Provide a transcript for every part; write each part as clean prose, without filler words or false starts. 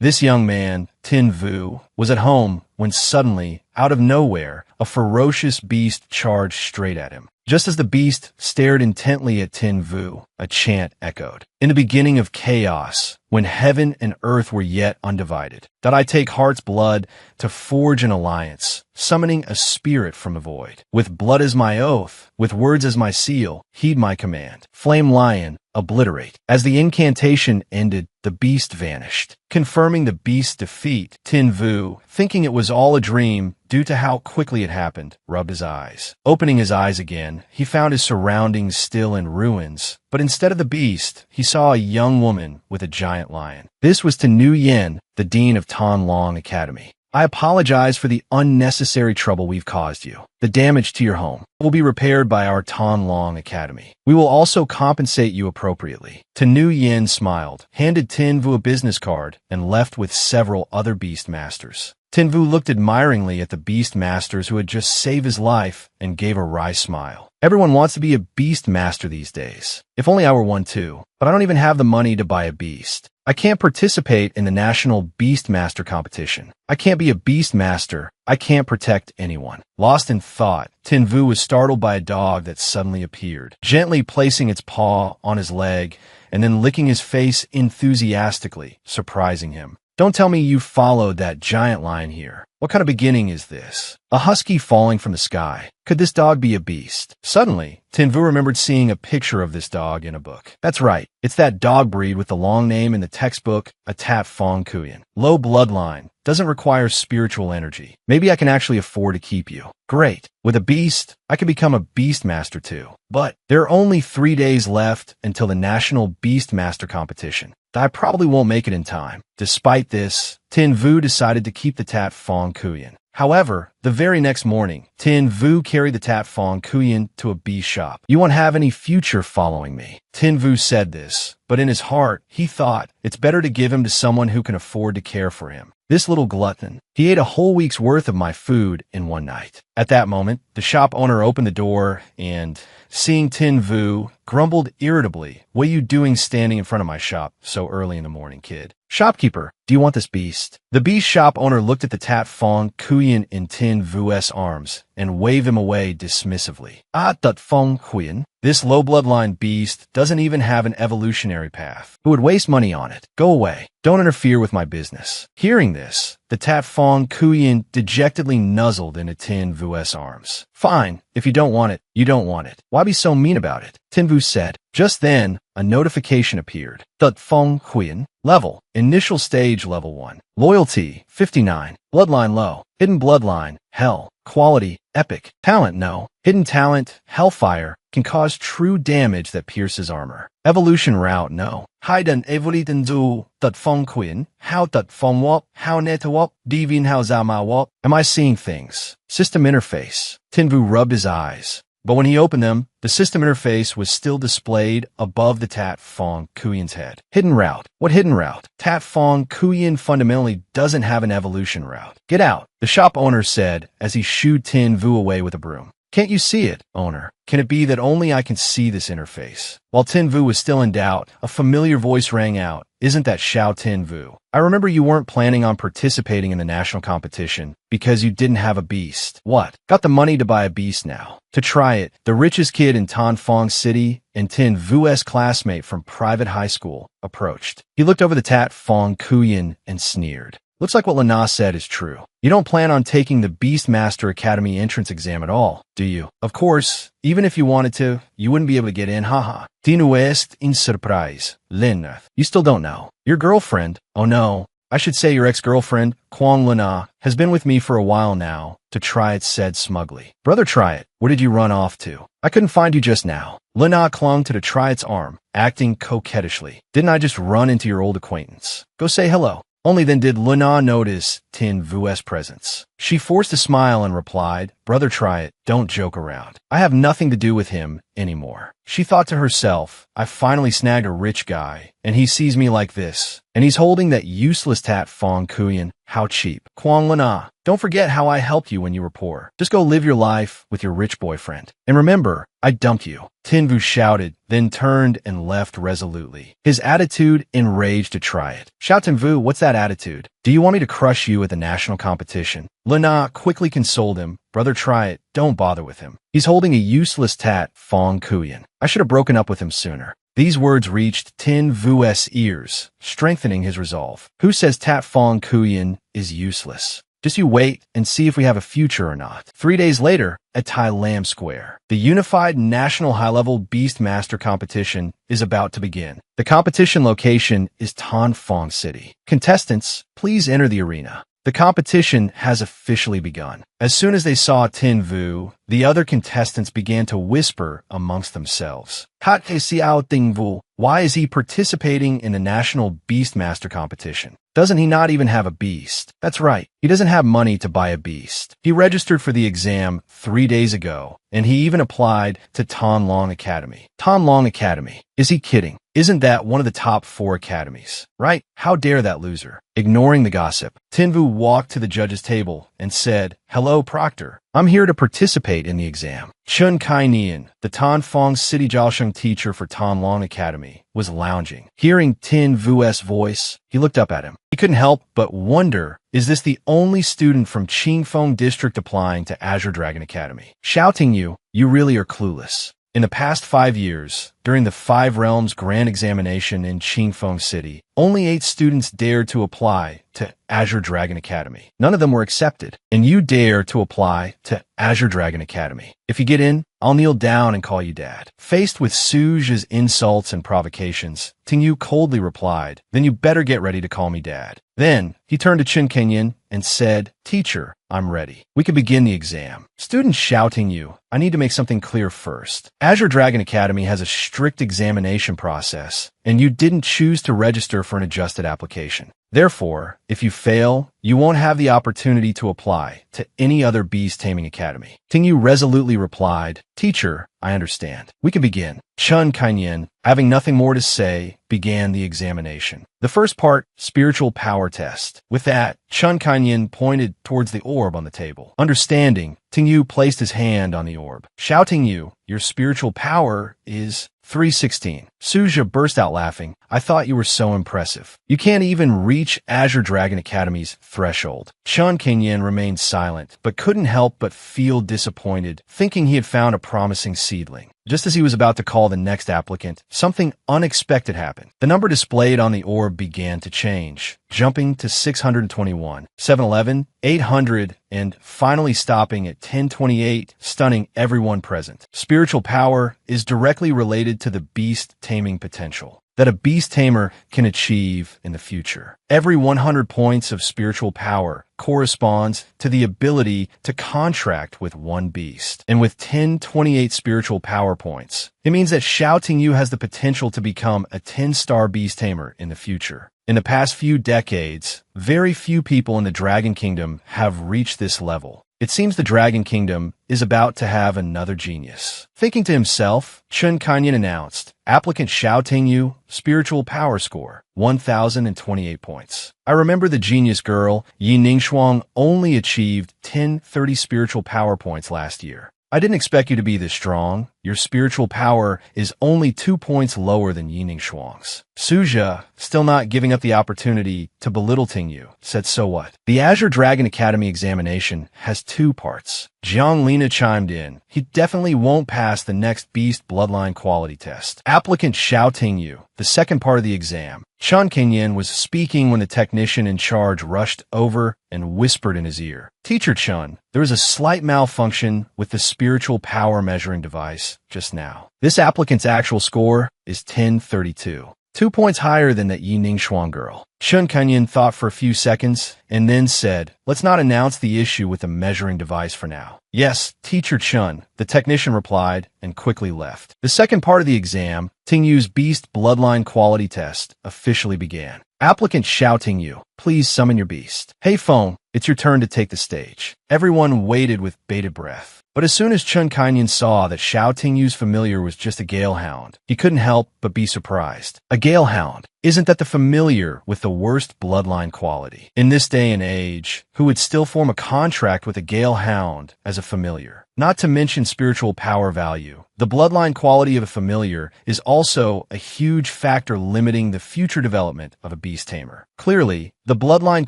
This young man, Tin Vu, was at home when suddenly, out of nowhere, a ferocious beast charged straight at him. Just as the beast stared intently at Tin Vu, a chant echoed. In the beginning of chaos, when heaven and earth were yet undivided, did I take heart's blood to forge an alliance, summoning a spirit from the void. With blood as my oath, with words as my seal, heed my command. Flame lion, obliterate. As the incantation ended, the beast vanished. Confirming the beast's defeat, Tin Vu, thinking it was all a dream due to how quickly it happened, rubbed his eyes. Opening his eyes again, he found his surroundings still in ruins, but instead of the beast, he saw a young woman with a giant lion. This was Nu Yen, the dean of Tan Long Academy. I apologize for the unnecessary trouble we've caused you. The damage to your home will be repaired by our Tan Long Academy. We will also compensate you appropriately. Nu Yen smiled, handed Tin Vu a business card, and left with several other beast masters. Tin Vu looked admiringly at the beast masters who had just saved his life and gave a wry smile. Everyone wants to be a beast master these days. If only I were one too, but I don't even have the money to buy a beast. I can't participate in the National Beast Master competition. I can't be a beast master. I can't protect anyone. Lost in thought, Tin Vu was startled by a dog that suddenly appeared, gently placing its paw on his leg and then licking his face enthusiastically, surprising him. Don't tell me you followed that giant lion here. What kind of beginning is this? A husky falling from the sky. Could this dog be a beast? Suddenly, Tin Vu remembered seeing a picture of this dog in a book. That's right. It's that dog breed with the long name in the textbook, a Tat Phong Kuyen. Low bloodline. Doesn't require spiritual energy. Maybe I can actually afford to keep you. Great. With a beast, I could become a beast master too. But there are only 3 days left until the National Beast Master competition. I probably won't make it in time. Despite this, Tin Vu decided to keep the Tat Phong Kuyen. However, the very next morning, Tin Vu carried the Tat Phong Kuyen to a beast shop. You won't have any future following me. Tin Vu said this, but in his heart, he thought it's better to give him to someone who can afford to care for him. This little glutton, he ate a whole week's worth of my food in one night. At that moment, the shop owner opened the door and, seeing Tin Vu, grumbled irritably, "What are you doing standing in front of my shop so early in the morning, kid?" "Shopkeeper, do you want this beast?" The beast shop owner looked at the Tat Phong Kuyen in Tin Vu's arms and waved him away dismissively. "Ah, Tat Phong Kuyen. This low bloodline beast doesn't even have an evolutionary path. Who would waste money on it? Go away. Don't interfere with my business." Hearing this, the Tat Phong Kuyen dejectedly nuzzled into Tin Vu's arms. "Fine. If you don't want it, you don't want it. Why be so mean about it?" Tin Vu said. Just then, a notification appeared. Tat Phong Kuyen. Level. Initial stage level 1. Loyalty, 59. Bloodline low. Hidden bloodline, hell. Quality, epic. Talent, no. Hidden talent, hellfire, can cause true damage that pierces armor. Evolution route, no. Hiden evoliten du, Tat Phong Kuyen. How Tat Phong wop, how neta wop, divin how zama wop. Am I seeing things? System interface. Tin Vu rubbed his eyes. But when he opened them, the system interface was still displayed above the Tat Phong Kuyen's head. Hidden route. What hidden route? Tat Phong Kuyen fundamentally doesn't have an evolution route. Get out, the shop owner said as he shooed Tin Vu away with a broom. Can't you see it, owner? Can it be that only I can see this interface? While Tin Vu was still in doubt, a familiar voice rang out. Isn't that Xiao Tin Vu? I remember you weren't planning on participating in the national competition because you didn't have a beast. What? Got the money to buy a beast now. To try it, the richest kid in Tan Phong City and Tin Vu's classmate from private high school approached. He looked over the Tat Phong Kuyen and sneered. Looks like what Lena said is true. You don't plan on taking the Beastmaster Academy entrance exam at all, do you? Of course, even if you wanted to, you wouldn't be able to get in, haha. Tinu est in surprise. Lena, you still don't know. Your girlfriend, oh no, I should say your ex-girlfriend, Kwang Lena, has been with me for a while now, to try it said smugly. Brother Try It, where did you run off to? I couldn't find you just now. Lena clung to the Try It's arm, acting coquettishly. Didn't I just run into your old acquaintance? Go say hello. Only then did Lena notice Tin Vu's presence. She forced a smile and replied, Brother Try It, don't joke around. I have nothing to do with him anymore. She thought to herself, I finally snagged a rich guy, and he sees me like this. And he's holding that useless tat Fong Kuyan. How cheap. Kwang Lana. Don't forget how I helped you when you were poor. Just go live your life with your rich boyfriend. And remember, I dumped you. Tinvu shouted, then turned and left resolutely. His attitude enraged to try it. Shout Tinvu, what's that attitude? Do you want me to crush you at the national competition? Lana quickly consoled him. Brother, try it. Don't bother with him. He's holding a useless tat Fong Kuyan. I should have broken up with him sooner. These words reached Tin Vu's ears, strengthening his resolve. Who says Tat Fong Kuyan is useless? Just you wait and see if we have a future or not. 3 days later, at Tai Lam Square, the Unified National High-Level Beast Master Competition is about to begin. The competition location is Tan Phong City. Contestants, please enter the arena. The competition has officially begun. As soon as they saw Tin Vu, the other contestants began to whisper amongst themselves. Kat Xiao Ting Vu, why is he participating in the National Beastmaster competition? Doesn't he not even have a beast? That's right, he doesn't have money to buy a beast. He registered for the exam 3 days ago, and he even applied to Tan Long Academy. Tan Long Academy. Is he kidding? Isn't that one of the top 4 academies? Right? How dare that loser? Ignoring the gossip, Tinvu walked to the judge's table and said, Hello, Proctor. I'm here to participate in the exam. Chun Kai Nian, the Tan Phong City Jiaosheng teacher for Tan Long Academy, was lounging. Hearing Tin Vu's voice, he looked up at him. He couldn't help but wonder, is this the only student from Qingfeng District applying to Azure Dragon Academy? Shouting you really are clueless. In the past 5 years, during the 5 Realms Grand Examination in Qingfeng City, only 8 students dared to apply to Azure Dragon Academy. None of them were accepted, and you dare to apply to Azure Dragon Academy. If you get in, I'll kneel down and call you dad. Faced with Suge's insults and provocations, Tingyu coldly replied, Then you better get ready to call me dad. Then, he turned to Chen Kenyan and said, Teacher, I'm ready. We can begin the exam. Students shouting you, I need to make something clear first. Azure Dragon Academy has a strict examination process, and you didn't choose to register for an adjusted application. Therefore, if you fail, you won't have the opportunity to apply to any other beast taming academy. Tingyu resolutely replied, Teacher, I understand. We can begin. Chun Kainyan, having nothing more to say, began the examination. The first part, spiritual power test. With that, Chun Kainyan pointed towards the orb on the table. Understanding, Tingyu placed his hand on the orb. Shouting you, your spiritual power is 316. Suja burst out laughing. I thought you were so impressive. You can't even reach Azure Dragon Academy's threshold. Chun Kenyan remained silent, but couldn't help but feel disappointed, thinking he had found a promising seedling. Just as he was about to call the next applicant, something unexpected happened. The number displayed on the orb began to change, jumping to 621, 711, 800, and finally stopping at 1028, stunning everyone present. Spiritual power is directly related to the beast taming potential that a beast tamer can achieve in the future. Every 100 points of spiritual power corresponds to the ability to contract with one beast. And with 1028 spiritual power points, it means that Shouting Yu has the potential to become a 10-star beast tamer in the future. In the past few decades, very few people in the Dragon Kingdom have reached this level. It seems the Dragon Kingdom is about to have another genius. Thinking to himself, Chun Kanyan announced, Applicant Shouting Yu, spiritual power score, 1,028 points. I remember the genius girl, Yi Ningshuang, only achieved 1030 spiritual power points last year. I didn't expect you to be this strong. Your spiritual power is only 2 points lower than Yi Ningshuang's. Suja, still not giving up the opportunity to belittle Tingyu, said so what? The Azure Dragon Academy examination has 2 parts. Jiang Lina chimed in. He definitely won't pass the next beast bloodline quality test. Applicant Xiao Tingyu, the second part of the exam. Chun Kenyan was speaking when the technician in charge rushed over and whispered in his ear. Teacher Chun, there is a slight malfunction with the spiritual power measuring device just now. This applicant's actual score is 1032. 2 points higher than that Yi Ningshuang girl. Chun Kenyan thought for a few seconds and then said, let's not announce the issue with the measuring device for now. Yes, Teacher Chun, the technician replied and quickly left. The second part of the exam, Tingyu's Beast Bloodline Quality Test, officially began. Applicant Xiao Tingyu, please summon your beast. Hey phone, it's your turn to take the stage. Everyone waited with bated breath. But as soon as Chun Kainyan saw that Xiao Tingyu's familiar was just a galehound, he couldn't help but be surprised. A galehound? Isn't that the familiar with the worst bloodline quality? In this day and age, who would still form a contract with a galehound as a familiar? Not to mention spiritual power value. The bloodline quality of a familiar is also a huge factor limiting the future development of a beast tamer. Clearly, the bloodline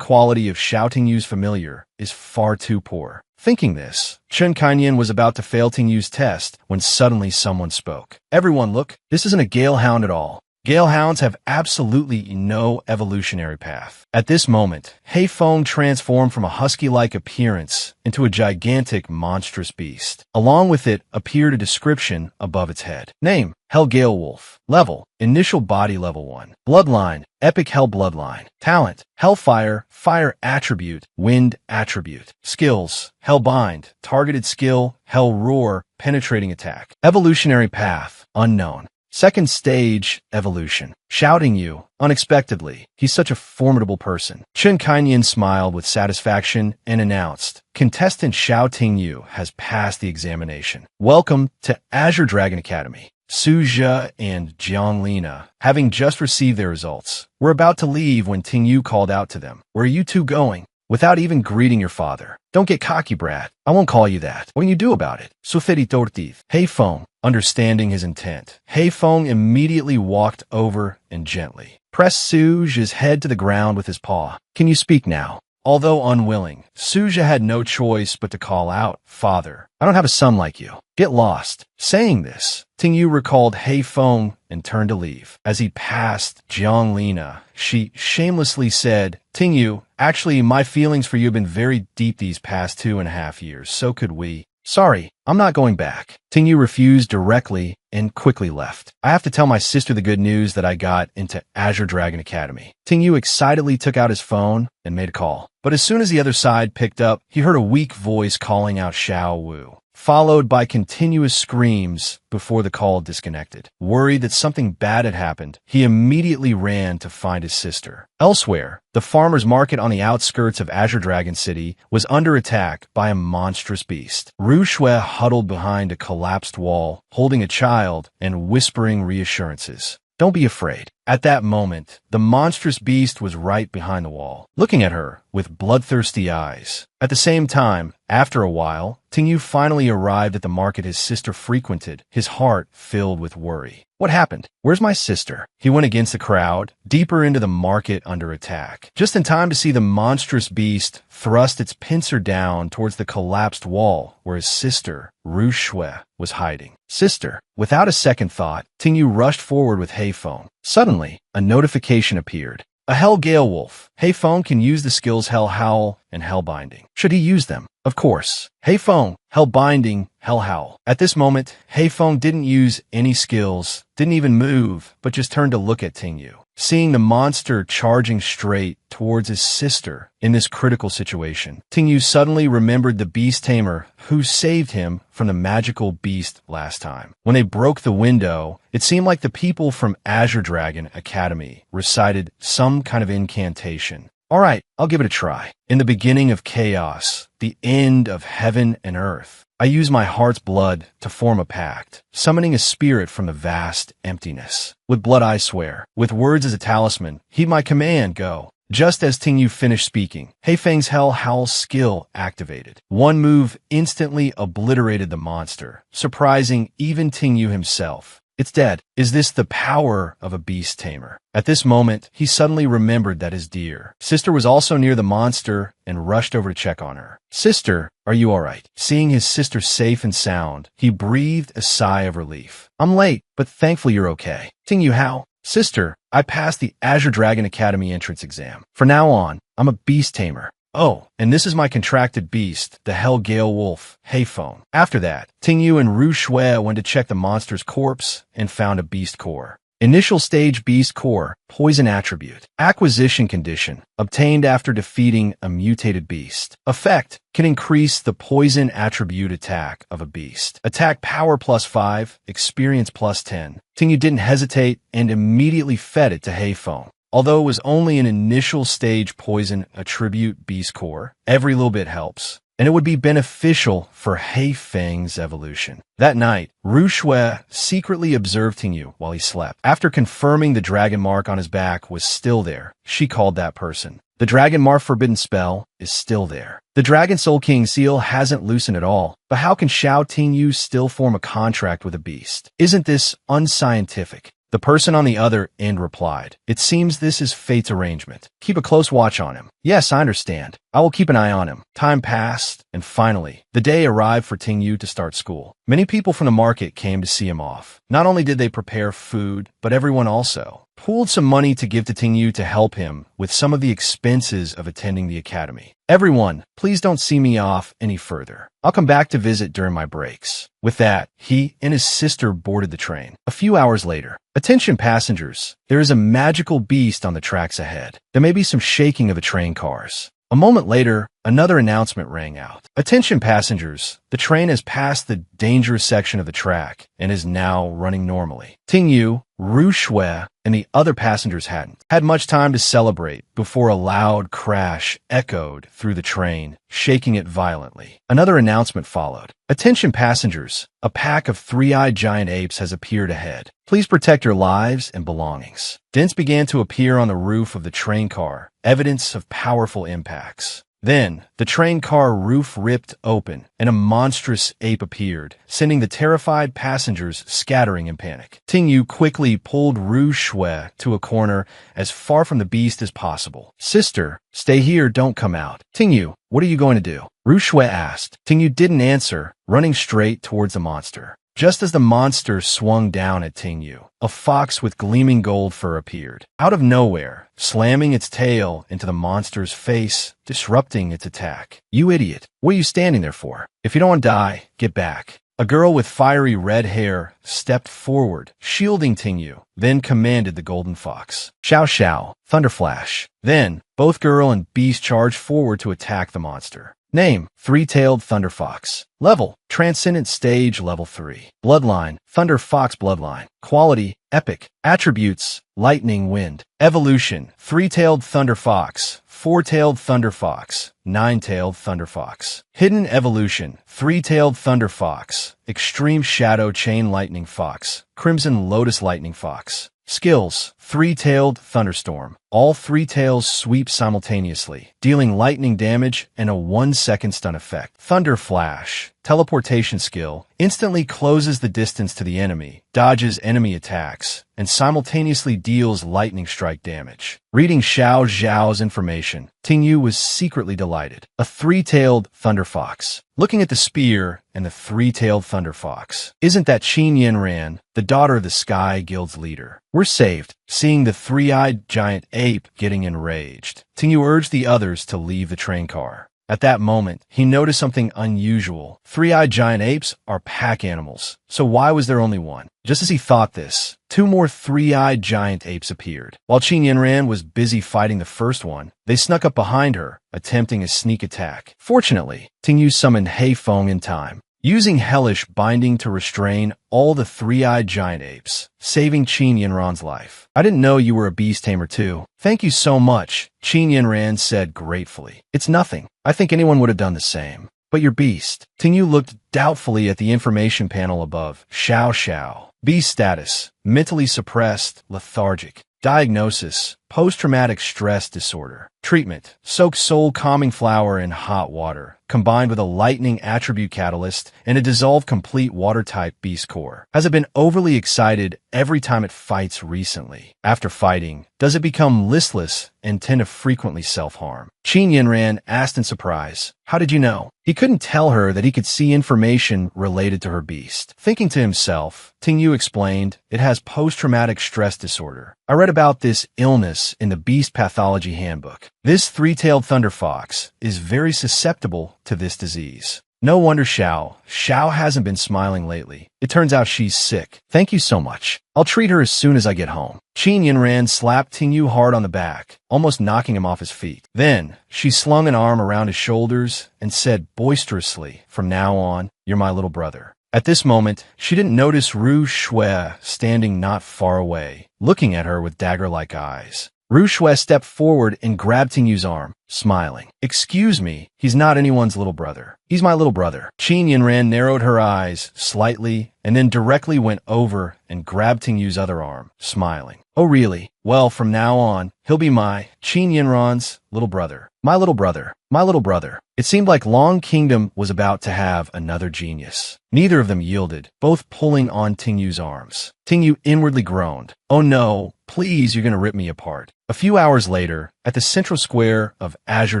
quality of Xiao Tingyu's familiar is far too poor. Thinking this, Chun Kainyan was about to fail Tingyu's test when suddenly someone spoke. Everyone look, this isn't a galehound at all. Galehounds have absolutely no evolutionary path. At this moment, Heifeng transformed from a husky-like appearance into a gigantic, monstrous beast. Along with it appeared a description above its head. Name, Hell Gale Wolf. Level, initial body level 1. Bloodline, Epic Hell Bloodline. Talent, Hellfire, Fire Attribute, Wind Attribute. Skills, Hellbind, Targeted Skill, Hell Roar, Penetrating Attack. Evolutionary path, unknown. Second stage, evolution. Shouting you, unexpectedly. He's such a formidable person. Chun Kainyan smiled with satisfaction and announced, Contestant Xiao Tingyu has passed the examination. Welcome to Azure Dragon Academy. Suja and Jianglina, having just received their results, were about to leave when Tingyu called out to them. Where are you two going? Without even greeting your father. Don't get cocky, brat. I won't call you that. What can you do about it? Suferi tortiv. Heifeng, understanding his intent. Heifeng immediately walked over and gently pressed Suja's head to the ground with his paw. Can you speak now? Although unwilling, Suja had no choice but to call out, Father, I don't have a son like you. Get lost. Saying this, Tingyu recalled Heifeng and turned to leave. As he passed Jianglina, she shamelessly said, Tingyu, actually, my feelings for you have been very deep these past 2.5 years. So could we. Sorry, I'm not going back. Tingyu refused directly and quickly left. I have to tell my sister the good news that I got into Azure Dragon Academy. Tingyu excitedly took out his phone and made a call. But as soon as the other side picked up, he heard a weak voice calling out Xiao Wu, followed by continuous screams before the call disconnected. Worried that something bad had happened, he immediately ran to find his sister. Elsewhere, the farmer's market on the outskirts of Azure Dragon City was under attack by a monstrous beast. Ru Shui huddled behind a collapsed wall, holding a child and whispering reassurances. Don't be afraid. At that moment, the monstrous beast was right behind the wall, looking at her with bloodthirsty eyes. At the same time, after a while, Tingyu finally arrived at the market his sister frequented, his heart filled with worry. What happened? Where's my sister? He went against the crowd, deeper into the market under attack, just in time to see the monstrous beast thrust its pincer down towards the collapsed wall where his sister, Ru Shui, was hiding. Sister. Without a second thought, Tingyu rushed forward with Heifeng. Suddenly, a notification appeared. A Hell Gale Wolf. Heifeng can use the skills Hell Howl and Hell Binding. Should he use them? Of course. Heifeng, Hell Binding, Hell Howl. At this moment, Heifeng didn't use any skills, didn't even move, but just turned to look at Tingyu. Seeing the monster charging straight towards his sister in this critical situation, Tingyu suddenly remembered the beast tamer who saved him from the magical beast last time. When they broke the window, it seemed like the people from Azure Dragon Academy recited some kind of incantation. All right, I'll give it a try. In the beginning of chaos, the end of heaven and earth, I use my heart's blood to form a pact, summoning a spirit from the vast emptiness. With blood I swear, with words as a talisman, heed my command, go. Just as Tingyu finished speaking, Heifeng's Hell Howl skill activated. One move instantly obliterated the monster, surprising even Tingyu himself. It's dead. Is this the power of a beast tamer? At this moment, he suddenly remembered that his dear sister was also near the monster and rushed over to check on her. Sister, are you all right? Seeing his sister safe and sound, he breathed a sigh of relief. I'm late, but thankfully you're okay. Tingyu, how? Sister, I passed the Azure Dragon Academy entrance exam. From now on, I'm a beast tamer. Oh, and this is my contracted beast, the Hell Gale Wolf, Heifeng. After that, Tingyu and Ru Shui went to check the monster's corpse and found a beast core. Initial stage beast core, poison attribute. Acquisition condition, obtained after defeating a mutated beast. Effect, can increase the poison attribute attack of a beast. Attack power +5, experience +10. Tingyu didn't hesitate and immediately fed it to Heifeng. Although it was only an initial stage poison attribute beast core, every little bit helps, and it would be beneficial for Heifeng's evolution. That night, Ru Shui secretly observed Tingyu while he slept. After confirming the dragon mark on his back was still there, she called that person. The dragon mark forbidden spell is still there. The Dragon Soul King seal hasn't loosened at all, but how can Xiao Tingyu still form a contract with a beast? Isn't this unscientific? The person on the other end replied, "It seems this is fate's arrangement. Keep a close watch on him." "Yes, I understand. I will keep an eye on him." Time passed, and finally, the day arrived for Tingyu to start school. Many people from the market came to see him off. Not only did they prepare food, but everyone also pooled some money to give to Tingyu to help him with some of the expenses of attending the academy. "Everyone, please don't see me off any further. I'll come back to visit during my breaks." With that, he and his sister boarded the train. A few hours later, "Attention passengers, there is a magical beast on the tracks ahead. There may be some shaking of the train cars." A moment later, another announcement rang out. "Attention passengers, the train has passed the dangerous section of the track and is now running normally." Tingyu, Ru Shui, and the other passengers hadn't had much time to celebrate before a loud crash echoed through the train, shaking it violently. Another announcement followed. "Attention passengers, a pack of three-eyed giant apes has appeared ahead. Please protect your lives and belongings." Dents began to appear on the roof of the train car, evidence of powerful impacts. Then, the train car roof ripped open, and a monstrous ape appeared, sending the terrified passengers scattering in panic. Tingyu quickly pulled Ru Shui to a corner as far from the beast as possible. "Sister, stay here, don't come out." "Tingyu, what are you going to do?" Ru Shui asked. Tingyu didn't answer, running straight towards the monster. Just as the monster swung down at Tingyu, a fox with gleaming gold fur appeared. Out of nowhere, slamming its tail into the monster's face, disrupting its attack. "You idiot, what are you standing there for? If you don't want to die, get back." A girl with fiery red hair stepped forward, shielding Tingyu, then commanded the golden fox. "Xiao Xiao, Thunderflash." Then, both girl and beast charged forward to attack the monster. Name, Three-Tailed Thunder Fox. Level, Transcendent Stage Level 3. Bloodline, Thunder Fox Bloodline. Quality, Epic. Attributes, Lightning Wind. Evolution, Three-Tailed Thunder Fox, Four-Tailed Thunder Fox, Nine-Tailed Thunder Fox. Hidden Evolution, Three-Tailed Thunder Fox, Extreme Shadow Chain Lightning Fox, Crimson Lotus Lightning Fox. Skills, Three-Tailed Thunderstorm. All three tails sweep simultaneously, dealing lightning damage and a 1-second stun effect. Thunder Flash. Teleportation skill. Instantly closes the distance to the enemy, dodges enemy attacks, and simultaneously deals lightning strike damage. Reading Xiao Zhao's information, Tingyu was secretly delighted. A three-tailed thunder fox. Looking at the spear and the three-tailed thunder fox. Isn't that Qin Yanran, the daughter of the Sky Guild's leader? We're saved. Seeing the three-eyed giant ape getting enraged, Tingyu urged the others to leave the train car. At that moment, he noticed something unusual. Three-eyed giant apes are pack animals, so why was there only one? Just as he thought this, two more three-eyed giant apes appeared. While Qin Yanran was busy fighting the first one, they snuck up behind her, attempting a sneak attack. Fortunately, Tingyu summoned Heifeng in time, using hellish binding to restrain all the three-eyed giant apes, saving Qin Yanran's life. "I didn't know you were a beast tamer too. Thank you so much," Qin Yanran said gratefully. "It's nothing. I think anyone would have done the same. But your beast." Tingyu looked doubtfully at the information panel above. Xiao Xiao. Beast status, mentally suppressed, lethargic. Diagnosis, post-traumatic stress disorder. Treatment, soak soul calming flower in hot water, combined with a lightning attribute catalyst and a dissolve complete water-type beast core. Has it been overly excited every time it fights recently? After fighting, does it become listless and tend to frequently self-harm? Qin Yanran asked in surprise, "How did you know?" He couldn't tell her that he could see information related to her beast. Thinking to himself, Tingyu explained, "It has post-traumatic stress disorder. I read about this illness in the Beast Pathology Handbook. This three-tailed thunder fox is very susceptible to this disease." No wonder Xiao hasn't been smiling lately. It turns out she's sick. "Thank you so much. I'll treat her as soon as I get home." Qin Yanran slapped Tingyu hard on the back, almost knocking him off his feet. Then, she slung an arm around his shoulders and said boisterously, "From now on, you're my little brother." At this moment, she didn't notice Ru Shui standing not far away, looking at her with dagger-like eyes. Rushue stepped forward and grabbed Tingyu's arm, smiling. "Excuse me, he's not anyone's little brother. He's my little brother." Qin Yinran narrowed her eyes slightly and then directly went over and grabbed Tingyu's other arm, smiling. "Oh really? Well, from now on, he'll be my Qin Yinran's little brother. My little brother. My little brother." It seemed like Long Kingdom was about to have another genius. Neither of them yielded, both pulling on Tingyu's arms. Tingyu inwardly groaned. "Oh no, please, you're going to rip me apart." A few hours later, at the central square of Azure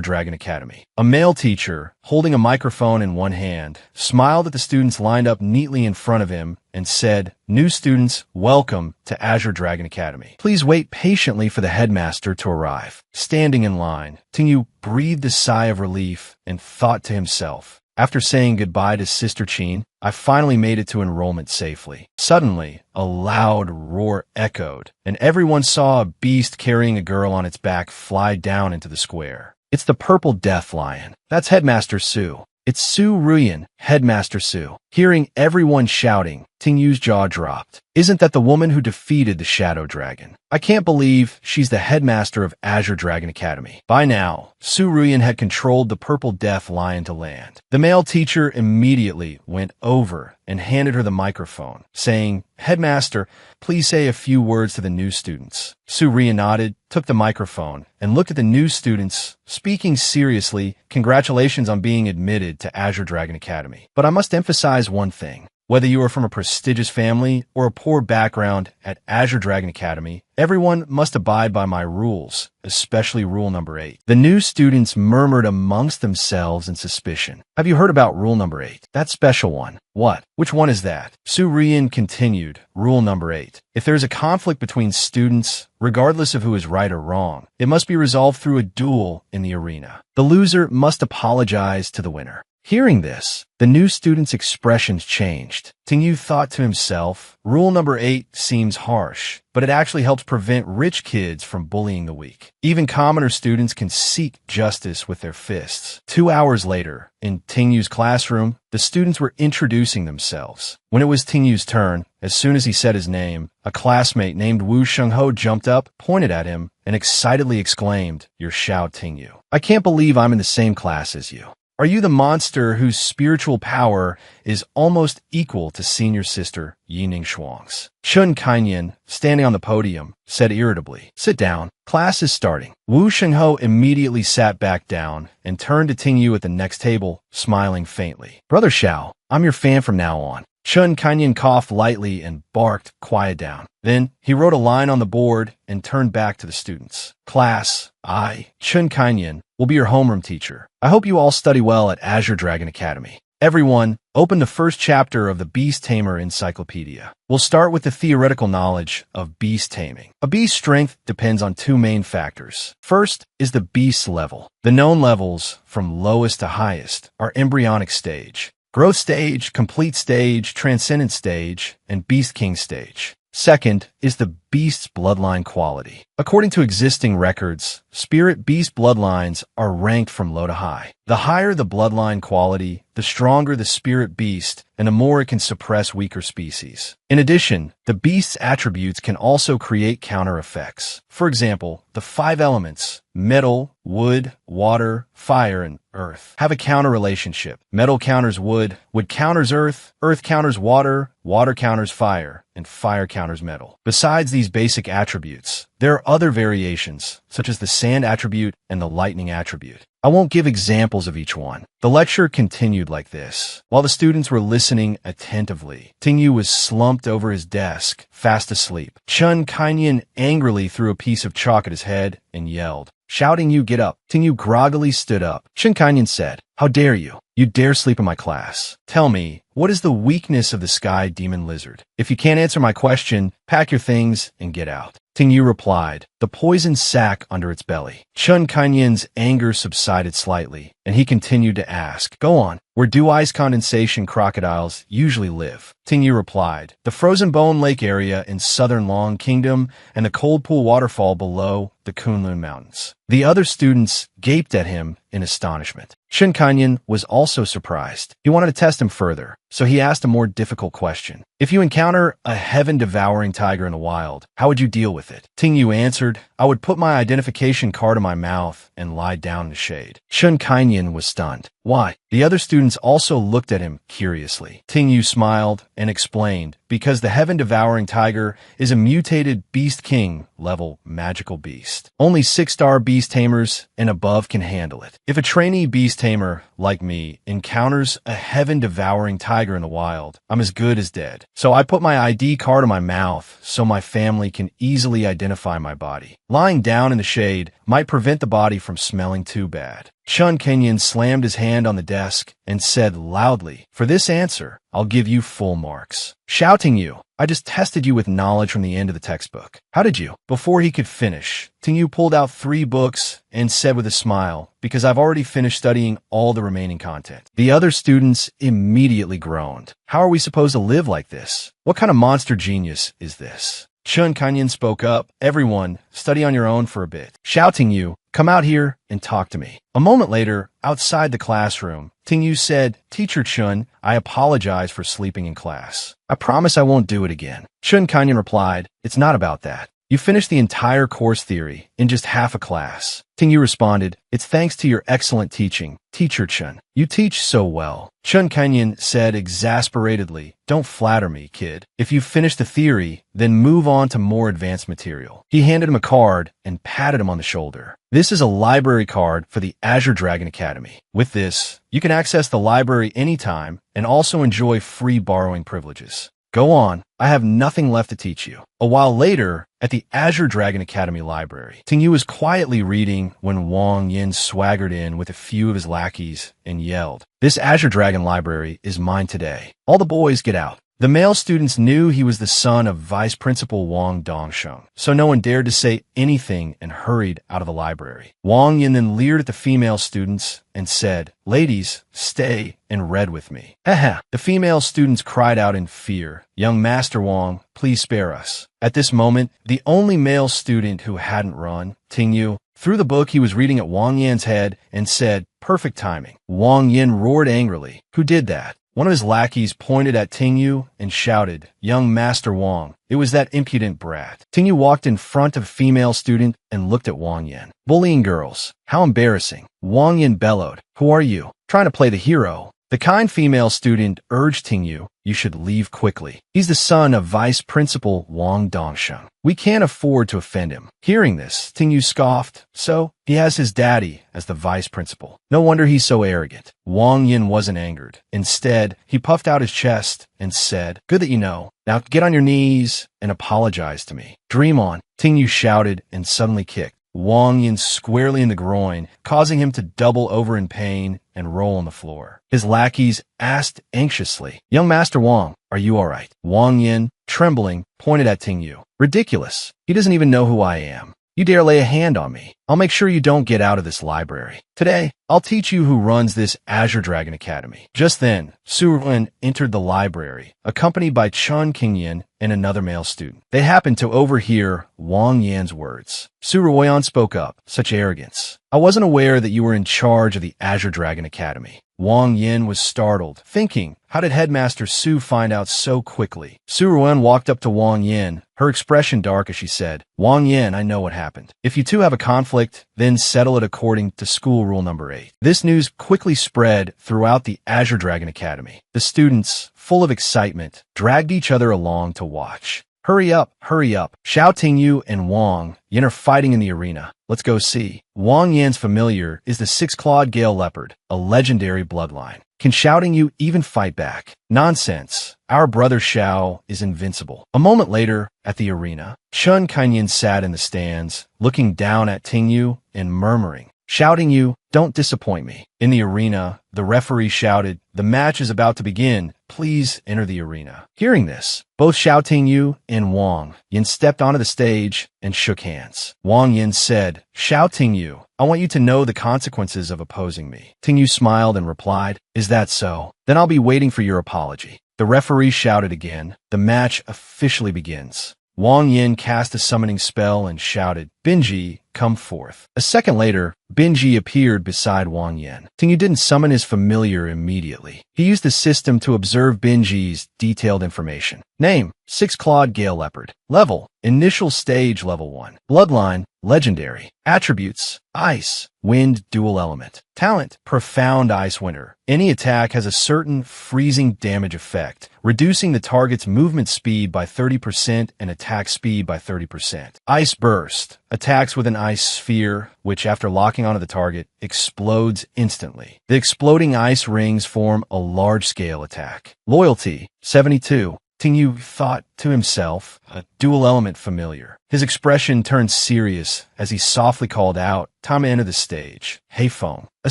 Dragon Academy, a male teacher, holding a microphone in one hand, smiled at the students lined up neatly in front of him and said, "New students, welcome to Azure Dragon Academy. Please wait patiently for the headmaster to arrive." Standing in line, Tingyu breathed a sigh of relief and thought to himself, after saying goodbye to Sister Qin, I finally made it to enrollment safely. Suddenly, a loud roar echoed, and everyone saw a beast carrying a girl on its back fly down into the square. It's the purple death lion. That's Headmaster Su. It's Su Ruyan, Headmaster Su. Hearing everyone shouting, Tingyu's jaw dropped. Isn't that the woman who defeated the Shadow Dragon? I can't believe she's the headmaster of Azure Dragon Academy. By now, Su Ruyan had controlled the purple death lion to land. The male teacher immediately went over and handed her the microphone, saying, "Headmaster, please say a few words to the new students." Su Ruyan nodded, took the microphone, and looked at the new students, speaking seriously, "Congratulations on being admitted to Azure Dragon Academy. But I must emphasize one thing. Whether you are from a prestigious family or a poor background at Azure Dragon Academy, everyone must abide by my rules, especially rule number 8. The new students murmured amongst themselves in suspicion. Have you heard about rule number 8? That special one. What? Which one is that? Su Ruyan continued, rule number 8. If there is a conflict between students, regardless of who is right or wrong, it must be resolved through a duel in the arena. The loser must apologize to the winner. Hearing this, the new student's expressions changed. Tingyu thought to himself, rule number 8 seems harsh, but it actually helps prevent rich kids from bullying the weak. Even commoner students can seek justice with their fists. 2 hours later, in Tingyu's classroom, the students were introducing themselves. When it was Tingyu's turn, as soon as he said his name, a classmate named Wu Shengho jumped up, pointed at him, and excitedly exclaimed, "You're Xiao Tingyu. I can't believe I'm in the same class as you. Are you the monster whose spiritual power is almost equal to senior sister Yining Shuang's?" Chun Kainyan, standing on the podium, said irritably, "Sit down. Class is starting." Wu Shengho immediately sat back down and turned to Tingyu at the next table, smiling faintly. "Brother Xiao, I'm your fan from now on." Chun Kainyan coughed lightly and barked, "Quiet down." Then he wrote a line on the board and turned back to the students. "Class, I, Chun Kainyan, will be your homeroom teacher. I hope you all study well at Azure Dragon Academy. Everyone, open the first chapter of the Beast Tamer Encyclopedia. We'll start with the theoretical knowledge of beast taming. A beast's strength depends on 2 main factors. First is the beast's level. The known levels, from lowest to highest, are embryonic stage, growth stage, complete stage, transcendent stage, and beast king stage. Second is the beast's bloodline quality. According to existing records, spirit beast bloodlines are ranked from low to high. The higher the bloodline quality, the stronger the spirit beast, and the more it can suppress weaker species. In addition, the beast's attributes can also create counter effects. For example, the 5 elements, metal, wood, water, fire, and earth, have a counter relationship. Metal counters wood, wood counters earth counters water, water counters fire, and fire counters metal. Besides these basic attributes, there are other variations, such as the sand attribute and the lightning attribute. I won't give examples of each one. The lecture continued like this. While the students were listening attentively, Tingyu was slumped over his desk, fast asleep. Chun Kainyan angrily threw a piece of chalk at his head and yelled, shouting, "You get up." Tingyu groggily stood up. Chun Kainyan said, "How dare you? You dare sleep in my class. Tell me, what is the weakness of the sky demon lizard? If you can't answer my question, pack your things and get out." Tingyu replied, "The poison sac under its belly." Chun Kainyan's anger subsided slightly, and he continued to ask, "Go on. Where do ice condensation crocodiles usually live?" Tingyu replied, "The frozen bone lake area in southern Long Kingdom and the cold pool waterfall below the Kunlun Mountains." The other students gaped at him in astonishment. Chun Kainyan was also surprised. He wanted to test him further, so he asked a more difficult question. If you encounter a heaven-devouring tiger in the wild, how would you deal with it? Ting Yu answered, I would put my identification card in my mouth and lie down in the shade. Chun Kainyin was stunned. Why? The other students also looked at him curiously. Ting Yu smiled and explained, because the heaven-devouring tiger is a mutated Beast King level magical beast. Only 6-star beast tamers and above can handle it. If a trainee beast tamer, like me, encounters a heaven-devouring tiger in the wild, I'm as good as dead. So I put my ID card in my mouth so my family can easily identify my body. Lying down in the shade might prevent the body from smelling too bad. Chun Kenyon slammed his hand on the desk and said loudly, for this answer, I'll give you full marks. Shouting you, I just tested you with knowledge from the end of the textbook. How did you? Before he could finish, Ting Yu pulled out 3 books and said with a smile, because I've already finished studying all the remaining content. The other students immediately groaned. How are we supposed to live like this? What kind of monster genius is this? Chun Kanyin spoke up, everyone, study on your own for a bit. Shouting you, come out here and talk to me. A moment later, outside the classroom, Ting Yu said, Teacher Chun, I apologize for sleeping in class. I promise I won't do it again. Chun Kanyin replied, it's not about that. You finished the entire course theory in just half a class. Ting Yu responded, it's thanks to your excellent teaching, Teacher Chun. You teach so well. Chun Kanyin said exasperatedly, don't flatter me, kid. If you finish the theory, then move on to more advanced material. He handed him a card and patted him on the shoulder. This is a library card for the Azure Dragon Academy. With this, you can access the library anytime and also enjoy free borrowing privileges. Go on, I have nothing left to teach you. A while later, at the Azure Dragon Academy library, Ting Yu was quietly reading when Wang Yin swaggered in with a few of his lackeys and yelled, this Azure Dragon library is mine today. All the boys get out. The male students knew he was the son of Vice Principal Wang Dongsheng, so no one dared to say anything and hurried out of the library. Wang Yin then leered at the female students and said, ladies, stay and read with me. Haha. The female students cried out in fear, young Master Wang, please spare us. At this moment, the only male student who hadn't run, Ting Yu, threw the book he was reading at Wang Yin's head and said, perfect timing. Wang Yin roared angrily. Who did that? One of his lackeys pointed at Ting Yu and shouted, young Master Wang. It was that impudent brat. Ting Yu walked in front of a female student and looked at Wang Yin. Bullying girls. How embarrassing. Wang Yin bellowed. Who are you? Trying to play the hero. The kind female student urged Ting Yu, you should leave quickly. He's the son of Vice Principal Wang Dongsheng. We can't afford to offend him. Hearing this, Ting Yu scoffed. So, he has his daddy as the vice principal. No wonder he's so arrogant. Wang Yin wasn't angered. Instead, he puffed out his chest and said, good that you know. Now get on your knees and apologize to me. Dream on. Ting Yu shouted and suddenly kicked Wang Yin squarely in the groin, causing him to double over in pain and roll on the floor. His lackeys asked anxiously, young Master Wang, are you all right? Wang Yin, trembling, pointed at Ting Yu. Ridiculous. He doesn't even know who I am. You dare lay a hand on me. I'll make sure you don't get out of this library. Today, I'll teach you who runs this Azure Dragon Academy. Just then, Su Ruan entered the library, accompanied by Chun Qingyan and another male student. They happened to overhear Wang Yan's words. Su Ruan spoke up, such arrogance. I wasn't aware that you were in charge of the Azure Dragon Academy. Wang Yin was startled, thinking, how did Headmaster Su find out so quickly? Su Ruan walked up to Wang Yin, her expression dark as she said, Wang Yin, I know what happened. If you two have a conflict, then settle it according to school rule number 8. This news quickly spread throughout the Azure Dragon Academy. The students, full of excitement, dragged each other along to watch. Hurry up, shouting Yu and Wang Yin are fighting in the arena. Let's go see. Wang Yan's familiar is the 6-clawed Gale Leopard, a legendary bloodline. Can Shouting Yu even fight back? Nonsense. Our brother Xiao is invincible. A moment later, at the arena, Chun Kanyin sat in the stands, looking down at Ting Yu and murmuring, Shouting Yu, don't disappoint me. In the arena, the referee shouted, the match is about to begin. Please enter the arena. Hearing this, both Shouting Yu and Wang Yin stepped onto the stage and shook hands. Wang Yin said, Shouting Yu, I want you to know the consequences of opposing me. Ting Yu smiled and replied, is that so? Then I'll be waiting for your apology. The referee shouted again. The match officially begins. Wang Yin cast a summoning spell and shouted, Binji, come forth. A second later, Binji appeared beside Wang Yin. Tingyu didn't summon his familiar immediately. He used the system to observe Binji's detailed information. Name, six-clawed gale leopard. Level, initial stage level 1. Bloodline, legendary. Attributes, ice, wind dual element. Talent, profound ice winter. Any attack has a certain freezing damage effect, reducing the target's movement speed by 30% and attack speed by 30%. Ice burst, attacks with an ice sphere, which after locking onto the target, explodes instantly. The exploding ice rings form a large-scale attack. Loyalty, 72. Tingyu thought to himself, a dual-element familiar. His expression turned serious as he softly called out, time to enter the stage. Hei Feng. A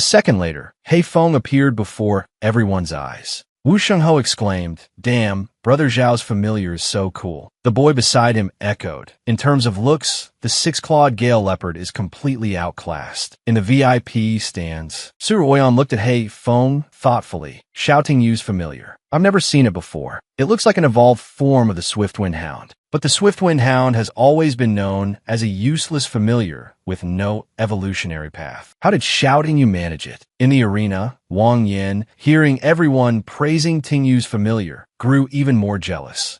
second later, Hei Feng appeared before everyone's eyes. Wu Shengho exclaimed, damn, Brother Zhao's familiar is so cool. The boy beside him echoed. In terms of looks, the six-clawed gale leopard is completely outclassed. In the VIP stands, Su Ruoyan looked at Hei Feng thoughtfully, shouting Yu's familiar. I've never seen it before. It looks like an evolved form of the Swiftwind Hound. But the Swiftwind Hound has always been known as a useless familiar with no evolutionary path. How did shouting Yu manage it? In the arena, Wang Yin, hearing everyone praising Tingyu's familiar, grew even more jealous.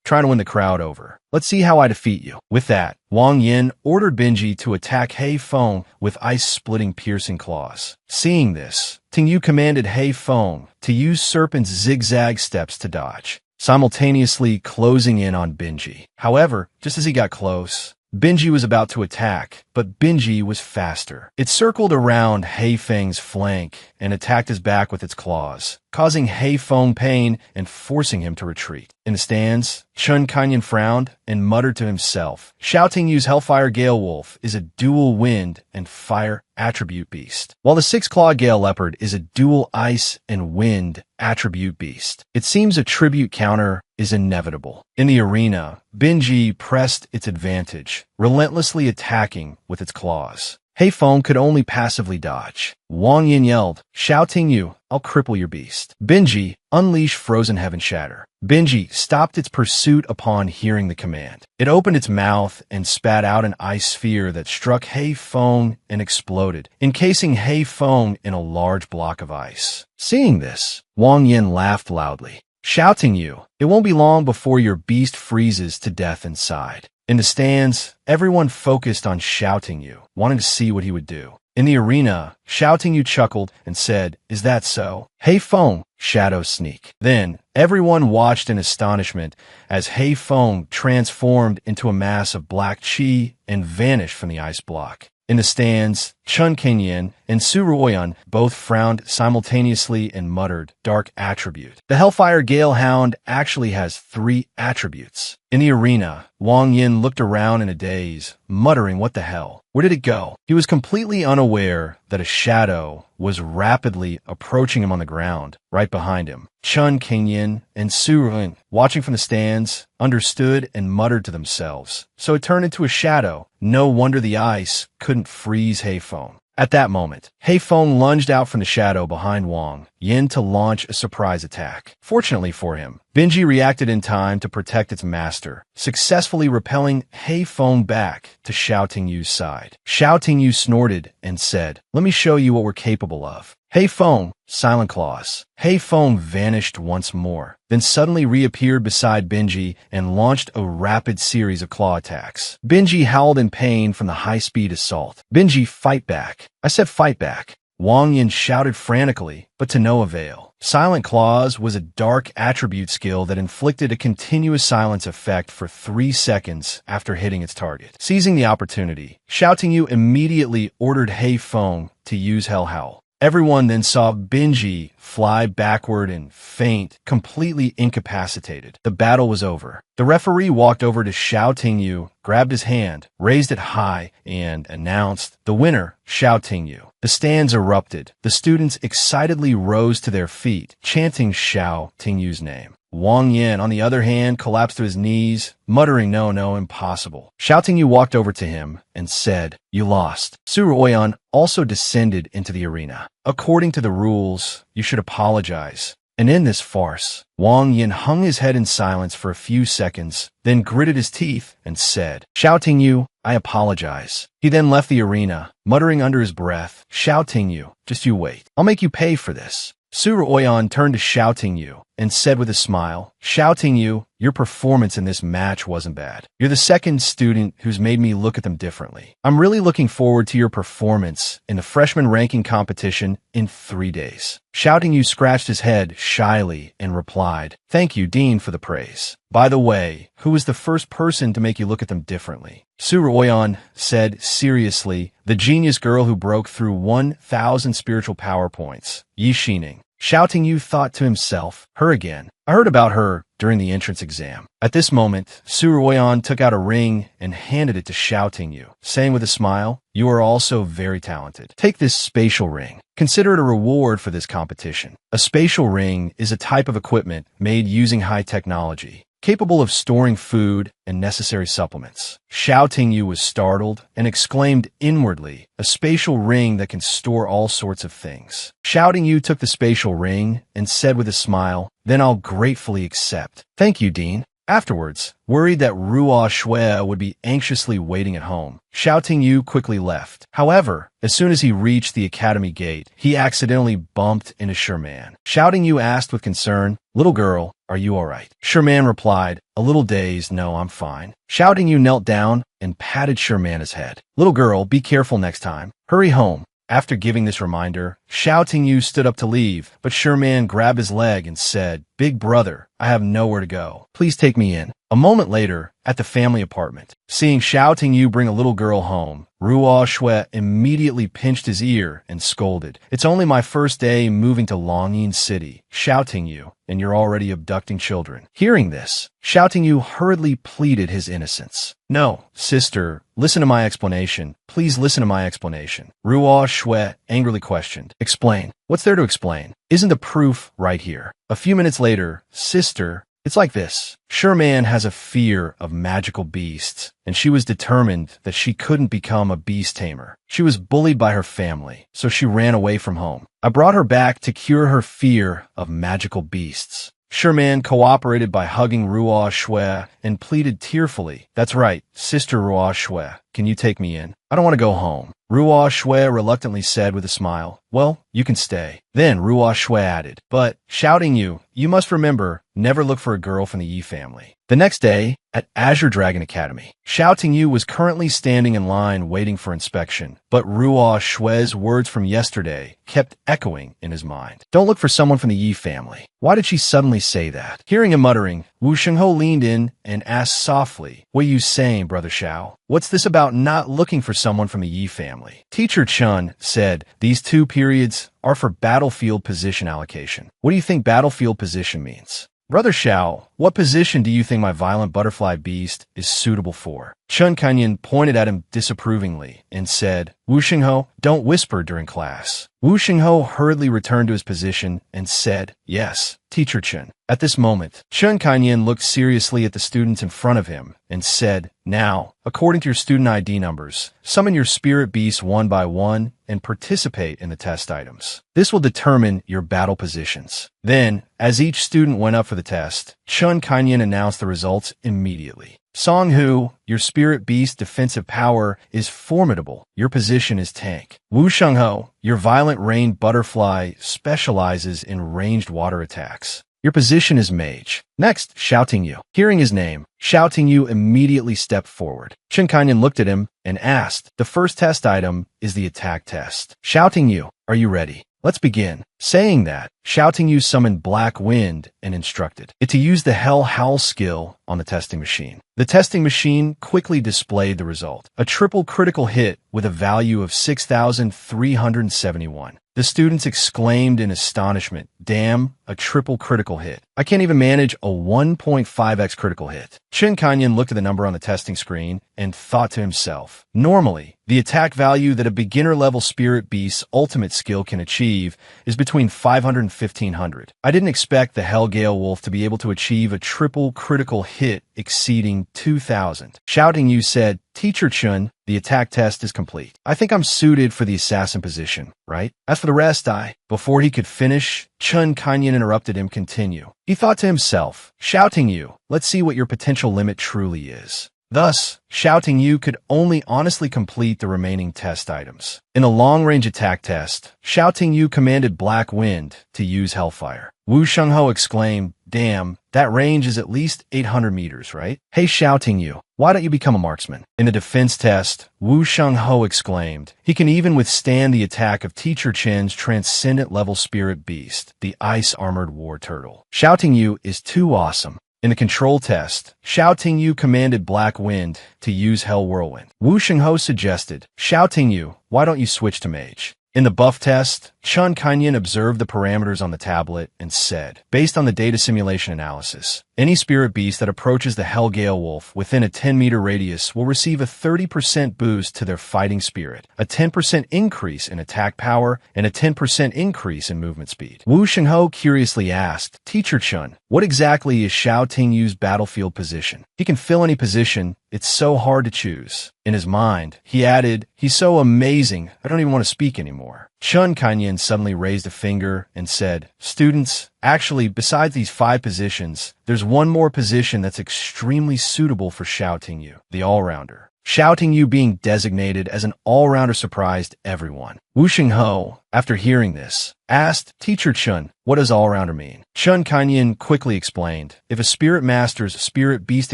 Trying to win the crowd over. Let's see how I defeat you. With that, Wang Yin ordered Binji to attack Hei Feng with ice-splitting piercing claws. Seeing this, Tingyu commanded Hei Feng to use Serpent's zigzag steps to dodge, simultaneously closing in on Binji. However, just as he got close, Binji was about to attack, but Binji was faster. It circled around Hei Feng's flank and attacked his back with its claws, causing Hei Feng pain and forcing him to retreat. In the stands, Chun Kanyan frowned and muttered to himself, shouting Yu's Hellfire Gale Wolf is a dual wind and fire attribute beast, while the six-clawed Gale Leopard is a dual ice and wind attribute beast. It seems a tribute counter is inevitable. In the arena, Binji pressed its advantage, relentlessly attacking with its claws. Hei Feng could only passively dodge. Wang Yin yelled, shouting Yu, I'll cripple your beast. Binji, unleash Frozen Heaven Shatter. Binji stopped its pursuit upon hearing the command. It opened its mouth and spat out an ice sphere that struck Hei Feng and exploded, encasing Hei Feng in a large block of ice. Seeing this, Wang Yin laughed loudly, shouting Yu, it won't be long before your beast freezes to death inside. In the stands, everyone focused on shouting Yu, wanting to see what he would do. In the arena, shouting Yu chuckled and said, is that so? Hei Feng, shadow sneak. Then, everyone watched in astonishment as Hei Feng transformed into a mass of black chi and vanished from the ice block. In the stands, Chun Kanyan and Su Ruoyan both frowned simultaneously and muttered, dark attribute. The Hellfire Gale Hound actually has 3 attributes. In the arena, Wang Yin looked around in a daze, muttering, what the hell? Where did it go? He was completely unaware that a shadow was rapidly approaching him on the ground, right behind him. Chun Kanyan and Su Ruoyan, watching from the stands, understood and muttered to themselves. So it turned into a shadow. No wonder the ice couldn't freeze Hei Feng. At that moment, Hei Feng lunged out from the shadow behind Wang Yin to launch a surprise attack. Fortunately for him, Binji reacted in time to protect its master, successfully repelling Hei Feng back to Shouting Yu's side. Shouting Yu snorted and said, let me show you what we're capable of. Hei Feng, silent claws. Hei Feng vanished once more, then suddenly reappeared beside Binji and launched a rapid series of claw attacks. Binji howled in pain from the high-speed assault. Binji, fight back. I said fight back. Wang Yin shouted frantically, but to no avail. Silent Claws was a dark attribute skill that inflicted a continuous silence effect for 3 seconds after hitting its target. Seizing the opportunity, Shouting Yu immediately ordered Hei Feng to use Hell Howl. Everyone then saw Binji fly backward and faint, completely incapacitated. The battle was over. The referee walked over to Shouting Yu, grabbed his hand, raised it high, and announced, the winner, Shouting Yu. The stands erupted. The students excitedly rose to their feet, chanting Shouting Yu's name. Wang Yin, on the other hand, collapsed to his knees, muttering, no, impossible. Shouting Yu walked over to him and said, you lost. Su Ruoyan also descended into the arena. According to the rules, you should apologize. And in this farce, Wang Yin hung his head in silence for a few seconds, then gritted his teeth and said, "Shouting you, I apologize." He then left the arena, muttering under his breath, "Shouting you, just you wait. I'll make you pay for this." Su Ruoyan turned to Shouting You and said with a smile, "Shouting You, your performance in this match wasn't bad. You're the second student who's made me look at them differently. I'm really looking forward to your performance in the freshman ranking competition in 3 days." Shouting You scratched his head shyly and replied, "Thank you, Dean, for the praise. By the way, who was the first person to make you look at them differently?" Su Ruoyan said seriously, "The genius girl who broke through 1,000 spiritual power points, Yi Xining." Shouting You thought to himself, "Her again. I heard about her during the entrance exam." At this moment, Su Ruoyan took out a ring and handed it to Shouting You, saying with a smile, "You are also very talented. Take this spatial ring. Consider it a reward for this competition." A spatial ring is a type of equipment made using high technology, capable of storing food and necessary supplements. Shouting You was startled and exclaimed inwardly, "A spatial ring that can store all sorts of things." Shouting You took the spatial ring and said with a smile, "Then I'll gratefully accept. Thank you, Dean." Afterwards, worried that Ruo Shui would be anxiously waiting at home, Shouting You quickly left. However, as soon as he reached the academy gate, he accidentally bumped into Sherman. Shouting You asked with concern, "Little girl, are you all right?" Sherman replied, a little dazed, "No, I'm fine." Shouting You knelt down and patted Sherman's head. "Little girl, be careful next time. Hurry home." After giving this reminder, Shouting You stood up to leave, but Sherman grabbed his leg and said, "Big brother, I have nowhere to go. Please take me in." A moment later, at the family apartment, seeing Shouting You bring a little girl home, Ruo Shui immediately pinched his ear and scolded, "It's only my first day moving to Longyin City, Shouting You, and you're already abducting children." Hearing this, Shouting You hurriedly pleaded his innocence. "No, sister, listen to my explanation. Please listen to my explanation." Ruo Shui angrily questioned, "Explain. What's there to explain? Isn't the proof right here?" A few minutes later, "Sister, it's like this. Sherman has a fear of magical beasts, and she was determined that she couldn't become a beast tamer. She was bullied by her family, so she ran away from home. I brought her back to cure her fear of magical beasts." Sherman cooperated by hugging Ruo Shui and pleaded tearfully, "That's right, Sister Ruo Shui, can you take me in? I don't want to go home." Ruo Shui reluctantly said with a smile, "Well, you can stay." Then Ruo Shui added, "But, Shouting You, you must remember, never look for a girl from the Yi family." The next day, at Azure Dragon Academy, Shouting You was currently standing in line waiting for inspection, but Ruo Shui's words from yesterday kept echoing in his mind. "Don't look for someone from the Yi family." Why did she suddenly say that? Hearing him muttering, Wu Shengho leaned in and asked softly, "What are you saying, Brother Xiao? What's this about not looking for someone from the Yi family?" Teacher Chun said, "These 2 periods are for battlefield position allocation." What do you think battlefield position means? Brother Xiao, what position do you think my violent butterfly beast is suitable for? Chun Kanyan pointed at him disapprovingly and said, "Wu Xingho, don't whisper during class." Wu Xingho hurriedly returned to his position and said, "Yes, Teacher Chun." At this moment, Chun Kanyan looked seriously at the students in front of him and said, "Now, according to your student ID numbers, summon your spirit beasts one by one and participate in the test items. This will determine your battle positions." Then, as each student went up for the test, Chun Kanyan announced the results immediately. Song Hu, your spirit beast defensive power is formidable. Your position is tank. Wu Shengho, your violent rain butterfly specializes in ranged water attacks. Your position is mage. Next, Shouting You. Hearing his name, Shouting You immediately stepped forward. Chen Kanyan looked at him and asked, "The first test item is the attack test. Shouting You, are you ready? Let's begin." Saying that, Shouting You summoned Black Wind and instructed it to use the Hell Howl skill on the testing machine. The testing machine quickly displayed the result, a triple critical hit with a value of 6,371. The students exclaimed in astonishment, "Damn, a triple critical hit. I can't even manage a 1.5x critical hit." Chen Kanyan looked at the number on the testing screen and thought to himself, normally, the attack value that a beginner-level Spirit Beast's ultimate skill can achieve is between 500 and 1500. I didn't expect the Hellgale Wolf to be able to achieve a triple critical hit exceeding 2000. Shouting You said, "Teacher Chun, the attack test is complete. I think I'm suited for the assassin position, right? As for the rest, Before he could finish, Chun Kanyan interrupted him. Continue. He thought to himself, shouting you, let's see what your potential limit truly is. Thus, shouting you could only honestly complete the remaining test items. In a long-range attack test, shouting you commanded Black Wind to use Hellfire. Wu Shengho exclaimed, damn, that range is at least 800 meters, right? Hey, shouting you, why don't you become a marksman? In the defense test, Wu Shengho exclaimed, he can even withstand the attack of Teacher Chen's transcendent level spirit beast, the ice-armored war turtle. Shouting you is too awesome. In the control test, shouting you commanded Black Wind to use Hell Whirlwind. Wu Shengho suggested, shouting you, why don't you switch to mage? In the buff test, Chun Kanyan observed the parameters on the tablet and said, based on the data simulation analysis, any spirit beast that approaches the Hell Gale Wolf within a 10-meter radius will receive a 30% boost to their fighting spirit, a 10% increase in attack power, and a 10% increase in movement speed. Wu Shengho curiously asked, Teacher Chun, what exactly is Xiao Tingyu's battlefield position? He can fill any position. It's so hard to choose. In his mind, he added, he's so amazing, I don't even want to speak anymore. Chun Kanyan suddenly raised a finger and said, students, actually, besides these 5 positions, there's one more position that's extremely suitable for shouting you, the all-rounder. Shouting you being designated as an all-rounder surprised everyone. Wu Shengho, after hearing this, asked, Teacher Chun, what does all-rounder mean? Chun Kanyan quickly explained, if a spirit master's spirit beast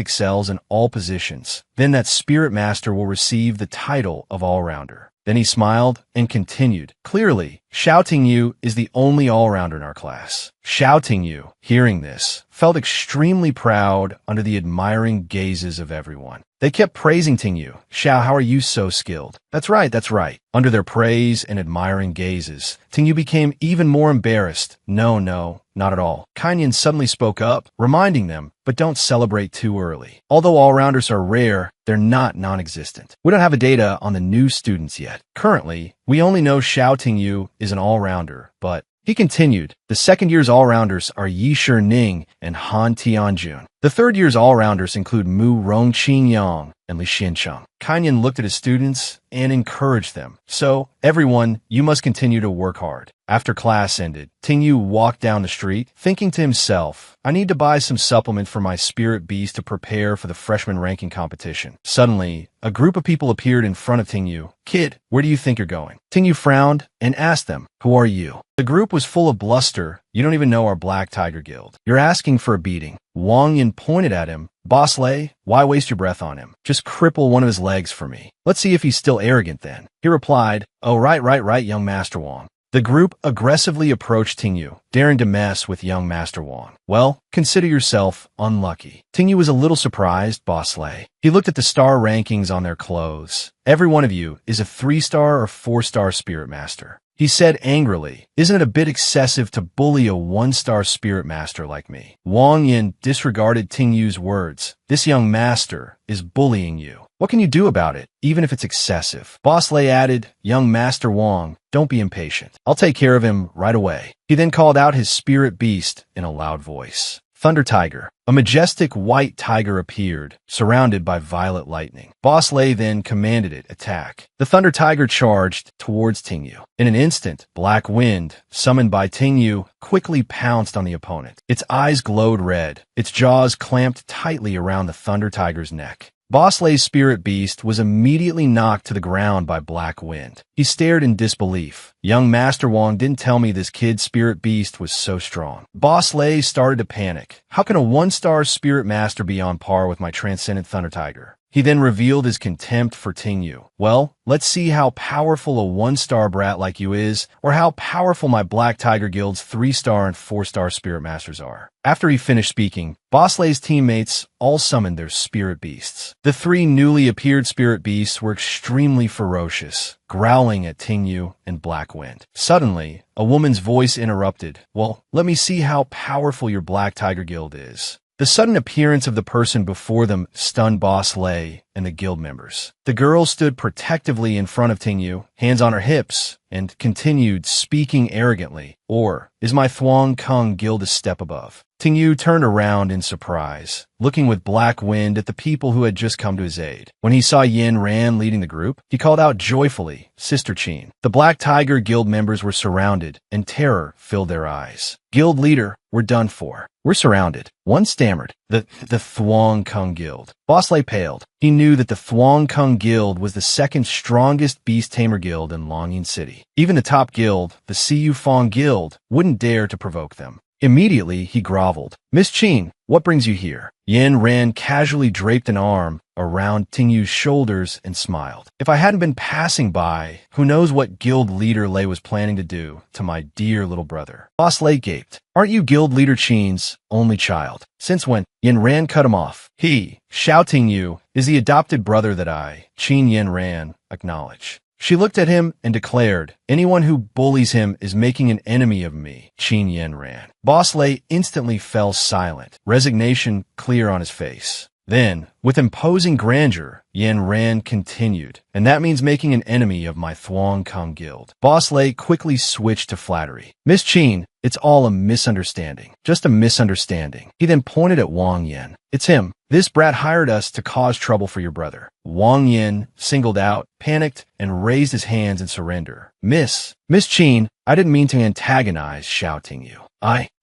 excels in all positions, then that spirit master will receive the title of all-rounder. Then he smiled and continued, clearly, shouting you is the only all-rounder in our class. Shouting you, hearing this, felt extremely proud under the admiring gazes of everyone. They kept praising Tingyu. Xiao, how are you so skilled? That's right, that's right. Under their praise and admiring gazes, Tingyu became even more embarrassed. No, not at all. Kanyan suddenly spoke up, reminding them, but don't celebrate too early. Although all-rounders are rare, they're not non-existent. We don't have a data on the new students yet. Currently, we only know Xiao Tingyu is an all-rounder, but he continued, the second year's all-rounders are Yi Ning and Han Tianjun. The third year's all-rounders include Mu Rongqing and Li Xiancheng. Kanyan looked at his students and encouraged them. So, everyone, you must continue to work hard. After class ended, Tingyu walked down the street, thinking to himself, I need to buy some supplement for my spirit beast to prepare for the freshman ranking competition. Suddenly, a group of people appeared in front of Tingyu. Kid, where do you think you're going? Tingyu frowned and asked them, who are you? The group was full of bluster. You don't even know our Black Tiger Guild. You're asking for a beating. Wang Yin pointed at him. Boss Lei, why waste your breath on him? Just cripple one of his legs for me. Let's see if he's still arrogant then. He replied, oh, right, young Master Wang. The group aggressively approached Tingyu, daring to mess with young Master Wang. Well, consider yourself unlucky. Tingyu was a little surprised, Boss Lei. He looked at the star rankings on their clothes. Every one of you is a 3-star or 4-star spirit master. He said angrily, isn't it a bit excessive to bully a 1-star spirit master like me? Wang Yin disregarded Tingyu's words. This young master is bullying you. What can you do about it, even if it's excessive? Boss Lei added, young Master Wang, don't be impatient. I'll take care of him right away. He then called out his spirit beast in a loud voice. Thunder Tiger. A majestic white tiger appeared, surrounded by violet lightning. Boss Lei then commanded it attack. The Thunder Tiger charged towards Tingyu. In an instant, Black Wind, summoned by Tingyu, quickly pounced on the opponent. Its eyes glowed red. Its jaws clamped tightly around the Thunder Tiger's neck. Boss Lei's spirit beast was immediately knocked to the ground by Black Wind. He stared in disbelief. Young Master Wang didn't tell me this kid's spirit beast was so strong. Boss Lei started to panic. How can a 1-star spirit master be on par with my transcendent Thunder Tiger? He then revealed his contempt for Tingyu. Well, let's see how powerful a 1-star brat like you is, or how powerful my Black Tiger Guild's 3-star and 4-star spirit masters are. After he finished speaking, Boss Lei's teammates all summoned their spirit beasts. The 3 newly appeared spirit beasts were extremely ferocious, growling at Tingyu and Black Wind. Suddenly, a woman's voice interrupted. Well, let me see how powerful your Black Tiger Guild is. The sudden appearance of the person before them stunned Boss Lei and the guild members. The girl stood protectively in front of Tingyu, hands on her hips, and continued speaking arrogantly. Or, is my Thuong Kung Guild a step above? Tingyu turned around in surprise, looking with black wind at the people who had just come to his aid. When he saw Yin Ran leading the group, he called out joyfully, "Sister Qin." The Black Tiger Guild members were surrounded, and terror filled their eyes. "Guild leader, we're done for. We're surrounded." One stammered, The Thuong Kung Guild. Boss Lei paled. He knew that the Thuong Kung Guild was the second strongest beast tamer guild in Longyin City. Even the top guild, the Siyu Fong Guild, wouldn't dare to provoke them. Immediately, he groveled. "Miss Qin, what brings you here?" Yin Ran casually draped an arm around Tingyu's shoulders and smiled. "If I hadn't been passing by, who knows what guild leader Lei was planning to do to my dear little brother." Boss Lei gaped. "Aren't you guild leader Qin's only child? Since when?" Yin Ran cut him off. "He, Xiao Tingyu, is the adopted brother that I, Qin Yin Ran, acknowledge." She looked at him and declared, "Anyone who bullies him is making an enemy of me, Qin Yin Ran." Boss Lei instantly fell silent, resignation clear on his face. Then, with imposing grandeur, Yin Ran continued, "And that means making an enemy of my Thuong Kung Guild." Boss Lei quickly switched to flattery. "Miss Qin, it's all a misunderstanding. Just a misunderstanding." He then pointed at Wang Yin. "It's him. This brat hired us to cause trouble for your brother." Wang Yin, singled out, panicked, and raised his hands in surrender. Miss Qin, I didn't mean to antagonize," shouting you.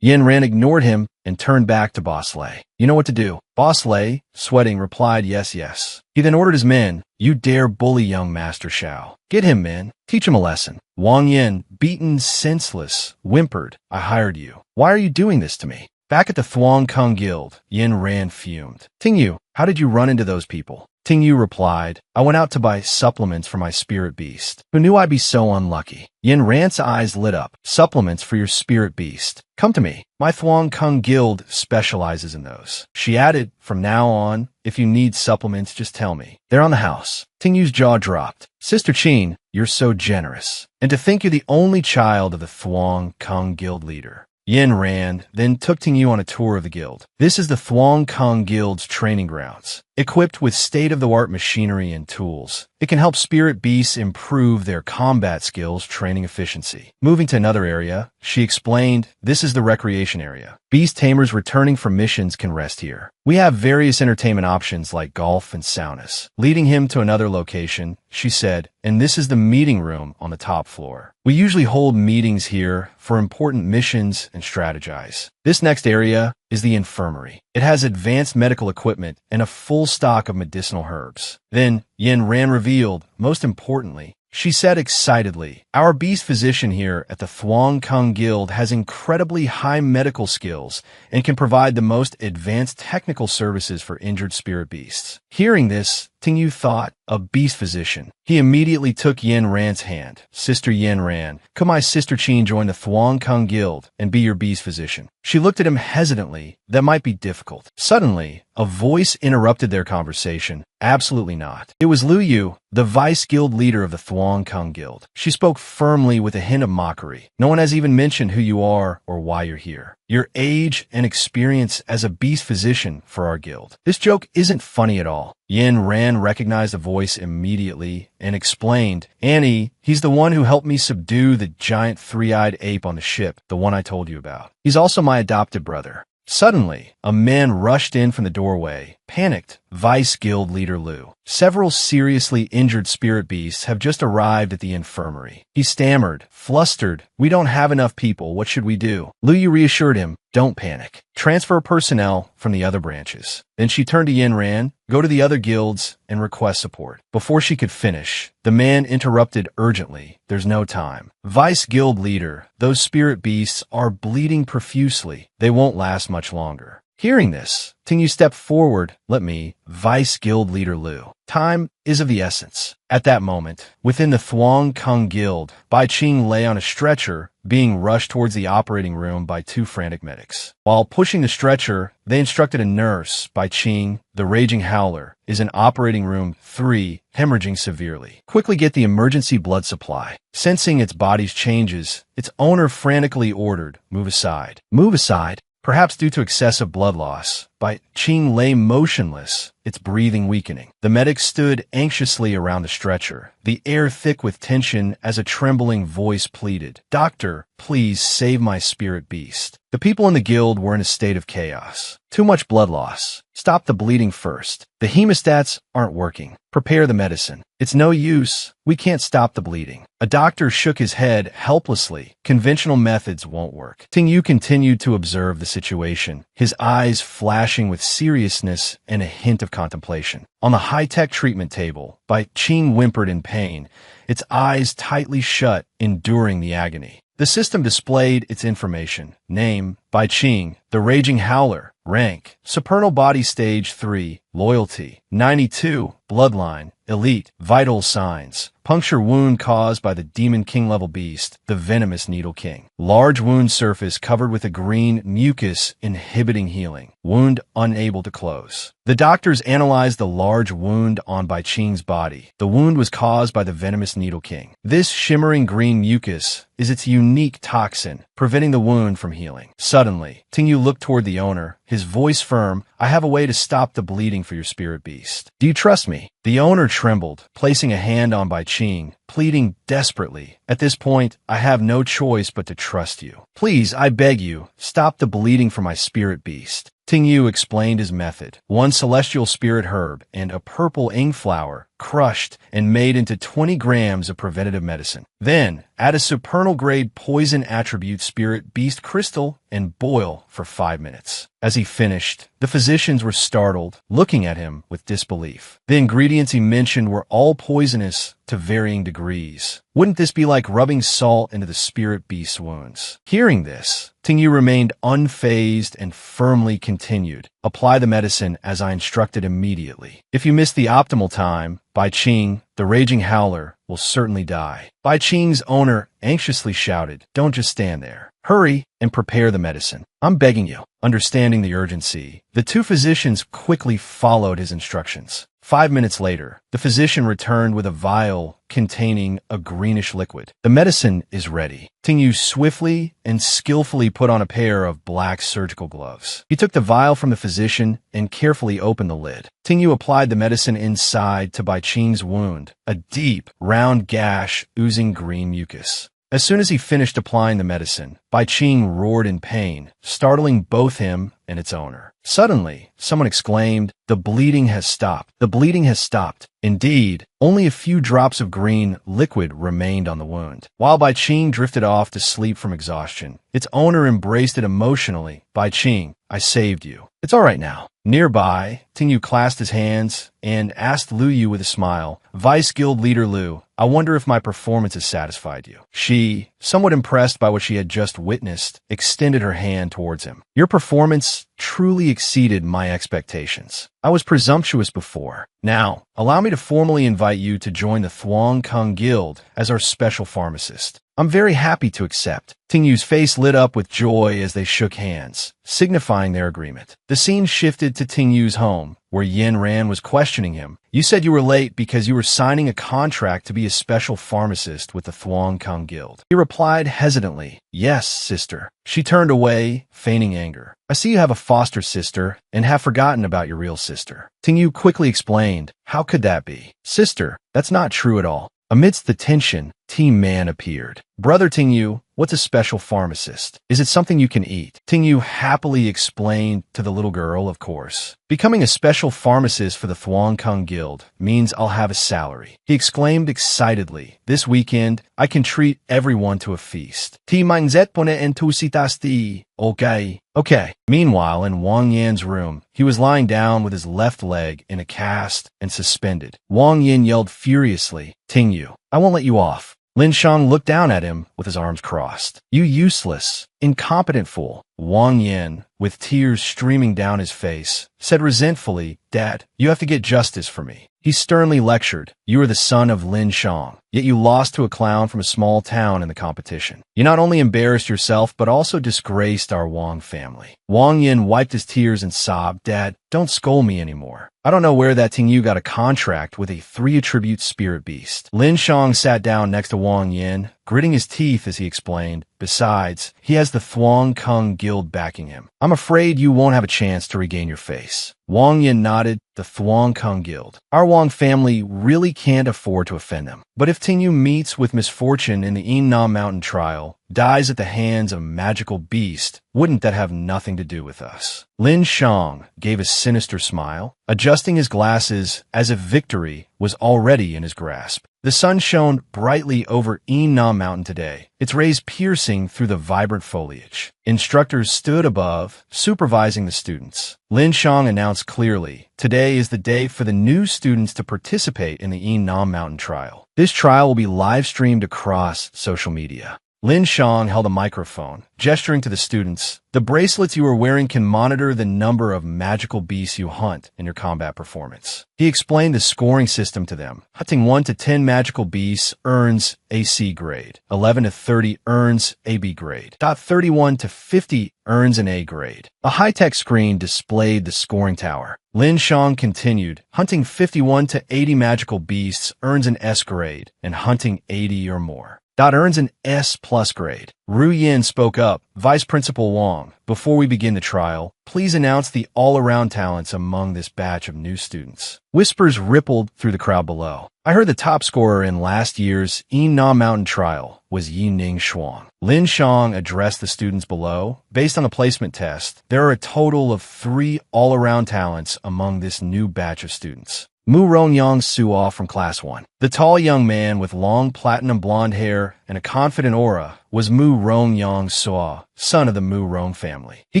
Yin Ran ignored him and turned back to Boss Lei. "You know what to do." Boss Lei, sweating, replied, "Yes, yes." He then ordered his men, "You dare bully young Master Xiao. Get him, men. Teach him a lesson." Wang Yin, beaten senseless, whimpered, "I hired you. Why are you doing this to me?" Back at the Thuong Kung Guild, Yin Ran fumed. "Tingyu, how did you run into those people?" Tingyu replied, "I went out to buy supplements for my spirit beast. Who knew I'd be so unlucky?" Yin Ran's eyes lit up. "Supplements for your spirit beast. Come to me. My Thuong Kung Guild specializes in those." She added, "From now on, if you need supplements, just tell me. They're on the house." Tingyu's jaw dropped. "Sister Qin, you're so generous. And to think you're the only child of the Thuong Kung Guild leader." Yin Ran then took Tingyu on a tour of the guild. This is the Thuong Kung Guild's training grounds. Equipped with state-of-the-art machinery and tools, it can help spirit beasts improve their combat skills, training efficiency. Moving to another area, she explained, "This is the recreation area. Beast tamers returning from missions can rest here. We have various entertainment options like golf and saunas." Leading him to another location, she said, "And this is the meeting room on the top floor. We usually hold meetings here for important missions and strategize." This next area is the infirmary. It has advanced medical equipment and a full stock of medicinal herbs. Then Yin Ran revealed, most importantly, she said excitedly, "Our beast physician here at the Thuong Kung Guild has incredibly high medical skills and can provide the most advanced technical services for injured spirit beasts." Hearing this, Tingyu thought, a beast physician. He immediately took Yin Ran's hand. "Sister Yin Ran, could my sister Qin join the Thuong Kung Guild and be your beast physician?" She looked at him hesitantly. That might be difficult. Suddenly, a voice interrupted their conversation. "Absolutely not." It was Lu Yu, the vice guild leader of the Thuong Kung Guild. She spoke firmly with a hint of mockery. "No one has even mentioned who you are or why you're here. Your age and experience as a beast physician for our guild. This joke isn't funny at all." Yin Ran recognized the voice immediately and explained, "Annie, he's the one who helped me subdue the giant three-eyed ape on the ship, the one I told you about. He's also my adopted brother." Suddenly, a man rushed in from the doorway, panicked, Vice Guild leader Lu. "Several seriously injured spirit beasts have just arrived at the infirmary." He stammered, flustered, "We don't have enough people. What should we do?" Lu Yu reassured him, "Don't panic. Transfer personnel from the other branches." Then she turned to Yin Ran, "Go to the other guilds and request support." Before she could finish, the man interrupted urgently, "There's no time. Vice Guild leader, those spirit beasts are bleeding profusely. They won't last much longer." Hearing this, Tingyu stepped forward. "Let me, Vice Guild leader Lu. Time is of the essence." At that moment, within the Thuong Kung Guild, Bai Qing lay on a stretcher, being rushed towards the operating room by two frantic medics. While pushing the stretcher, they instructed a nurse, Bai Qing, the raging howler, is in operating room 3, hemorrhaging severely. "Quickly get the emergency blood supply." Sensing its body's changes, its owner frantically ordered, "Move aside. Move aside." Perhaps due to excessive blood loss, Bai Qing lay motionless, its breathing weakening. The medic stood anxiously around the stretcher, the air thick with tension as a trembling voice pleaded, "Doctor, please save my spirit beast." The people in the guild were in a state of chaos. Too much blood loss. Stop the bleeding first. The hemostats aren't working. Prepare the medicine. It's no use. We can't stop the bleeding. A doctor shook his head helplessly. Conventional methods won't work. Tingyu continued to observe the situation, his eyes flashing with seriousness and a hint of contemplation. On the high-tech treatment table, Bai Qing whimpered in pain, its eyes tightly shut, enduring the agony. The system displayed its information. Name, Bai Qing, the Raging Howler. Rank, Supernal Body Stage 3. Loyalty, 92. Bloodline, Elite. Vital signs, puncture wound caused by the Demon King level beast, the Venomous Needle King. Large wound surface covered with a green mucus inhibiting healing. Wound unable to close. The doctors analyzed the large wound on Bai Qing's body. The wound was caused by the Venomous Needle King. This shimmering green mucus is its unique toxin, preventing the wound from healing. Suddenly, Tingyu looked toward the owner, his voice firm. "I have a way to stop the bleeding for your spirit beast. Do you trust me?" The owner trembled, placing a hand on Bai Qing, pleading desperately. "At this point, I have no choice but to trust you. Please, I beg you, stop the bleeding for my spirit beast." Tingyu explained his method. 1 celestial spirit herb and a purple ing flower, crushed and made into 20 grams of preventative medicine. Then, add a supernal-grade poison attribute spirit beast crystal and boil for 5 minutes. As he finished, the physicians were startled, looking at him with disbelief. The ingredients he mentioned were all poisonous to varying degrees. Wouldn't this be like rubbing salt into the spirit beast's wounds? Hearing this, Tingyu remained unfazed and firmly continued. "Apply the medicine as I instructed immediately. If you miss the optimal time, Bai Qing, the Raging Howler, will certainly die." Bai Qing's owner anxiously shouted, "Don't just stand there. Hurry and prepare the medicine. I'm begging you." Understanding the urgency, the two physicians quickly followed his instructions. 5 minutes later, the physician returned with a vial containing a greenish liquid. "The medicine is ready." Tingyu swiftly and skillfully put on a pair of black surgical gloves. He took the vial from the physician and carefully opened the lid. Tingyu applied the medicine inside to Bai Qing's wound, a deep, round gash oozing green mucus. As soon as he finished applying the medicine, Bai Qing roared in pain, startling both him and its owner. Suddenly, someone exclaimed, "The bleeding has stopped. The bleeding has stopped." Indeed, only a few drops of green liquid remained on the wound. While Bai Qing drifted off to sleep from exhaustion, its owner embraced it emotionally. "Bai Qing, I saved you. It's all right now." Nearby, Tingyu clasped his hands and asked Lu Yu with a smile, "Vice Guild Leader Lu, I wonder if my performance has satisfied you." She, somewhat impressed by what she had just witnessed, extended her hand towards him. "Your performance truly exceeded my expectations. I was presumptuous before. Now, allow me to formally invite you to join the Thuong Kung Guild as our special pharmacist." "I'm very happy to accept." Tingyu's face lit up with joy as they shook hands, signifying their agreement. The scene shifted to Tingyu's home, where Yin Ran was questioning him. "You said you were late because you were signing a contract to be a special pharmacist with the Thuong Kung Guild." He replied hesitantly, "Yes, sister." She turned away, feigning anger. "I see you have a foster sister and have forgotten about your real sister." Tingyu quickly explained, "How could that be? Sister, that's not true at all." Amidst the tension, Team Man appeared. "Brother Tingyu, what's a special pharmacist? Is it something you can eat?" Tingyu happily explained to the little girl, of course. "Becoming a special pharmacist for the Thuong Kung Guild means I'll have a salary." He exclaimed excitedly, "This weekend, I can treat everyone to a feast." Ti mindset pone entusitasti. Okay. Okay. Meanwhile, in Wang Yan's room, he was lying down with his left leg in a cast and suspended. Wang Yan yelled furiously, "Tingyu, I won't let you off." Lin Shang looked down at him with his arms crossed. "You useless, incompetent fool." Wang Yan, with tears streaming down his face, said resentfully, "Dad, you have to get justice for me." He sternly lectured, "You are the son of Lin Shang. yet you lost to a clown from a small town in the competition. You not only embarrassed yourself, but also disgraced our Wang family. Wang Yin wiped his tears and sobbed, Dad, don't scold me anymore. I don't know where that Ting Yu got a contract with a 3-attribute spirit beast. Lin Shang sat down next to Wang Yin, gritting his teeth as he explained, besides, he has the Thuong Kung Guild backing him. I'm afraid you won't have a chance to regain your face. Wang Yin nodded. The Thuong Kung Guild. Our Wang family really can't afford to offend them. But if Ting Yu meets with misfortune in the Yinna Mountain trial, dies at the hands of a magical beast, wouldn't that have nothing to do with us? Lin Shang gave a sinister smile, adjusting his glasses as if victory was already in his grasp. The sun shone brightly over Yinna Mountain today, its rays piercing through the vibrant foliage. Instructors stood above, supervising the students. Lin Shang announced clearly, today is the day for the new students to participate in the Yinna Mountain trial. This trial will be live-streamed across social media. Lin Shang held a microphone, gesturing to the students. The bracelets you are wearing can monitor the number of magical beasts you hunt in your combat performance. He explained the scoring system to them. Hunting 1 to 10 magical beasts earns a C grade. 11 to 30 earns a B grade. 31 to 50 earns an A grade. A high-tech screen displayed the scoring tower. Lin Shang continued, hunting 51 to 80 magical beasts earns an S grade, and hunting 80 or more earns an S+ grade. Ru Yin spoke up, Vice Principal Wang, before we begin the trial, please announce the all-around talents among this batch of new students. Whispers rippled through the crowd below. I heard the top scorer in last year's Yinna Mountain trial was Yining Shuang. Lin Shang addressed the students below. Based on the placement test, there are a total of 3 all-around talents among this new batch of students. Mu Rongyang Suo from Class 1. The tall young man with long platinum blonde hair and a confident aura was Mu Rongyang Suo, son of the Mu Rong family. He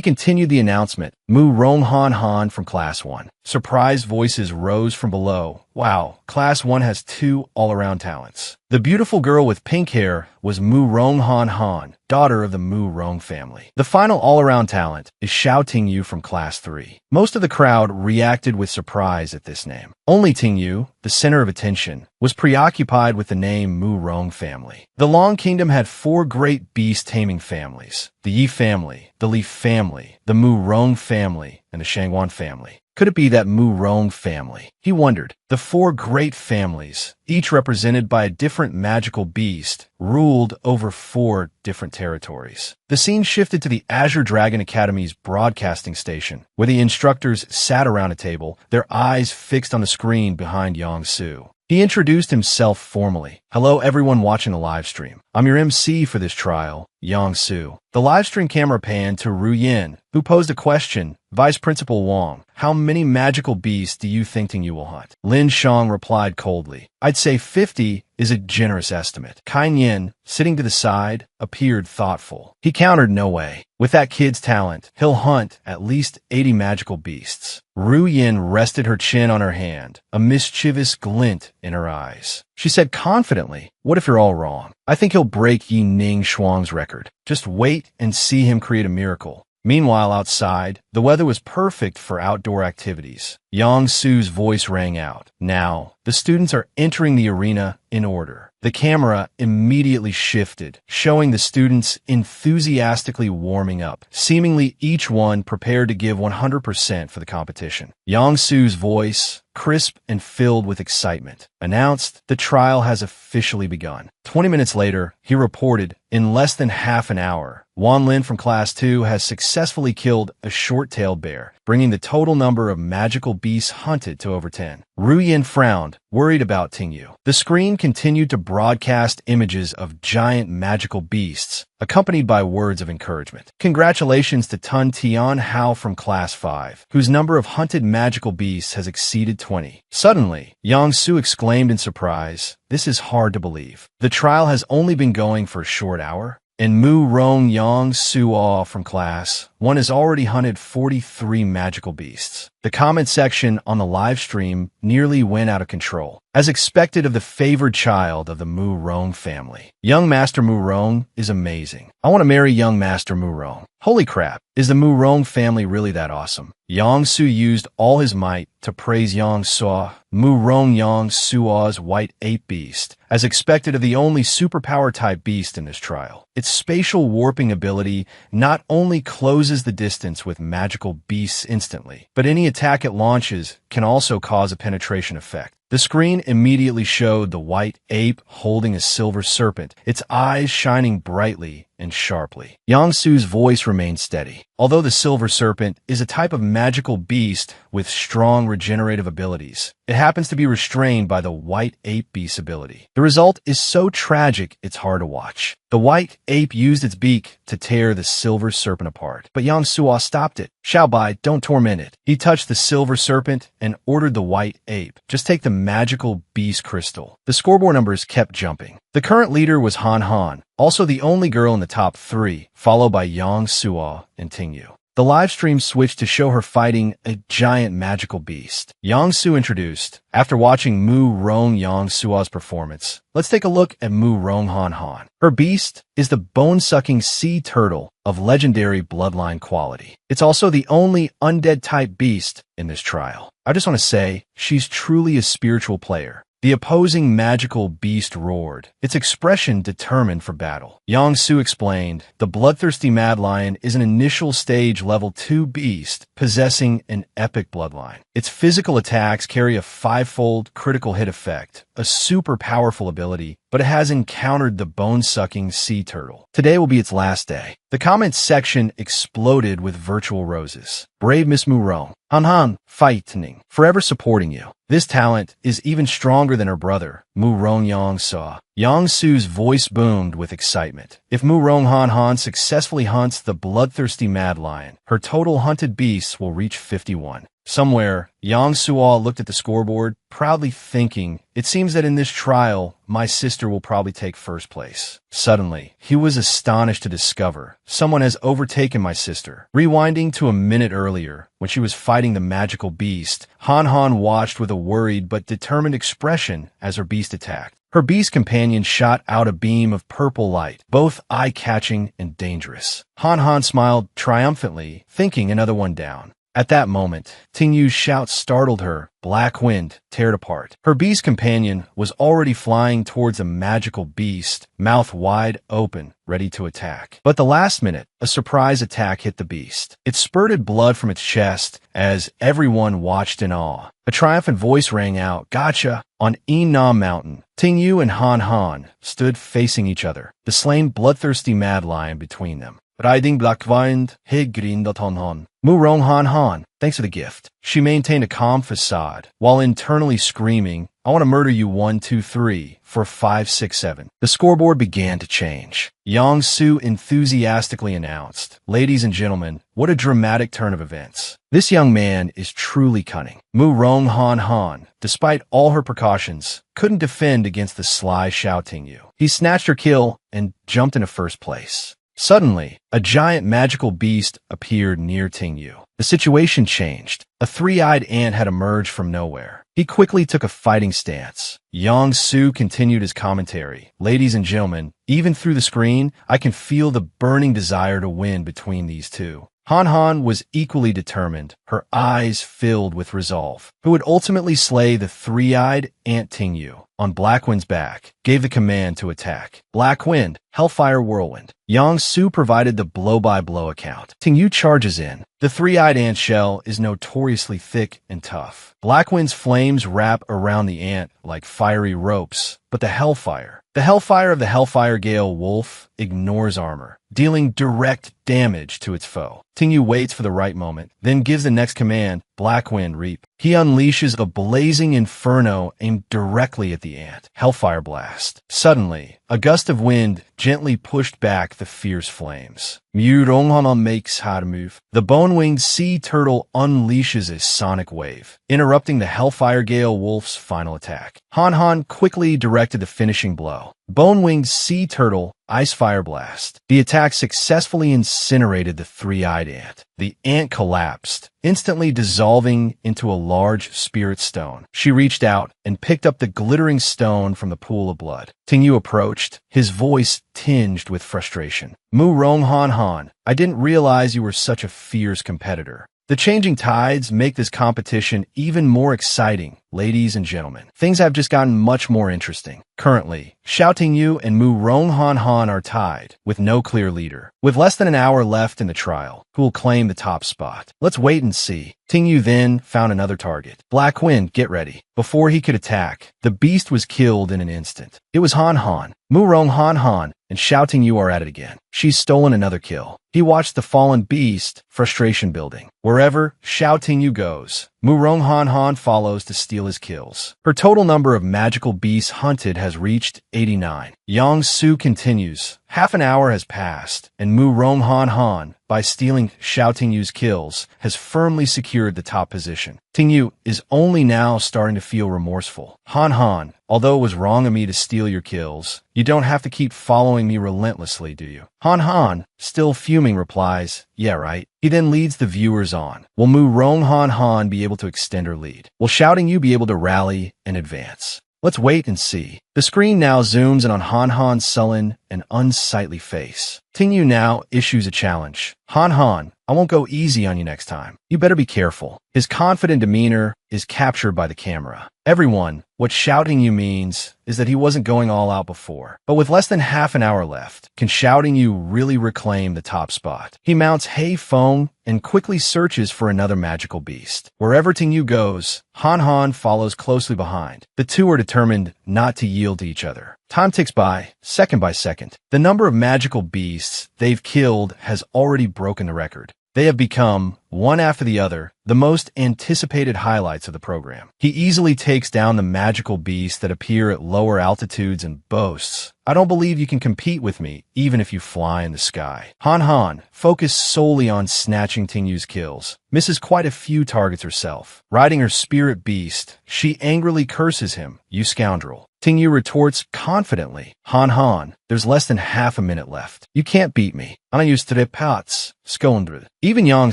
continued the announcement, Mu Ronghan Han from Class 1. Surprised voices rose from below. Wow, Class 1 has 2 all-around talents. The beautiful girl with pink hair was Mu Ronghan Han, daughter of the Mu Rong family. The final all-around talent is Xiao Tingyu from Class 3. Most of the crowd reacted with surprise at this name. Only Tingyu, the center of attention, was preoccupied with the name Mu Rong family. The Long Kingdom had 4 great beast-taming families: the Yi family, the Li family, the Mu Rong family, and the Shangwan family. Could it be that Mu Rong family? He wondered. The 4 great families, each represented by a different magical beast, ruled over 4 different territories. The scene shifted to the Azure Dragon Academy's broadcasting station, where the instructors sat around a table, their eyes fixed on the screen behind Yang Su. He introduced himself formally. Hello everyone watching the live stream. I'm your MC for this trial, Yang Su. The live stream camera panned to Ru Yin, who posed a question. Vice Principal Wang, how many magical beasts do you think Ting Yu will hunt? Lin Shang replied coldly. I'd say 50 is a generous estimate. Kai Yin, sitting to the side, appeared thoughtful. He countered, no way. With that kid's talent, he'll hunt at least 80 magical beasts. Ru Yin rested her chin on her hand, a mischievous glint in her eyes. She said confidently, what if you're all wrong? I think he'll break Yining Shuang's record. Just wait and see him create a miracle. Meanwhile, outside, the weather was perfect for outdoor activities. Yang Su's voice rang out. Now, the students are entering the arena in order. The camera immediately shifted, showing the students enthusiastically warming up, seemingly each one prepared to give 100% for the competition. Yang Su's voice, crisp and filled with excitement, announced the trial has officially begun. 20 minutes later, he reported, in less than half an hour, Wan Lin from Class 2 has successfully killed a short-tailed bear, bringing the total number of magical beasts hunted to over 10. Ru Yin frowned, worried about Ting Yu. The screen continued to broadcast images of giant magical beasts, accompanied by words of encouragement. Congratulations to Tun Tian Hao from Class 5, whose number of hunted magical beasts has exceeded 20. Suddenly, Yang Su exclaimed in surprise, this is hard to believe. The trial has only been going for a short hour, and Mu Rong Yang Suo from Class 1 has already hunted 43 magical beasts. The comment section on the live stream nearly went out of control. As expected of the favored child of the Mu Rong family, young Master Mu Rong is amazing. I want to marry young Master Mu Rong. Holy crap, is the Murong family really that awesome? Yang Su used all his might to praise Yang Suo, Murong Yang Suo's white ape beast, as expected of the only superpower-type beast in this trial. Its spatial warping ability not only closes the distance with magical beasts instantly, but any attack it launches can also cause a penetration effect. The screen immediately showed the white ape holding a silver serpent, its eyes shining brightly and sharply. Yang Su's voice remained steady. Although the silver serpent is a type of magical beast with strong regenerative abilities, it happens to be restrained by the white ape beast's ability. The result is so tragic it's hard to watch. The white ape used its beak to tear the silver serpent apart, but Yang Suo stopped it. Xiaobai, don't torment it. He touched the silver serpent and ordered the white ape, just take the magical beast crystal. The scoreboard numbers kept jumping. The current leader was Han Han, also the only girl in the top 3, followed by Yang Suo and Ting Yu. The livestream switched to show her fighting a giant magical beast. Yang Su introduced. After watching Mu Rong Yang Suo's performance, let's take a look at Mu Rong Han Han. Her beast is the bone-sucking sea turtle of legendary bloodline quality. It's also the only undead-type beast in this trial. I just want to say, she's truly a spiritual player. The opposing magical beast roared, its expression determined for battle. Yang Su explained, the bloodthirsty mad lion is an initial stage level 2 beast possessing an epic bloodline. Its physical attacks carry a 5-fold critical hit effect, a super powerful ability, but it has encountered the bone-sucking sea turtle. Today will be its last day. The comments section exploded with virtual roses. Brave Miss Murong. Han Han, fighting, forever supporting you. This talent is even stronger than her brother, Murong Yang Suo. Yang Su's voice boomed with excitement. If Murong Han Han successfully hunts the bloodthirsty mad lion, her total hunted beasts will reach 51. Somewhere, Yang Suo looked at the scoreboard, proudly thinking, it seems that in this trial, my sister will probably take first place. Suddenly, he was astonished to discover someone has overtaken my sister. Rewinding to a minute earlier, when she was fighting the magical beast, Han Han watched with a worried but determined expression as her beast attacked. Her beast companion shot out a beam of purple light, both eye-catching and dangerous. Han Han smiled triumphantly, thinking another one down. At that moment, Ting Yu's shout startled her. Black wind teared apart. Her beast companion was already flying towards a magical beast, mouth wide open, ready to attack. But the last minute, a surprise attack hit the beast. It spurted blood from its chest as everyone watched in awe. A triumphant voice rang out, "Gotcha!" On Enam Mountain. Ting Yu and Han Han stood facing each other, the slain bloodthirsty mad lion between them. Riding Black Wind, Hegrindat Han Han. Murong Han Han, thanks for the gift. She maintained a calm facade, while internally screaming, I want to murder you 1, 2, 3, 4, 5, 6, 7. The scoreboard began to change. Yang Su enthusiastically announced, ladies and gentlemen, what a dramatic turn of events. This young man is truly cunning. Murong Han Han, despite all her precautions, couldn't defend against the sly Xiao Ting Yu. He snatched her kill and jumped into first place. Suddenly, a giant magical beast appeared near Ting Yu. The situation changed. A 3-eyed ant had emerged from nowhere. He quickly took a fighting stance. Yang Su continued his commentary. Ladies and gentlemen, even through the screen, I can feel the burning desire to win between these two. Han Han was equally determined, her eyes filled with resolve. Who would ultimately slay the 3-eyed ant Ting Yu? On Blackwind's back, gave the command to attack. Blackwind, Hellfire Whirlwind. Yang Su provided the blow-by-blow account. Ting Yu charges in. The 3-eyed ant shell is notoriously thick and tough. Blackwind's flames wrap around the ant like fiery ropes, but the Hellfire of the Hellfire Gale Wolf ignores armor, dealing direct damage to its foe. Ting Yu waits for the right moment, then gives the next command, Blackwind Reap. He unleashes a blazing inferno aimed directly at the ant. Hellfire Blast. Suddenly, a gust of wind gently pushed back the fierce flames. Murong makes hard move. The bone-winged sea turtle unleashes a sonic wave, interrupting the Hellfire Gale Wolf's final attack. Han Han quickly directed the finishing blow. Bone-winged sea turtle, ice fire blast. The attack successfully incinerated the three-eyed ant. The ant collapsed, instantly dissolving into a large spirit stone. She reached out and picked up the glittering stone from the pool of blood. Tingyu approached, his voice tinged with frustration. Mu Rong Han Han, I didn't realize you were such a fierce competitor. The changing tides make this competition even more exciting, ladies and gentlemen. Things have just gotten much more interesting. Currently, Xiao Tingyu and Mu Rong Han Han are tied, with no clear leader. With less than an hour left in the trial, who will claim the top spot? Let's wait and see. Tingyu then found another target. Black Wind, get ready. Before he could attack, the beast was killed in an instant. It was Han Han. Mu Rong Han Han and Xiao Tingyu are at it again. She's stolen another kill. He watched the fallen beast, frustration building. Wherever Xiao Tingyu goes, Mu Rong Han Han follows to steal his kills. Her total number of magical beasts hunted has reached 89. Yang Su continues. Half an hour has passed, and Mu Rong Han Han, by stealing Xiao Tingyu's kills, has firmly secured the top position. Tingyu is only now starting to feel remorseful. Han Han, although it was wrong of me to steal your kills, you don't have to keep following me relentlessly, do you? Han Han, still fuming, replies, yeah, right. He then leads the viewers on. Will Mu Rong Han Han be able to extend her lead? Will Xiao Tingyu be able to rally and advance? Let's wait and see. The screen now zooms in on Han Han's sullen and unsightly face. Tingyu now issues a challenge. Han Han, I won't go easy on you next time. You better be careful. His confident demeanor is captured by the camera. Everyone, what Xiao Tingyu means is that he wasn't going all out before. But with less than half an hour left, can Xiao Tingyu really reclaim the top spot? He mounts Hei Feng and quickly searches for another magical beast. Wherever Tingyu goes, Han Han follows closely behind. The two are determined not to yield to each other. Time ticks by second. The number of magical beasts they've killed has already broken the record. They have become, one after the other, the most anticipated highlights of the program. He easily takes down the magical beasts that appear at lower altitudes and boasts, I don't believe you can compete with me, even if you fly in the sky. Han Han, focused solely on snatching Tingyu's kills, misses quite a few targets herself. Riding her spirit beast, she angrily curses him, you scoundrel. Tingyu retorts confidently, Han Han, there's less than half a minute left. You can't beat me. I use trepats, skondred. Even Yang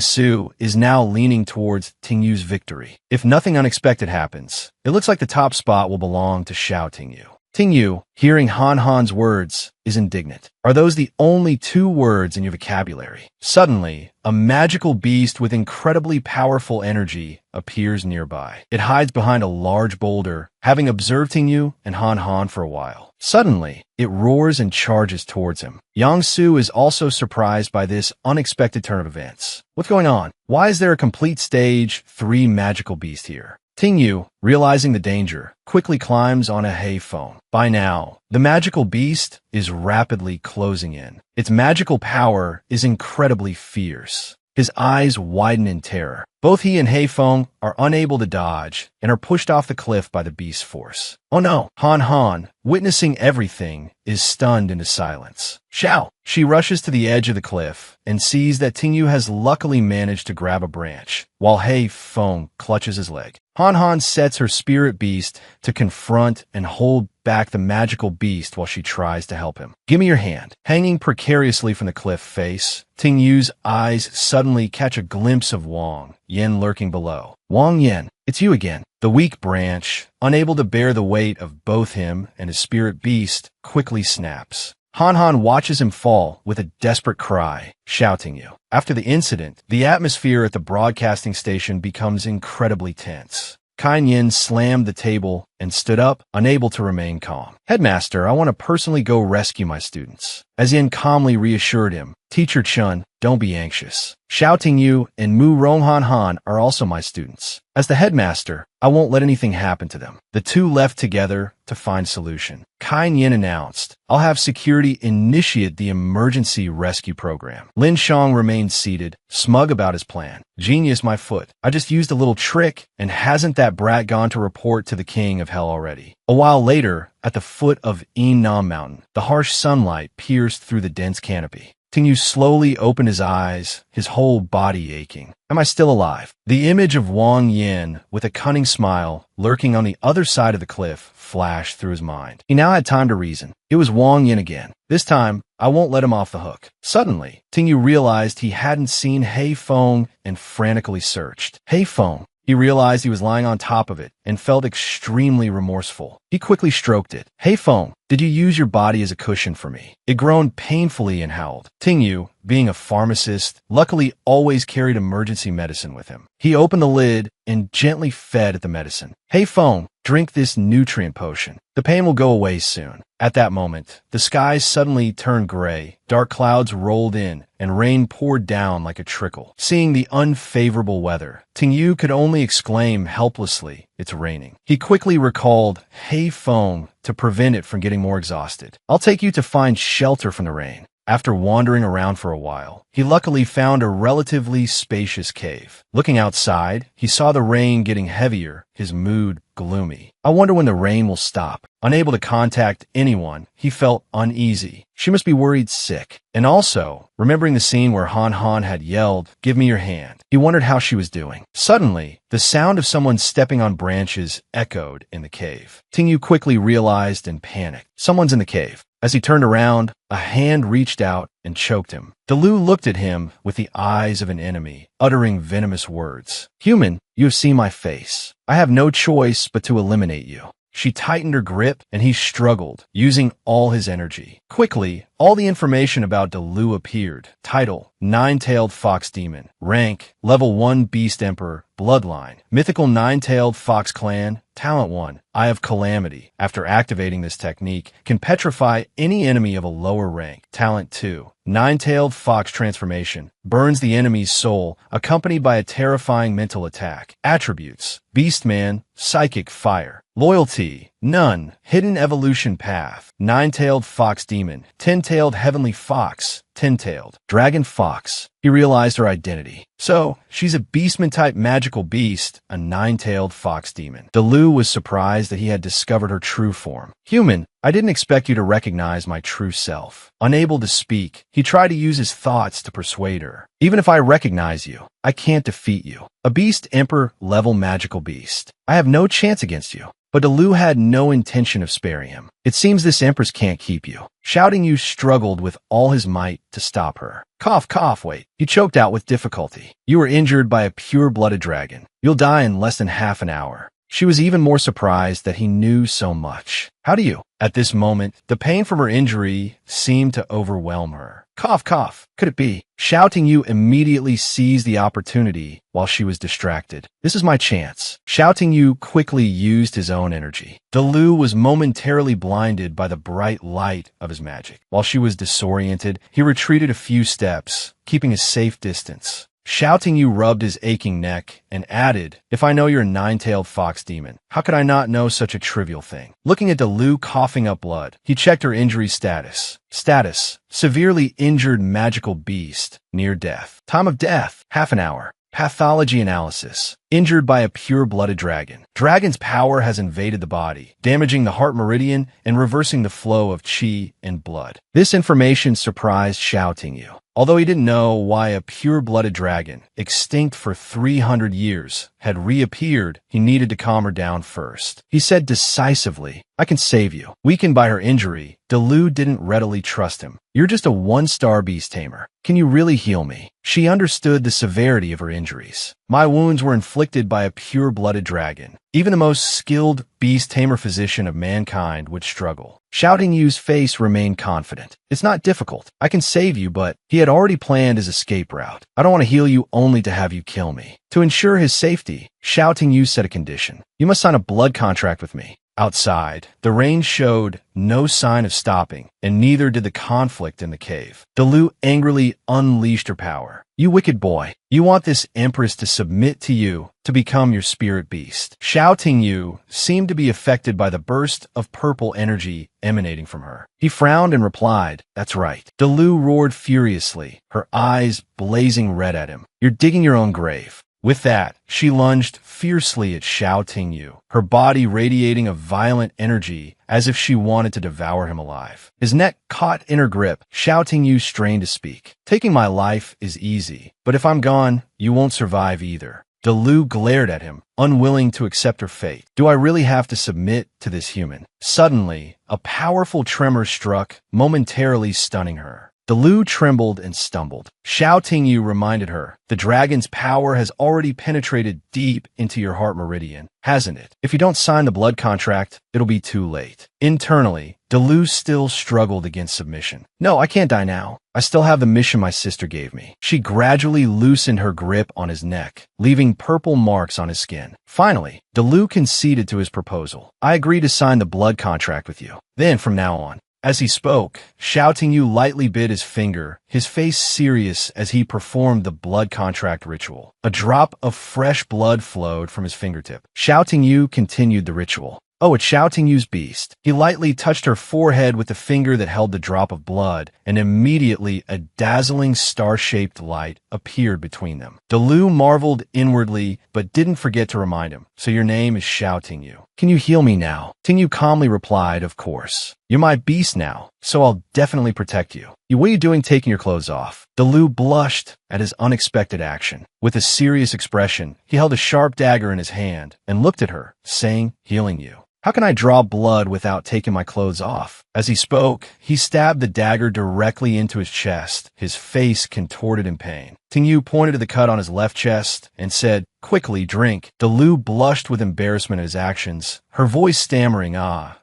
Su is now leaning towards Tingyu's victory. If nothing unexpected happens, it looks like the top spot will belong to Xiao Tingyu. Tingyu, hearing Han Han's words, is indignant. Are those the only 2 words in your vocabulary? Suddenly, a magical beast with incredibly powerful energy appears nearby. It hides behind a large boulder, having observed Tingyu and Han Han for a while. Suddenly, it roars and charges towards him. Yang Su is also surprised by this unexpected turn of events. What's going on? Why is there a complete stage 3 magical beast here? Tingyu, realizing the danger, quickly climbs on a hay phone. By now, the magical beast is rapidly closing in. Its magical power is incredibly fierce. His eyes widen in terror. Both he and Hei Feng are unable to dodge and are pushed off the cliff by the beast's force. Oh no! Han Han, witnessing everything, is stunned into silence. Xiao! She rushes to the edge of the cliff and sees that Tingyu has luckily managed to grab a branch, while Hei Feng clutches his leg. Han Han sets her spirit beast to confront and hold back the magical beast while she tries to help him. Give me your hand. Hanging precariously from the cliff face, Tingyu's eyes suddenly catch a glimpse of Wang Yen lurking below. Wang Yen, it's you again. The weak branch, unable to bear the weight of both him and his spirit beast, quickly snaps. Han Han watches him fall with a desperate cry, shouting you. After the incident, the atmosphere at the broadcasting station becomes incredibly tense. Kai Yin slammed the table and stood up, unable to remain calm. Headmaster, I want to personally go rescue my students. As Yin calmly reassured him, Teacher Chun, don't be anxious. Xiao Tingyu and Mu Ronghan Han are also my students. As the headmaster, I won't let anything happen to them. The two left together to find solution. Kai Yin announced, I'll have security initiate the emergency rescue program. Lin Shang remained seated, smug about his plan. Genius, my foot. I just used a little trick, and hasn't that brat gone to report to the king of hell already? A while later, at the foot of Nam Mountain, the harsh sunlight pierced through the dense canopy. Tingyu slowly opened his eyes, his whole body aching. Am I still alive? The image of Wang Yin, with a cunning smile, lurking on the other side of the cliff, flashed through his mind. He now had time to reason. It was Wang Yin again. This time, I won't let him off the hook. Suddenly, Tingyu realized he hadn't seen Hei Feng and frantically searched. Hei Feng. He realized he was lying on top of it and felt extremely remorseful. He quickly stroked it. Hei Feng, did you use your body as a cushion for me? It groaned painfully and howled. Tingyu, being a pharmacist, luckily always carried emergency medicine with him. He opened the lid and gently fed at the medicine. Hei Feng, drink this nutrient potion. The pain will go away soon. At that moment, the skies suddenly turned gray, dark clouds rolled in, and rain poured down like a trickle. Seeing the unfavorable weather, Tingyu could only exclaim helplessly, "It's raining." He quickly recalled Hei Feng to prevent it from getting more exhausted. I'll take you to find shelter from the rain. After wandering around for a while, he luckily found a relatively spacious cave. Looking outside, he saw the rain getting heavier, his mood gloomy. I wonder when the rain will stop. Unable to contact anyone, he felt uneasy. She must be worried sick. And also, remembering the scene where Han Han had yelled, "Give me your hand," he wondered how she was doing. Suddenly, the sound of someone stepping on branches echoed in the cave. Tingyu quickly realized and panicked. Someone's in the cave. As he turned around, a hand reached out and choked him. Dalu looked at him with the eyes of an enemy, uttering venomous words. "Human, you have seen my face. I have no choice but to eliminate you." She tightened her grip, and he struggled, using all his energy. Quickly, all the information about Dalu appeared. Title: Nine-Tailed Fox Demon. Rank: Level 1 Beast Emperor. Bloodline: Mythical Nine-Tailed Fox Clan. Talent 1: Eye of Calamity. After activating this technique, can petrify any enemy of a lower rank. Talent 2: Nine-Tailed Fox Transformation. Burns the enemy's soul, accompanied by a terrifying mental attack. Attributes: Beastman, Psychic Fire. Loyalty: None. Hidden Evolution Path. Nine-Tailed Fox Demon. Ten-Tailed Heavenly Fox. Ten-Tailed Dragon Fox. He realized her identity. So, she's a Beastman-type magical beast, a nine-tailed fox demon. Dalu was surprised that he had discovered her true form. "Human, I didn't expect you to recognize my true self." Unable to speak, he tried to use his thoughts to persuade her. "Even if I recognize you, I can't defeat you. A Beast Emperor level magical beast. I have no chance against you." But Dalu had no intention of sparing him. "It seems this Empress can't keep you." Shouting You struggled with all his might to stop her. Cough, cough, wait. He choked out with difficulty. "You were injured by a pure-blooded dragon. You'll die in less than half an hour." She was even more surprised that he knew so much. "How do you?" At this moment, the pain from her injury seemed to overwhelm her. Cough, cough. Could it be? Shouting You immediately seized the opportunity while she was distracted. "This is my chance." Shouting You quickly used his own energy. Dalu was momentarily blinded by the bright light of his magic. While she was disoriented, he retreated a few steps, keeping a safe distance. Shouting You rubbed his aching neck and added, "If I know you're a nine-tailed fox demon, how could I not know such a trivial thing?" Looking at Dalu coughing up blood, he checked her injury status. Status: severely injured magical beast, near death. Time of death: half an hour. Pathology analysis: injured by a pure-blooded dragon. Dragon's power has invaded the body, damaging the heart meridian and reversing the flow of chi and blood. This information surprised Shouting You. Although he didn't know why a pure-blooded dragon, extinct for 300 years, had reappeared, he needed to calm her down first. He said decisively, "I can save you." Weakened by her injury, Dalu didn't readily trust him. "You're just a one-star beast tamer. Can you really heal me?" She understood the severity of her injuries. "My wounds were inflicted by a pure-blooded dragon. Even the most skilled beast tamer physician of mankind would struggle." Shouting You's face remained confident. "It's not difficult. I can save you, but..." He had already planned his escape route. "I don't want to heal you only to have you kill me." To ensure his safety, Shouting You set a condition. "You must sign a blood contract with me." Outside, the rain showed no sign of stopping, and neither did the conflict in the cave. Dalu angrily unleashed her power. "You wicked boy. You want this Empress to submit to you, to become your spirit beast." Shouting You seemed to be affected by the burst of purple energy emanating from her. He frowned and replied, "That's right." Dalu roared furiously, her eyes blazing red at him. "You're digging your own grave. With that, she lunged fiercely at Xiao Tingyu, her body radiating a violent energy as if she wanted to devour him alive. His neck caught in her grip. Xiao Tingyu strained to speak. Taking my life is easy, but if I'm gone, you won't survive either. Delu glared at him, unwilling to accept her fate. Do I really have to submit to this human? Suddenly, a powerful tremor struck, momentarily stunning her. Delu trembled and stumbled. Xiao Tingyu reminded her, the dragon's power has already penetrated deep into your heart meridian, hasn't it? If you don't sign the blood contract, it'll be too late. Internally, Delu still struggled against submission. No, I can't die now. I still have the mission my sister gave me. She gradually loosened her grip on his neck, leaving purple marks on his skin. Finally, Delu conceded to his proposal. I agree to sign the blood contract with you. Then, from now on, as he spoke, Xiao Tingyu lightly bit his finger, his face serious as he performed the blood contract ritual. A drop of fresh blood flowed from his fingertip. Xiao Tingyu continued the ritual. Oh, it's Xiao Tingyu's beast. He lightly touched her forehead with the finger that held the drop of blood, and immediately a dazzling star-shaped light appeared between them. Delu marveled inwardly, but didn't forget to remind him. So your name is Xiao Tingyu. Can you heal me now? Tingyu calmly replied, of course. You're my beast now, so I'll definitely protect you. What are you doing taking your clothes off? Delu blushed at his unexpected action. With a serious expression, he held a sharp dagger in his hand and looked at her, saying, healing you. How can I draw blood without taking my clothes off? As he spoke, he stabbed the dagger directly into his chest, his face contorted in pain. Tingyu pointed to the cut on his left chest and said, quickly, drink. Delu blushed with embarrassment at his actions, her voice stammering,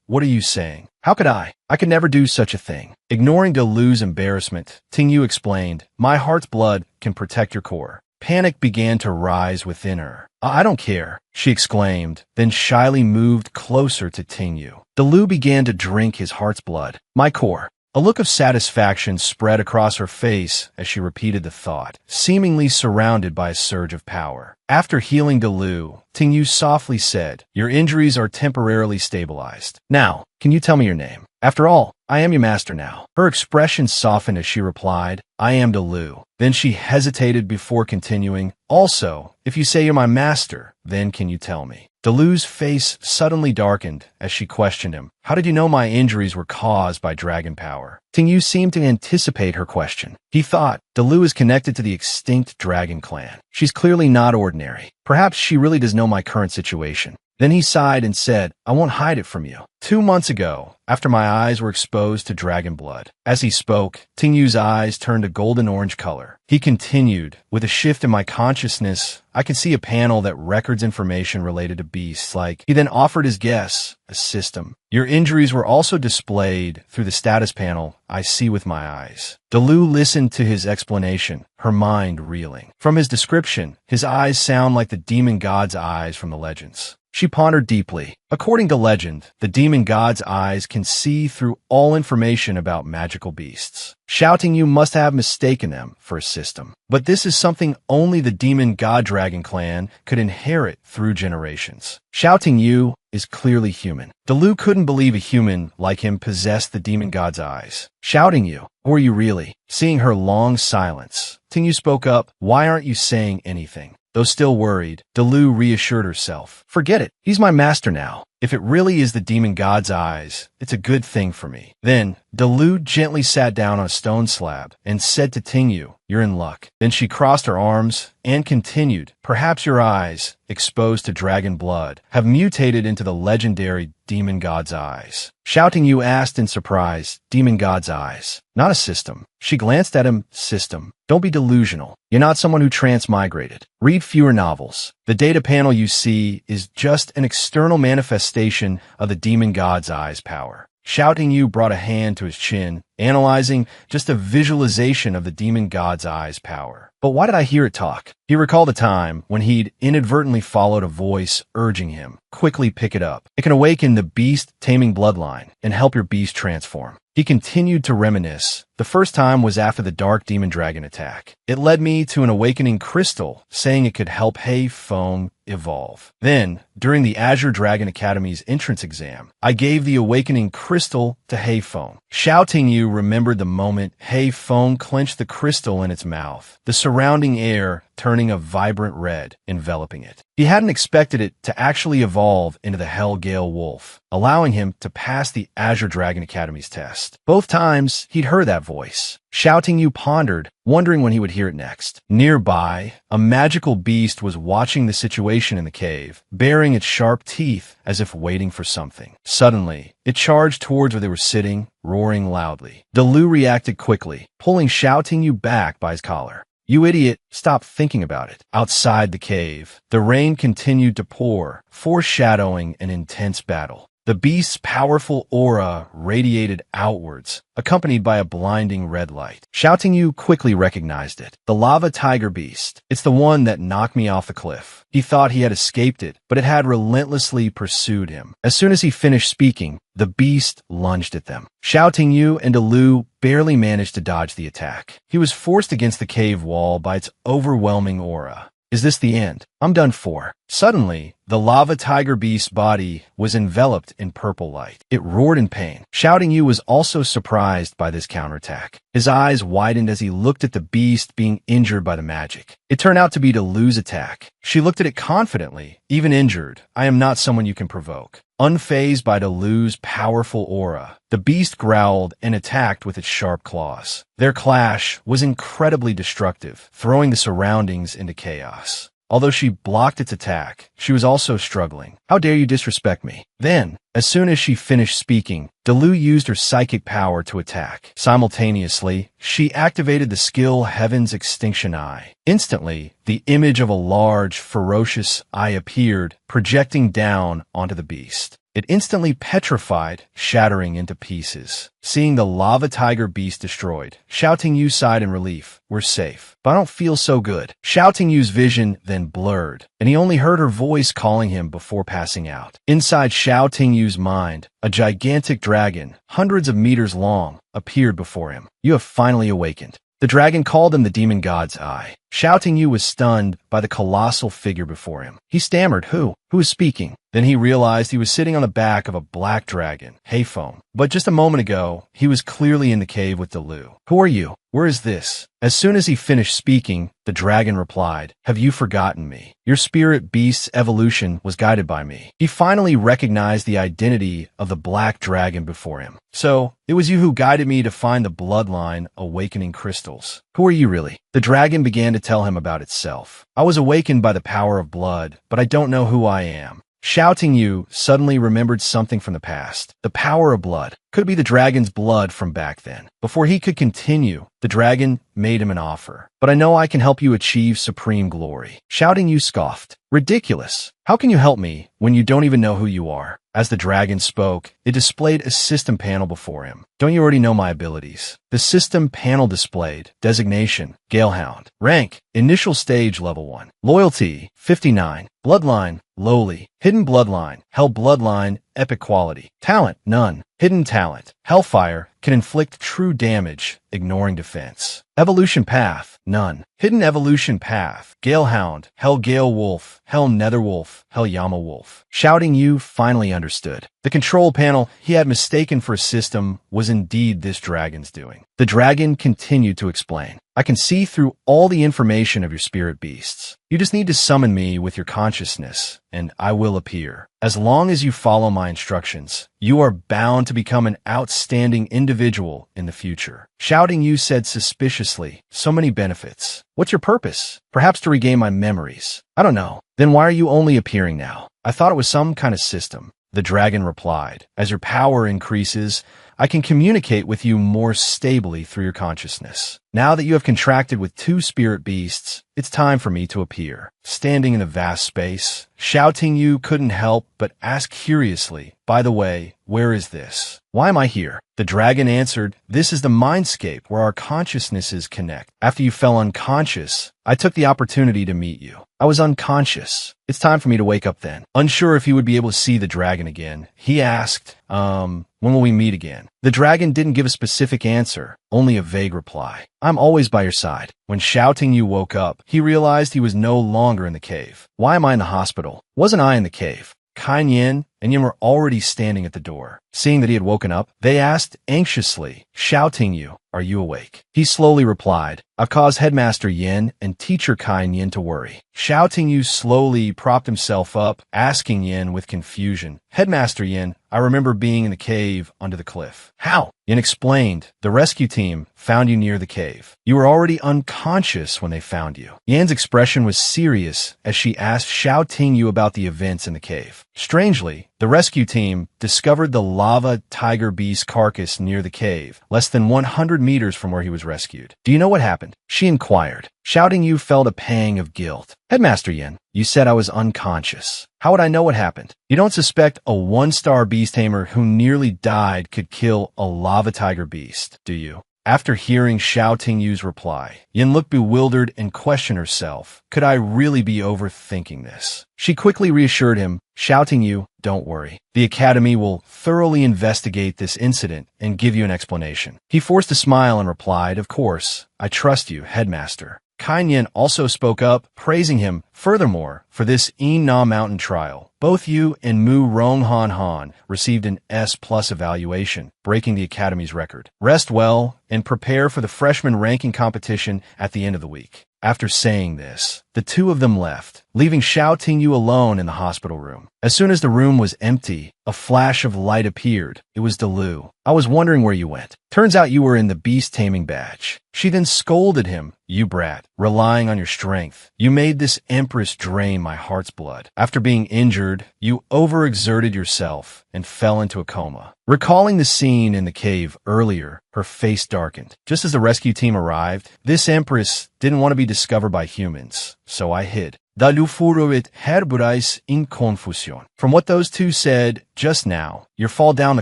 what are you saying? How could I? I could never do such a thing. Ignoring Delu's embarrassment, Tingyu explained, my heart's blood can protect your core. Panic began to rise within her. I don't care, she exclaimed, then shyly moved closer to Tingyu. Delu began to drink his heart's blood. My core. A look of satisfaction spread across her face as she repeated the thought, seemingly surrounded by a surge of power. After healing Delu, Tingyu softly said, your injuries are temporarily stabilized. Now, can you tell me your name? After all, I am your master now. Her expression softened as she replied, I am Delu. Then she hesitated before continuing, also, if you say you're my master, then can you tell me? Delu's face suddenly darkened as she questioned him. How did you know my injuries were caused by dragon power? Tingyu seemed to anticipate her question. He thought, Delu is connected to the extinct dragon clan. She's clearly not ordinary. Perhaps she really does know my current situation. Then he sighed and said, I won't hide it from you. 2 months ago, after my eyes were exposed to dragon blood. As he spoke, Tingyu's eyes turned a golden-orange color. He continued, with a shift in my consciousness, I could see a panel that records information related to beasts like. He then offered his guess, a system. Your injuries were also displayed through the status panel I see with my eyes. Delu listened to his explanation, her mind reeling. From his description, his eyes sound like the demon god's eyes from the legends. She pondered deeply. According to legend, the demon god's eyes can see through all information about magical beasts. Shouting you must have mistaken them for a system. But this is something only the demon god dragon clan could inherit through generations. Shouting you is clearly human. Delu couldn't believe a human like him possessed the demon god's eyes. Shouting you, or were you really? Seeing her long silence, Tingyu spoke up, why aren't you saying anything? Though still worried, Delu reassured herself. Forget it. He's my master now. If it really is the demon god's eyes, it's a good thing for me. Then, Delu gently sat down on a stone slab and said to Tingyu, you're in luck. Then she crossed her arms and continued, perhaps your eyes, exposed to dragon blood, have mutated into the legendary demon god's eyes. Shouting you asked in surprise, demon god's eyes. Not a system. She glanced at him, system. Don't be delusional. You're not someone who transmigrated. Read fewer novels. The data panel you see is just an external manifestation of the demon god's eyes power. Shouting you brought a hand to his chin, analyzing just a visualization of the demon god's eyes power. But why did I hear it talk? He recalled a time when he'd inadvertently followed a voice urging him, quickly pick it up. It can awaken the beast-taming bloodline and help your beast transform. He continued to reminisce, The first time was after the dark demon dragon attack. It led me to an awakening crystal, saying it could help Fearsome evolve. Then, during the Azure Dragon Academy's entrance exam, I gave the awakening crystal to Fearsome. Shouting You remembered the moment Fearsome clenched the crystal in its mouth, the surrounding air turning a vibrant red, enveloping it. He hadn't expected it to actually evolve into the Hellgale Wolf, allowing him to pass the Azure Dragon Academy's test. Both times, he'd heard that voice. Shouting You pondered, wondering when he would hear it next. Nearby, a magical beast was watching the situation in the cave, baring its sharp teeth as if waiting for something. Suddenly, it charged towards where they were sitting, roaring loudly. Delu reacted quickly, pulling Shouting You back by his collar. You idiot, stop thinking about it. Outside the cave, the rain continued to pour, foreshadowing an intense battle. The beast's powerful aura radiated outwards, accompanied by a blinding red light. Shouting You quickly recognized it. The lava tiger beast. It's the one that knocked me off the cliff. He thought he had escaped it, but it had relentlessly pursued him. As soon as he finished speaking, the beast lunged at them. Shouting You and Delu barely managed to dodge the attack. He was forced against the cave wall by its overwhelming aura. Is this the end? I'm done for. Suddenly, the lava tiger beast's body was enveloped in purple light. It roared in pain. Shouting You was also surprised by this counterattack. His eyes widened as he looked at the beast being injured by the magic. It turned out to be Delu's attack. She looked at it confidently. Even injured, I am not someone you can provoke. Unfazed by Delu's powerful aura, the beast growled and attacked with its sharp claws. Their clash was incredibly destructive, throwing the surroundings into chaos. Although she blocked its attack, she was also struggling. How dare you disrespect me? Then, as soon as she finished speaking, Delu used her psychic power to attack. Simultaneously, she activated the skill Heaven's Extinction Eye. Instantly, the image of a large, ferocious eye appeared, projecting down onto the beast. It instantly petrified, shattering into pieces. Seeing the lava tiger beast destroyed, Shouting You sighed in relief. We're safe. But I don't feel so good. Shouting You's vision then blurred, and he only heard her voice calling him before passing out. Inside Shouting You's mind, a gigantic dragon, hundreds of meters long, appeared before him. You have finally awakened. The dragon called him the demon god's eye. Shouting You was stunned by the colossal figure before him. He stammered, Who? Who is speaking? Then he realized he was sitting on the back of a black dragon, Fearsome. But just a moment ago, he was clearly in the cave with Delu. Who are you? Where is this? As soon as he finished speaking, the dragon replied, Have you forgotten me? Your spirit beast's evolution was guided by me. He finally recognized the identity of the black dragon before him. So, it was you who guided me to find the bloodline awakening crystals. Who are you really? The dragon began to tell him about itself. I was awakened by the power of blood, but I don't know who I am. Shouting You suddenly remembered something from the past. The power of blood. Could be the dragon's blood from back then. Before he could continue, the dragon made him an offer. But I know I can help you achieve supreme glory. Shouting You scoffed. Ridiculous. How can you help me when you don't even know who you are? As the dragon spoke, it displayed a system panel before him. Don't you already know my abilities? The system panel displayed designation, Galehound. Rank, initial stage level 1. Loyalty, 59. Bloodline, lowly. Hidden bloodline, hell bloodline, epic quality. Talent, none. Hidden talent, Hellfire, can inflict true damage, ignoring defense. Evolution path, none. Hidden evolution path, Galehound, Hell Gale Wolf, Hell Nether Wolf, Hell Yama Wolf. Shouting You finally understood. The control panel he had mistaken for a system was indeed this dragon's doing. The dragon continued to explain. I can see through all the information of your spirit beasts. You just need to summon me with your consciousness, and I will appear. As long as you follow my instructions, you are bound to become an outstanding individual in the future. Shouting You said suspiciously, so many benefits. What's your purpose? Perhaps to regain my memories. I don't know. Then why are you only appearing now? I thought it was some kind of system. The dragon replied, As your power increases, I can communicate with you more stably through your consciousness. Now that you have contracted with 2 spirit beasts, it's time for me to appear. Standing in the vast space, Shouting You couldn't help but ask curiously, By the way, where is this? Why am I here? The dragon answered, This is the mindscape where our consciousnesses connect. After you fell unconscious, I took the opportunity to meet you. I was unconscious. It's time for me to wake up then. Unsure if he would be able to see the dragon again, he asked, when will we meet again? The dragon didn't give a specific answer, only a vague reply. I'm always by your side. When Shouting You woke up, he realized he was no longer in the cave. Why am I in the hospital? Wasn't I in the cave? Kain Yin and Yin were already standing at the door. Seeing that he had woken up, they asked anxiously, Shouting You, are you awake? He slowly replied, I've caused Headmaster Yin and Teacher Kain Yin to worry. Shouting You slowly propped himself up, asking Yin with confusion, Headmaster Yin, I remember being in the cave under the cliff. How? Yin explained, the rescue team found you near the cave. You were already unconscious when they found you. Yin's expression was serious as she asked Shouting You about the events in the cave. Strangely, the rescue team discovered the lava tiger beast carcass near the cave, less than 100 meters from where he was rescued. Do you know what happened? She inquired. Shouting You felt a pang of guilt. Headmaster Yin, you said I was unconscious. How would I know what happened? You don't suspect a one-star beast tamer who nearly died could kill a lava tiger beast, do you? After hearing Shouting You's reply, Yin looked bewildered and questioned herself. Could I really be overthinking this? She quickly reassured him, Shouting You, don't worry. The Academy will thoroughly investigate this incident and give you an explanation. He forced a smile and replied, of course, I trust you, Headmaster. Kain Yin also spoke up, praising him. Furthermore, for this Na Mountain trial, both you and Mu Rong Han Han received an S+ evaluation, breaking the Academy's record. Rest well and prepare for the freshman ranking competition at the end of the week. After saying this, the two of them left, leaving Shouting You alone in the hospital room. As soon as the room was empty, a flash of light appeared. It was Delu. I was wondering where you went. Turns out you were in the beast taming badge. She then scolded him. You brat, relying on your strength. You made this empress drain my heart's blood. After being injured, you overexerted yourself and fell into a coma. Recalling the scene in the cave earlier, her face darkened. Just as the rescue team arrived, this empress didn't want to be discovered by humans, so I hid. Dalufuruit herburais in confusion. From what those two said just now, your fall down the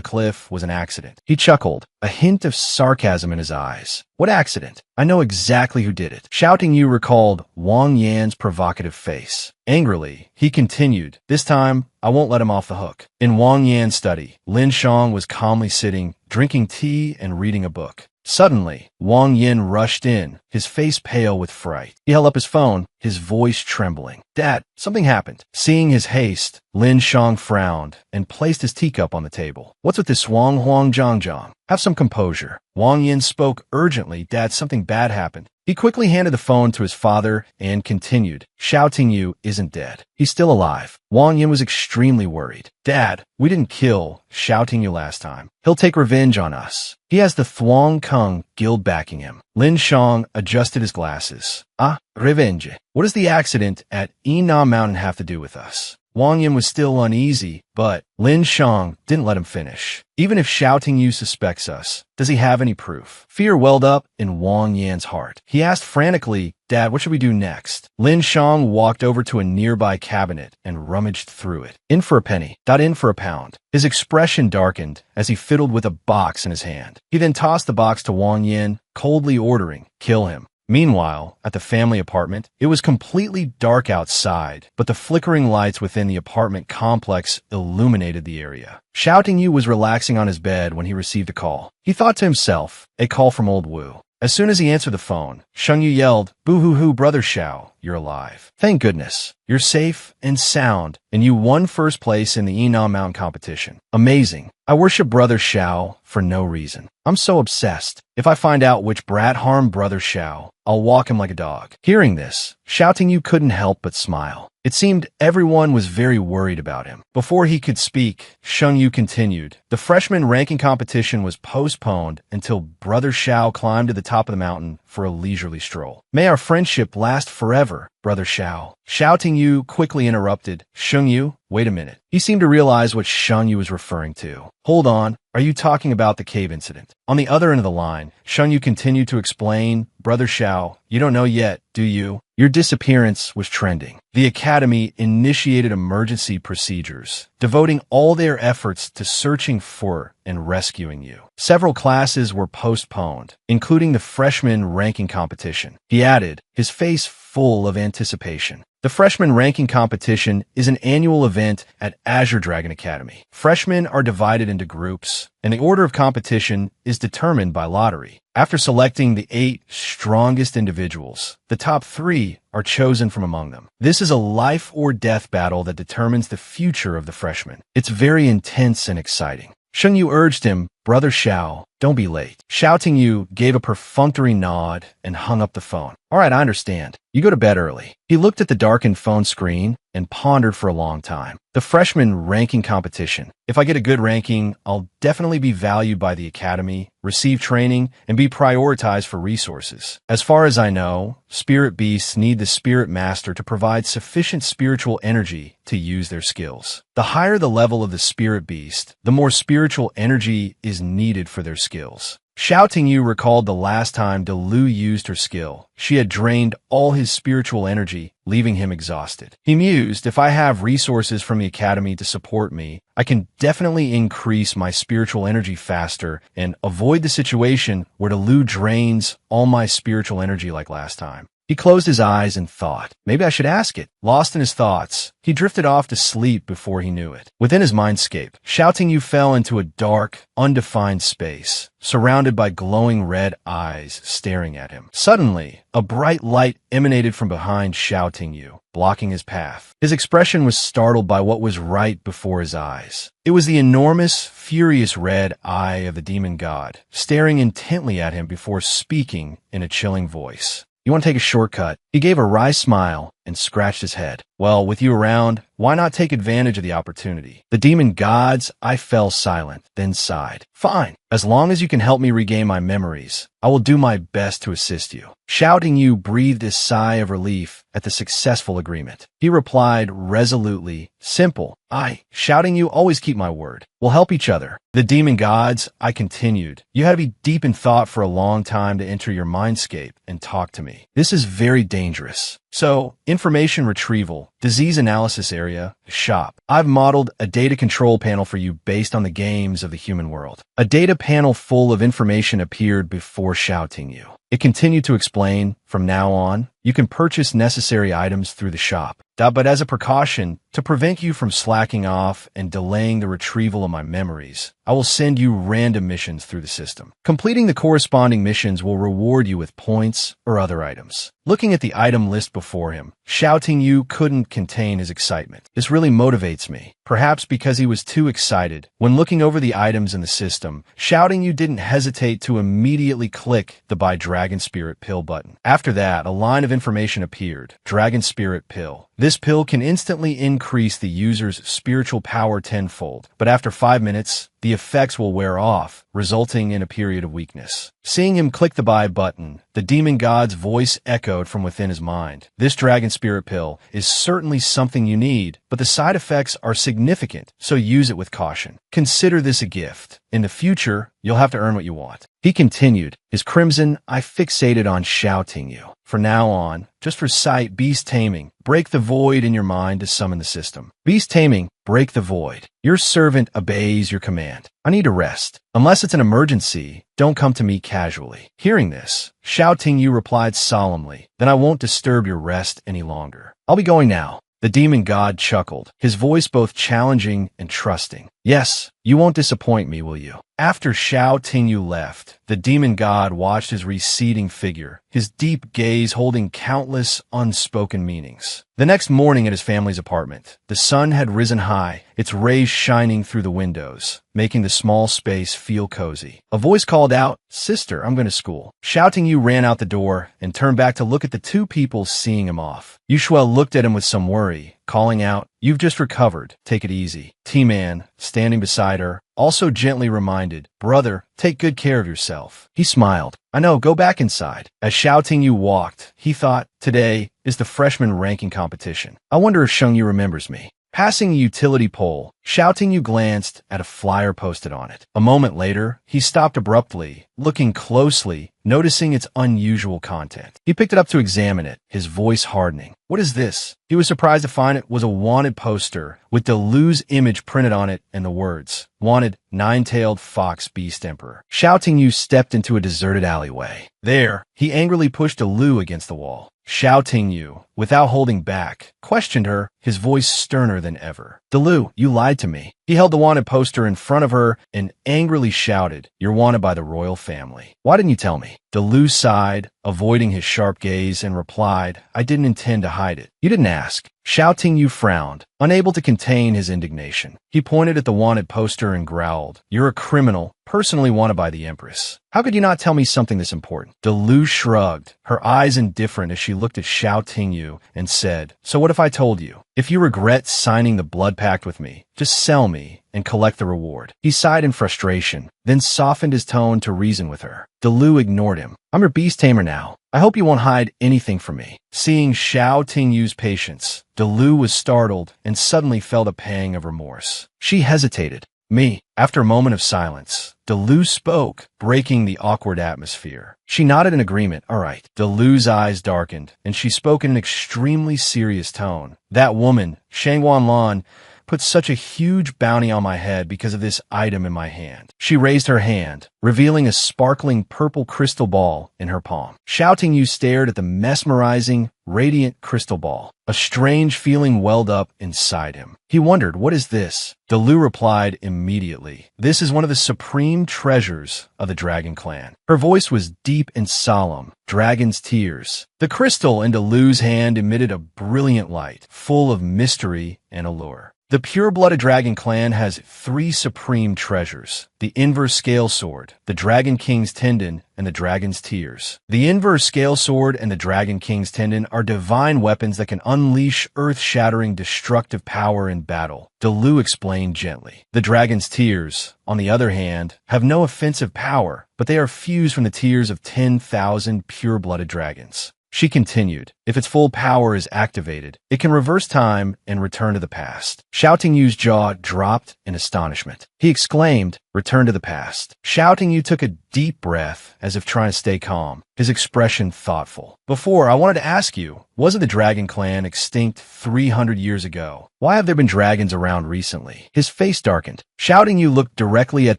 cliff was an accident. He chuckled, a hint of sarcasm in his eyes. What accident? I know exactly who did it. Shouting You recalled Wang Yan's provocative face. Angrily, he continued, this time, I won't let him off the hook. In Wang Yan's study, Lin Shang was calmly sitting, drinking tea and reading a book. Suddenly, Wang Yin rushed in, his face pale with fright. He held up his phone, his voice trembling. Dad, something happened. Seeing his haste, Lin Shang frowned and placed his teacup on the table. What's with this Wang Huang Zhang Zhang? Have some composure. Wang Yin spoke urgently. Dad, something bad happened. He quickly handed the phone to his father and continued, Shouting You isn't dead. He's still alive. Wang Yin was extremely worried. Dad, we didn't kill Shouting You last time. He'll take revenge on us. He has the Thuong Kung guild backing him. Lin Shang adjusted his glasses. Ah, revenge. What does the accident at Na Mountain have to do with us? Wang Yin was still uneasy, but Lin Shang didn't let him finish. Even if Shouting You suspects us, does he have any proof? Fear welled up in Wang Yan's heart. He asked frantically, Dad, what should we do next? Lin Shang walked over to a nearby cabinet and rummaged through it. In for a penny, not in for a pound. His expression darkened as he fiddled with a box in his hand. He then tossed the box to Wang Yin, coldly ordering, kill him. Meanwhile, at the family apartment, it was completely dark outside, but the flickering lights within the apartment complex illuminated the area. Shouting You was relaxing on his bed when he received a call. He thought to himself, a call from old Wu. As soon as he answered the phone, Sheng Yu yelled, Boo-hoo-hoo, Brother Xiao, you're alive. Thank goodness. You're safe and sound, and you won first place in the Yunnan Mountain competition. Amazing. I worship Brother Xiao for no reason. I'm so obsessed. If I find out which brat harmed Brother Xiao, I'll walk him like a dog. Hearing this, Shouting You couldn't help but smile. It seemed everyone was very worried about him. Before he could speak, Sheng Yu continued. The freshman ranking competition was postponed until Brother Xiao climbed to the top of the mountain for a leisurely stroll. May our friendship last forever, Brother Xiao. Shouting You quickly interrupted. Sheng Yu, wait a minute. He seemed to realize what Sheng Yu was referring to. Hold on. Are you talking about the cave incident? On the other end of the line, Sheng Yu continued to explain, Brother Xiao, you don't know yet, do you? Your disappearance was trending. The Academy initiated emergency procedures, devoting all their efforts to searching for and rescuing you. Several classes were postponed, including the freshman ranking competition. He added, his face full of anticipation. The freshman ranking competition is an annual event at Azure Dragon Academy. Freshmen are divided into groups, and the order of competition is determined by lottery. After selecting the 8 strongest individuals, the top 3 are chosen from among them. This is a life or death battle that determines the future of the freshmen. It's very intense and exciting. Shengyu urged him, "Brother Xiao, don't be late." Xiao Tingyu gave a perfunctory nod and hung up the phone. "All right, I understand. You go to bed early." He looked at the darkened phone screen and pondered for a long time. The freshman ranking competition. If I get a good ranking, I'll definitely be valued by the academy, receive training, and be prioritized for resources. As far as I know, spirit beasts need the spirit master to provide sufficient spiritual energy to use their skills. The higher the level of the spirit beast, the more spiritual energy is needed for their skills. Xiao Tingyu recalled the last time Delu used her skill. She had drained all his spiritual energy, leaving him exhausted. He mused, if I have resources from the academy to support me, I can definitely increase my spiritual energy faster and avoid the situation where Delu drains all my spiritual energy like last time. He closed his eyes and thought, maybe I should ask it. Lost in his thoughts, he drifted off to sleep before he knew it. Within his mindscape, Xiao Tingyu fell into a dark, undefined space, surrounded by glowing red eyes staring at him. Suddenly, a bright light emanated from behind Xiao Tingyu, blocking his path. His expression was startled by what was right before his eyes. It was the enormous, furious red eye of the demon god, staring intently at him before speaking in a chilling voice. "You want to take a shortcut?" He gave a wry smile and scratched his head. "Well, with you around, why not take advantage of the opportunity?" The demon gods, I fell silent, then sighed. "Fine. As long as you can help me regain my memories, I will do my best to assist you." Xiao Tingyu breathed a sigh of relief at the successful agreement. He replied resolutely, "Simple. Xiao Tingyu, always keep my word. We'll help each other." The demon gods, I continued. "You had to be deep in thought for a long time to enter your mindscape and talk to me. This is very dangerous. So, information retrieval, disease analysis area, shop. I've modeled a data control panel for you based on the games of the human world." A data panel full of information appeared before Xiao Tingyu. It continued to explain, from now on, you can purchase necessary items through the shop. But as a precaution, to prevent you from slacking off and delaying the retrieval of my memories, I will send you random missions through the system. Completing the corresponding missions will reward you with points or other items. Looking at the item list before him, Xiao Tingyu couldn't contain his excitement. This really motivates me. Perhaps because he was too excited. When looking over the items in the system, Xiao Tingyu didn't hesitate to immediately click the Buy Dragon Spirit Pill button. After that, a line of information appeared. Dragon Spirit Pill. This pill can instantly increase the user's spiritual power tenfold, but after 5 minutes, the effects will wear off, resulting in a period of weakness. Seeing him click the buy button, the demon god's voice echoed from within his mind. This dragon spirit pill is certainly something you need, but the side effects are significant, so use it with caution. Consider this a gift. In the future, you'll have to earn what you want. He continued, his crimson eye fixated on Xiao Tingyu. From now on, just recite beast taming. Break the void in your mind to summon the system. Beast taming, break the void. Your servant obeys your command. I need to rest. Unless it's an emergency, don't come to me casually. Hearing this, Xiao Tingyu replied solemnly, then I won't disturb your rest any longer. I'll be going now. The demon god chuckled, his voice both challenging and trusting. Yes, you won't disappoint me, will you? After Xiao Tingyu left, the demon god watched his receding figure, his deep gaze holding countless unspoken meanings. The next morning at his family's apartment, the sun had risen high, its rays shining through the windows, making the small space feel cozy. A voice called out, "Sister, I'm going to school." Xiao Tingyu ran out the door and turned back to look at the two people seeing him off. Yushuel looked at him with some worry, calling out, "You've just recovered. Take it easy." T-Man, standing beside her, also gently reminded, "Brother, take good care of yourself." He smiled. "I know, go back inside." As Xiao Tingyu walked, he thought, today is the freshman ranking competition. I wonder if Shengyu remembers me. Passing a utility pole, Xiao Tingyu glanced at a flyer posted on it. A moment later, he stopped abruptly, looking closely, noticing its unusual content. He picked it up to examine it, his voice hardening. What is this? He was surprised to find it was a wanted poster with Delu's image printed on it and the words, "Wanted, Nine-Tailed Fox Beast Emperor." Xiao Tingyu stepped into a deserted alleyway. There, he angrily pushed Delu against the wall. shouting you, without holding back, questioned her, his voice sterner than ever. Delu, you lied to me. He held the wanted poster in front of her and angrily shouted, "You're wanted by the royal family. Why didn't you tell me?" Delu sighed, avoiding his sharp gaze, and replied, "I didn't intend to hide it." "You didn't ask." Shouting you frowned, unable to contain his indignation. He pointed at the wanted poster and growled, "You're a criminal, personally wanted by the Empress. How could you not tell me something this important?" Delu shrugged, her eyes indifferent as she looked at Xiao Tingyu and said, "So what if I told you? If you regret signing the blood pact with me, just sell me and collect the reward." He sighed in frustration, then softened his tone to reason with her. Delu ignored him. "I'm your beast tamer now. I hope you won't hide anything from me." Seeing Xiao Tingyu's patience, Delu was startled and suddenly felt a pang of remorse. She hesitated. "Me." After a moment of silence, Delu spoke, breaking the awkward atmosphere. She nodded in agreement. "All right." Delu's eyes darkened, and she spoke in an extremely serious tone. "That woman, Shangwan Lan, put such a huge bounty on my head because of this item in my hand." She raised her hand, revealing a sparkling purple crystal ball in her palm. Shouting you stared at the mesmerizing, radiant crystal ball. A strange feeling welled up inside him. He wondered, "What is this?" Delu replied immediately, "This is one of the supreme treasures of the Dragon Clan." Her voice was deep and solemn, dragon's tears. The crystal in Delu's hand emitted a brilliant light, full of mystery and allure. The pure-blooded Dragon Clan has 3 supreme treasures: the inverse scale sword, the Dragon King's tendon, and the Dragon's tears. The inverse scale sword and the Dragon King's tendon are divine weapons that can unleash earth-shattering destructive power in battle, Delu explained gently. The Dragon's tears, on the other hand, have no offensive power, but they are fused from the tears of 10,000 pure-blooded dragons. She continued, "If its full power is activated, it can reverse time and return to the past." Shouting Yu's jaw dropped in astonishment. He exclaimed, "Return to the past." Shouting Yu took a deep breath as if trying to stay calm, his expression thoughtful. "Before, I wanted to ask you, wasn't the Dragon Clan extinct 300 years ago? Why have there been dragons around recently?" His face darkened. Shouting Yu looked directly at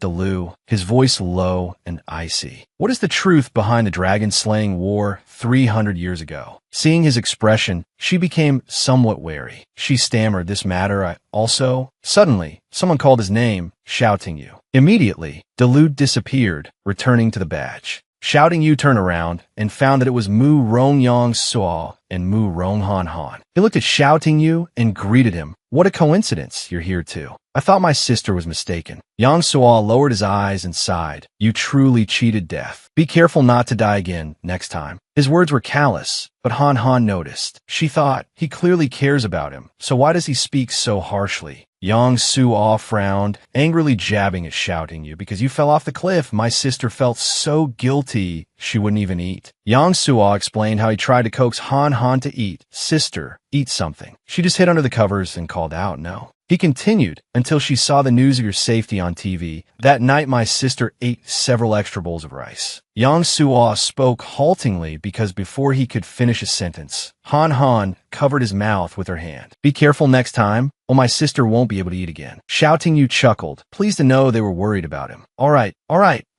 Delu, his voice low and icy. "What is the truth behind the dragon-slaying war 300 years ago?" Seeing his expression, she became somewhat wary. She stammered, "This matter, I also..." Suddenly, someone called his name, Shouting Yu. Immediately, Delu disappeared, returning to the badge. Shouting Yu turned around and found that it was Mu Rongyang Suo and Mu Ronghan Han. He looked at Shouting Yu and greeted him. "What a coincidence, you're here too. I thought my sister was mistaken." Yang Suo lowered his eyes and sighed. "You truly cheated death. Be careful not to die again next time." His words were callous, but Han Han noticed. She thought, he clearly cares about him, so why does he speak so harshly? Yang Suo frowned, angrily jabbing at Shouting Yu. "Because you fell off the cliff, my sister felt so guilty she wouldn't even eat." Yang Suo explained how he tried to coax Han Han to eat. "Sister, eat something." She just hid under the covers and called out, "No." He continued, "Until she saw the news of your safety on TV. That night my sister ate several extra bowls of rice." Yang Suo spoke haltingly because before he could finish a sentence, Han Han covered his mouth with her hand. "Be careful next time, or my sister won't be able to eat again." Shouting Yu chuckled, pleased to know they were worried about him. All right,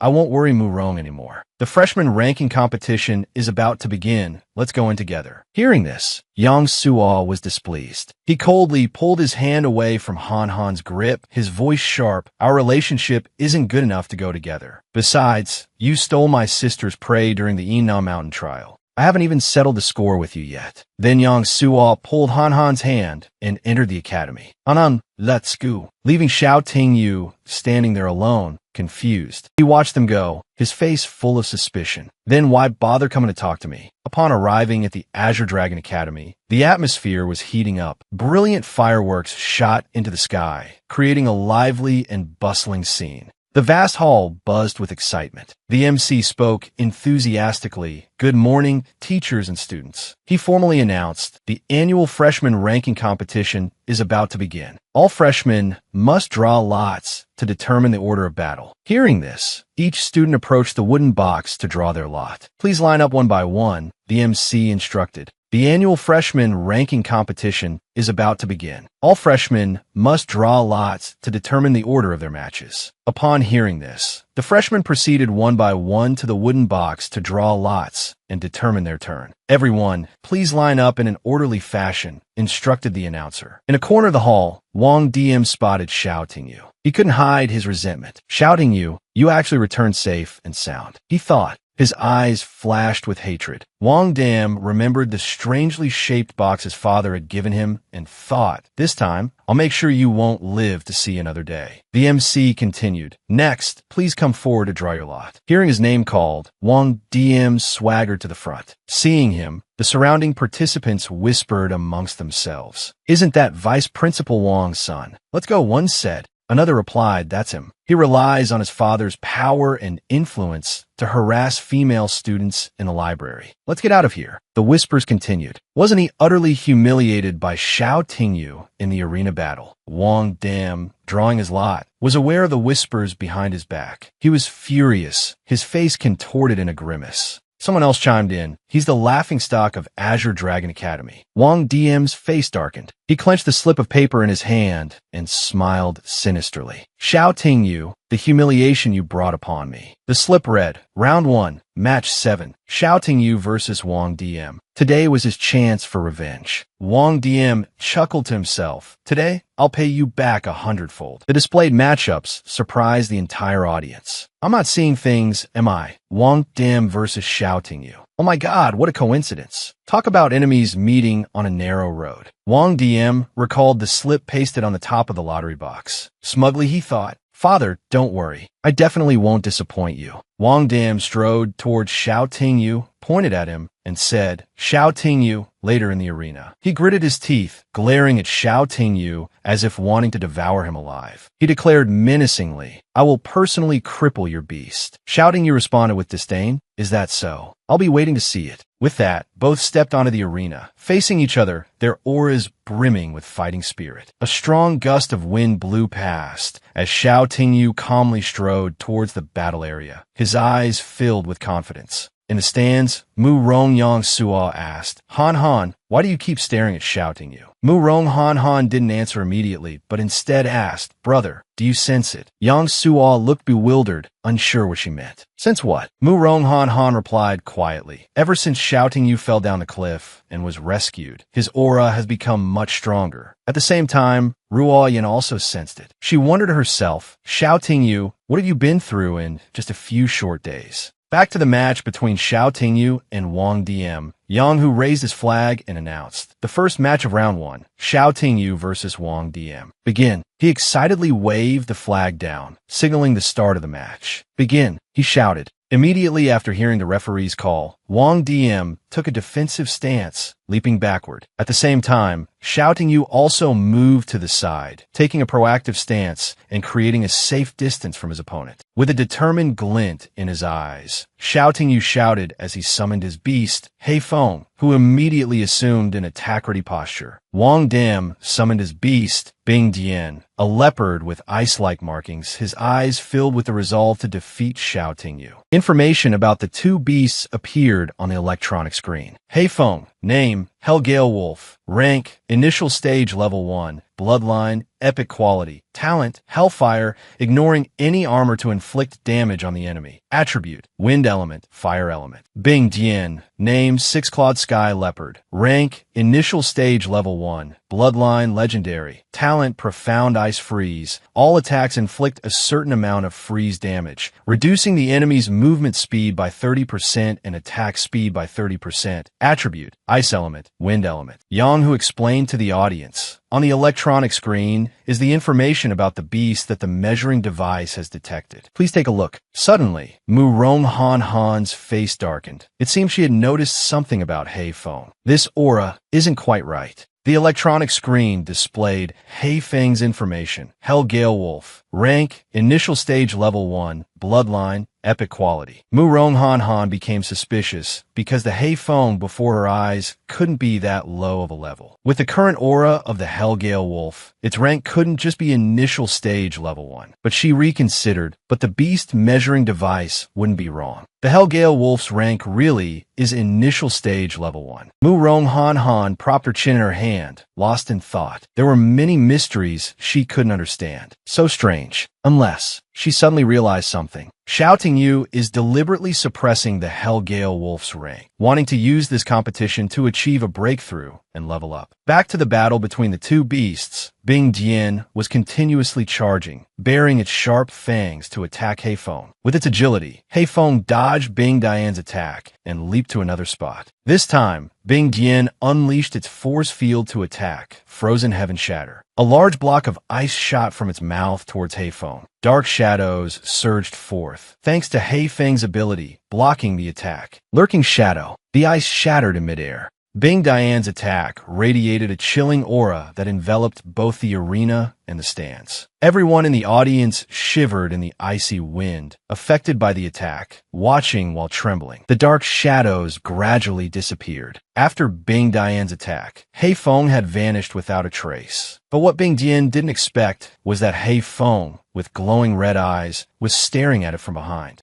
I won't worry Mu Rong anymore. The freshman ranking competition is about to begin. Let's go in together." Hearing this, Yang Suo was displeased. He coldly pulled his hand away from Han Han's grip, his voice sharp. "Our relationship isn't good enough to go together. Besides, you stole my sister's prey during the Yinna Mountain trial. I haven't even settled the score with you yet." Then Yang Suo pulled Han Han's hand and entered the academy. "Han, let's go." Leaving Xiao Tingyu standing there alone, confused. He watched them go, his face full of suspicion. Then why bother coming to talk to me? Upon arriving at the Azure Dragon Academy, the atmosphere was heating up. Brilliant fireworks shot into the sky, creating a lively and bustling scene. The vast hall buzzed with excitement. The MC spoke enthusiastically. "Good morning, teachers and students." He formally announced, "The annual freshman ranking competition is about to begin. All freshmen must draw lots to determine the order of battle." Hearing this, each student approached the wooden box to draw their lot. "Please line up one by one," the MC instructed. The annual freshman ranking competition is about to begin. All freshmen must draw lots to determine the order of their matches. Upon hearing this, the freshmen proceeded one by one to the wooden box to draw lots and determine their turn. "Everyone, please line up in an orderly fashion," instructed the announcer. In a corner of the hall, Wang DM spotted Xiao Tingyu. He couldn't hide his resentment. "Xiao Tingyu, you actually returned safe and sound," he thought. His eyes flashed with hatred. Wang Dam remembered the strangely shaped box his father had given him and thought, "This time, I'll make sure you won't live to see another day." The MC continued, "Next, please come forward to draw your lot." Hearing his name called, Wang DM swaggered to the front. Seeing him, the surrounding participants whispered amongst themselves, "Isn't that Vice Principal Wang's son?" "Let's go," one said. Another replied, "That's him. He relies on his father's power and influence to harass female students in the library. Let's get out of here." The whispers continued. Wasn't he utterly humiliated by Xiao Tingyu in the arena battle? Wang Dam, drawing his lot, was aware of the whispers behind his back. He was furious, his face contorted in a grimace. Someone else chimed in. "He's the laughingstock of Azure Dragon Academy." Wang DM's face darkened. He clenched the slip of paper in his hand and smiled sinisterly. "Xiao Tingyu, the humiliation you brought upon me." The slip read, "Round 1, Match 7, Xiao Tingyu versus Wang DM. Today was his chance for revenge." Wang DM chuckled to himself. "Today, I'll pay you back 100-fold." The displayed matchups surprised the entire audience. "I'm not seeing things, am I? Wang DM versus Xiao Tingyu. Oh my god, what a coincidence. Talk about enemies meeting on a narrow road." Wang DM recalled the slip pasted on the top of the lottery box. Smugly he thought, "Father, don't worry. I definitely won't disappoint you." Wang Dam strode towards Xiao Tingyu, pointed at him, and said, "Xiao Tingyu," later in the arena. He gritted his teeth, glaring at Xiao Tingyu as if wanting to devour him alive. He declared menacingly, "I will personally cripple your beast." Xiao Tingyu responded with disdain, "Is that so? I'll be waiting to see it." With that, both stepped onto the arena, facing each other, their auras brimming with fighting spirit. A strong gust of wind blew past as Xiao Tingyu calmly strode towards the battle area, his eyes filled with confidence. In the stands, Mu Rong Yang Suo asked, Han Han, why do you keep staring at Xiao Tingyu?" Mu Rong Han Han didn't answer immediately, but instead asked, "Brother, do you sense it?" Yang Suo looked bewildered, unsure what she meant. "Sense what?" Mu Rong Han Han replied quietly. "Ever since Xiao Tingyu fell down the cliff and was rescued, his aura has become much stronger." At the same time, Ruo Yin also sensed it. She wondered to herself, "Xiao Tingyu, what have you been through in just a few short days?" Back to the match between Xiao Tingyu and Wang DM. Yang Hu raised his flag and announced, "The first match of round 1, Xiao Tingyu versus Wang DM. Begin." He excitedly waved the flag down, signaling the start of the match. "Begin," he shouted. Immediately after hearing the referee's call, Wang DM took a defensive stance, leaping backward. At the same time, Xiao Tingyu also moved to the side, taking a proactive stance and creating a safe distance from his opponent. With a determined glint in his eyes, Xiao Tingyu shouted as he summoned his beast, Hei Feng, who immediately assumed an attack-ready posture. Wang Dam summoned his beast, Bing Dian, a leopard with ice-like markings, his eyes filled with the resolve to defeat Xiao Tingyu. Information about the two beasts appeared on the electronic screen. Hei Feng, name, Hellgale Wolf, rank, initial stage level 1, bloodline, epic quality, talent, Hellfire, ignoring any armor to inflict damage on the enemy, attribute, wind element, fire element. Bing Dian, name, Six-Clawed Sky Leopard, rank, initial stage level 1, bloodline, legendary, talent, profound ice freeze, all attacks inflict a certain amount of freeze damage, reducing the enemy's movement speed by 30% and attack speed by 30%, attribute, ice element, wind element. Yang Hu explained to the audience, on the electronic screen is the information about the beast that the measuring device has detected. Please take a look. Suddenly, Mu Rong Han Han's face darkened. It seemed she had noticed something about Hei Feng. This aura isn't quite right. The electronic screen displayed Hei Feng's information, Hellgale Wolf, Rank, initial stage level 1, bloodline, epic quality. Mu Rong Han Han became suspicious because the Hei Feng before her eyes couldn't be that low of a level. With the current aura of the Hellgale Wolf, its rank couldn't just be initial stage level 1. But she reconsidered, but the beast measuring device wouldn't be wrong. The Hellgale Wolf's rank really is initial stage level 1. Mu Rong Han Han propped her chin in her hand, lost in thought. There were many mysteries she couldn't understand. So strange. Unless she suddenly realized something. Shouting You is deliberately suppressing the Hellgale Wolf's rank, wanting to use this competition to achieve a breakthrough and level up. Back to the battle between the two beasts, Bing Dian was continuously charging, baring its sharp fangs to attack Hei Feng. With its agility, Hei Feng dodged Bing Dian's attack and leaped to another spot. This time, Bing Dian unleashed its force field to attack, Frozen Heaven Shatter. A large block of ice shot from its mouth towards Hei Feng. Dark shadows surged forth, thanks to Hei Feng's ability, blocking the attack. Lurking shadow. The ice shattered in midair. Bing Dian's attack radiated a chilling aura that enveloped both the arena and the stands. Everyone in the audience shivered in the icy wind, affected by the attack, watching while trembling. The dark shadows gradually disappeared. After Bing Dian's attack, Hei Feng had vanished without a trace. But what Bing Dian didn't expect was that Hei Feng, with glowing red eyes, was staring at it from behind.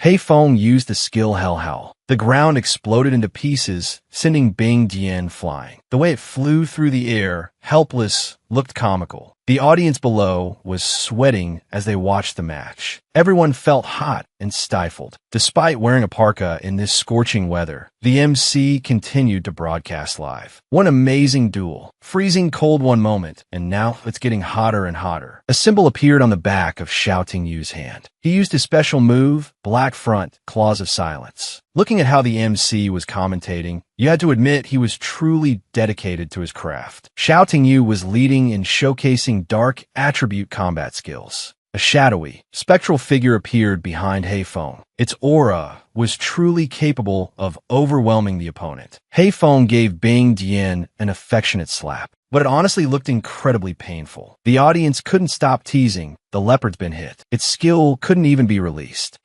Hei Feng used the skill Hell Howl. The ground exploded into pieces, sending Bing Dian flying. The way it flew through the air, helpless, looked comical. The audience below was sweating as they watched the match. Everyone felt hot and stifled. Despite wearing a parka in this scorching weather, the MC continued to broadcast live. One amazing duel. Freezing cold one moment, and now it's getting hotter and hotter. A symbol appeared on the back of Shouting Yu's hand. He used his special move, Black Front, Claws of Silence. Looking at how the MC was commentating, you had to admit he was truly dedicated to his craft. Shouting You was leading in showcasing dark attribute combat skills. A shadowy, spectral figure appeared behind Hei Feng. Its aura was truly capable of overwhelming the opponent. Hei Feng gave Bing Dian an affectionate slap, but it honestly looked incredibly painful. The audience couldn't stop teasing. The leopard's been hit. Its skill couldn't even be released.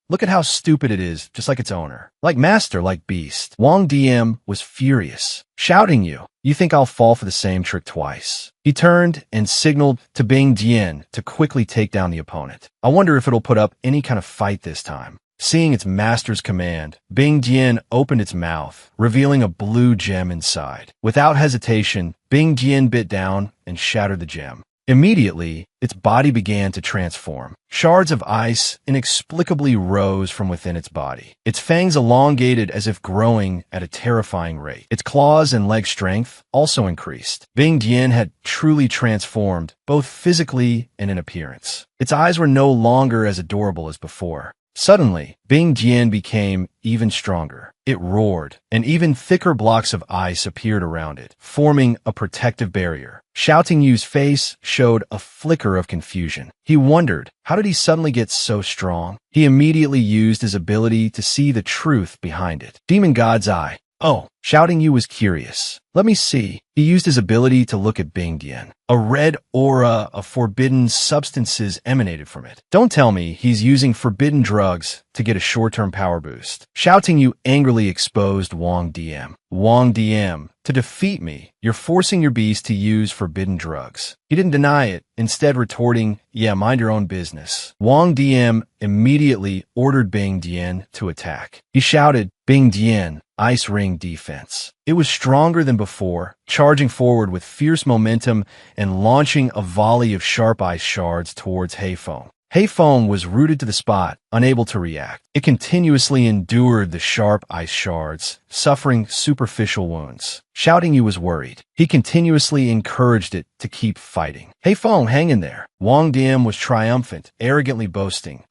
Look at how stupid it is, just like its owner. Like master, like beast. Wang DM was furious. Shouting You think I'll fall for the same trick twice? He turned and signaled to Bing Dian to quickly take down the opponent. I wonder if it'll put up any kind of fight this time. Seeing its master's command, Bing Dian opened its mouth, revealing a blue gem inside. Without hesitation, Bing Dian bit down and shattered the gem. Immediately, its body began to transform. Shards of ice inexplicably rose from within its body. Its fangs elongated as if growing at a terrifying rate. Its claws and leg strength also increased. Bing Dian had truly transformed, both physically and in appearance. Its eyes were no longer as adorable as before. Suddenly, Bing Dian became even stronger. It roared, and even thicker blocks of ice appeared around it, forming a protective barrier. Shouting Yu's face showed a flicker of confusion. He wondered, how did he suddenly get so strong? He immediately used his ability to see the truth behind it. Demon God's Eye. Oh, Shouting You was curious. Let me see. He used his ability to look at Bing Dian. A red aura of forbidden substances emanated from it. Don't tell me he's using forbidden drugs to get a short-term power boost. Shouting You angrily exposed Wang DM. Wang DM, to defeat me, you're forcing your beast to use forbidden drugs. He didn't deny it, instead retorting, yeah, mind your own business. Wang DM immediately ordered Bing Dian to attack. He shouted, Bing Dian, Ice Ring Defense. It was stronger than before, charging forward with fierce momentum and launching a volley of sharp ice shards towards Hei Feng. Hei Feng was rooted to the spot, unable to react. It continuously endured the sharp ice shards, suffering superficial wounds. Shouting You was worried. He continuously encouraged it to keep fighting. Hei Feng, hang in there. Wang Dian was triumphant, arrogantly boasting.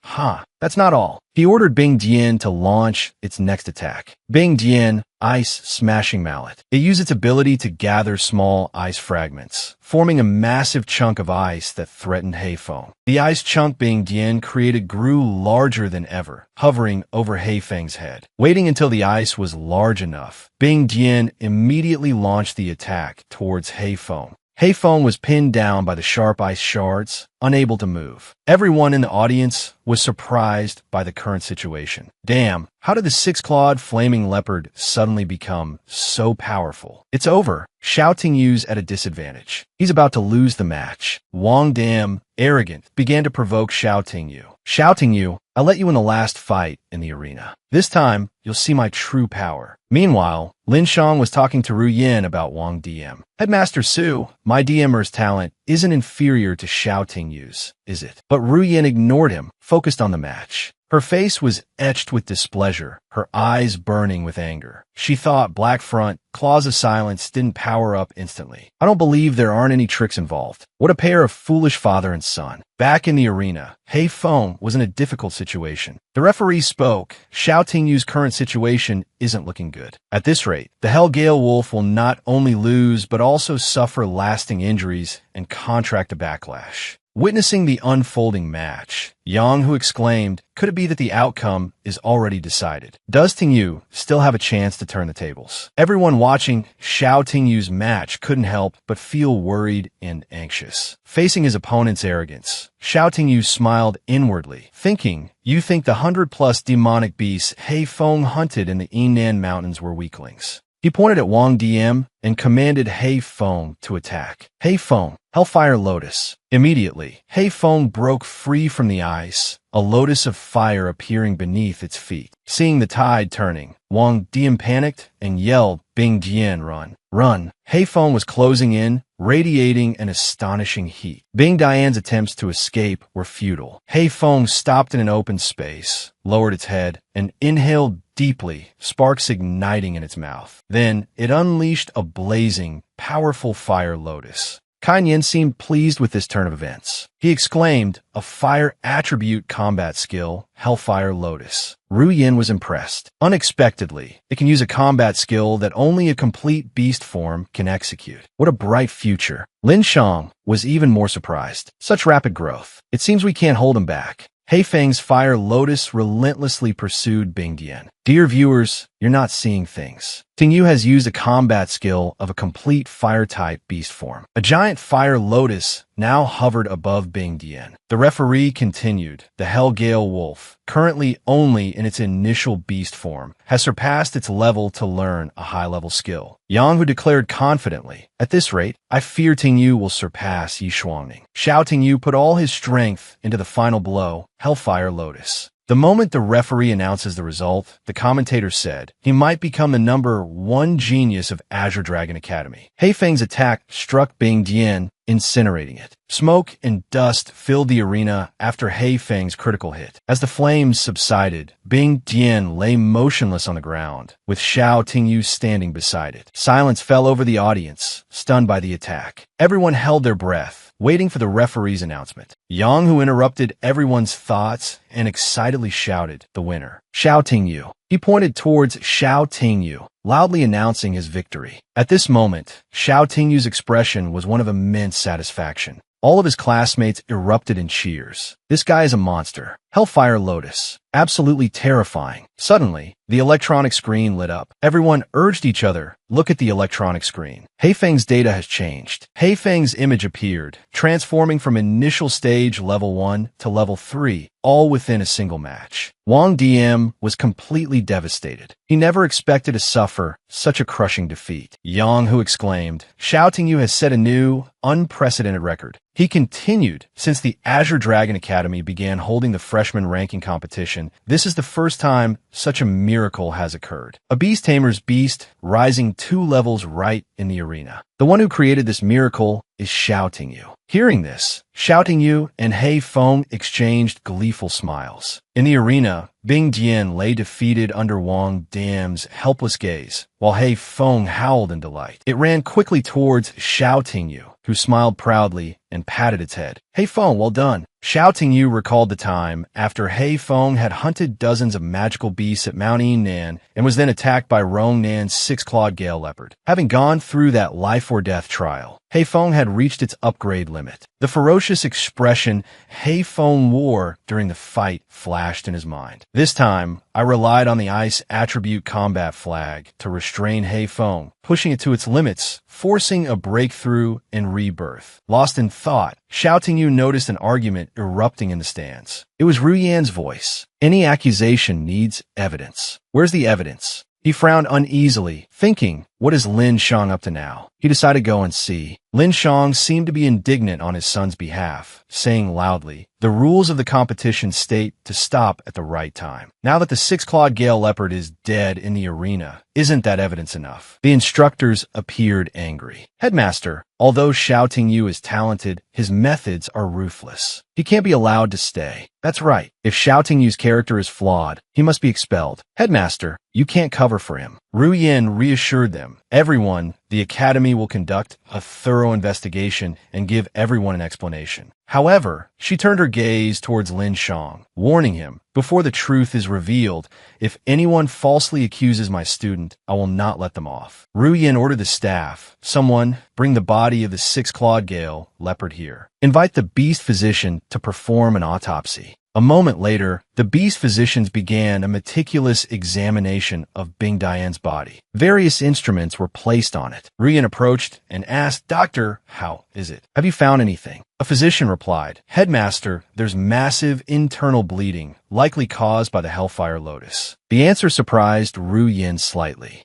That's not all. He ordered Bing Dian to launch its next attack. Bing Dian, Ice Smashing Mallet. It used its ability to gather small ice fragments, forming a massive chunk of ice that threatened Hei Feng. The ice chunk Bing Dian created grew larger than ever, hovering over Hei Feng's head. Waiting until the ice was large enough, Bing Dian immediately launched the attack towards Hei Feng. Hei Feng was pinned down by the sharp ice shards, unable to move. Everyone in the audience was surprised by the current situation. Damn, how did the six-clawed flaming leopard suddenly become so powerful? It's over. Xiao Tingyu's at a disadvantage. He's about to lose the match. Wang Dam, arrogant, began to provoke Xiao Tingyu. Xiao Tingyu, I let you in the last fight in the arena. This time, you'll see my true power. Meanwhile, Lin Shang was talking to Ru Yin about Wang DM. Headmaster Su, my DMer's talent isn't inferior to Xiao Tingyu's, is it? But Ru Yin ignored him, focused on the match. Her face was etched with displeasure, her eyes burning with anger. She thought Black Front, Claws of Silence didn't power up instantly. I don't believe there aren't any tricks involved. What a pair of foolish father and son. Back in the arena, Hei Feng was in a difficult situation. The referee spoke. Xiao Tingyu's current situation isn't looking good. At this rate, the Hellgale Wolf will not only lose but also suffer lasting injuries and contract a backlash. Witnessing the unfolding match, Yang Hu exclaimed, could it be that the outcome is already decided? Does Tingyu still have a chance to turn the tables? Everyone watching Xiao Tingyu's match couldn't help but feel worried and anxious. Facing his opponent's arrogance, Xiao Tingyu smiled inwardly, thinking, you think the 100-plus demonic beasts Hei Feng hunted in the Yunnan Mountains were weaklings. He pointed at Wang DM and commanded Hei Feng to attack. Hei Feng, Hellfire Lotus. Immediately, Hei Feng broke free from the ice, a lotus of fire appearing beneath its feet. Seeing the tide turning, Wang DM panicked and yelled, Bing Dian, run. Run. Hei Feng was closing in, radiating an astonishing heat. Bing Dian's attempts to escape were futile. Hei Feng stopped in an open space, lowered its head, and inhaled deeply, sparks igniting in its mouth. Then it unleashed a blazing, powerful fire lotus. Kan Yin seemed pleased with this turn of events. He exclaimed, a fire attribute combat skill, Hellfire Lotus. Ru Yin was impressed. Unexpectedly, it can use a combat skill that only a complete beast form can execute. What a bright future. Lin Shang was even more surprised. Such rapid growth. It seems we can't hold him back. Hei Feng's Fire Lotus relentlessly pursued Bing Dian. Dear viewers, you're not seeing things. Tingyu has used a combat skill of a complete fire-type beast form. A giant Fire Lotus now hovered above Bing Dian. The referee continued. The Hellgale Wolf, currently only in its initial beast form, has surpassed its level to learn a high-level skill. Yang Hu declared confidently, at this rate, I fear Tingyu will surpass Yi Shuangning. Xiao Tingyu put all his strength into the final blow, Hellfire Lotus. The moment the referee announces the result, the commentator said, he might become the #1 genius of Azure Dragon Academy. Hei Feng's attack struck Bing Dian, incinerating it. Smoke and dust filled the arena after Hei Feng's critical hit. As the flames subsided, Bing Dian lay motionless on the ground, with Xiao Tingyu standing beside it. Silence fell over the audience, stunned by the attack. Everyone held their breath, waiting for the referee's announcement. Yang Hu interrupted everyone's thoughts and excitedly shouted, the winner, Xiao Tingyu. He pointed towards Xiao Tingyu, loudly announcing his victory. At this moment, Xiao Tingyu's expression was one of immense satisfaction. All of his classmates erupted in cheers. This guy is a monster. Hellfire Lotus. Absolutely terrifying. Suddenly, the electronic screen lit up. Everyone urged each other, look at the electronic screen. Hei Feng's data has changed. Hei Feng's image appeared, transforming from initial stage level 1 to level 3, all within a single match. Wang DM was completely devastated. He never expected to suffer such a crushing defeat. Yang Hu exclaimed, Xiao Tingyu has set a new, unprecedented record. He continued, since the Azure Dragon Academy began holding the freshman ranking competition, this is the first time such a miracle has occurred. A beast tamer's beast rising 2 levels right in the arena. The one who created this miracle is Xiao Tingyu. Hearing this, Xiao Tingyu and Hei Feng exchanged gleeful smiles. In the arena, Bing Dian lay defeated under Wang Dam's helpless gaze, while Hei Feng howled in delight. It ran quickly towards Xiao Tingyu, who smiled proudly and patted its head. Hei Feng, well done. Xiao Tingyu recalled the time after Hei Feng had hunted dozens of magical beasts at Mount Yunnan and was then attacked by Rong Nan's 6-clawed gale leopard. Having gone through that life-or-death trial, Heifeng had reached its upgrade limit. The ferocious expression Heifeng wore during the fight flashed in his mind. This time, I relied on the ice attribute combat flag to restrain Heifeng, pushing it to its limits, forcing a breakthrough and rebirth. Lost in thought, Shouting You noticed an argument erupting in the stands. It was Ruyan's voice. Any accusation needs evidence. Where's the evidence? He frowned uneasily, thinking, what is Lin Shang up to now? He decided to go and see. Lin Shang seemed to be indignant on his son's behalf, saying loudly, the rules of the competition state to stop at the right time. Now that the six-clawed Gale Leopard is dead in the arena, isn't that evidence enough? The instructors appeared angry. Headmaster, although Shouting You is talented, his methods are ruthless. He can't be allowed to stay. That's right. If Shouting You's character is flawed, he must be expelled. Headmaster, you can't cover for him. Ruyan reassured them. Everyone, the Academy will conduct a thorough investigation and give everyone an explanation. However, she turned her gaze towards Lin Shang, warning him, before the truth is revealed, if anyone falsely accuses my student, I will not let them off. Ruyan ordered the staff, someone, bring the body of the six-clawed Gale Leopard here. Invite the beast physician to perform an autopsy. A moment later, the beast physicians began a meticulous examination of Bing Dian's body. Various instruments were placed on it. Ruyan approached and asked, Doctor, how is it? Have you found anything? A physician replied, Headmaster, there's massive internal bleeding, likely caused by the Hellfire Lotus. The answer surprised Ruyan slightly.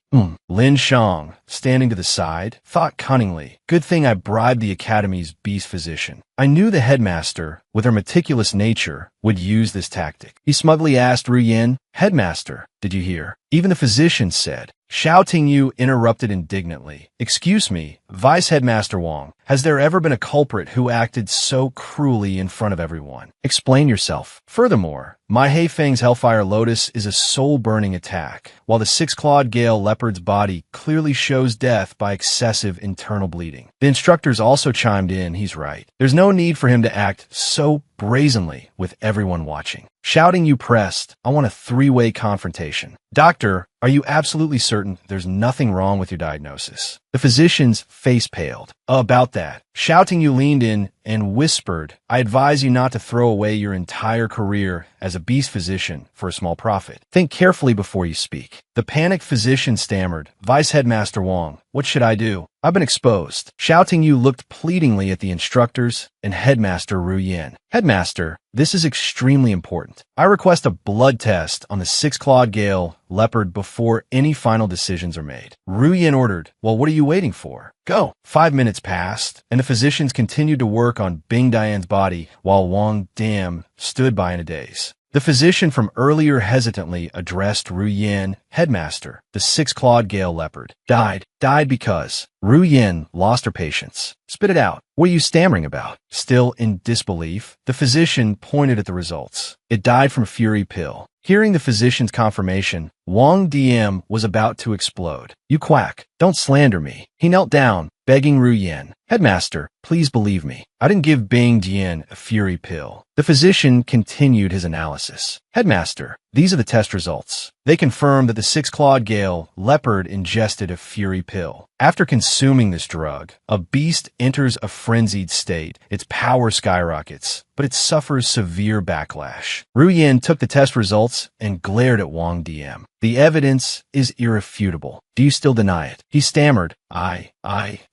Lin Shang, standing to the side, thought cunningly, good thing I bribed the Academy's beast physician. I knew the headmaster, with her meticulous nature, would use this tactic. He smugly asked Ruyan, Headmaster, did you hear? Even the physician said. Shouting You interrupted indignantly. Excuse me, Vice Headmaster Wang, has there ever been a culprit who acted so cruelly in front of everyone? Explain yourself. Furthermore, my Heifeng's Hellfire Lotus is a soul-burning attack, while the six-clawed Gale Leopard's body clearly shows death by excessive internal bleeding. The instructors also chimed in, he's right. There's no need for him to act so brazenly with everyone watching. Shouting You pressed, I want a three-way confrontation. Doctor, are you absolutely certain there's nothing wrong with your diagnosis? The physician's face paled. About that. Shouting You leaned in and whispered, I advise you not to throw away your entire career as a beast physician for a small profit. Think carefully before you speak. The panicked physician stammered, Vice Headmaster Wang, what should I do? I've been exposed. Shouting You looked pleadingly at the instructors and Headmaster Ruyan. Headmaster, this is extremely important. I request a blood test on the six-clawed Gale Leopard before any final decisions are made. Ruyan ordered, well, what are you waiting for? Go. 5 minutes passed, and the physicians continued to work on Bing Dian's body while Wang Dam stood by in a daze. The physician from earlier hesitantly addressed Ruyan, Headmaster, the six-clawed Gale Leopard. Died because Ruyan lost her patience. Spit it out. What are you stammering about? Still in disbelief, the physician pointed at the results. It died from Fury Pill. Hearing the physician's confirmation, Wang DM was about to explode. You quack. Don't slander me. He knelt down, begging Ruyan. Headmaster, please believe me. I didn't give Bing Dian a Fury Pill. The physician continued his analysis. Headmaster, these are the test results. They confirm that the six-clawed Gale Leopard ingested a Fury Pill. After consuming this drug, a beast enters a frenzied state. Its power skyrockets, but it suffers severe backlash. Ruyan took the test results and glared at Wang DM. The evidence is irrefutable. Do you still deny it? He stammered. I.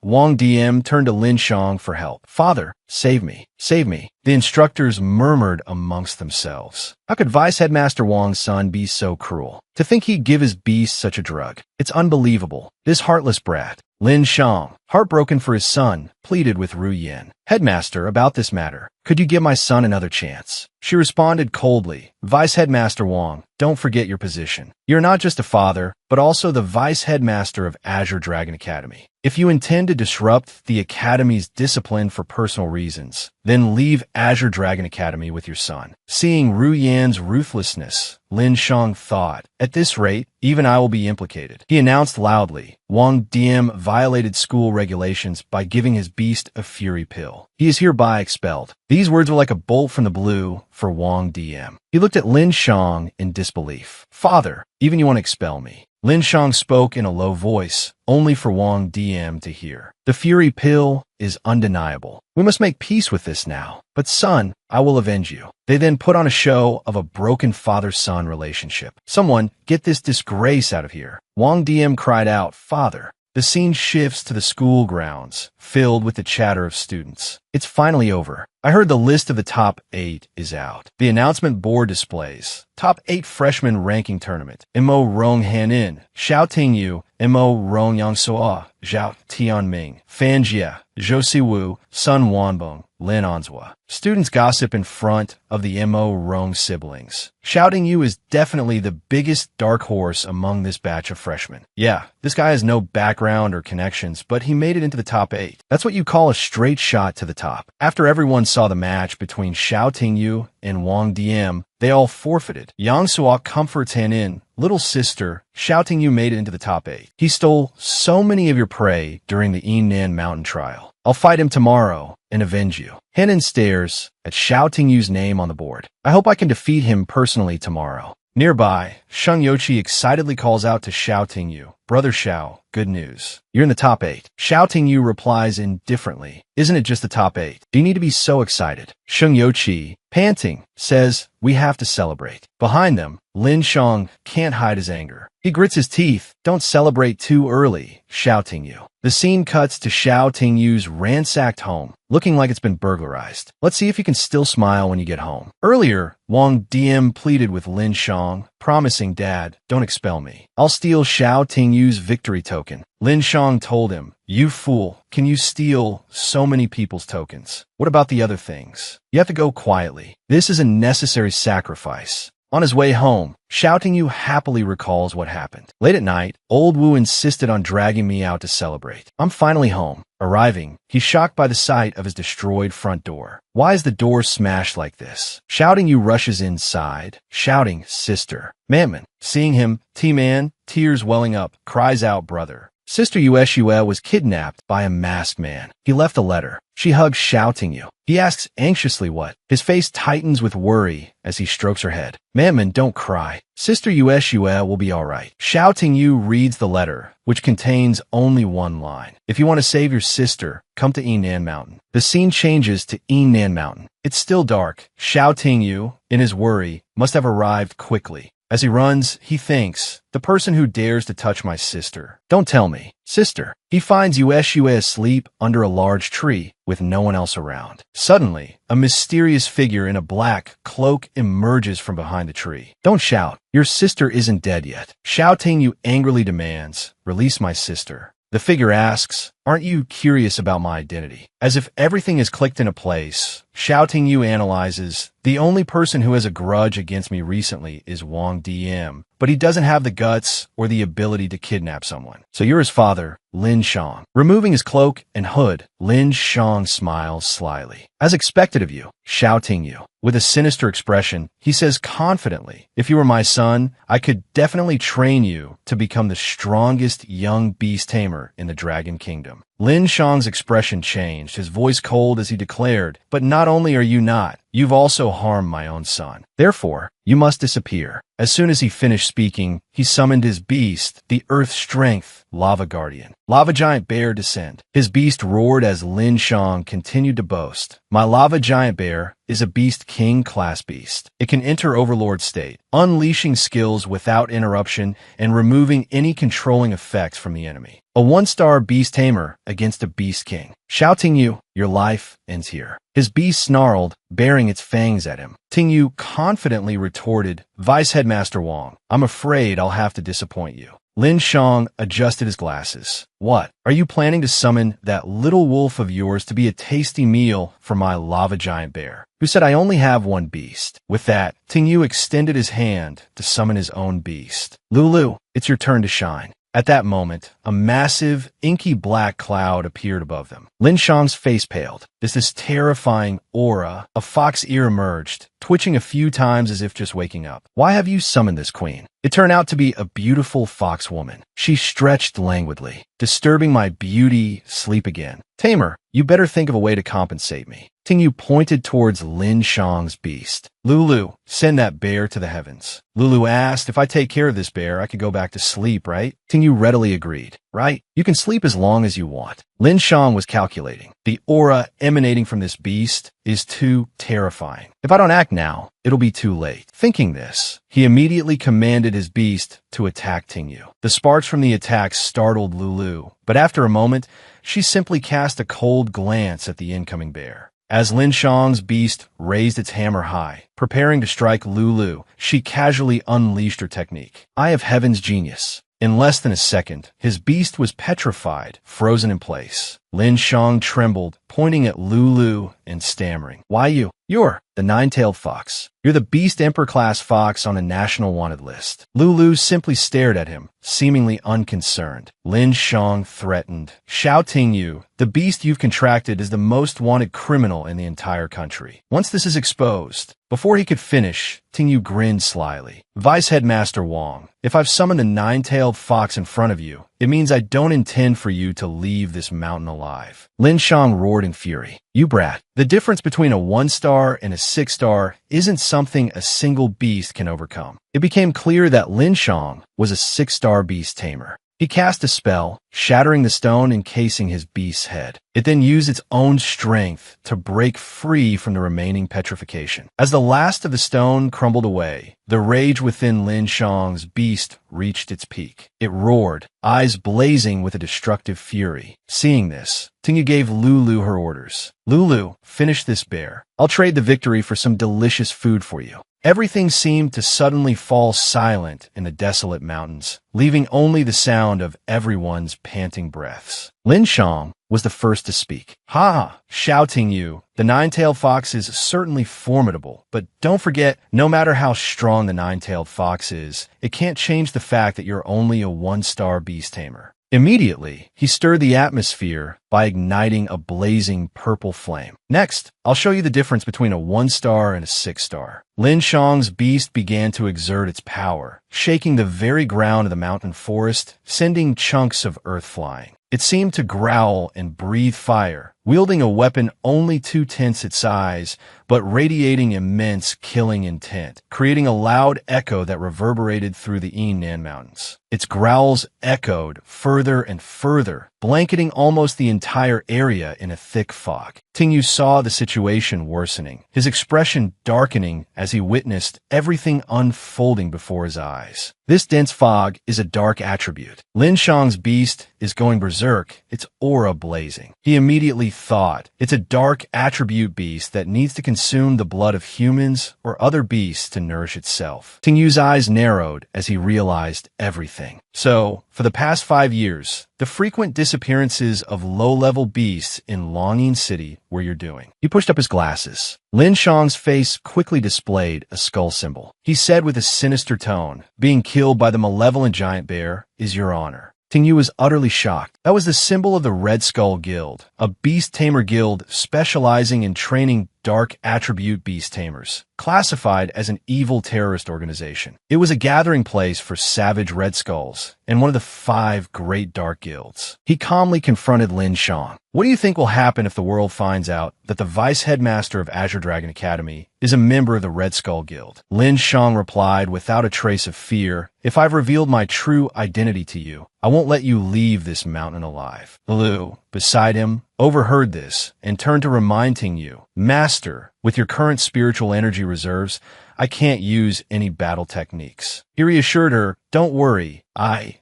Wang DM turned to Lin Shang for help. Father, save me. Save me. The instructors murmured amongst themselves. How could Vice Headmaster Wang's son be so cruel? To think he'd give his beast such a drug. It's unbelievable. This heartless brat. Lin Shang, heartbroken for his son, pleaded with Ruyan. Headmaster, about this matter, could you give my son another chance? She responded coldly. Vice Headmaster Wang, don't forget your position. You're not just a father, but also the Vice Headmaster of Azure Dragon Academy. If you intend to disrupt the Academy's discipline for personal reasons, then leave Azure Dragon Academy with your son. Seeing Ruyan's ruthlessness, Lin Shang thought, at this rate, even I will be implicated. He announced loudly, Wang DM violated school regulations by giving his beast a Fury Pill. He is hereby expelled. These words were like a bolt from the blue for Wang DM. He looked at Lin Shang in disbelief. Father, even you want to expel me? Lin Shang spoke in a low voice, only for Wang DM to hear. The Fury Pill is undeniable. We must make peace with this now. But son, I will avenge you. They then put on a show of a broken father-son relationship. Someone, get this disgrace out of here. Wang Diem cried out, Father. The scene shifts to the school grounds, filled with the chatter of students. It's finally over. I heard the list of the top 8 is out. The announcement board displays. Top 8 freshman ranking tournament. Mo Rong Hanin, Xiao Tingyu, Mo Rong Yangsuo, Zhao Tianming, Fan Jie, Zhou Siwu, Sun Wanbong, Lin Anzua. Students gossip in front of the Mo Rong siblings. Shouting You is definitely the biggest dark horse among this batch of freshmen. Yeah, this guy has no background or connections, but he made it into the top 8. That's what you call a straight shot to the top. After everyone saw the match between Xiao Tingyu and Wang Diem, they all forfeited. Yang Suok comforts Hanin, little sister, shouting You made it into the top 8. He stole so many of your prey during the Yunnan mountain trial. I'll fight him tomorrow and avenge you. Hanin stares at shouting You's name on the board. I hope I can defeat him personally tomorrow. Nearby, Sheng Yoqi excitedly calls out to Xiao Tingyu, Brother Xiao, good news. You're in the top 8. Xiao Tingyu replies indifferently, Isn't it just the top 8? Do you need to be so excited? Sheng Yoqi, panting, says, We have to celebrate. Behind them, Lin Shang can't hide his anger. He grits his teeth. Don't celebrate too early, Xiao Tingyu. The scene cuts to Xiao Tingyu's ransacked home, looking like it's been burglarized. Let's see if you can still smile when you get home. Earlier, Wang Diem pleaded with Lin Shang, promising, Dad, don't expel me. I'll steal Xiao Tingyu's victory token. Lin Shang told him, You fool, can you steal so many people's tokens? What about the other things? You have to go quietly. This is a necessary sacrifice. On his way home, Shouting You happily recalls what happened. Late at night, Old Wu insisted on dragging me out to celebrate. I'm finally home. Arriving, he's shocked by the sight of his destroyed front door. Why is the door smashed like this? Shouting You rushes inside, shouting, Sister. Manman, seeing him, T-Man, tears welling up, cries out, Brother. Sister Yueshue was kidnapped by a masked man. He left a letter. She hugs Shouting You. He asks anxiously what. His face tightens with worry as he strokes her head. Manman, don't cry. Sister Yueshue will be all right. Shouting You reads the letter, which contains only one line. If you want to save your sister, come to Yunnan Mountain. The scene changes to Yunnan Mountain. It's still dark. Shouting You, in his worry, must have arrived quickly. As he runs, he thinks, the person who dares to touch my sister. Don't tell me. Sister. He finds Yueshue asleep under a large tree with no one else around. Suddenly, a mysterious figure in a black cloak emerges from behind the tree. Don't shout. Your sister isn't dead yet. Shouting You angrily demands, Release my sister. The figure asks, Aren't you curious about my identity? As if everything is clicked into place, Shouting You analyzes, the only person who has a grudge against me recently is Wang Diem, but he doesn't have the guts or the ability to kidnap someone. So you're his father, Lin Shang. Removing his cloak and hood, Lin Shang smiles slyly. As expected of you, Shouting You. With a sinister expression, he says confidently, If you were my son, I could definitely train you to become the strongest young beast tamer in the Dragon Kingdom. Lin Shang's expression changed, his voice cold as he declared, But not only are you not, you've also harmed my own son. Therefore, you must disappear. As soon as he finished speaking, he summoned his beast, the Earth Strength, Lava Guardian. Lava Giant Bear descend. His beast roared as Lin Shang continued to boast. My Lava Giant Bear is a Beast King class beast. It can enter Overlord state, unleashing skills without interruption and removing any controlling effects from the enemy. A 1-star beast tamer against a beast king. Shouting You, your life ends here. His beast snarled, baring its fangs at him. Tingyu confidently retorted, Vice Headmaster Wang, I'm afraid I'll have to disappoint you. Lin Shang adjusted his glasses. What? Are you planning to summon that little wolf of yours to be a tasty meal for my Lava Giant Bear, who said I only have one beast? With that, Tingyu extended his hand to summon his own beast. Lulu, it's your turn to shine. At that moment, a massive, inky black cloud appeared above them. Lin Shang's face paled. As this terrifying aura, a fox ear emerged, twitching a few times as if just waking up. Why have you summoned this queen? It turned out to be a beautiful fox woman. She stretched languidly, disturbing my beauty sleep again. Tamer, you better think of a way to compensate me. Tingyu pointed towards Lin Shang's beast. Lulu, send that bear to the heavens. Lulu asked, if I take care of this bear, I could go back to sleep, right? Tingyu readily agreed. Right? You can sleep as long as you want. Lin Shang was calculating. The aura emanating from this beast is too terrifying. If I don't act now, it'll be too late. Thinking this, he immediately commanded his beast to attack Tingyu. The sparks from the attack startled Lulu, but after a moment, she simply cast a cold glance at the incoming bear. As Lin Shang's beast raised its hammer high, preparing to strike Lulu, she casually unleashed her technique. Eye of Heaven's genius. In less than a second, his beast was petrified, frozen in place. Lin Shang trembled, pointing at Lulu and stammering. Why you? You're the nine-tailed fox. You're the Beast Emperor-class fox on a national wanted list. Lulu simply stared at him, seemingly unconcerned. Lin Shang threatened. Xiao Tingyu, the beast you've contracted is the most wanted criminal in the entire country. Once this is exposed, before he could finish, Tingyu grinned slyly. Vice Headmaster Wang, if I've summoned a nine-tailed fox in front of you, it means I don't intend for you to leave this mountain alive. Lin Shang roared in fury. You brat. The difference between a 1-star and a 6-star isn't something a single beast can overcome. It became clear that Lin Shang was a 6-star beast tamer. He cast a spell, shattering the stone encasing his beast's head. It then used its own strength to break free from the remaining petrification. As the last of the stone crumbled away, the rage within Lin Shang's beast reached its peak. It roared, eyes blazing with a destructive fury. Seeing this, Tingyu gave Lulu her orders. Lulu, finish this bear. I'll trade the victory for some delicious food for you. Everything seemed to suddenly fall silent in the desolate mountains, leaving only the sound of everyone's panting breaths. Lin Shang was the first to speak. Ha! Shouting you. The nine-tailed fox is certainly formidable, but don't forget, no matter how strong the nine-tailed fox is, it can't change the fact that you're only a 1-star beast tamer. Immediately, he stirred the atmosphere by igniting a blazing purple flame. Next, I'll show you the difference between a 1-star and a 6-star. Lin Shang's beast began to exert its power, shaking the very ground of the mountain forest, sending chunks of earth flying. It seemed to growl and breathe fire, wielding a weapon only 2/10 its size, but radiating immense killing intent, creating a loud echo that reverberated through the Yunnan Mountains. Its growls echoed further and further, blanketing almost the entire area in a thick fog. Tingyu saw the situation worsening, his expression darkening as he witnessed everything unfolding before his eyes. This dense fog is a dark attribute. Lin Shang's beast is going berserk, its aura blazing. He immediately thought, it's a dark attribute beast that needs to consume the blood of humans or other beasts to nourish itself. Tingyu's eyes narrowed as he realized everything. So, for the past 5 years, the frequent disappearances of low-level beasts in Longyin City were your doing. He pushed up his glasses. Lin Shang's face quickly displayed a skull symbol. He said with a sinister tone, being killed by the malevolent giant bear is your honor. Tingyu was utterly shocked. That was the symbol of the Red Skull Guild, a beast tamer guild specializing in training dark attribute beast tamers, classified as an evil terrorist organization. It was a gathering place for savage Red Skulls and one of the 5 great dark guilds. He calmly confronted Lin Shang. What do you think will happen if the world finds out that the vice headmaster of Azure Dragon Academy is a member of the Red Skull Guild? Lin Shang replied without a trace of fear, if I've revealed my true identity to you, I won't let you leave this mountain alive. Lu, beside him, overheard this and turned to remind Tingyu, Master, with your current spiritual energy reserves, I can't use any battle techniques. He reassured her, don't worry,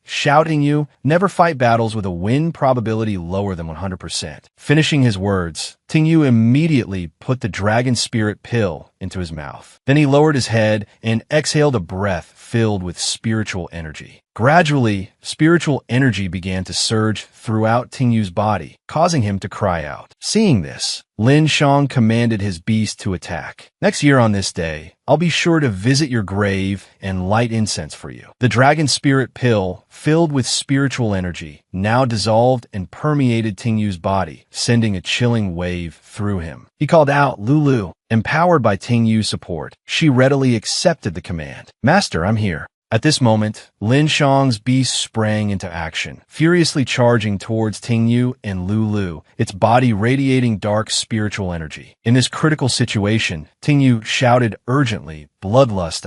shouting you, never fight battles with a win probability lower than 100%. Finishing his words, Tingyu immediately put the dragon spirit pill into his mouth. Then he lowered his head and exhaled a breath filled with spiritual energy. Gradually, spiritual energy began to surge throughout Tingyu's body, causing him to cry out. Seeing this, Lin Shang commanded his beast to attack. Next year on this day, I'll be sure to visit your grave and light incense for you. The dragon spirit pill, filled with spiritual energy, now dissolved and permeated Tingyu's body, sending a chilling wave through him. He called out, Lulu. Empowered by Tingyu's support, she readily accepted the command. Master, I'm here. At this moment, Lin Shang's beast sprang into action, furiously charging towards Tingyu and Lulu, its body radiating dark spiritual energy. In this critical situation, Tingyu shouted urgently, Bloodlust,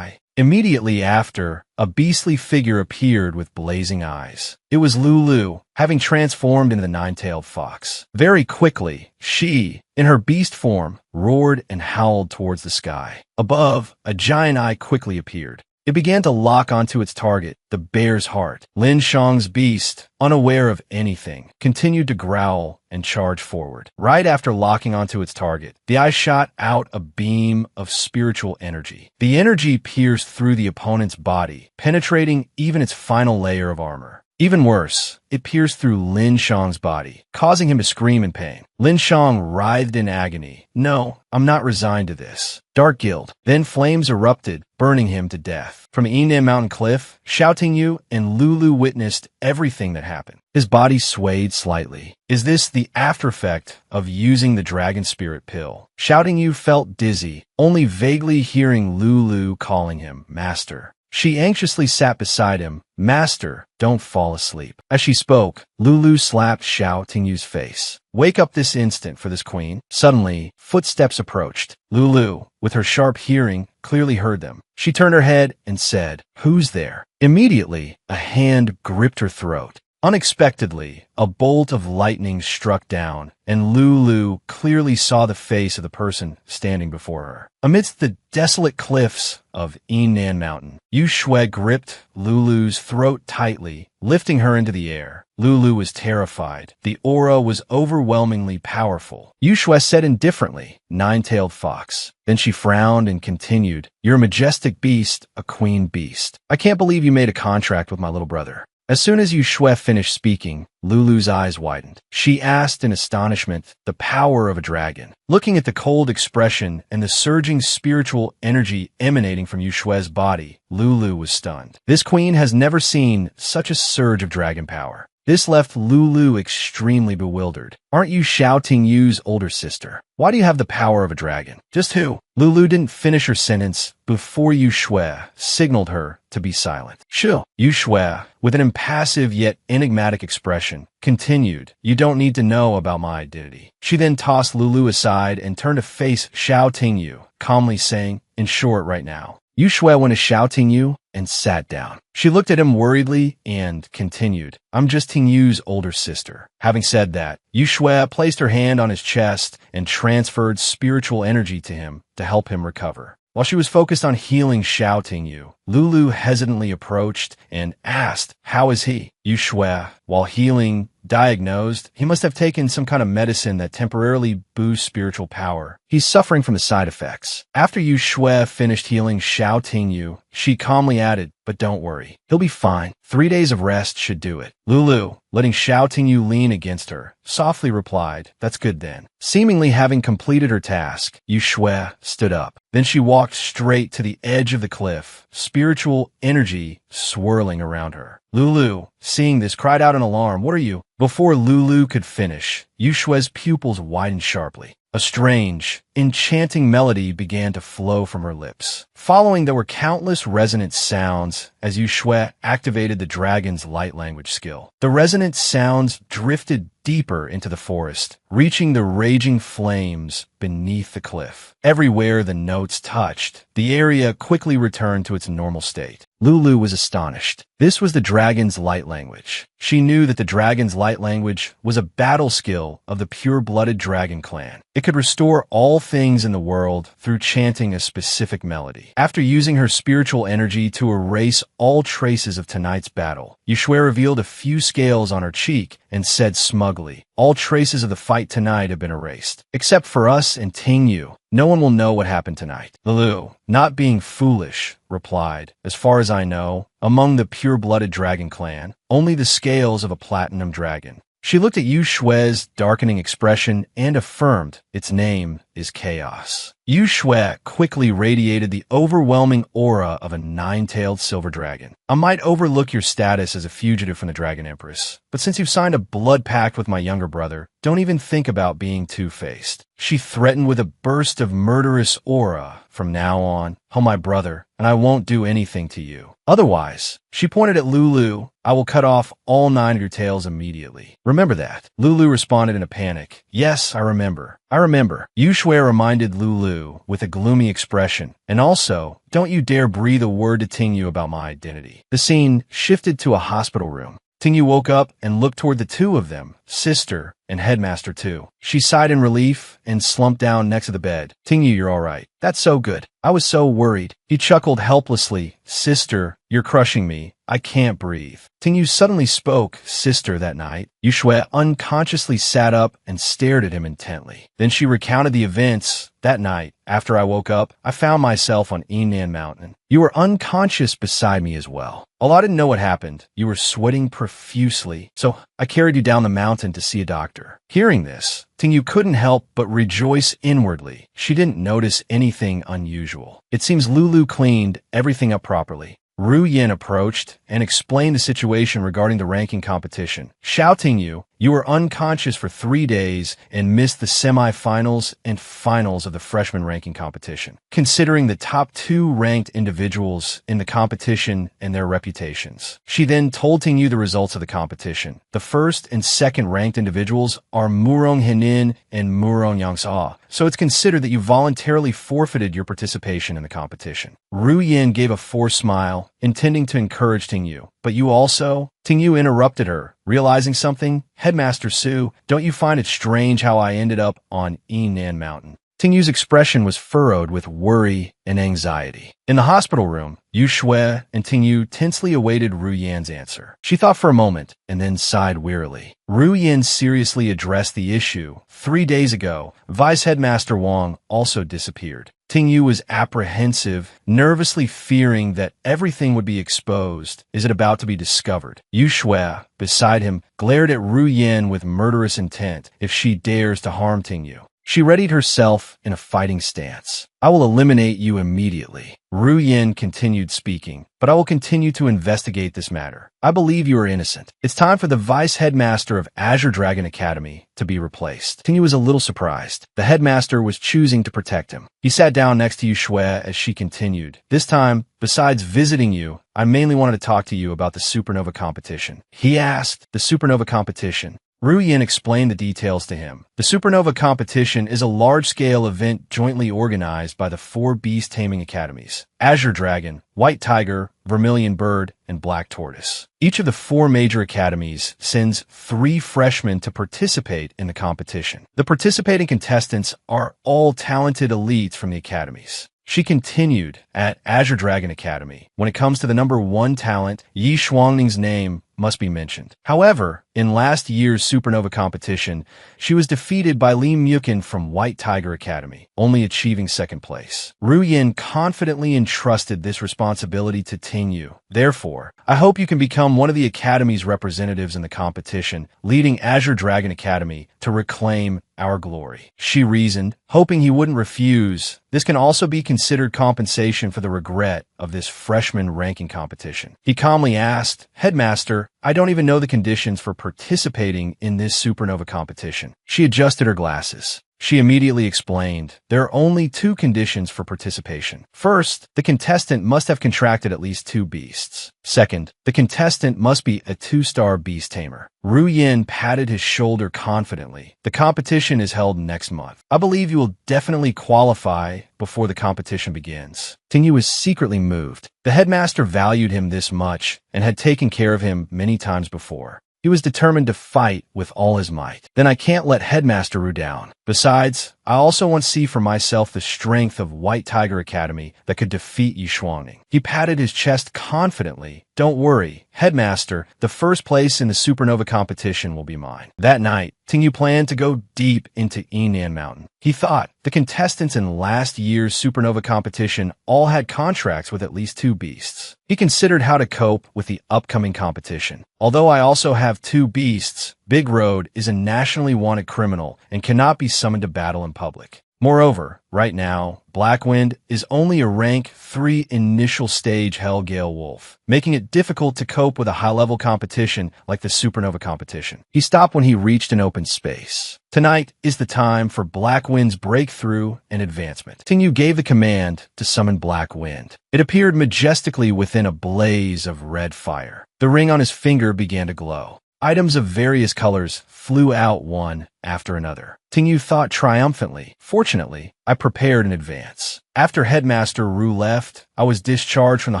Immediately after, a beastly figure appeared with blazing eyes. It was Lulu, having transformed into the nine-tailed fox. Very quickly, she, in her beast form, roared and howled towards the sky. Above, a giant eye quickly appeared. It began to lock onto its target, the bear's heart. Lin Shang's beast, unaware of anything, continued to growl and charge forward. Right after locking onto its target, the eye shot out a beam of spiritual energy. The energy pierced through the opponent's body, penetrating even its final layer of armor. Even worse, it pierced through Lin Shang's body, causing him to scream in pain. Lin Shang writhed in agony. "No, I'm not resigned to this." Dark Guild. Then flames erupted, burning him to death. From Yinan Mountain Cliff, Xiao Yu and Lulu witnessed everything that happened. His body swayed slightly. Is this the after effect of using the dragon spirit pill? Xiao Yu felt dizzy, only vaguely hearing Lulu calling him Master. She anxiously sat beside him. "Master, don't fall asleep." As she spoke, Lulu slapped Xiao Tingyu's face. "Wake up this instant for this queen." Suddenly, footsteps approached. Lulu, with her sharp hearing, clearly heard them. She turned her head and said, "Who's there?" Immediately, a hand gripped her throat. Unexpectedly, a bolt of lightning struck down, and Lulu clearly saw the face of the person standing before her. Amidst the desolate cliffs of Yinan Mountain, Yu Shui gripped Lulu's throat tightly, lifting her into the air. Lulu was terrified. The aura was overwhelmingly powerful. Yu Shui said indifferently, "Nine-tailed fox." Then she frowned and continued, "You're a majestic beast, a queen beast. I can't believe you made a contract with my little brother." As soon as Yu Shui finished speaking, Lulu's eyes widened. She asked in astonishment, "The power of a dragon." Looking at the cold expression and the surging spiritual energy emanating from Yu Shui's body, Lulu was stunned. This queen has never seen such a surge of dragon power. This left Lulu extremely bewildered. "Aren't you Xiao Tingyu's older sister? Why do you have the power of a dragon?" "Just who?" Lulu didn't finish her sentence before Yu Shui signaled her to be silent. "Shu." Yu Shui, with an impassive yet enigmatic expression, continued, "You don't need to know about my identity." She then tossed Lulu aside and turned to face Xiao Tingyu, calmly saying, "In short, right now." Yu Shui went to Xiao Tingyu and sat down. She looked at him worriedly and continued, "I'm just Tingyu's older sister." Having said that, Yu Shui placed her hand on his chest and transferred spiritual energy to him to help him recover. While she was focused on healing Xiao Tingyu, Lulu hesitantly approached and asked, "How is he?" Yu Shui, while healing, diagnosed he must have taken some kind of medicine that temporarily boosts spiritual power. He's suffering from the side effects. After Yu Shui finished healing Xiao Tingyu, she calmly added, "But don't worry, he'll be fine. 3 days of rest should do it." Lulu, letting Xiao Tingyu lean against her, softly replied, "That's good then." Seemingly having completed her task, Yu Shui stood up. Then she walked straight to the edge of the cliff, spiritual energy swirling around her. Lulu, seeing this, cried out in alarm, "What are you?" Before Lulu could finish, Yu Shui's pupils widened sharply. A strange, enchanting melody began to flow from her lips. Following, there were countless resonant sounds as Yu Shui activated the dragon's light language skill. The resonant sounds drifted deeper into the forest, reaching the raging flames beneath the cliff. Everywhere the notes touched, the area quickly returned to its normal state. Lulu was astonished. This was the dragon's light language. She knew that the dragon's light language was a battle skill of the pure-blooded dragon clan. It could restore all things in the world through chanting a specific melody. After using her spiritual energy to erase all traces of tonight's battle, Yu Shui revealed a few scales on her cheek and said smugly, "All traces of the fight tonight have been erased. Except for us and Tingyu. No one will know what happened tonight." Lulu, not being foolish, replied, "As far as I know, among the pure-blooded dragon clan, only the scales of a platinum dragon." She looked at Yu Shui's darkening expression and affirmed, "Its name is Chaos." Yu Shui quickly radiated the overwhelming aura of a nine-tailed silver dragon. "I might overlook your status as a fugitive from the Dragon Empress, but since you've signed a blood pact with my younger brother, don't even think about being two-faced." She threatened with a burst of murderous aura. "From now on, oh my brother, and I won't do anything to you. Otherwise," she pointed at Lulu, "I will cut off all 9 of your tails immediately. Remember that." Lulu responded in a panic, "Yes, I remember. I remember." Yu Shui Shui reminded Lulu with a gloomy expression, and also, don't you dare breathe a word to Tingyu about my identity. The scene shifted to a hospital room. Tingyu woke up and looked toward the two of them, sister and headmaster too. She sighed in relief and slumped down next to the bed. Tingyu, you're all right. That's so good. I was so worried. He chuckled helplessly. Sister, you're crushing me. I can't breathe. Tingyu suddenly spoke, sister, that night. Yushui unconsciously sat up and stared at him intently. Then she recounted the events. That night, after I woke up, I found myself on Yinan Mountain. You were unconscious beside me as well. Although I didn't know what happened, you were sweating profusely, so I carried you down the mountain to see a doctor. Hearing this, Tingyu couldn't help but rejoice inwardly. She didn't notice anything unusual. It seems Lulu cleaned everything up properly. Ru Yin approached and explained the situation regarding the ranking competition, shouting you were unconscious for 3 days and missed the semi-finals and finals of the freshman ranking competition. Considering the top 2 ranked individuals in the competition and their reputations, she then told Tingyu the results of the competition. The first and second ranked individuals are Murong Henin and Murong Yangsa, so it's considered that you voluntarily forfeited your participation in the competition. Ru Yin gave a forced smile, intending to encourage Tingyu. But you also? Tingyu interrupted her, realizing something. Headmaster Su, don't you find it strange how I ended up on Yinan Mountain? Tingyu's expression was furrowed with worry and anxiety. In the hospital room, Yu Shui and Tingyu tensely awaited Ru Yan's answer. She thought for a moment and then sighed wearily. Ru Yan seriously addressed the issue. 3 days ago, Vice Headmaster Wang also disappeared. Tingyu was apprehensive, nervously fearing that everything would be exposed. Is it about to be discovered? Yu Shui, beside him, glared at Ru Yan with murderous intent if she dares to harm Tingyu. She readied herself in a fighting stance. I will eliminate you immediately. Ru Yin continued speaking, but I will continue to investigate this matter. I believe you are innocent. It's time for the vice headmaster of Azure Dragon Academy to be replaced. Tingyu was a little surprised. The headmaster was choosing to protect him. He sat down next to Yu Shui as she continued. This time, besides visiting you, I mainly wanted to talk to you about the supernova competition. He asked, the supernova competition. Ru Yin explained the details to him. The supernova competition is a large-scale event jointly organized by the 4 beast taming academies: Azure Dragon, White Tiger, Vermilion Bird, and Black Tortoise. Each of the 4 major academies sends 3 freshmen to participate in the competition. The participating contestants are all talented elites from the academies. She continued, at Azure Dragon Academy, when it comes to the number 1 talent, Yi Shuangning's name must be mentioned. However, in last year's supernova competition, she was defeated by Li Mukin from White Tiger Academy, only achieving 2nd place. Ru Yin confidently entrusted this responsibility to Tingyu. Therefore, I hope you can become one of the Academy's representatives in the competition, leading Azure Dragon Academy to reclaim our glory. She reasoned, hoping he wouldn't refuse. This can also be considered compensation for the regret of this freshman ranking competition. He calmly asked, Headmaster, I don't even know the conditions for participating in this supernova competition. She adjusted her glasses. She immediately explained, there are only 2 conditions for participation. First, the contestant must have contracted at least 2 beasts. Second, the contestant must be a 2-star beast tamer. Ru Yin patted his shoulder confidently. The competition is held next month. I believe you will definitely qualify before the competition begins. Tingyu was secretly moved. The headmaster valued him this much and had taken care of him many times before. He was determined to fight with all his might. Then I can't let Headmaster Ru down. Besides, I also want to see for myself the strength of White Tiger Academy that could defeat Yi Shuangning. He patted his chest confidently. Don't worry, Headmaster, the 1st place in the supernova competition will be mine. That night, Tingyu planned to go deep into Yinan Mountain. He thought the contestants in last year's supernova competition all had contracts with at least 2 beasts. He considered how to cope with the upcoming competition. Although I also have 2 beasts, Big Road is a nationally wanted criminal and cannot be summoned to battle in public. Moreover, right now, Blackwind is only a rank 3 initial stage Hellgale Wolf, making it difficult to cope with a high-level competition like the supernova competition. He stopped when he reached an open space. Tonight is the time for Blackwind's breakthrough and advancement. Tingyu gave the command to summon Blackwind. It appeared majestically within a blaze of red fire. The ring on his finger began to glow. Items of various colors flew out one after another. Ting Yu thought triumphantly. Fortunately, I prepared in advance. After Headmaster Ru left, I was discharged from the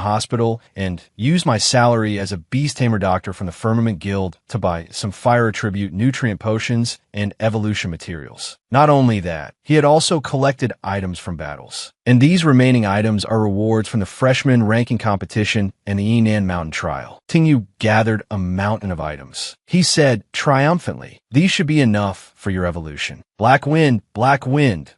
hospital and used my salary as a beast tamer doctor from the Firmament Guild to buy some fire attribute nutrient potions and evolution materials. Not only that, he had also collected items from battles. And these remaining items are rewards from the freshman ranking competition and the Yinan Mountain Trial. Ting Yu gathered a mountain of items. He said triumphantly, "These should be enough for your evolution. Black wind,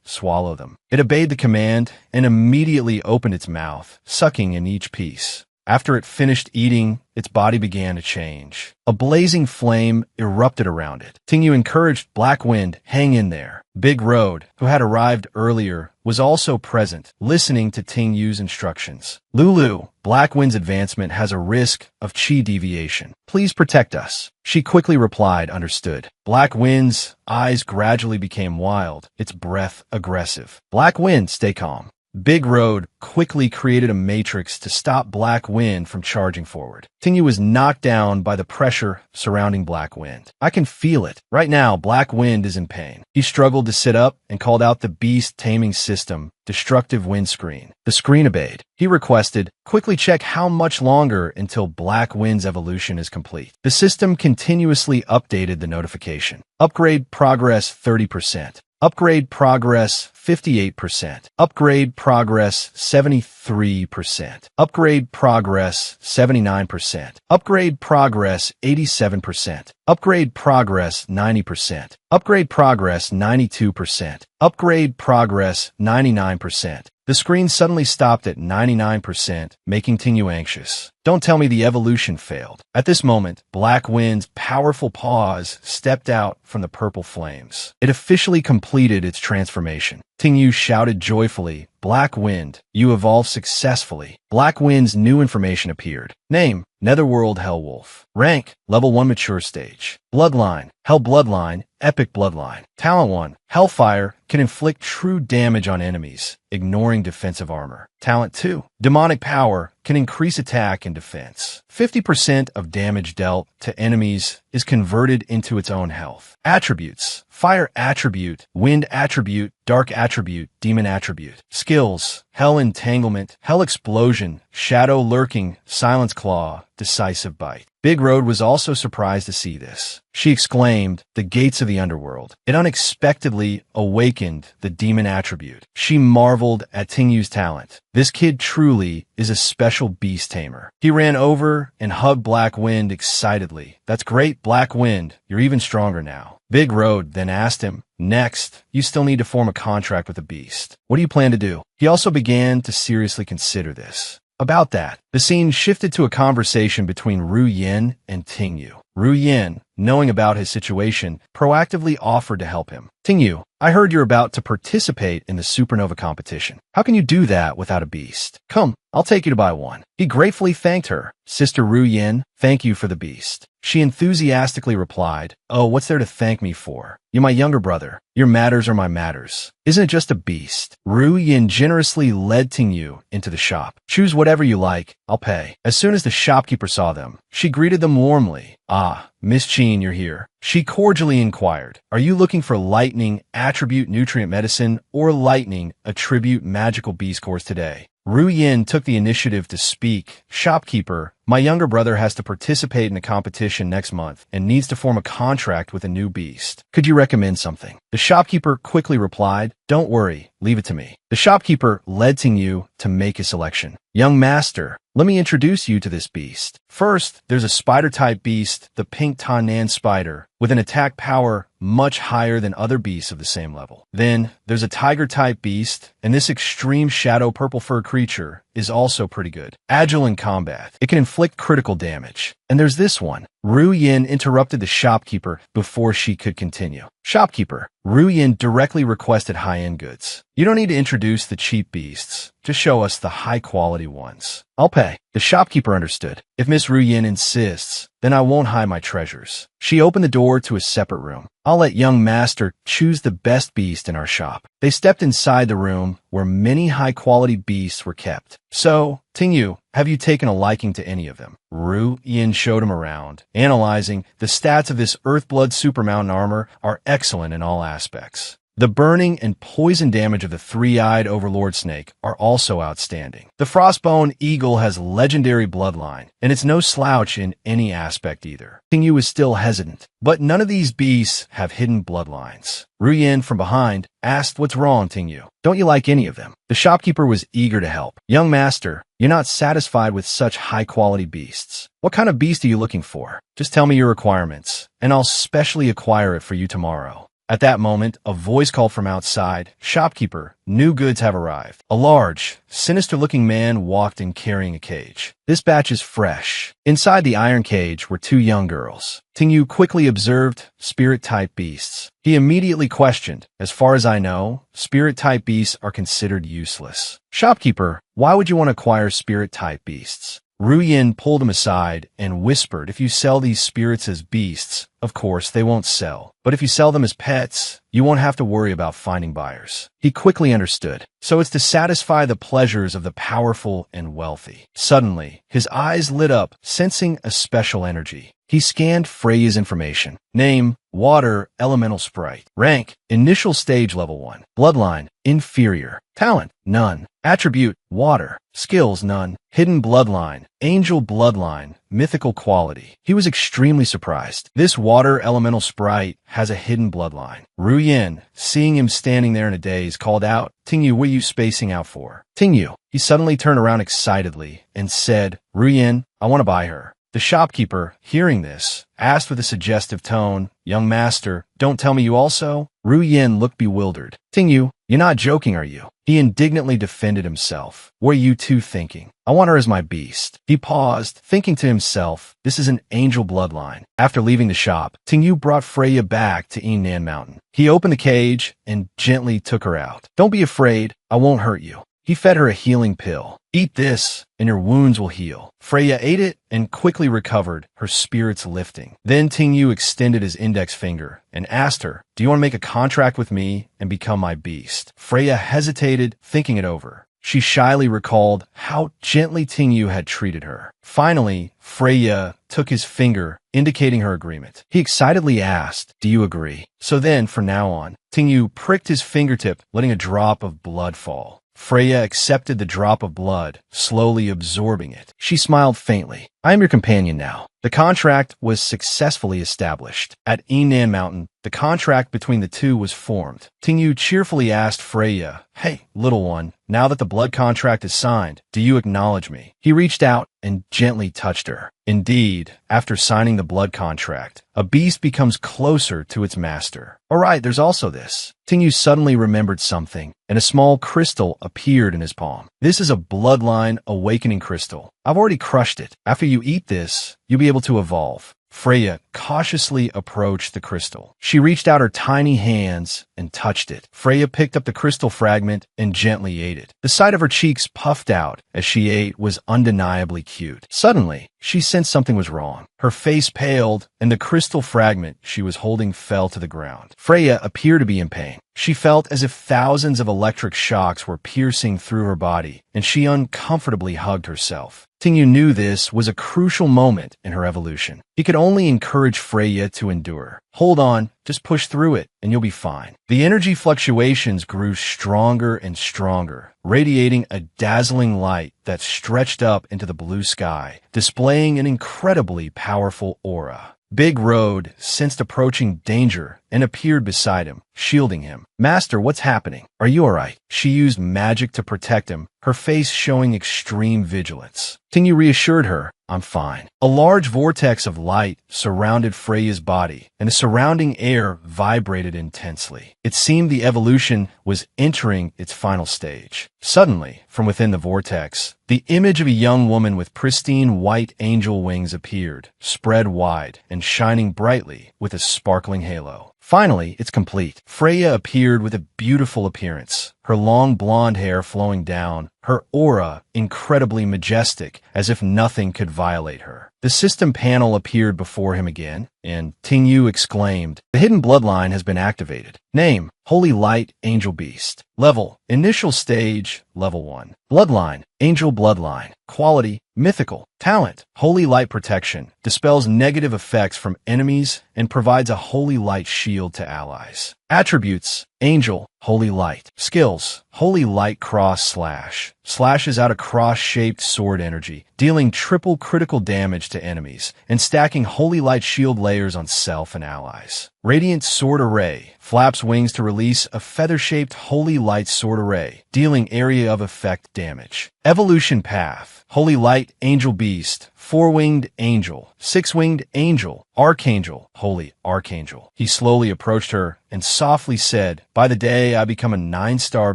swallow them." It obeyed the command and immediately opened its mouth, sucking in each piece. After it finished eating, its body began to change. A blazing flame erupted around it. Ting Yu encouraged Black Wind, "Hang in there." Big Road, who had arrived earlier, was also present, listening to Ting Yu's instructions. "Lulu, Black Wind's advancement has a risk of chi deviation. Please protect us." She quickly replied, "Understood." Black Wind's eyes gradually became wild, its breath aggressive. "Black Wind, stay calm." Big Road quickly created a matrix to stop Black Wind from charging forward. Ting Yu was knocked down by the pressure surrounding Black Wind. "I can feel it. Right now, Black Wind is in pain." He struggled to sit up and called out the beast taming system, destructive windscreen. The screen obeyed. He requested, "Quickly check how much longer until Black Wind's evolution is complete." The system continuously updated the notification. Upgrade progress 30%. Upgrade progress 58%. Upgrade progress 73%. Upgrade progress 79%. Upgrade progress 87%. Upgrade progress 90%. Upgrade progress 92%. Upgrade progress 99%. The screen suddenly stopped at 99%, making Ting Yu anxious. Don't tell me the evolution failed. At this moment, Black Wind's powerful paws stepped out from the purple flames. It officially completed its transformation. Ting Yu shouted joyfully, "Black Wind, you evolved successfully." Black Wind's new information appeared. Name, Netherworld Hellwolf. Rank, Level 1 Mature Stage. Bloodline, Hell Bloodline, Epic Bloodline. Talent 1, Hellfire, can inflict true damage on enemies, ignoring defensive armor. Talent 2, Demonic Power, can increase attack and defense. 50% of damage dealt to enemies is converted into its own health. Attributes, Fire Attribute, Wind Attribute, Dark Attribute, Demon Attribute. Skills, Hell Entanglement, Hell Explosion, Shadow Lurking, Silence Claw, Decisive Bite. Big Road was also surprised to see this. She exclaimed, "The gates of the underworld." It unexpectedly awakened the demon attribute. She marveled at Ting Yu's talent. This kid truly is a special beast tamer. He ran over and hugged Black Wind excitedly. "That's great, Black Wind. You're even stronger now." Big Road then asked him, "Next, you still need to form a contract with the beast. What do you plan to do?" He also began to seriously consider this. About that, the scene shifted to a conversation between Ru Yin and Ting Yu. Ru Yin, knowing about his situation, proactively offered to help him. "Ting Yu, I heard you're about to participate in the supernova competition. How can you do that without a beast? Come, I'll take you to buy one." He gratefully thanked her. "Sister Ru Yin, thank you for the beast." She enthusiastically replied, "Oh, what's there to thank me for? You're my younger brother. Your matters are my matters. Isn't it just a beast?" Ru Yin generously led Ting Yu into the shop. "Choose whatever you like. I'll pay." As soon as the shopkeeper saw them, she greeted them warmly. "Ah, Miss Chin, you're here." She cordially inquired, "Are you looking for lightning attribute nutrient medicine or lightning attribute magical beast cores today?" Ru Yin took the initiative to speak. "Shopkeeper, my younger brother has to participate in a competition next month and needs to form a contract with a new beast. Could you recommend something?" The shopkeeper quickly replied, "Don't worry, leave it to me." The shopkeeper led Ting Yu to make his selection. "Young master, let me introduce you to this beast. First, there's a spider-type beast, the pink Tanan spider, with an attack power much higher than other beasts of the same level. Then, there's a tiger-type beast, and this extreme shadow purple fur creature is also pretty good. Agile in combat. It can inflict critical damage. And there's this one." Ru Yin interrupted the shopkeeper before she could continue. "Shopkeeper, Ru Yin directly requested high-end goods. You don't need to introduce the cheap beasts. Just show us the high-quality ones. I'll pay." The shopkeeper understood. If Miss Ruyin insists, then I won't hide my treasures. She opened the door to a separate room. I'll let young master choose the best beast in our shop. They stepped inside the room where many high-quality beasts were kept. So, Tingyu, have you taken a liking to any of them? Ru Yin showed him around, analyzing the stats of this Earthblood Super Mountain armor are excellent in all aspects. The burning and poison damage of the three-eyed Overlord Snake are also outstanding. The Frostbone Eagle has legendary bloodline, and it's no slouch in any aspect either. Tingyu is still hesitant, but none of these beasts have hidden bloodlines. Ruyin from behind asked, "What's wrong, Tingyu? Don't you like any of them?" The shopkeeper was eager to help. "Young master, you're not satisfied with such high-quality beasts. What kind of beast are you looking for? Just tell me your requirements, and I'll specially acquire it for you tomorrow." At that moment, a voice called from outside, "Shopkeeper, new goods have arrived." A large, sinister-looking man walked in carrying a cage. "This batch is fresh." Inside the iron cage were two young girls. Tingyu quickly observed spirit-type beasts. He immediately questioned, "As far as I know, spirit-type beasts are considered useless." "Shopkeeper, why would you want to acquire spirit-type beasts?" Ruyin pulled him aside and whispered, "If you sell these spirits as beasts, of course they won't sell. But if you sell them as pets, you won't have to worry about finding buyers." He quickly understood. So it's to satisfy the pleasures of the powerful and wealthy. Suddenly, his eyes lit up, sensing a special energy. He scanned Freya's information. Name, Water Elemental Sprite. Rank, Initial Stage Level 1. Bloodline, Inferior. Talent, None. Attribute, Water. Skills, None. Hidden Bloodline, Angel Bloodline, Mythical Quality. He was extremely surprised. This Water Elemental Sprite has a hidden bloodline. Ruyin, seeing him standing there in a daze, called out, "Tingyu, what are you spacing out for?" "Tingyu." He suddenly turned around excitedly and said, "Ruyin, I want to buy her." The shopkeeper, hearing this, asked with a suggestive tone, "Young master, don't tell me you also?" Ruyin looked bewildered. "Tingyu, you're not joking, are you?" He indignantly defended himself. "What are you two thinking? I want her as my beast." He paused, thinking to himself, this is an angel bloodline. After leaving the shop, Tingyu brought Freya back to Yinan Mountain. He opened the cage and gently took her out. "Don't be afraid, I won't hurt you." He fed her a healing pill. "Eat this, and your wounds will heal." Freya ate it and quickly recovered, her spirits lifting. Then Tingyu extended his index finger and asked her, "Do you want to make a contract with me and become my beast?" Freya hesitated, thinking it over. She shyly recalled how gently Tingyu had treated her. Finally, Freya took his finger, indicating her agreement. He excitedly asked, "Do you agree?" So then, from now on, Tingyu pricked his fingertip, letting a drop of blood fall. Freya accepted the drop of blood, slowly absorbing it. She smiled faintly. "I am your companion now." The contract was successfully established. At Yinan Mountain, the contract between the two was formed. Tingyu cheerfully asked Freya, "Hey, little one, now that the blood contract is signed, do you acknowledge me?" He reached out and gently touched her. Indeed, after signing the blood contract, a beast becomes closer to its master. Alright, there's also this. Tingyu suddenly remembered something, and a small crystal appeared in his palm. This is a bloodline awakening crystal. I've already crushed it. After you eat this, you'll be able to evolve. Freya cautiously approached the crystal. She reached out her tiny hands and touched it. Freya picked up the crystal fragment and gently ate it. The side of her cheeks puffed out as she ate was undeniably cute. Suddenly, she sensed something was wrong. Her face paled, and the crystal fragment she was holding fell to the ground. Freya appeared to be in pain. She felt as if thousands of electric shocks were piercing through her body, and she uncomfortably hugged herself. Tingyu knew this was a crucial moment in her evolution. He could only encourage Freya to endure. "Hold on, just push through it, and you'll be fine." The energy fluctuations grew stronger and stronger, radiating a dazzling light that stretched up into the blue sky, displaying an incredibly powerful aura. Big Road sensed approaching danger and appeared beside him, shielding him. "Master, what's happening? Are you alright?" She used magic to protect him, her face showing extreme vigilance. Tingyu reassured her, "I'm fine." A large vortex of light surrounded Freya's body, and the surrounding air vibrated intensely. It seemed the evolution was entering its final stage. Suddenly, from within the vortex, the image of a young woman with pristine white angel wings appeared, spread wide and shining brightly with a sparkling halo. Finally, it's complete. Freya appeared with a beautiful appearance, her long blonde hair flowing down, her aura incredibly majestic, as if nothing could violate her. The system panel appeared before him again, and Ting Yu exclaimed, "The hidden bloodline has been activated. Name, Holy Light Angel Beast. Level, Initial Stage, Level 1. Bloodline, Angel Bloodline. Quality, Mythical. Talent, Holy Light Protection. Dispels negative effects from enemies and provides a Holy Light shield to allies. Attributes, Angel, Holy Light. Skills, Holy Light Cross Slash. Slashes out a cross-shaped sword energy, dealing triple critical damage to enemies, and stacking Holy Light shield layers on self and allies. Radiant Sword Array. Flaps wings to release a feather-shaped Holy Light Sword Array, dealing area of effect damage. Evolution Path. Holy Light Angel Beast. Four-winged Angel. Six-winged Angel. Archangel. Holy Archangel. He slowly approached her and softly said, "By the day I become a 9-star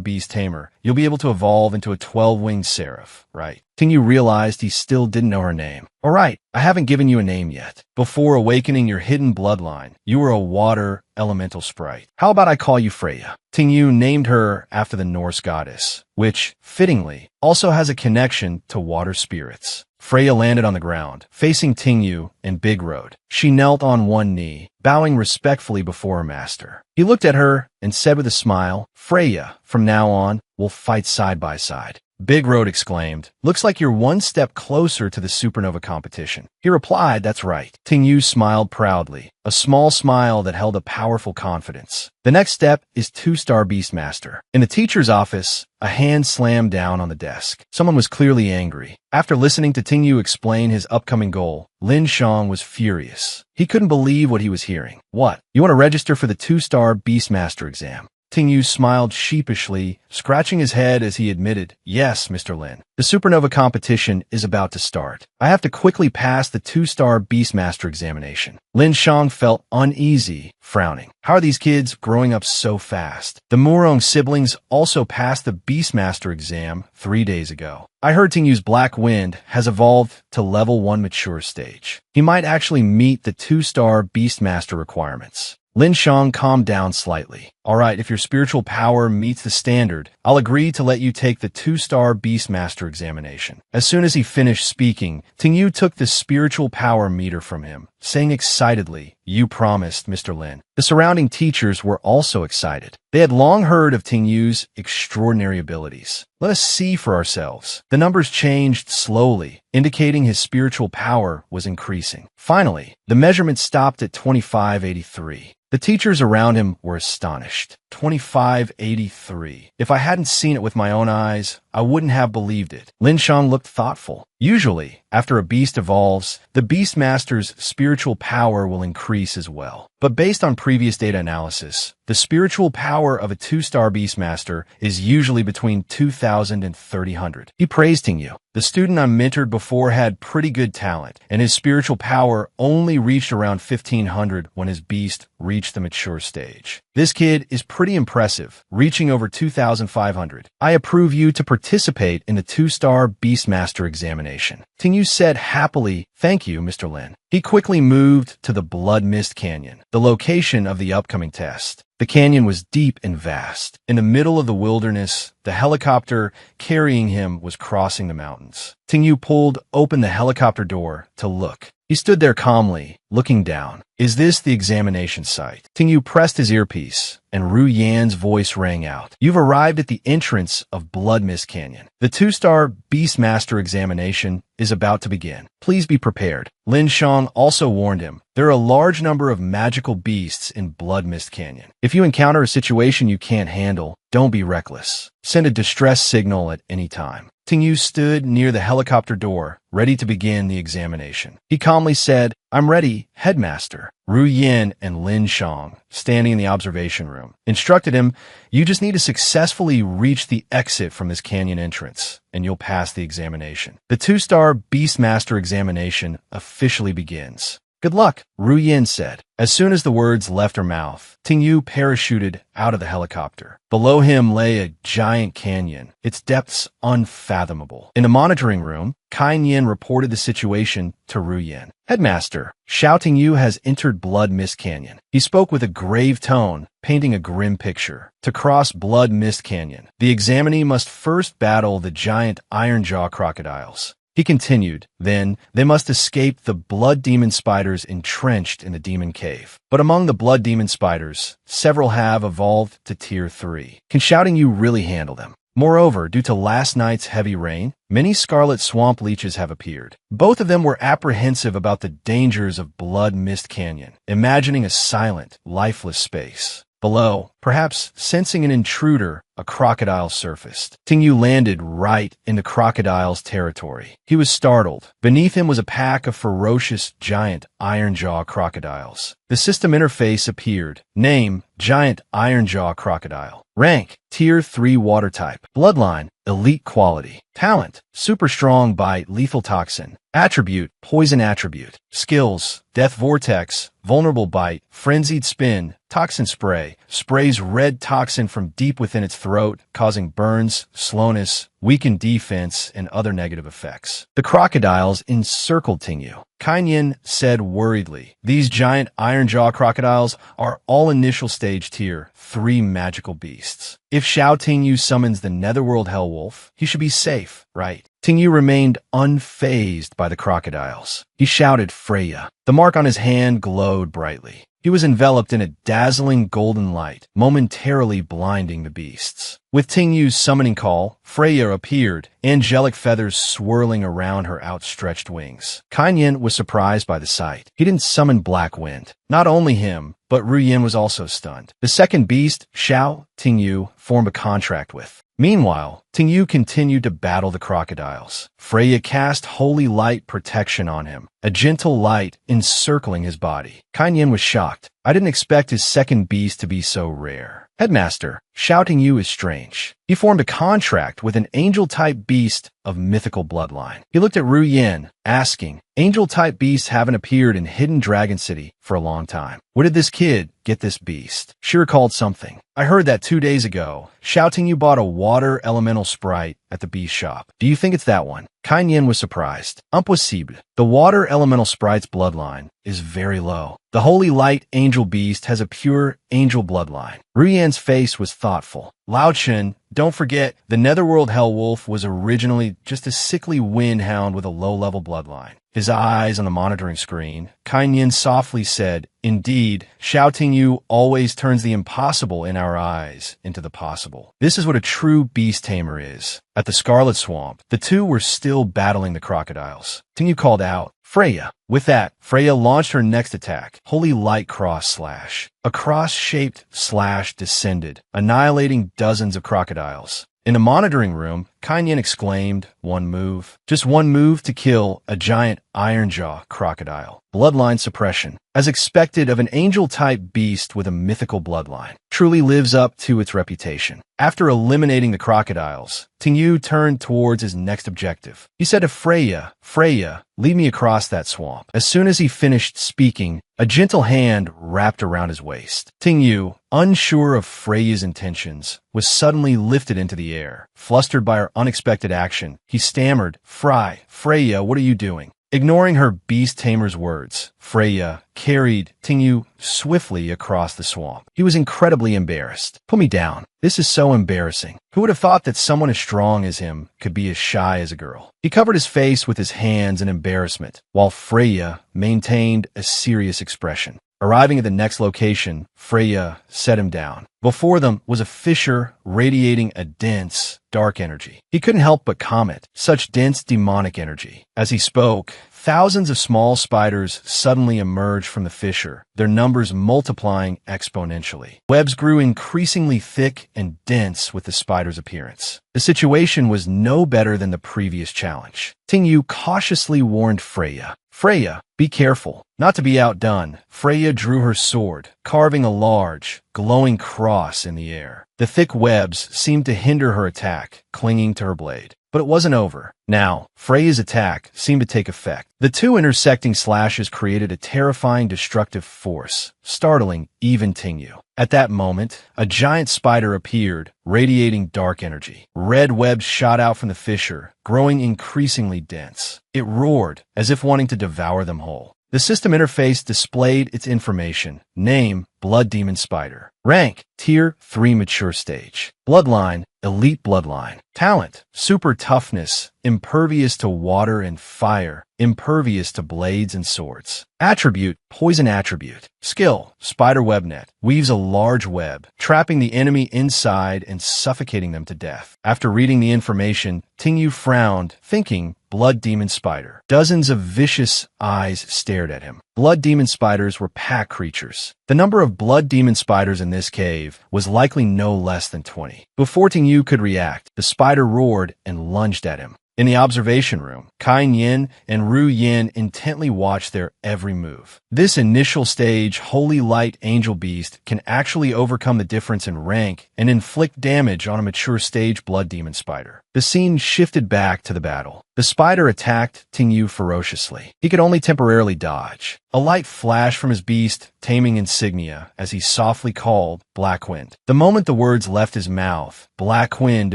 beast tamer, you'll be able to evolve into a 12-winged seraph, right?" Ting Yu realized he still didn't know her name. "All right, I haven't given you a name yet. Before awakening your hidden bloodline, you were a water elemental sprite. How about I call you Freya?" Ting Yu named her after the Norse goddess, which, fittingly, also has a connection to water spirits. Freya landed on the ground, facing Ting Yu and Big Road. She knelt on one knee, bowing respectfully before her master. He looked at her and said with a smile, "Freya, from now on, we'll fight side by side." Big Road exclaimed, "Looks like you're one step closer to the supernova competition." He replied, "That's right." Ting Yu smiled proudly, a small smile that held a powerful confidence. The next step is 2-star Beastmaster. In the teacher's office, a hand slammed down on the desk. Someone was clearly angry. After listening to Ting Yu explain his upcoming goal, Lin Shang was furious. He couldn't believe what he was hearing. "What? You want to register for the 2-star Beastmaster exam?" Ting Yu smiled sheepishly, scratching his head as he admitted, "Yes, Mr. Lin. The supernova competition is about to start. I have to quickly pass the 2-star Beastmaster examination." Lin Shang felt uneasy, frowning. How are these kids growing up so fast? The Murong siblings also passed the Beastmaster exam 3 days ago. I heard Ting Yu's Black Wind has evolved to level 1 mature stage. He might actually meet the 2-star Beastmaster requirements. Lin Shang calmed down slightly. "All right, if your spiritual power meets the standard, I'll agree to let you take the 2-star Beastmaster examination." As soon as he finished speaking, Ting Yu took the spiritual power meter from him, saying excitedly, "You promised, Mr. Lin." The surrounding teachers were also excited. They had long heard of Ting Yu's extraordinary abilities. "Let us see for ourselves." The numbers changed slowly, indicating his spiritual power was increasing. Finally, the measurement stopped at 2583. The teachers around him were astonished. 2583. If I hadn't seen it with my own eyes, I wouldn't have believed it. Lin Shang looked thoughtful. Usually, after a beast evolves, the Beastmaster's spiritual power will increase as well. But based on previous data analysis, the spiritual power of a 2-star Beastmaster is usually between 2,000 and 3,000. He praised Ting Yu. "The student I mentored before had pretty good talent, and his spiritual power only reached around 1,500 when his beast reached the mature stage. This kid is pretty impressive, reaching over 2,500. I approve you to participate in the 2-star Beastmaster examination." Ting Yu said happily, "Thank you, Mr. Lin." He quickly moved to the Blood Mist Canyon, the location of the upcoming test. The canyon was deep and vast. In the middle of the wilderness, the helicopter carrying him was crossing the mountains. Ting Yu pulled open the helicopter door to look. He stood there calmly, looking down. "Is this the examination site?" Ting Yu pressed his earpiece, and Ru Yan's voice rang out. "You've arrived at the entrance of Blood Mist Canyon. The 2-star Beastmaster examination is about to begin. Please be prepared." Lin Shang also warned him, "There are a large number of magical beasts in Blood Mist Canyon. If you encounter a situation you can't handle, don't be reckless. Send a distress signal at any time." Ting Yu stood near the helicopter door, ready to begin the examination. He calmly said, "I'm ready, Headmaster." Ru Yan and Lin Shang, standing in the observation room, instructed him, "You just need to successfully reach the exit from this canyon entrance, and you'll pass the examination." The 2-star Beastmaster examination officially begins. Good luck, Ru Yin said. As soon as the words left her mouth, Ting Yu parachuted out of the helicopter. Below him lay a giant canyon, its depths unfathomable. In a monitoring room, Kai Yin reported the situation to Ru Yin. Headmaster, Xiao Tingyu has entered Blood Mist Canyon. He spoke with a grave tone, painting a grim picture. To cross Blood Mist Canyon, the examinee must first battle the giant iron-jaw crocodiles. He continued, then they must escape the blood demon spiders entrenched in the demon cave. But among the blood demon spiders, several have evolved to tier 3. Can Xiao Tingyu really handle them? Moreover, due to last night's heavy rain, many scarlet swamp leeches have appeared. Both of them were apprehensive about the dangers of Blood Mist Canyon, imagining a silent, lifeless space. Below, perhaps sensing an intruder, a crocodile surfaced. Ting Yu landed right in the crocodile's territory. He was startled. Beneath him was a pack of ferocious, giant iron-jaw crocodiles. The system interface appeared. Name, giant iron-jaw crocodile. Rank, tier 3 water type. Bloodline, elite quality. Talent, super strong bite, lethal toxin. Attribute, poison attribute. Skills, death vortex, vulnerable bite, frenzied spin, toxin spray. Sprays red toxin from deep within its throat, causing burns, slowness, weakened defense, and other negative effects. The crocodiles encircled Ting Yu. Kai Yin said worriedly, these giant iron-jaw crocodiles are all initial stage tier 3 magical beasts. If Xiao Tingyu summons the Netherworld Hellwolf, he should be safe, right? Tingyu remained unfazed by the crocodiles. He shouted Freya. The mark on his hand glowed brightly. He was enveloped in a dazzling golden light, momentarily blinding the beasts. With Tingyu's summoning call, Freya appeared, angelic feathers swirling around her outstretched wings. Kai Yin was surprised by the sight. He didn't summon Black Wind. Not only him, but Ru Yin was also stunned. The second beast, Xiao Tingyu, formed a contract with. Meanwhile, Tingyu continued to battle the crocodiles. Freya cast holy light protection on him, a gentle light encircling his body. Kai Yin was shocked. I didn't expect his second beast to be so rare. Headmaster, Xiao Tingyu is strange. He formed a contract with an angel-type beast of mythical bloodline. He looked at Ru Yin, asking, angel-type beasts haven't appeared in Hidden Dragon City for a long time. Where did this kid get this beast? She recalled something. I heard that 2 days ago, Xiao Tingyu bought a water elemental sprite at the beast shop. Do you think it's that one? Kai Yin was surprised. Impossible. The water elemental sprite's bloodline is very low. The holy light angel beast has a pure angel bloodline. Ru Yin's face was thoughtful. Lao Chen, don't forget, the Netherworld Hellwolf was originally just a sickly wind hound with a low-level bloodline. His eyes on the monitoring screen, Kai Yin softly said, indeed, Xiao Tingyu always turns the impossible in our eyes into the possible. This is what a true beast tamer is. At the Scarlet Swamp, the two were still battling the crocodiles. Tingyu called out, Freya. With that, Freya launched her next attack, Holy Light Cross Slash. A cross-shaped slash descended, annihilating dozens of crocodiles. In a monitoring room, Kai Yin exclaimed, one move. Just one move to kill a giant iron-jaw crocodile. Bloodline suppression. As expected of an angel-type beast with a mythical bloodline. Truly lives up to its reputation. After eliminating the crocodiles, Tingyu turned towards his next objective. He said to Freya, Freya, lead me across that swamp. As soon as he finished speaking, a gentle hand wrapped around his waist. Tingyu, unsure of Freya's intentions, was suddenly lifted into the air. Flustered by her unexpected action, he stammered, Freya, what are you doing? Ignoring her beast tamer's words, Freya carried Tingyu swiftly across the swamp. He was incredibly embarrassed. Put me down. This is so embarrassing. Who would have thought that someone as strong as him could be as shy as a girl? He covered his face with his hands in embarrassment, while Freya maintained a serious expression. Arriving at the next location, Freya set him down. Before them was a fissure radiating a dense, dark energy. He couldn't help but comment, such dense demonic energy. As he spoke, thousands of small spiders suddenly emerged from the fissure, their numbers multiplying exponentially. Webs grew increasingly thick and dense with the spider's appearance. The situation was no better than the previous challenge. Tingyu cautiously warned Freya. Freya, be careful. Not to be outdone, Freya drew her sword, carving a large, glowing cross in the air. The thick webs seemed to hinder her attack, clinging to her blade. But it wasn't over. Now, Freya's attack seemed to take effect. The two intersecting slashes created a terrifying destructive force, startling even Tingyu. At that moment, a giant spider appeared, radiating dark energy. Red webs shot out from the fissure, growing increasingly dense. It roared, as if wanting to devour them whole. The system interface displayed its information. Name, Blood Demon Spider. Rank, Tier 3 Mature Stage. Bloodline, Elite Bloodline. Talent, Super Toughness, impervious to water and fire, impervious to blades and swords. Attribute, Poison Attribute. Skill, Spider Web Net. Weaves a large web, trapping the enemy inside and suffocating them to death. After reading the information, Tingyu frowned, thinking, Blood Demon Spider. Dozens of vicious eyes stared at him. Blood demon spiders were pack creatures. The number of blood demon spiders in this cave was likely no less than 20. Before Tingyu could react, the spider roared and lunged at him. In the observation room, Kai Yin and Ru Yin intently watched their every move. This initial stage Holy Light Angel Beast can actually overcome the difference in rank and inflict damage on a mature stage blood demon spider. The scene shifted back to the battle. The spider attacked Tingyu ferociously. He could only temporarily dodge. A light flashed from his beast, taming insignia, as he softly called Black Wind. The moment the words left his mouth, Black Wind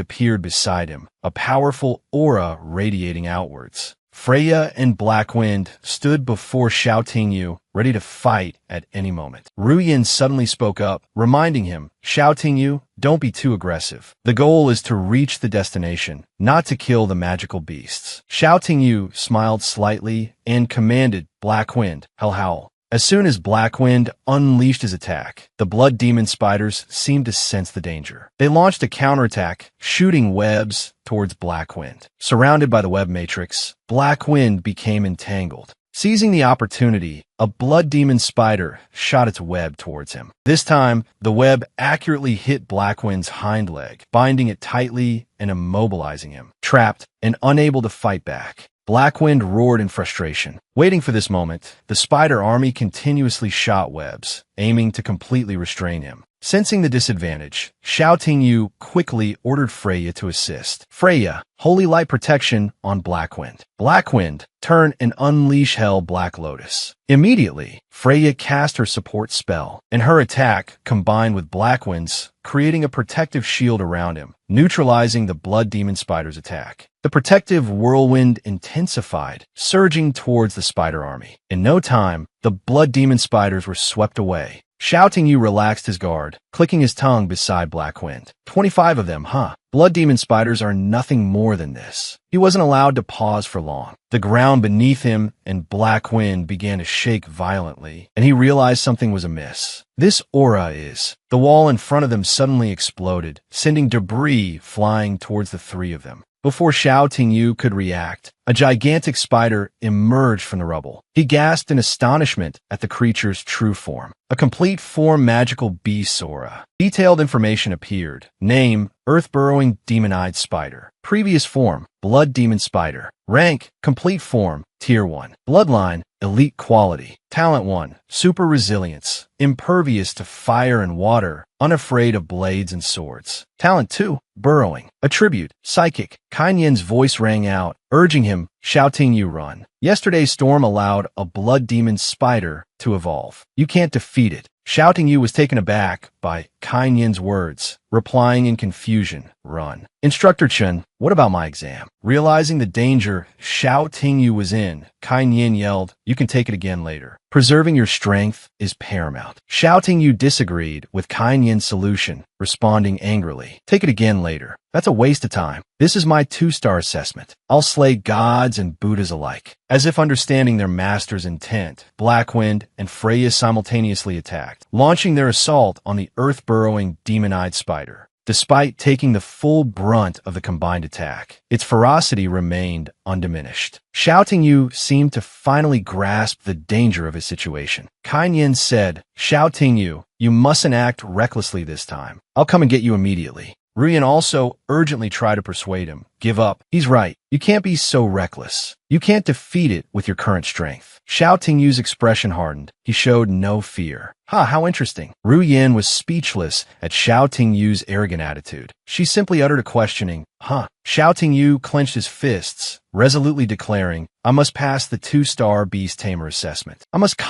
appeared beside him, a powerful aura radiating outwards. Freya and Black Wind stood before Xiao Tingyu, ready to fight at any moment. Ru Yin suddenly spoke up, reminding him, Xiao Tingyu, don't be too aggressive. The goal is to reach the destination, not to kill the magical beasts. Xiao Tingyu smiled slightly and commanded Black Wind, Howl. As soon as Black Wind unleashed his attack, the blood demon spiders seemed to sense the danger. They launched a counterattack, shooting webs towards Black Wind. Surrounded by the web matrix, Black Wind became entangled. Seizing the opportunity, a blood demon spider shot its web towards him. This time, the web accurately hit Black Wind's hind leg, binding it tightly and immobilizing him. Trapped and unable to fight back, Black Wind roared in frustration. Waiting for this moment, the spider army continuously shot webs, aiming to completely restrain him. Sensing the disadvantage, Xiao Tingyu quickly ordered Freya to assist. Freya, Holy Light Protection on Black Wind. Black Wind, turn and unleash Hell Black Lotus. Immediately, Freya cast her support spell, and her attack combined with Black Wind's, creating a protective shield around him, neutralizing the blood demon spider's attack. The protective whirlwind intensified, surging towards the spider army. In no time, the blood demon spiders were swept away. Xiao Tingyu relaxed his guard, clicking his tongue beside Black Wind. 25 of them, huh? Blood demon spiders are nothing more than this. He wasn't allowed to pause for long. The ground beneath him and Black Wind began to shake violently, and he realized something was amiss. This aura is. The wall in front of them suddenly exploded, sending debris flying towards the three of them. Before Xiao Tingyu could react, a gigantic spider emerged from the rubble. He gasped in astonishment at the creature's true form. A complete form magical beast aura. Detailed information appeared. Name, Earth-burrowing demon-eyed spider. Previous form, blood demon spider. Rank, complete form, Tier 1. Bloodline, elite quality. Talent 1, super resilience. Impervious to fire and water, unafraid of blades and swords. Talent 2, burrowing. Attribute, psychic. Kainyen's voice rang out, urging him, Xiao Tingyu run. Yesterday's storm allowed a blood demon spider to evolve. You can't defeat it. Xiao Tingyu was taken aback by Kainyen's words, replying in confusion, run. Instructor Chen, what about my exam? Realizing the danger Xiao Tingyu was in, Kainyen yelled, you can take it again later. Preserving your strength is paramount. Xiao Tingyu disagreed with Kainyen's solution, responding angrily. Take it again later. That's a waste of time. This is my 2-star assessment. I'll slay gods and Buddhas alike. As if understanding their master's intent, Black Wind and Freya simultaneously attacked, launching their assault on the earth-burrowing demon-eyed spider. Despite taking the full brunt of the combined attack, its ferocity remained undiminished. Xiao Tingyu seemed to finally grasp the danger of his situation. Kainyen said, Xiao Tingyu, you mustn't act recklessly this time. I'll come and get you immediately. Ruyan also urgently tried to persuade him. Give up. He's right. You can't be so reckless. You can't defeat it with your current strength. Xiao Tingyu's expression hardened. He showed no fear. How interesting. Ru Yin was speechless at Xiao Tingyu's arrogant attitude. She simply uttered a questioning, Xiao Tingyu clenched his fists, resolutely declaring, I must pass the 2-star beast tamer assessment. I must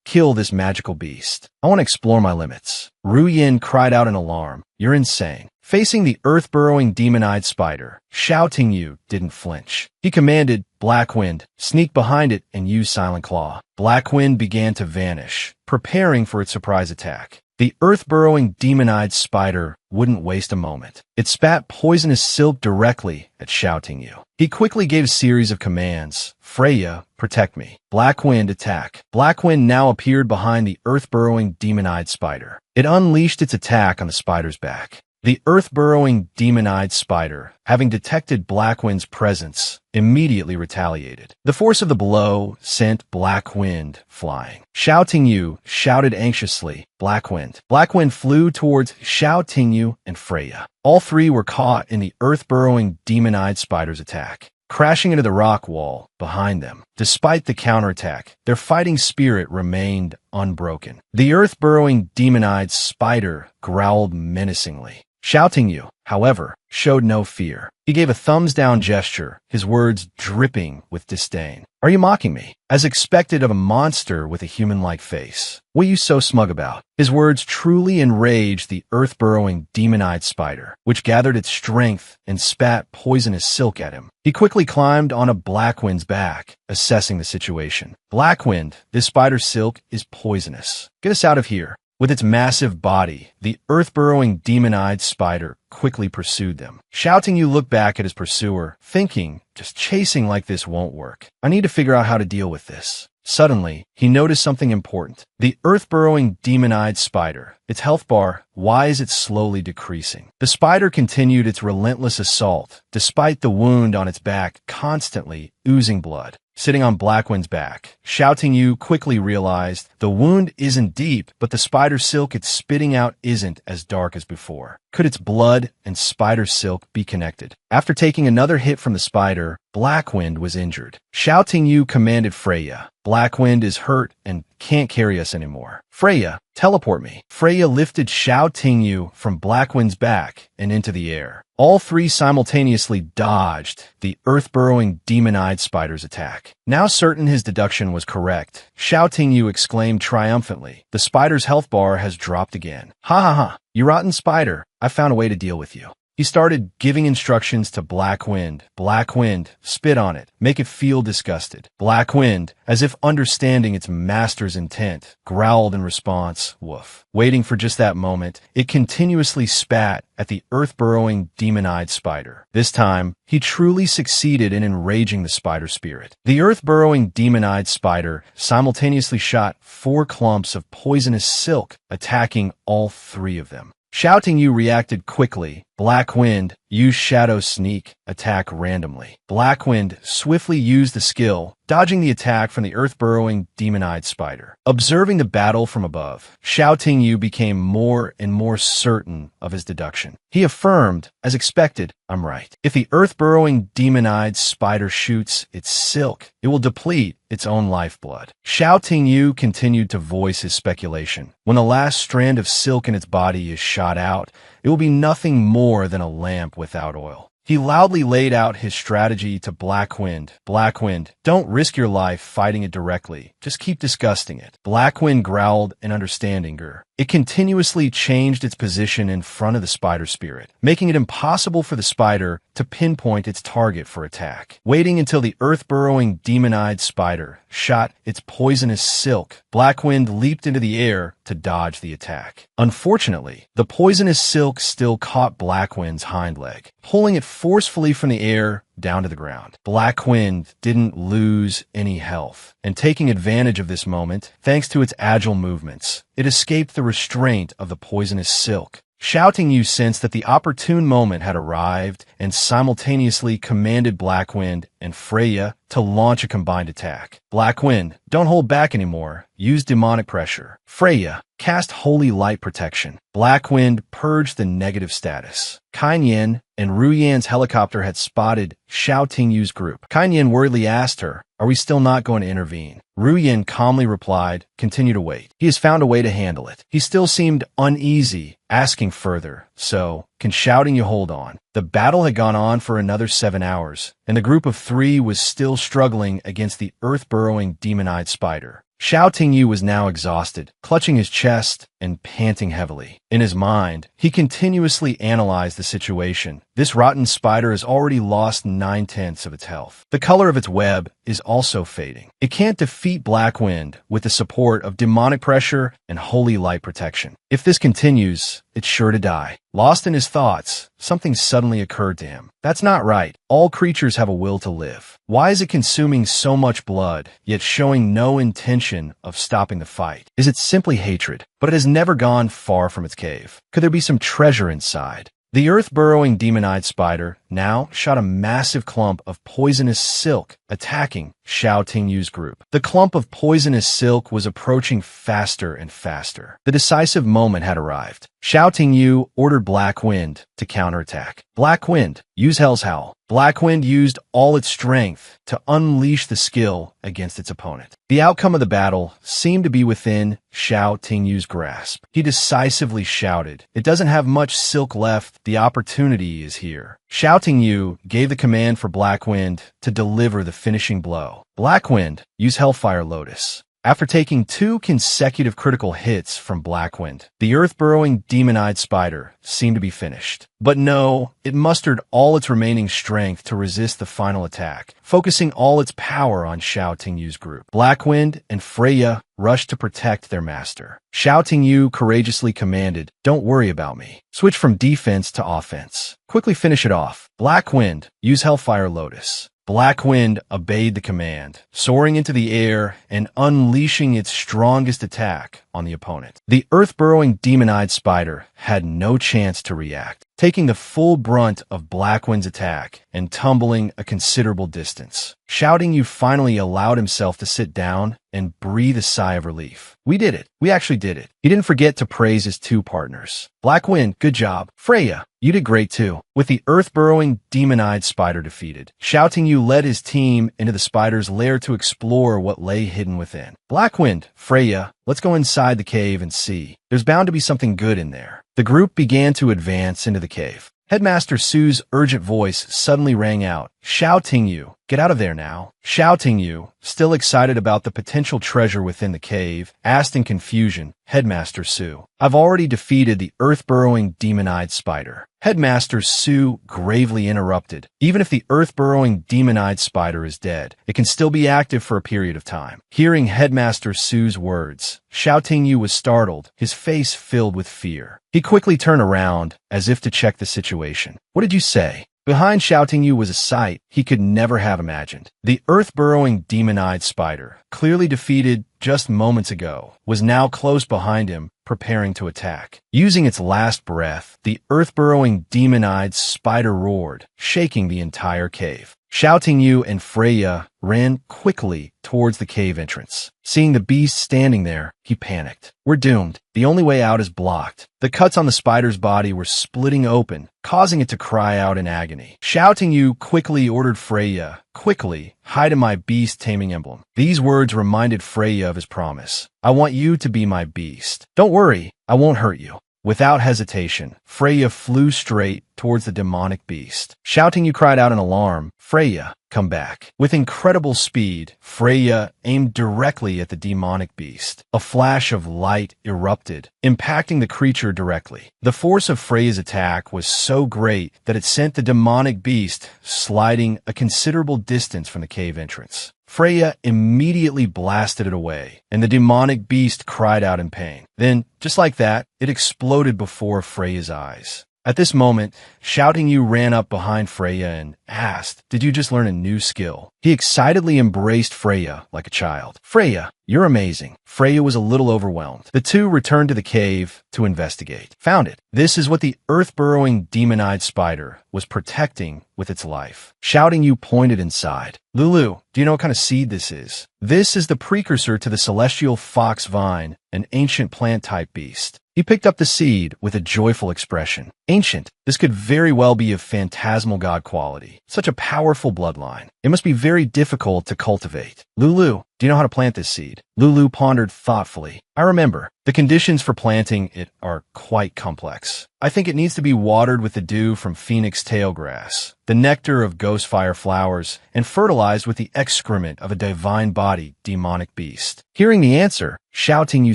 kill this magical beast. I want to explore my limits. Ru Yin cried out in alarm. You're insane. Facing the earth-burrowing demon-eyed spider, Xiao Tingyu didn't flinch. He commanded, Black Wind, sneak behind it and use Silent Claw. Black Wind began to vanish, preparing for its surprise attack. The earth-burrowing demon-eyed spider wouldn't waste a moment. It spat poisonous silk directly at Xiao Tingyu. He quickly gave a series of commands. Freya, protect me. Black Wind, attack. Black Wind now appeared behind the earth-burrowing demon-eyed spider. It unleashed its attack on the spider's back. The earth-burrowing demon-eyed spider, having detected Black Wind's presence, immediately retaliated. The force of the blow sent Black Wind flying. Xiao Tingyu shouted anxiously, Black Wind. Black Wind flew towards Xiao Tingyu and Freya. All three were caught in the earth-burrowing demon-eyed spider's attack, crashing into the rock wall behind them. Despite the counterattack, their fighting spirit remained unbroken. The earth-burrowing demon-eyed spider growled menacingly. Xiao Tingyu, however, showed no fear. He gave a thumbs-down gesture, his words dripping with disdain. Are you mocking me? As expected of a monster with a human-like face. What are you so smug about? His words truly enraged the earth-burrowing demon-eyed spider, which gathered its strength and spat poisonous silk at him. He quickly climbed on a Black Wind's back, assessing the situation. Black Wind, this spider's silk is poisonous. Get us out of here. With its massive body, the earth-burrowing demon-eyed spider quickly pursued them. Xiao Tingyu looked back at his pursuer, thinking, just chasing like this won't work. I need to figure out how to deal with this. Suddenly, he noticed something important. The earth-burrowing demon-eyed spider, its health bar, why is it slowly decreasing? The spider continued its relentless assault, despite the wound on its back constantly oozing blood. Sitting on Black Wind's back, Xiao Tingyu quickly realized the wound isn't deep, but the spider silk it's spitting out isn't as dark as before. Could its blood and spider silk be connected? After taking another hit from the spider, Black Wind was injured. Xiao Tingyu commanded Freya, Black Wind is hurt and can't carry us anymore. Freya, teleport me. Freya lifted Xiao Tingyu from Black Wind's back and into the air. All three simultaneously dodged the earth-burrowing demon-eyed spider's attack. Now certain his deduction was correct, Xiao Tingyu exclaimed triumphantly, the spider's health bar has dropped again. Ha, you rotten spider, I found a way to deal with you. He started giving instructions to Black Wind. Black Wind, spit on it, make it feel disgusted. Black Wind, as if understanding its master's intent, growled in response, woof. Waiting for just that moment, it continuously spat at the earth-burrowing demon-eyed spider. This time, he truly succeeded in enraging the spider spirit. The earth-burrowing demon-eyed spider simultaneously shot 4 clumps of poisonous silk, attacking all 3 of them. Xiao Tingyu reacted quickly. Black Wind, use Shadow Sneak, attack randomly. Black Wind swiftly used the skill, dodging the attack from the earth-burrowing demon-eyed spider. Observing the battle from above, Xiao Tingyu became more and more certain of his deduction. He affirmed, as expected, I'm right. If the earth-burrowing demon-eyed spider shoots its silk, it will deplete its own lifeblood. Xiao Tingyu continued to voice his speculation. When the last strand of silk in its body is shot out, it will be nothing more than a lamp without oil. He loudly laid out his strategy to Black Wind. Black Wind, don't risk your life fighting it directly. Just keep disgusting it. Black Wind growled in understanding. It continuously changed its position in front of the spider spirit, making it impossible for the spider to pinpoint its target for attack. Waiting until the earth-burrowing demon-eyed spider shot its poisonous silk, Black Wind leaped into the air to dodge the attack. Unfortunately, the poisonous silk still caught Black Wind's hind leg, pulling it forcefully from the air down to the ground. Black Wind didn't lose any health, and taking advantage of this moment, thanks to its agile movements, it escaped the restraint of the poisonous silk. Shouting Yu sensed that the opportune moment had arrived and simultaneously commanded Blackwind and Freya to launch a combined attack. Blackwind, don't hold back anymore. Use demonic pressure. Freya, cast holy light protection. Blackwind purged the negative status. Kainyan and Ruyan's helicopter had spotted Xiao Tingyu's group. Kainyan worriedly asked her, "Are we still not going to intervene?" Ruyan calmly replied, "Continue to wait. He has found a way to handle it." He still seemed uneasy, asking further, "So, can Xiao Tingyu hold on?" The battle had gone on for another 7 hours, and the group of 3 was still struggling against the earth-burrowing demon-eyed spider. Xiao Tingyu was now exhausted, clutching his chest and panting heavily. In his mind, he continuously analyzed the situation. This rotten spider has already lost 9/10 of its health. The color of its web is also fading. It can't defeat Blackwind with the support of demonic pressure and holy light protection. If this continues, it's sure to die. Lost in his thoughts, something suddenly occurred to him. That's not right. All creatures have a will to live. Why is it consuming so much blood, yet showing no intention of stopping the fight? Is it simply hatred? But it has never gone far from its cave. Could there be some treasure inside? The earth-burrowing demon-eyed spider now shot a massive clump of poisonous silk, attacking Xiao Tingyu's group. The clump of poisonous silk was approaching faster and faster. The decisive moment had arrived. Xiao Tingyu ordered Blackwind to counterattack. Blackwind, use Hell's Howl. Blackwind used all its strength to unleash the skill against its opponent. The outcome of the battle seemed to be within Xiao Tingyu's grasp. He decisively shouted, "It doesn't have much silk left. The opportunity is here." Xiao Tingyu gave the command for Blackwind to deliver the finishing blow. Blackwind, use Hellfire Lotus. After taking 2 consecutive critical hits from Blackwind, the earth-burrowing demon-eyed spider seemed to be finished. But no, it mustered all its remaining strength to resist the final attack, focusing all its power on Xiao Tingyu's group. Blackwind and Freya rushed to protect their master. Xiao Tingyu courageously commanded, "Don't worry about me. Switch from defense to offense. Quickly finish it off." Blackwind, use Hellfire Lotus. Blackwind obeyed the command, soaring into the air and unleashing its strongest attack on the opponent. The earth-burrowing demon-eyed spider had no chance to react, taking the full brunt of Blackwind's attack and tumbling a considerable distance. Xiao Tingyu finally allowed himself to sit down and breathe a sigh of relief. "We did it. We actually did it." He didn't forget to praise his 2 partners. "Blackwind, good job. Freya, you did great too." With the earth-burrowing demon-eyed spider defeated, Xiao Tingyu led his team into the spider's lair to explore what lay hidden within. "Blackwind, Freya, let's go inside the cave and see. There's bound to be something good in there." The group began to advance into the cave. Headmaster Su's urgent voice suddenly rang out. "Xiao Tingyu, get out of there now." Xiao Tingyu, still excited about the potential treasure within the cave, asked in confusion, "Headmaster Su, I've already defeated the earth-burrowing demon-eyed spider." Headmaster Su gravely interrupted. "Even if the earth-burrowing demon-eyed spider is dead, it can still be active for a period of time." Hearing Headmaster Su's words, Xiao Tingyu was startled, his face filled with fear. He quickly turned around, as if to check the situation. "What did you say?" Behind Xiao Tingyu was a sight he could never have imagined. The earth-burrowing demon-eyed spider, clearly defeated just moments ago, was now close behind him, preparing to attack. Using its last breath, the earth-burrowing demon-eyed spider roared, shaking the entire cave. Xiao Tingyu and Freya ran quickly towards the cave entrance. Seeing the beast standing there, he panicked. "We're doomed. The only way out is blocked." The cuts on the spider's body were splitting open, causing it to cry out in agony. Xiao Tingyu quickly ordered Freya, "Quickly, hide in my beast-taming emblem." These words reminded Freya of his promise. "I want you to be my beast. Don't worry, I won't hurt you." Without hesitation, Freya flew straight towards the demonic beast. Xiao Tingyu cried out in alarm, "Freya, come back." With incredible speed, Freya aimed directly at the demonic beast. A flash of light erupted, impacting the creature directly. The force of Freya's attack was so great that it sent the demonic beast sliding a considerable distance from the cave entrance. Freya immediately blasted it away, and the demonic beast cried out in pain. Then, just like that, it exploded before Freya's eyes. At this moment, Shouting You ran up behind Freya and asked, "Did you just learn a new skill?" He excitedly embraced Freya like a child. "Freya, you're amazing." Freya was a little overwhelmed. The two returned to the cave to investigate. Found it. This is what the earth-burrowing demon-eyed spider was protecting with its life. Shouting You pointed inside. "Lulu, do you know what kind of seed this is?" "This is the precursor to the celestial fox vine, an ancient plant-type beast." He picked up the seed with a joyful expression. "Ancient. This could very well be of phantasmal god quality. Such a powerful bloodline. It must be very difficult to cultivate." "Lulu, do you know how to plant this seed?" Lulu pondered thoughtfully. "I remember. The conditions for planting it are quite complex. I think it needs to be watered with the dew from phoenix tailgrass, the nectar of ghostfire flowers, and fertilized with the excrement of a divine-bodied demonic beast." Hearing the answer, Shouting You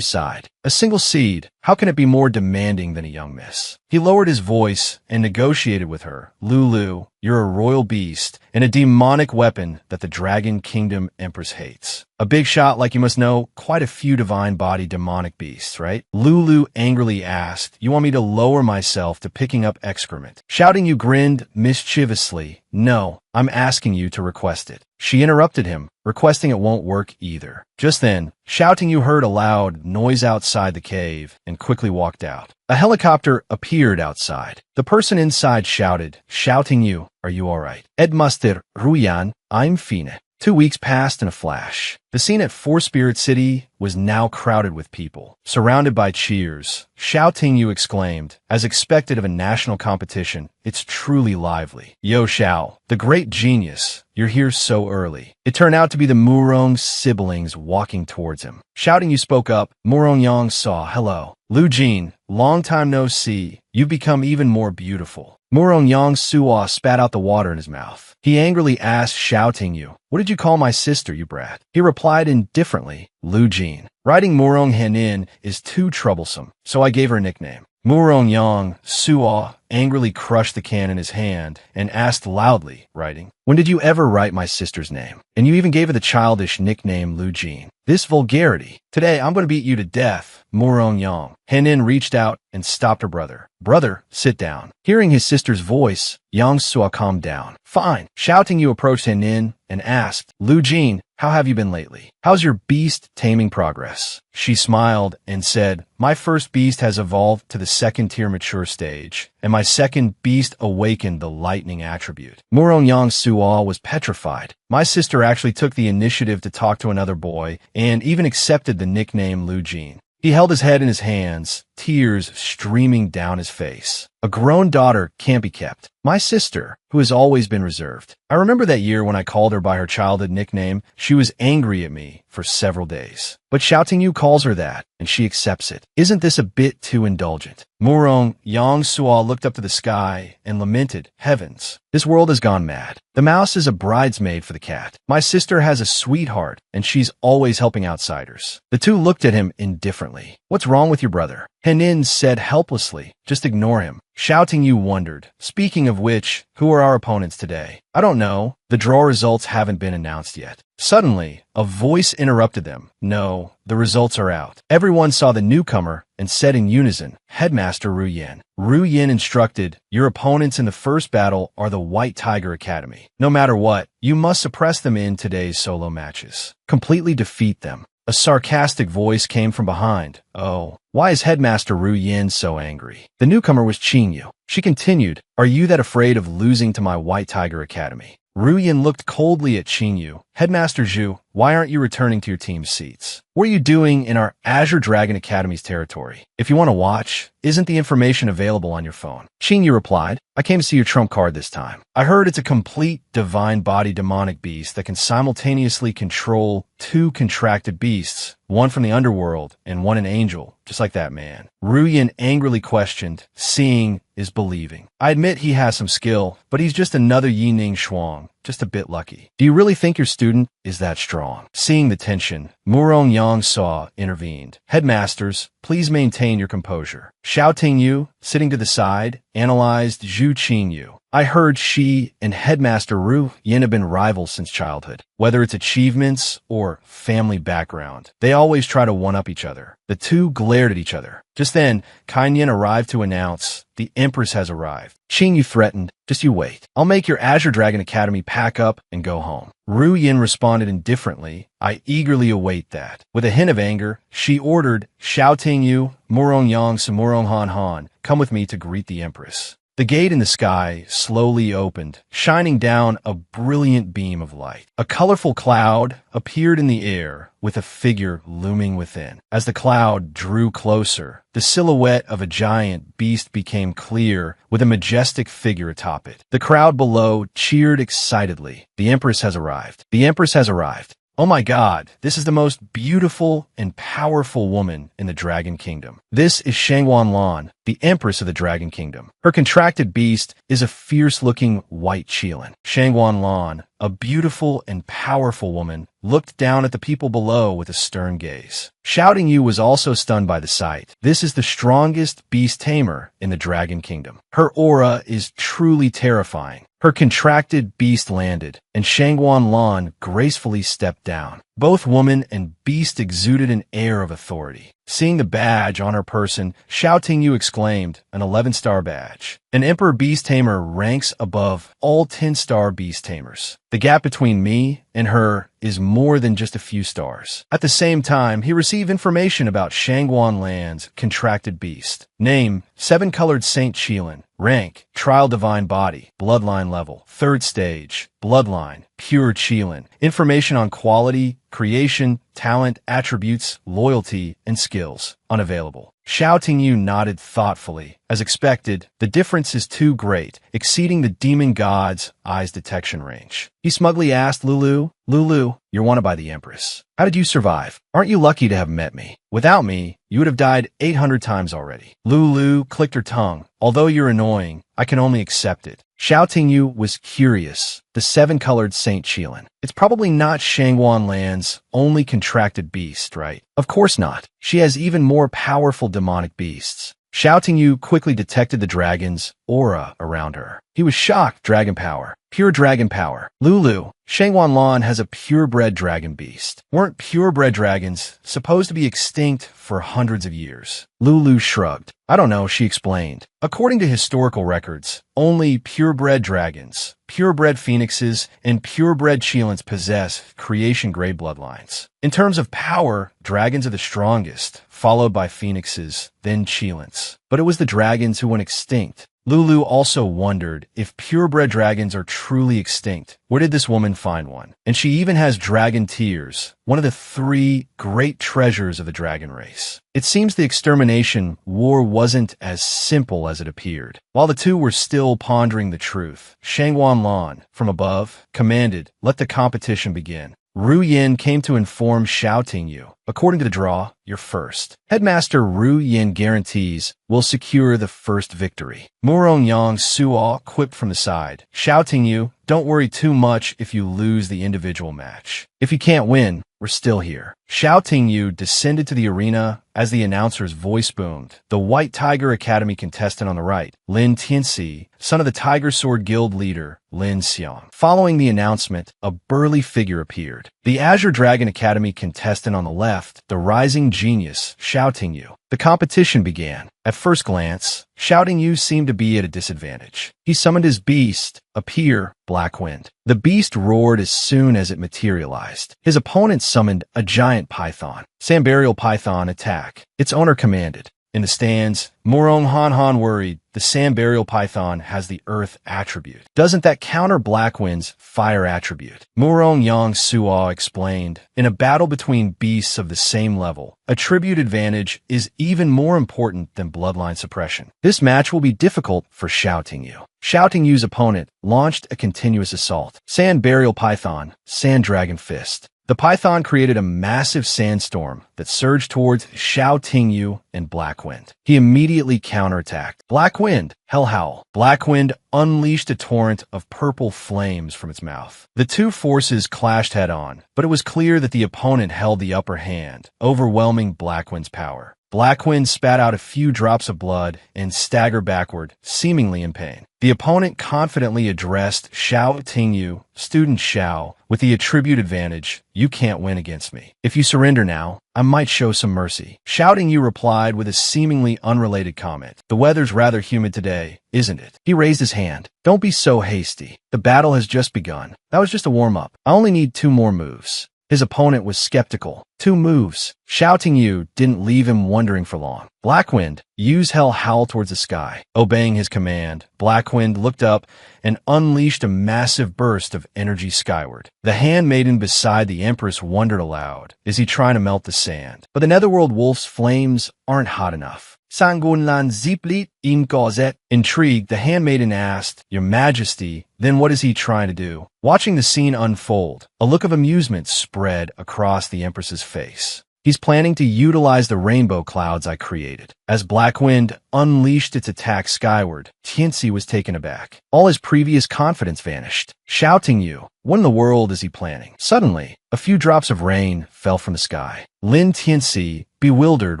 sighed. "A single seed. How can it be more demanding than a young miss?" He lowered his voice and negotiated with her. "Lulu, you're a royal beast and a demonic weapon that the Dragon Kingdom Empress hates. A big shot like you must know quite a few divine-bodied demonic beasts, right?" Lulu angrily asked, "You want me to lower myself to picking up excrement?" Shouting You grinned mischievously. "No, I'm asking you to request it." She interrupted him. "Requesting it won't work either." Just then, Shouting You heard a loud noise outside the cave and quickly walked out. A helicopter appeared outside. The person inside shouted, "Shouting You, are you all right?" "Edmaster Ruyan, I'm fine." 2 weeks passed in a flash. The scene at Four Spirit City was now crowded with people. Surrounded by cheers, Shouting You exclaimed, as expected of a national competition, "It's truly lively. Yo Xiao, the great genius, you're here so early." It turned out to be the Murong siblings walking towards him. Shouting You spoke up. Murong Yang saw, "Hello. Lu Jin, long time no see. You've become even more beautiful." Murong Yang Suo spat out the water in his mouth. He angrily asked Shouting You, "What did you call my sister, you brat?" He replied indifferently, "Lu Jin. Writing Murong Henin is too troublesome, so I gave her a nickname." Murong Yang Suo angrily crushed the can in his hand and asked loudly, writing, "When did you ever write my sister's name? And you even gave her the childish nickname Lu Jin. This vulgarity. Today I'm going to beat you to death." Murong Yang. Henin reached out and stopped her brother. "Brother, sit down." Hearing his sister's voice, Yang Suo calmed down. "Fine." Shouting You approached Henin and asked, "Lu Jin, how have you been lately? How's your beast taming progress?" She smiled and said, "My first beast has evolved to the second-tier mature stage, and my second beast awakened the lightning attribute." Murong Yang Suo was petrified. "My sister actually took the initiative to talk to another boy and even accepted the nickname Lu Jin." He held his head in his hands, tears streaming down his face. "A grown daughter can't be kept. My sister, who has always been reserved. I remember that year when I called her by her childhood nickname, she was angry at me for several days. But Shouting You calls her that, and she accepts it. Isn't this a bit too indulgent?" Murong Yang Suo looked up to the sky and lamented, "Heavens, this world has gone mad. The mouse is a bridesmaid for the cat. My sister has a sweetheart, and she's always helping outsiders." The two looked at him indifferently. "What's wrong with your brother?" Henin said helplessly, "Just ignore him." Shouting You wondered, "Speaking of which, who are our opponents today?" "I don't know. The draw results haven't been announced yet." Suddenly, a voice interrupted them. "No, the results are out." Everyone saw the newcomer and said in unison, "Headmaster Ru Yin." Ru Yin instructed, "Your opponents in the first battle are the White Tiger Academy. No matter what, you must suppress them in today's solo matches. Completely defeat them." A sarcastic voice came from behind. "Oh, why is Headmaster Ru Yin so angry?" The newcomer was Qing Yu. She continued, "Are you that afraid of losing to my White Tiger Academy?" Ru Yin looked coldly at Qing Yu. "Headmaster Zhu, why aren't you returning to your team's seats? What are you doing in our Azure Dragon Academy's territory? If you want to watch, isn't the information available on your phone?" Qing Yu replied, "I came to see your trump card this time. I heard it's a complete divine body demonic beast that can simultaneously control two contracted beasts, one from the underworld and one an angel, just like that man." Ru Yin angrily questioned, "Seeing is believing. I admit he has some skill, but he's just another Yi Ning Shuang, just a bit lucky. Do you really think your student is that strong?" Seeing the tension, Murong Yang Saw intervened. "Headmasters, please maintain your composure." Shouting You, sitting to the side, analyzed Zhu Qing Yu. I heard she and Headmaster Ru Yin have been rivals since childhood. Whether it's achievements or family background, they always try to one-up each other. The two glared at each other. Just then, Kan Yin arrived to announce, the Empress has arrived. Qing Yu threatened, just you wait. I'll make your Azure Dragon Academy pack up and go home. Ru Yin responded indifferently, I eagerly await that. With a hint of anger, she ordered, Xiao Tingyu, Murong Yang Samurong Han Han, come with me to greet the Empress. The gate in the sky slowly opened, shining down a brilliant beam of light. A colorful cloud appeared in the air, with a figure looming within. As the cloud drew closer, the silhouette of a giant beast became clear, with a majestic figure atop it. The crowd below cheered excitedly. The Empress has arrived. The Empress has arrived. Oh my God, this is the most beautiful and powerful woman in the Dragon Kingdom. This is Shangwan Lan, the Empress of the Dragon Kingdom. Her contracted beast is a fierce-looking white Qilin. Shangwan Lan, a beautiful and powerful woman, looked down at the people below with a stern gaze. Shouting Yu was also stunned by the sight. This is the strongest beast tamer in the Dragon Kingdom. Her aura is truly terrifying. Her contracted beast landed, and Shangwan Lan gracefully stepped down. Both woman and beast exuded an air of authority. Seeing the badge on her person, Xiao Tingyu exclaimed, an 11-star badge. An Emperor Beast Tamer ranks above all 10-star Beast Tamers. The gap between me and her is more than just a few stars. At the same time, he received information about Shangwan Lan's contracted beast. Name, 7-colored Saint Qilin. Rank, Trial Divine Body. Bloodline level, 3rd stage. Bloodline, Pure Qilin. Information on quality, creation, talent, attributes, loyalty, and skills. Unavailable. Xiao Tingyu nodded thoughtfully. As expected, the difference is too great, exceeding the demon god's eyes detection range. He smugly asked Lulu, Lulu, you're wanted by the Empress. How did you survive? Aren't you lucky to have met me? Without me, you would have died 800 times already. Lulu clicked her tongue. Although you're annoying, I can only accept it. Xiao Tingyu was curious. The 7-colored Saint Qilin. It's probably not Shangwan Lan's only contracted beast, right? Of course not. She has even more powerful demonic beasts. Xiao Tingyu quickly detected the dragon's aura around her. He was shocked. Dragon power. Pure dragon power. Lulu, Shangwan Lan has a purebred dragon beast. Weren't purebred dragons supposed to be extinct for hundreds of years? Lulu shrugged. I don't know, she explained. According to historical records, only purebred dragons, purebred phoenixes, and purebred Qilins possess creation-grade bloodlines. In terms of power, dragons are the strongest, followed by phoenixes, then Qilins. But it was the dragons who went extinct. Lulu also wondered if purebred dragons are truly extinct. Where did this woman find one? And she even has dragon tears, one of the 3 great treasures of the dragon race. It seems the extermination war wasn't as simple as it appeared. While the two were still pondering the truth, Shangwan Lan, from above, commanded, let the competition begin. Ru Yin came to inform Xiao Tingyu. According to the draw, you're first. Headmaster Ru Yin guarantees will secure the first victory. Murong Yang Suo quipped from the side. Xiao Tingyu, don't worry too much if you lose the individual match. If you can't win, we're still here. Xiao Tingyu descended to the arena as the announcer's voice boomed. The White Tiger Academy contestant on the right, Lin Tianxi, son of the Tiger Sword Guild leader, Lin Xiang. Following the announcement, a burly figure appeared. The Azure Dragon Academy contestant on the left, the rising genius, Xiao Tingyu. The competition began. At first glance, Xiao Tingyu seemed to be at a disadvantage. He summoned his beast, Appear, Black Wind. The beast roared as soon as it materialized. His opponent summoned a giant python. Sambarial Python attack. Its owner commanded. In the stands, Murong Han Han worried. The Sambarial Python has the Earth attribute. Doesn't that counter Blackwind's Fire attribute? Murong Yang Suo explained. In a battle between beasts of the same level, attribute advantage is even more important than bloodline suppression. This match will be difficult for Xiao Tingyu. Xiao Tingyu's opponent launched a continuous assault. Sand Burial Python, Sand Dragon Fist. The python created a massive sandstorm that surged towards Xiao Tingyu and Blackwind. He immediately counterattacked. Blackwind, Hell Howl. Blackwind unleashed a torrent of purple flames from its mouth. The two forces clashed head-on, but it was clear that the opponent held the upper hand, overwhelming Blackwind's power. Black Wind spat out a few drops of blood and staggered backward, seemingly in pain. The opponent confidently addressed Xiao Tingyu, student Xiao, with the attribute advantage, "You can't win against me. If you surrender now, I might show some mercy." Xiao Tingyu replied with a seemingly unrelated comment. "The weather's rather humid today, isn't it?" He raised his hand. "Don't be so hasty. The battle has just begun. That was just a warm-up. I only need 2 more moves." His opponent was skeptical. 2 moves. Xiao Tingyu didn't leave him wondering for long. Blackwind, use hell howl towards the sky. Obeying his command, Blackwind looked up and unleashed a massive burst of energy skyward. The handmaiden beside the Empress wondered aloud, is he trying to melt the sand? But the Netherworld Wolf's flames aren't hot enough. Sangunlan ziplit im gazet. Intrigued, the handmaiden asked, "Your Majesty, then what is he trying to do?" Watching the scene unfold, a look of amusement spread across the Empress's face. "He's planning to utilize the rainbow clouds I created." As Blackwind unleashed its attack skyward, Tianxi was taken aback. All his previous confidence vanished. Shouting you, what in the world is he planning? Suddenly, a few drops of rain fell from the sky. Lin Tianxi, bewildered,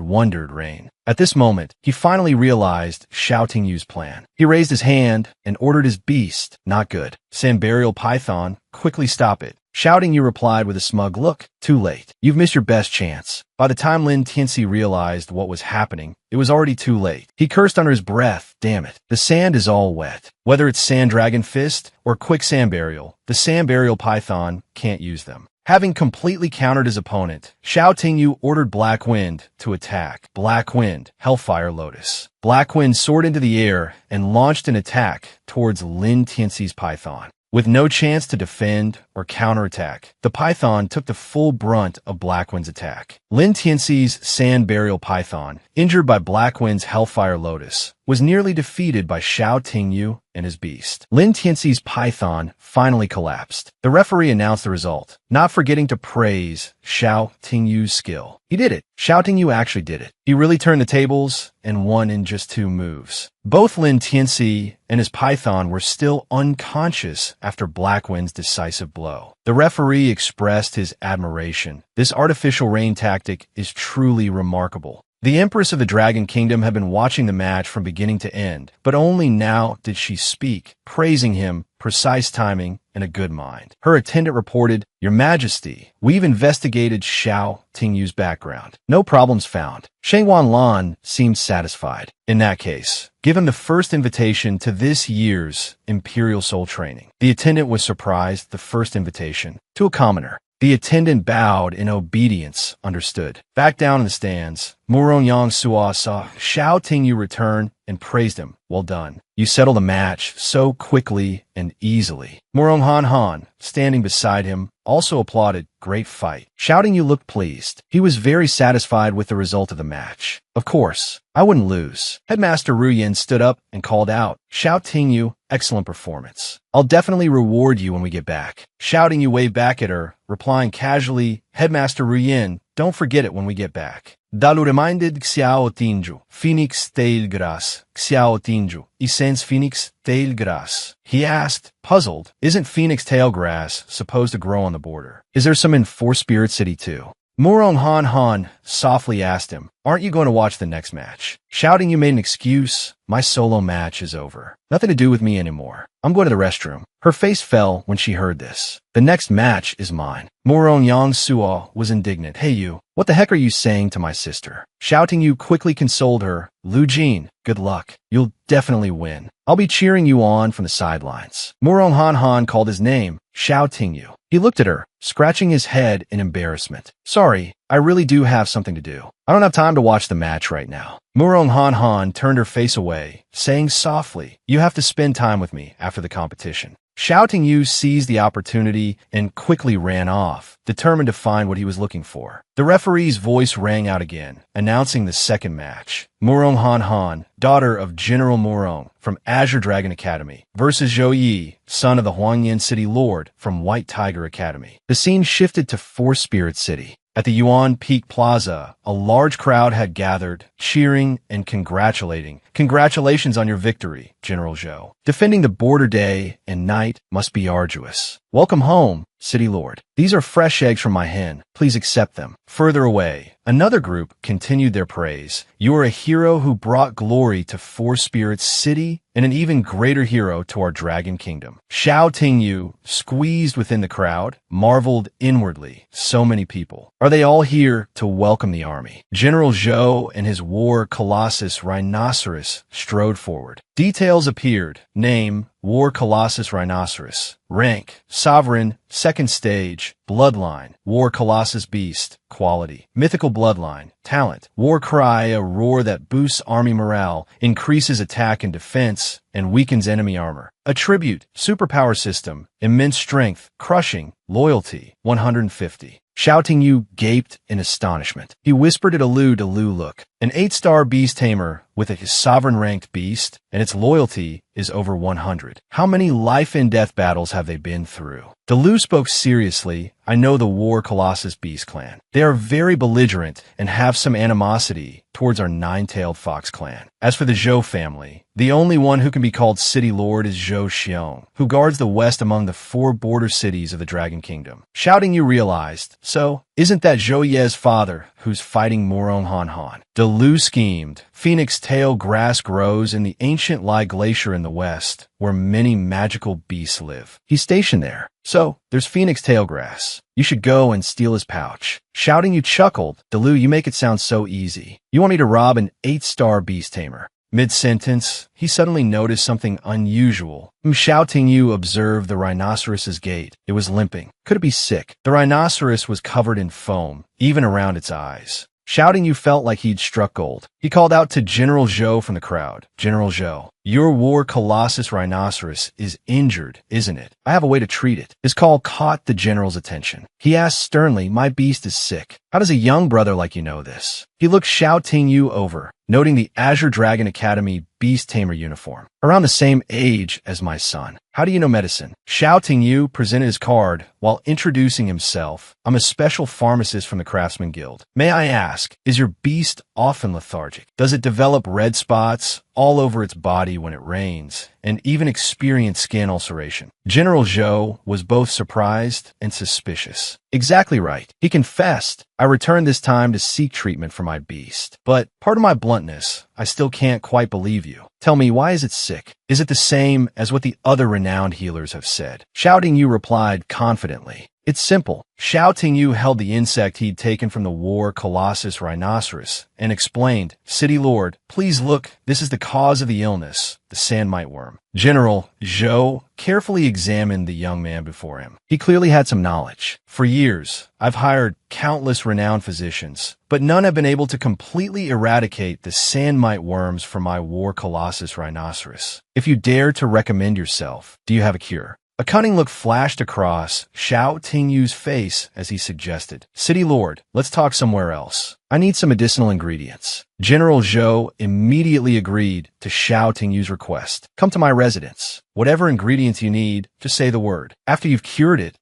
wondered rain. At this moment, he finally realized Shouting Yu's plan. He raised his hand and ordered his beast, not good, Sambarial Python, quickly stop it. Shouting Yu replied with a smug look, "Too late. You've missed your best chance." By the time Lin Tianxi realized what was happening, it was already too late. He cursed under his breath, "Damn it. The sand is all wet." Whether it's Sand Dragon Fist or Quick Sambarial, the Sambarial Python can't use them. Having completely countered his opponent, Xiao Tingyu ordered Black Wind to attack. Black Wind, Hellfire Lotus. Black Wind soared into the air and launched an attack towards Lin Tianxi's Python. With no chance to defend or counterattack, the Python took the full brunt of Blackwind's attack. Lin Tianxi's Sand Burial Python, injured by Blackwind's Hellfire Lotus, was nearly defeated by Xiao Tingyu and his beast. Lin Tianxi's Python finally collapsed. The referee announced the result, not forgetting to praise Xiao Tingyu's skill. He did it. Xiao Tingyu actually did it. He really turned the tables and won in just 2 moves. Both Lin Tianxi and his Python were still unconscious after Blackwind's decisive blow. The referee expressed his admiration. This artificial rain tactic is truly remarkable. The Empress of the Dragon Kingdom had been watching the match from beginning to end, but only now did she speak, praising him, precise timing, and a good mind. Her attendant reported, "Your Majesty, we've investigated Xiao Tingyu's background. No problems found." Sheng Wanlan seemed satisfied. In that case, give him the first invitation to this year's Imperial Soul Training. The attendant was surprised, the first invitation, to a commoner. The attendant bowed in obedience, understood. Back down in the stands, Murong Yang Sua saw Xiao Tingyu return and praised him. "Well done. You settled the match so quickly and easily." Murong Han Han, standing beside him, also applauded. "Great fight." Xiao Tingyu looked pleased. He was very satisfied with the result of the match. "Of course, I wouldn't lose." Headmaster Ru Yin stood up and called out, "Xiao Tingyu, excellent performance. I'll definitely reward you when we get back." Xiao Tingyu waved back at her, replying casually, "Headmaster Ru Yin, don't forget it when we get back." Dalu reminded Xiao Tingyu, "Phoenix tail grass, Xiao Tingyu, essence Phoenix tail grass." He asked, puzzled, "Isn't Phoenix tail grass supposed to grow on the border? Is there some in Four Spirit City too?" Murong Han Han softly asked him, "Aren't you going to watch the next match?" Shouting, "You made an excuse. My solo match is over. Nothing to do with me anymore. I'm going to the restroom." Her face fell when she heard this. "The next match is mine." Murong Yang Suo was indignant. "Hey you, what the heck are you saying to my sister?" Shouting You quickly consoled her. "Lu Jin, good luck. You'll definitely win. I'll be cheering you on from the sidelines." Murong Han Han called his name, Xiao Tingyu. He looked at her, scratching his head in embarrassment. "Sorry, I really do have something to do. I don't have time to watch the match right now." Murong Han Han turned her face away, saying softly, "You have to spend time with me after the competition." Shouting You seized the opportunity and quickly ran off, determined to find what he was looking for. The referee's voice rang out again, announcing the second match. Murong Han Han, daughter of General Murong from Azure Dragon Academy, versus Zhou Yi, son of the Huangyan City Lord from White Tiger Academy. The scene shifted to Four Spirit City. At the Yuan Peak Plaza, a large crowd had gathered, cheering and congratulating. "Congratulations on your victory, General Zhou. Defending the border day and night must be arduous. Welcome home, City Lord. These are fresh eggs from my hen. Please accept them. Further away, another group continued their praise. You are a hero who brought glory to Four Spirits City and an even greater hero to our dragon kingdom. Xiao Tingyu, squeezed within the crowd, marveled inwardly. So many people. Are they all here to welcome the army? General Zhou and his war colossus Rhinoceros strode forward. Details appeared. Name, War Colossus Rhinoceros. Rank, Sovereign, Second Stage. Bloodline, War Colossus Beast. Quality, Mythical Bloodline. Talent, War Cry, a roar that boosts army morale, increases attack and defense, and weakens enemy armor. Attribute, Superpower System, Immense Strength, Crushing, Loyalty, 150. Xiao Tingyu gaped in astonishment. He whispered at Alu to Lu look. An 8-star beast tamer with a sovereign-ranked beast, and its loyalty is over 100. How many life-and-death battles have they been through? Delu spoke seriously. I know the War Colossus Beast clan. They are very belligerent and have some animosity towards our Nine-Tailed Fox clan. As for the Zhou family, the only one who can be called City Lord is Zhou Xiong, who guards the west among the 4 border cities of the Dragon Kingdom. Shouting, you realized. So, isn't that Zhou Ye's father who's fighting Morong Han Han? Delu schemed. Phoenix Tail grass grows in the ancient Lai Glacier in the west, where many magical beasts live. He's stationed there. So, there's Phoenix Tail grass. You should go and steal his pouch. Shouting, you chuckled. Delu, you make it sound so easy. You want me to rob an 8-star beast tamer. Mid-sentence, he suddenly noticed something unusual. Shouting, you observed the rhinoceros's gait. It was limping. Could it be sick? The rhinoceros was covered in foam, even around its eyes. Shouting, you felt like he'd struck gold. He called out to General Zhou from the crowd. General Zhou, your War Colossus Rhinoceros is injured, isn't it? I have a way to treat it. His call caught the general's attention. He asked sternly, my beast is sick. How does a young brother like you know this? He looked Xiao Tingyu over, noting the Azure Dragon Academy Beast Tamer uniform. Around the same age as my son. How do you know medicine? Xiao Tingyu presented his card while introducing himself. I'm a special pharmacist from the Craftsman Guild. May I ask, is your beast often lethargic? Does it develop red spots all over its body when it rains, and even experience skin ulceration? General Zhou was both surprised and suspicious. Exactly right. He confessed. I returned this time to seek treatment for my beast. But, pardon my bluntness, I still can't quite believe you. Tell me, why is it sick? Is it the same as what the other renowned healers have said? Shouting, you replied confidently. It's simple. Shouting, you held the insect he'd taken from the War Colossus Rhinoceros and explained, City Lord, please look, this is the cause of the illness, the sandmite worm. General Zhou carefully examined the young man before him. He clearly had some knowledge. For years, I've hired countless renowned physicians, but none have been able to completely eradicate the sandmite worms from my War Colossus Rhinoceros. If you dare to recommend yourself, do you have a cure? A cunning look flashed across Xiao Tingyu's face as he suggested, City Lord, let's talk somewhere else. I need some medicinal ingredients. General Zhou immediately agreed to Xiao Tingyu's request. Come to my residence. Whatever ingredients you need, just say the word. After you've cured it,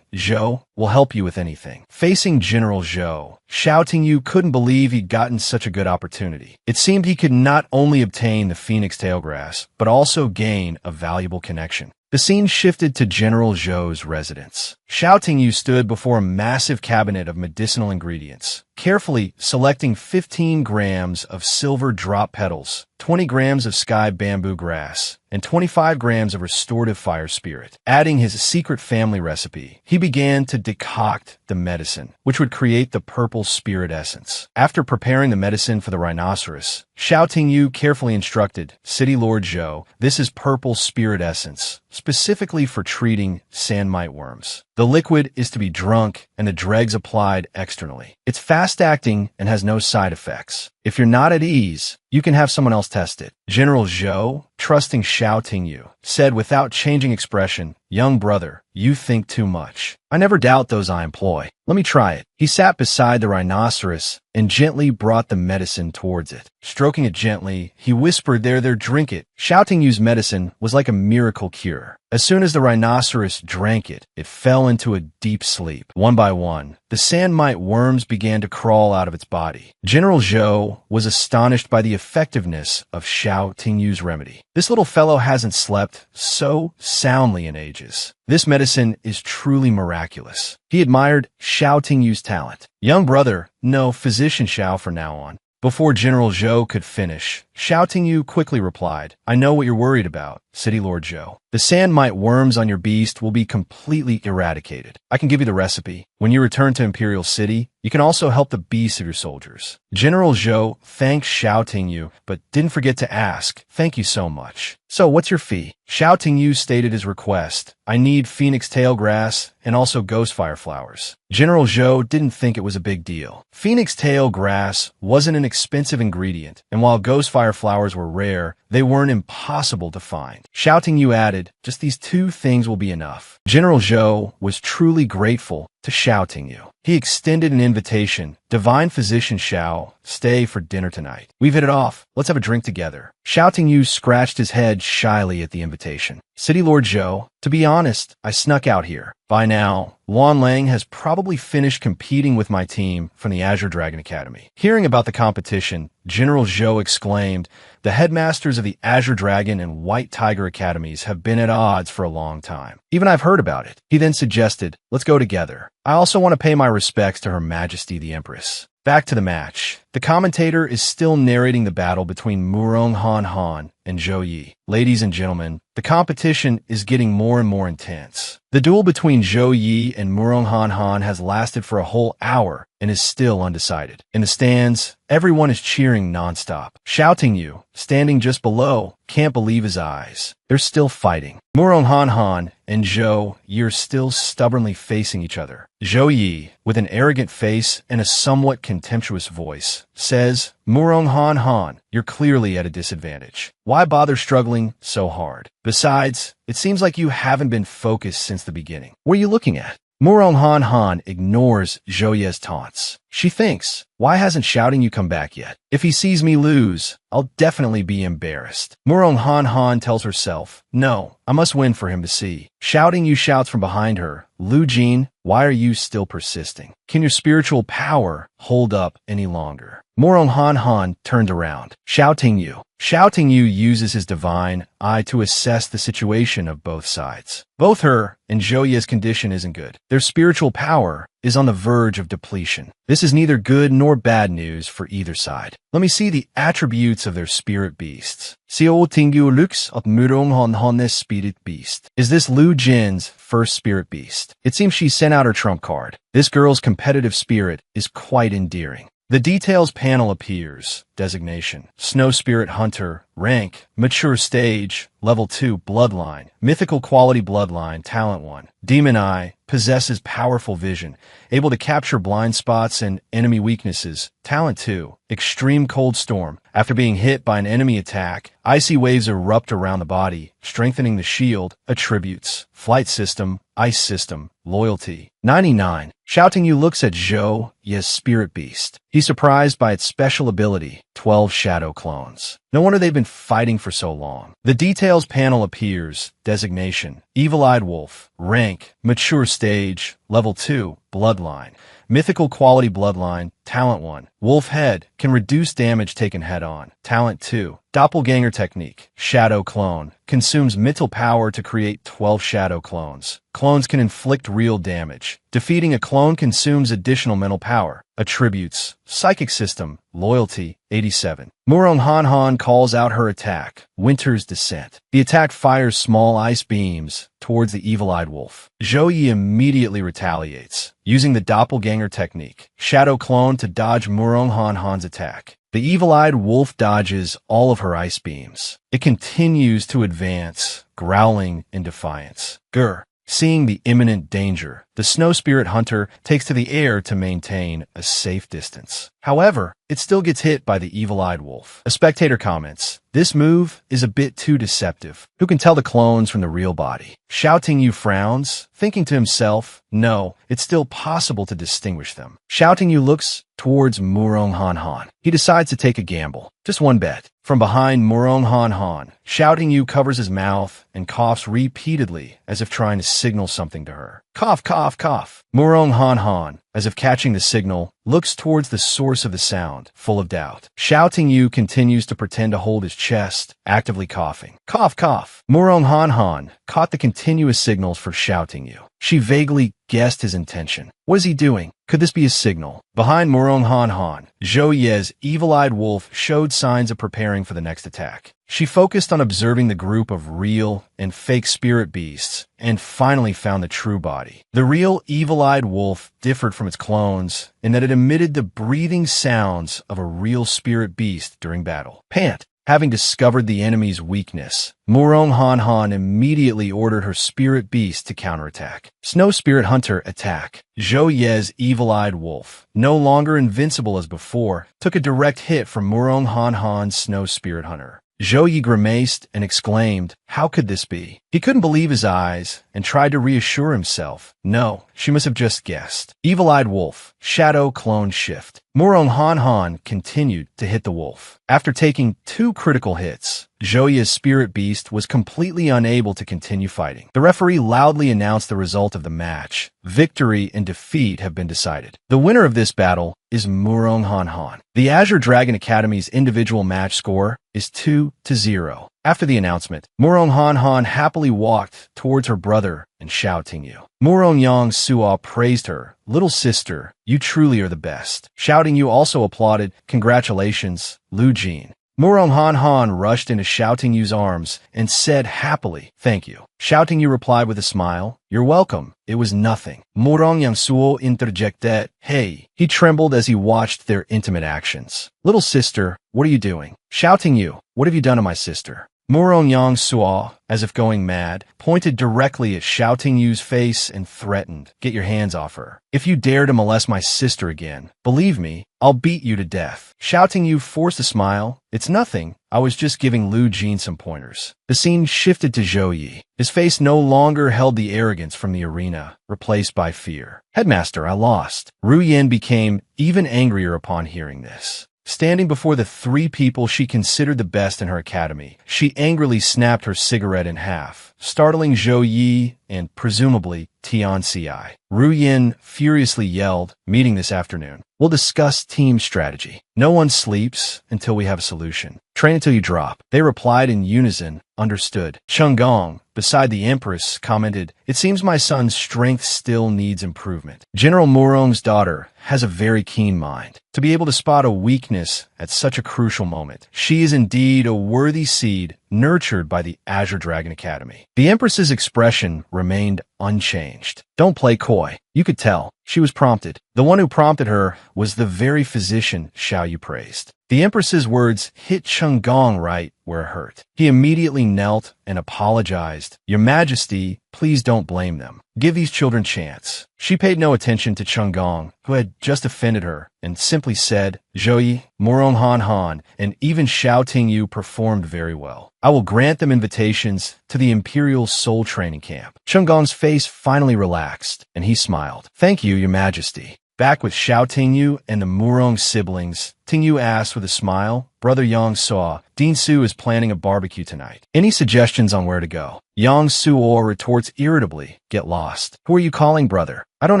Zhou, will help you with anything. Facing General Zhou, Xiao Tingyu couldn't believe he'd gotten such a good opportunity. It seemed he could not only obtain the Phoenix Tailgrass, but also gain a valuable connection. The scene shifted to General Zhou's residence. Xiao Tingyu stood before a massive cabinet of medicinal ingredients, carefully selecting 15 grams of silver drop petals, 20 grams of sky bamboo grass, and 25 grams of restorative fire spirit. Adding his secret family recipe, he began to decoct the medicine, which would create the purple spirit essence. After preparing the medicine for the rhinoceros, Xiao Tingyu carefully instructed City Lord Zhou, this is purple spirit essence, specifically for treating sandmite worms. The liquid is to be drunk and the dregs applied externally. It's fast-acting and has no side effects. If you're not at ease, you can have someone else test it. General Zhou, trusting Xiao Tingyu, said without changing expression, young brother, you think too much. I never doubt those I employ. Let me try it. He sat beside the rhinoceros and gently brought the medicine towards it. Stroking it gently, he whispered, there, drink it. Xiao Tingyu's medicine was like a miracle cure. As soon as the rhinoceros drank it, it fell into a deep sleep. One by one, the sand mite worms began to crawl out of its body. General Zhou was astonished by the effectiveness of Xiao Tingyu's remedy. This little fellow hasn't slept so soundly in ages. This medicine is truly miraculous. He admired Xiao Tingyu's talent. Young brother, no, physician Xiao from now on. Before General Zhou could finish, Xiao Tingyu quickly replied, I know what you're worried about, City Lord Zhou. The sand mite worms on your beast will be completely eradicated. I can give you the recipe. When you return to Imperial City, you can also help the beasts of your soldiers. General Zhou thanked Xiao Tingyu, but didn't forget to ask, thank you so much. So what's your fee? Xiao Tingyu stated his request. I need phoenix tail grass and also ghost fire flowers. General Zhou didn't think it was a big deal. Phoenix tail grass wasn't an expensive ingredient, and while ghost fire flowers were rare, they weren't impossible to find. Xiao Tingyu added, just these two things will be enough. General Zhou was truly grateful to Xiao Tingyu. He extended an invitation. Divine Physician Xiao, stay for dinner tonight. We've hit it off. Let's have a drink together. Xiao Tingyu scratched his head shyly at the invitation. City Lord Zhou, to be honest, I snuck out here. By now, Luan Lang has probably finished competing with my team from the Azure Dragon Academy. Hearing about the competition, General Zhou exclaimed, the headmasters of the Azure Dragon and White Tiger Academies have been at odds for a long time. Even I've heard about it. He then suggested, let's go together. I also want to pay my respects to Her Majesty the Empress. Back to the match. The commentator is still narrating the battle between Murong Han Han and Zhou Yi. Ladies and gentlemen, the competition is getting more and more intense. The duel between Zhou Yi and Murong Han Han has lasted for a whole hour and is still undecided. In the stands, everyone is cheering nonstop. Xiao Tingyu, standing just below, can't believe his eyes. They're still fighting. Murong Han Han and Zhou Yi are still stubbornly facing each other. Zhou Yi, with an arrogant face and a somewhat contemptuous voice, says, Murong Han Han, you're clearly at a disadvantage. Why bother struggling so hard? Besides, it seems like you haven't been focused since the beginning. What are you looking at? Murong Han Han ignores Zhou Yi's taunts. She thinks, why hasn't Xiao Tingyu come back yet? If he sees me lose, I'll definitely be embarrassed. Murong Han Han tells herself, no, I must win for him to see. Xiao Tingyu shouts from behind her, Lu Jin, why are you still persisting? Can your spiritual power hold up any longer? Murong Han Han turned around. Xiao Tingyu. Xiao Tingyu uses his divine eye to assess the situation of both sides. Both her and Zhou Yi's condition isn't good. Their spiritual power is on the verge of depletion. This is neither good nor bad news for either side. Let me see the attributes of their spirit beasts. Xiao Tingyu looks at Murong Han Han's spirit beast. Is this Lu Jin's first spirit beast? It seems she sent out her trump card. This girl's competitive spirit is quite endearing. The details panel appears. Designation: Snow Spirit Hunter. Rank: Mature Stage. Level 2 Bloodline. Mythical Quality Bloodline. Talent 1. Demon Eye. Possesses powerful vision. Able to capture blind spots and enemy weaknesses. Talent 2. Extreme Cold Storm. After being hit by an enemy attack, icy waves erupt around the body, strengthening the shield. Attributes: Flight System. Ice System. Loyalty. 99. Xiao Tingyu looks at Zhou Yi's spirit beast. He's surprised by its special ability, 12 shadow clones. No wonder they've been fighting for so long. The details panel appears. Designation: Evil-Eyed Wolf. Rank: Mature Stage. Level 2 Bloodline. Mythical Quality Bloodline. Talent 1. Wolf Head. Can reduce damage taken head-on. Talent 2. Doppelganger Technique. Shadow Clone. Consumes mental power to create 12 shadow clones. Clones can inflict real damage. Defeating a clone consumes additional mental power. Attributes: Psychic System. Loyalty. 87. Murong Han Han calls out her attack, Winter's Descent. The attack fires small ice beams towards the evil-eyed wolf. Zhou Yi immediately retaliates, using the doppelganger technique, Shadow Clone, to dodge Murong Han Han's attack. The evil-eyed wolf dodges all of her ice beams. It continues to advance, growling in defiance. Grr. Seeing the imminent danger, the Snow Spirit Hunter takes to the air to maintain a safe distance. However, it still gets hit by the evil-eyed wolf. A spectator comments, this move is a bit too deceptive. Who can tell the clones from the real body? Xiao Tingyu frowns, thinking to himself, no, it's still possible to distinguish them. Xiao Tingyu looks towards Murong Han Han. He decides to take a gamble. Just one bet. From behind Murong Han Han, Xiao Tingyu covers his mouth and coughs repeatedly as if trying to signal something to her. Cough, cough, cough. Murong Han Han, as if catching the signal, looks towards the source of the sound, full of doubt. Shouting Yu continues to pretend to hold his chest, actively coughing. Cough, cough. Murong Han Han caught the continuous signals for Shouting Yu. She vaguely guessed his intention. What is he doing? Could this be a signal? Behind Murong Han Han, Zhou Ye's evil-eyed wolf showed signs of preparing for the next attack. She focused on observing the group of real and fake spirit beasts and finally found the true body. The real evil-eyed wolf differed from its clones in that it emitted the breathing sounds of a real spirit beast during battle. Pant. Having discovered the enemy's weakness, Murong Han Han immediately ordered her spirit beast to counterattack. Snow Spirit Hunter attack. Zhou Ye's evil-eyed wolf, no longer invincible as before, took a direct hit from Murong Han Han's Snow Spirit Hunter. Zhou Yi grimaced and exclaimed, "How could this be?" He couldn't believe his eyes and tried to reassure himself. No, she must have just guessed. Evil-eyed wolf, shadow clone shift. Murong Han Han continued to hit the wolf. After taking 2 critical hits, Zhou Yi's spirit beast was completely unable to continue fighting. The referee loudly announced the result of the match. Victory and defeat have been decided. The winner of this battle is Murong Han Han. The Azure Dragon Academy's individual match score is 2-0. After the announcement, Murong Han Han happily walked towards her brother and Shouting Yu. Murong Yang Suo praised her. "Little sister, you truly are the best." Shouting Yu also applauded. "Congratulations, Lu Jin." Murong Han Han rushed into Shouting Yu's arms and said happily, "Thank you." Shouting Yu replied with a smile, "You're welcome. It was nothing." Murong Yang Suo interjected, "Hey." He trembled as he watched their intimate actions. "Little sister, what are you doing?" Shouting Yu, "What have you done to my sister?" Murong Yang Suo, as if going mad, pointed directly at Shouting Yu's face and threatened, "Get your hands off her. If you dare to molest my sister again, believe me, I'll beat you to death." Shouting Yu forced a smile. "It's nothing. I was just giving Lu Jin some pointers." The scene shifted to Zhou Yi. His face no longer held the arrogance from the arena, replaced by fear. "Headmaster, I lost." Ru Yin became even angrier upon hearing this. Standing before the 3 people she considered the best in her academy, she angrily snapped her cigarette in half, startling Zhou Yi and, presumably, Tianci. Ru Yin furiously yelled, "Meeting this afternoon. We'll discuss team strategy. No one sleeps until we have a solution. Train until you drop." They replied in unison, "Understood." Cheng Gong, beside the Empress, commented, "It seems my son's strength still needs improvement. General Murong's daughter has a very keen mind. To be able to spot a weakness at such a crucial moment. She is indeed a worthy seed nurtured by the Azure Dragon Academy." The Empress's expression remained unchanged. "Don't play coy." You could tell. She was prompted. The one who prompted her was the very physician Xiao Yu praised. The Empress's words hit Cheng Gong right where it hurt. He immediately knelt and apologized. "Your Majesty, please don't blame them. Give these children chance." She paid no attention to Cheng Gong, who had just offended her, and simply said, "Zhou Yi, Murong Han Han, and even Shouting Yu performed very well. I will grant them invitations to the Imperial Soul Training Camp." Cheng Gong's face finally relaxed, and he smiled. "Thank you, Your Majesty." Back with Shouting Yu and the Murong siblings, Ting Yu asked with a smile, "Brother Yang Suo, Dean Su is planning a barbecue tonight. Any suggestions on where to go?" Yang Suo retorts irritably, "Get lost. Who are you calling brother? I don't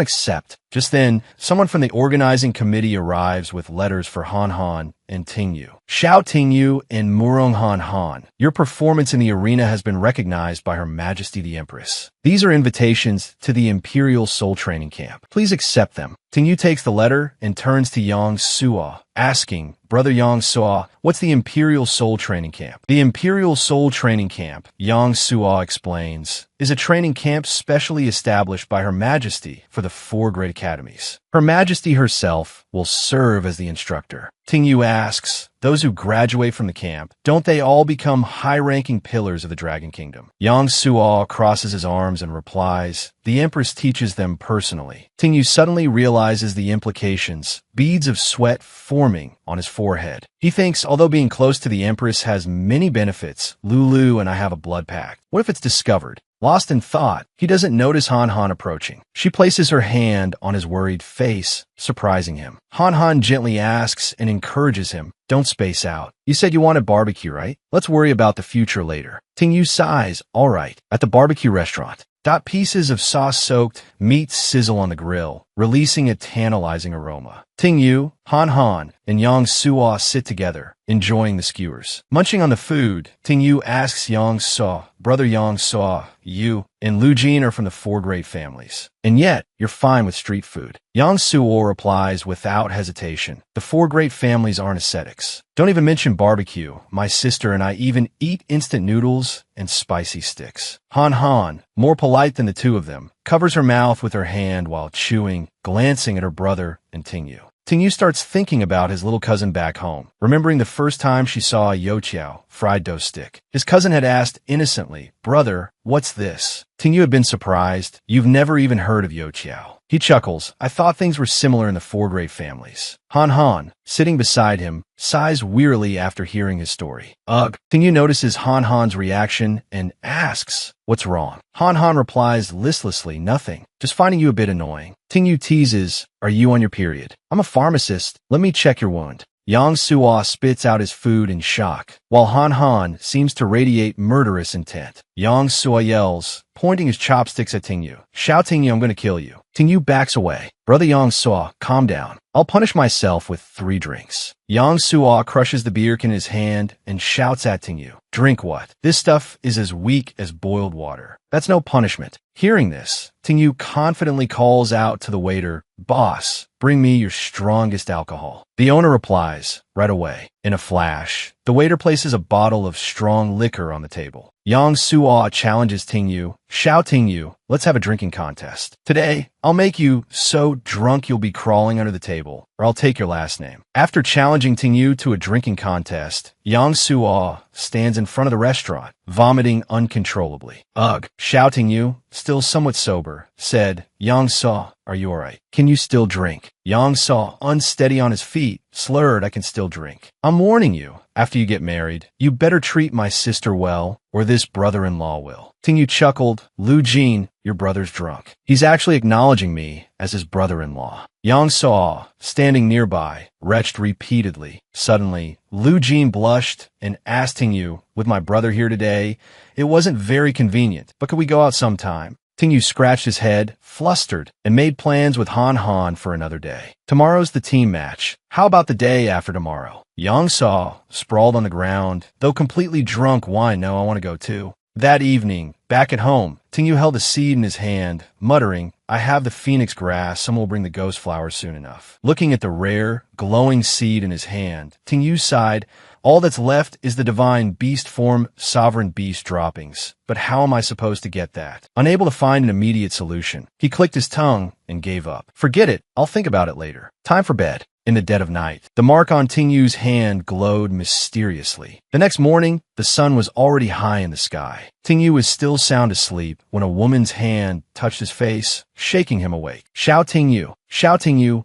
accept." Just then, someone from the organizing committee arrives with letters for Han Han and Ting Yu. Shouting Yu and Murong Han Han, your performance in the arena has been recognized by Her Majesty the Empress. These are invitations to the Imperial Soul Training Camp. Please accept them. Ting Yu takes the letter and turns to Yang Suo, asking, "Brother Yang Suo, what's the Imperial Soul Training Camp?" The Imperial Soul Training Camp, Yang Suo explains, is a training camp specially established by Her Majesty for the 4 great academies. Her Majesty herself will serve as the instructor. Ting Yu asks, "Those who graduate from the camp, don't they all become high-ranking pillars of the Dragon Kingdom?" Yang Suo crosses his arms and replies, "The Empress teaches them personally." Ting Yu suddenly realizes the implications, beads of sweat forming on his forehead. He thinks, although being close to the Empress has many benefits, Lulu and I have a blood pact. What if it's discovered? Lost in thought, he doesn't notice Han Han approaching. She places her hand on his worried face, surprising him. Han Han gently asks and encourages him, "Don't space out. You said you wanted barbecue, right? Let's worry about the future later." Ting Yu sighs, "All right." At the barbecue restaurant, Pieces of sauce-soaked meat sizzle on the grill, releasing a tantalizing aroma. Ting Yu, Han Han, and Yang Suo sit together, enjoying the skewers. Munching on the food, Ting Yu asks Yang Suo, brother Yang Suo, you and Lu Jin are from the four great families. And yet, you're fine with street food. Yang Suo replies without hesitation, the four great families aren't ascetics. Don't even mention barbecue. My sister and I even eat instant noodles and spicy sticks. Han Han, more polite than the two of them, covers her mouth with her hand while chewing, glancing at her brother and Ting Yu. Ting Yu starts thinking about his little cousin back home, remembering the first time she saw a youtiao, fried dough stick. His cousin had asked innocently, brother, what's this? Ting Yu had been surprised. You've never even heard of youtiao. He chuckles. I thought things were similar in the four great families. Han Han, sitting beside him, sighs wearily after hearing his story. Ugh. Ting Yu notices Han Han's reaction and asks, what's wrong? Han Han replies listlessly, nothing. Just finding you a bit annoying. Ting Yu teases, are you on your period? I'm a pharmacist. Let me check your wound. Yang Suo spits out his food in shock, while Han Han seems to radiate murderous intent. Yang Suo yells, pointing his chopsticks at Ting Yu. Shout, Ting Yu, I'm going to kill you. Ting Yu backs away. Brother Yang Suo, calm down. I'll punish myself with 3 drinks. Yang Suo crushes the beer can in his hand and shouts at Ting Yu. Drink what? This stuff is as weak as boiled water. That's no punishment. Hearing this, Ting Yu confidently calls out to the waiter, boss, bring me your strongest alcohol. The owner replies, right away. In a flash, the waiter places a bottle of strong liquor on the table. Yang Suo challenges Ting Yu. Shout, Ting Yu, let's have a drinking contest. Today, I'll make you so drunk you'll be crawling under the table, or I'll take your last name. After challenging Ting Yu to a drinking contest, Yang Suo stands in front of the restaurant, vomiting uncontrollably. Ugh, shouting you, still somewhat sober, said, Yang Suo, are you alright? Can you still drink? Yang Suo, unsteady on his feet, slurred, I can still drink. I'm warning you, after you get married, you better treat my sister well, or this brother-in-law will. Ting Yu chuckled, Lu Jin, your brother's drunk. He's actually acknowledging me as his brother-in-law. Yang Suo, standing nearby, retched repeatedly. Suddenly, Lu Jin blushed and asked Ting Yu, with my brother here today, it wasn't very convenient, but could we go out sometime? Ting Yu scratched his head, flustered, and made plans with Han Han for another day. Tomorrow's the team match. How about the day after tomorrow? Yang Suo, sprawled on the ground, though completely drunk, why no, I want to go too. That evening, back at home, Ting Yu held a seed in his hand, muttering, I have the phoenix grass, someone will bring the ghost flowers soon enough. Looking at the rare, glowing seed in his hand, Ting Yu sighed, all that's left is the divine beast form sovereign beast droppings. But how am I supposed to get that? Unable to find an immediate solution, he clicked his tongue and gave up. Forget it, I'll think about it later. Time for bed. In the dead of night, the mark on Ting Yu's hand glowed mysteriously. The next morning, the sun was already high in the sky. Ting Yu was still sound asleep when a woman's hand touched his face, shaking him awake. Shout, Ting Yu,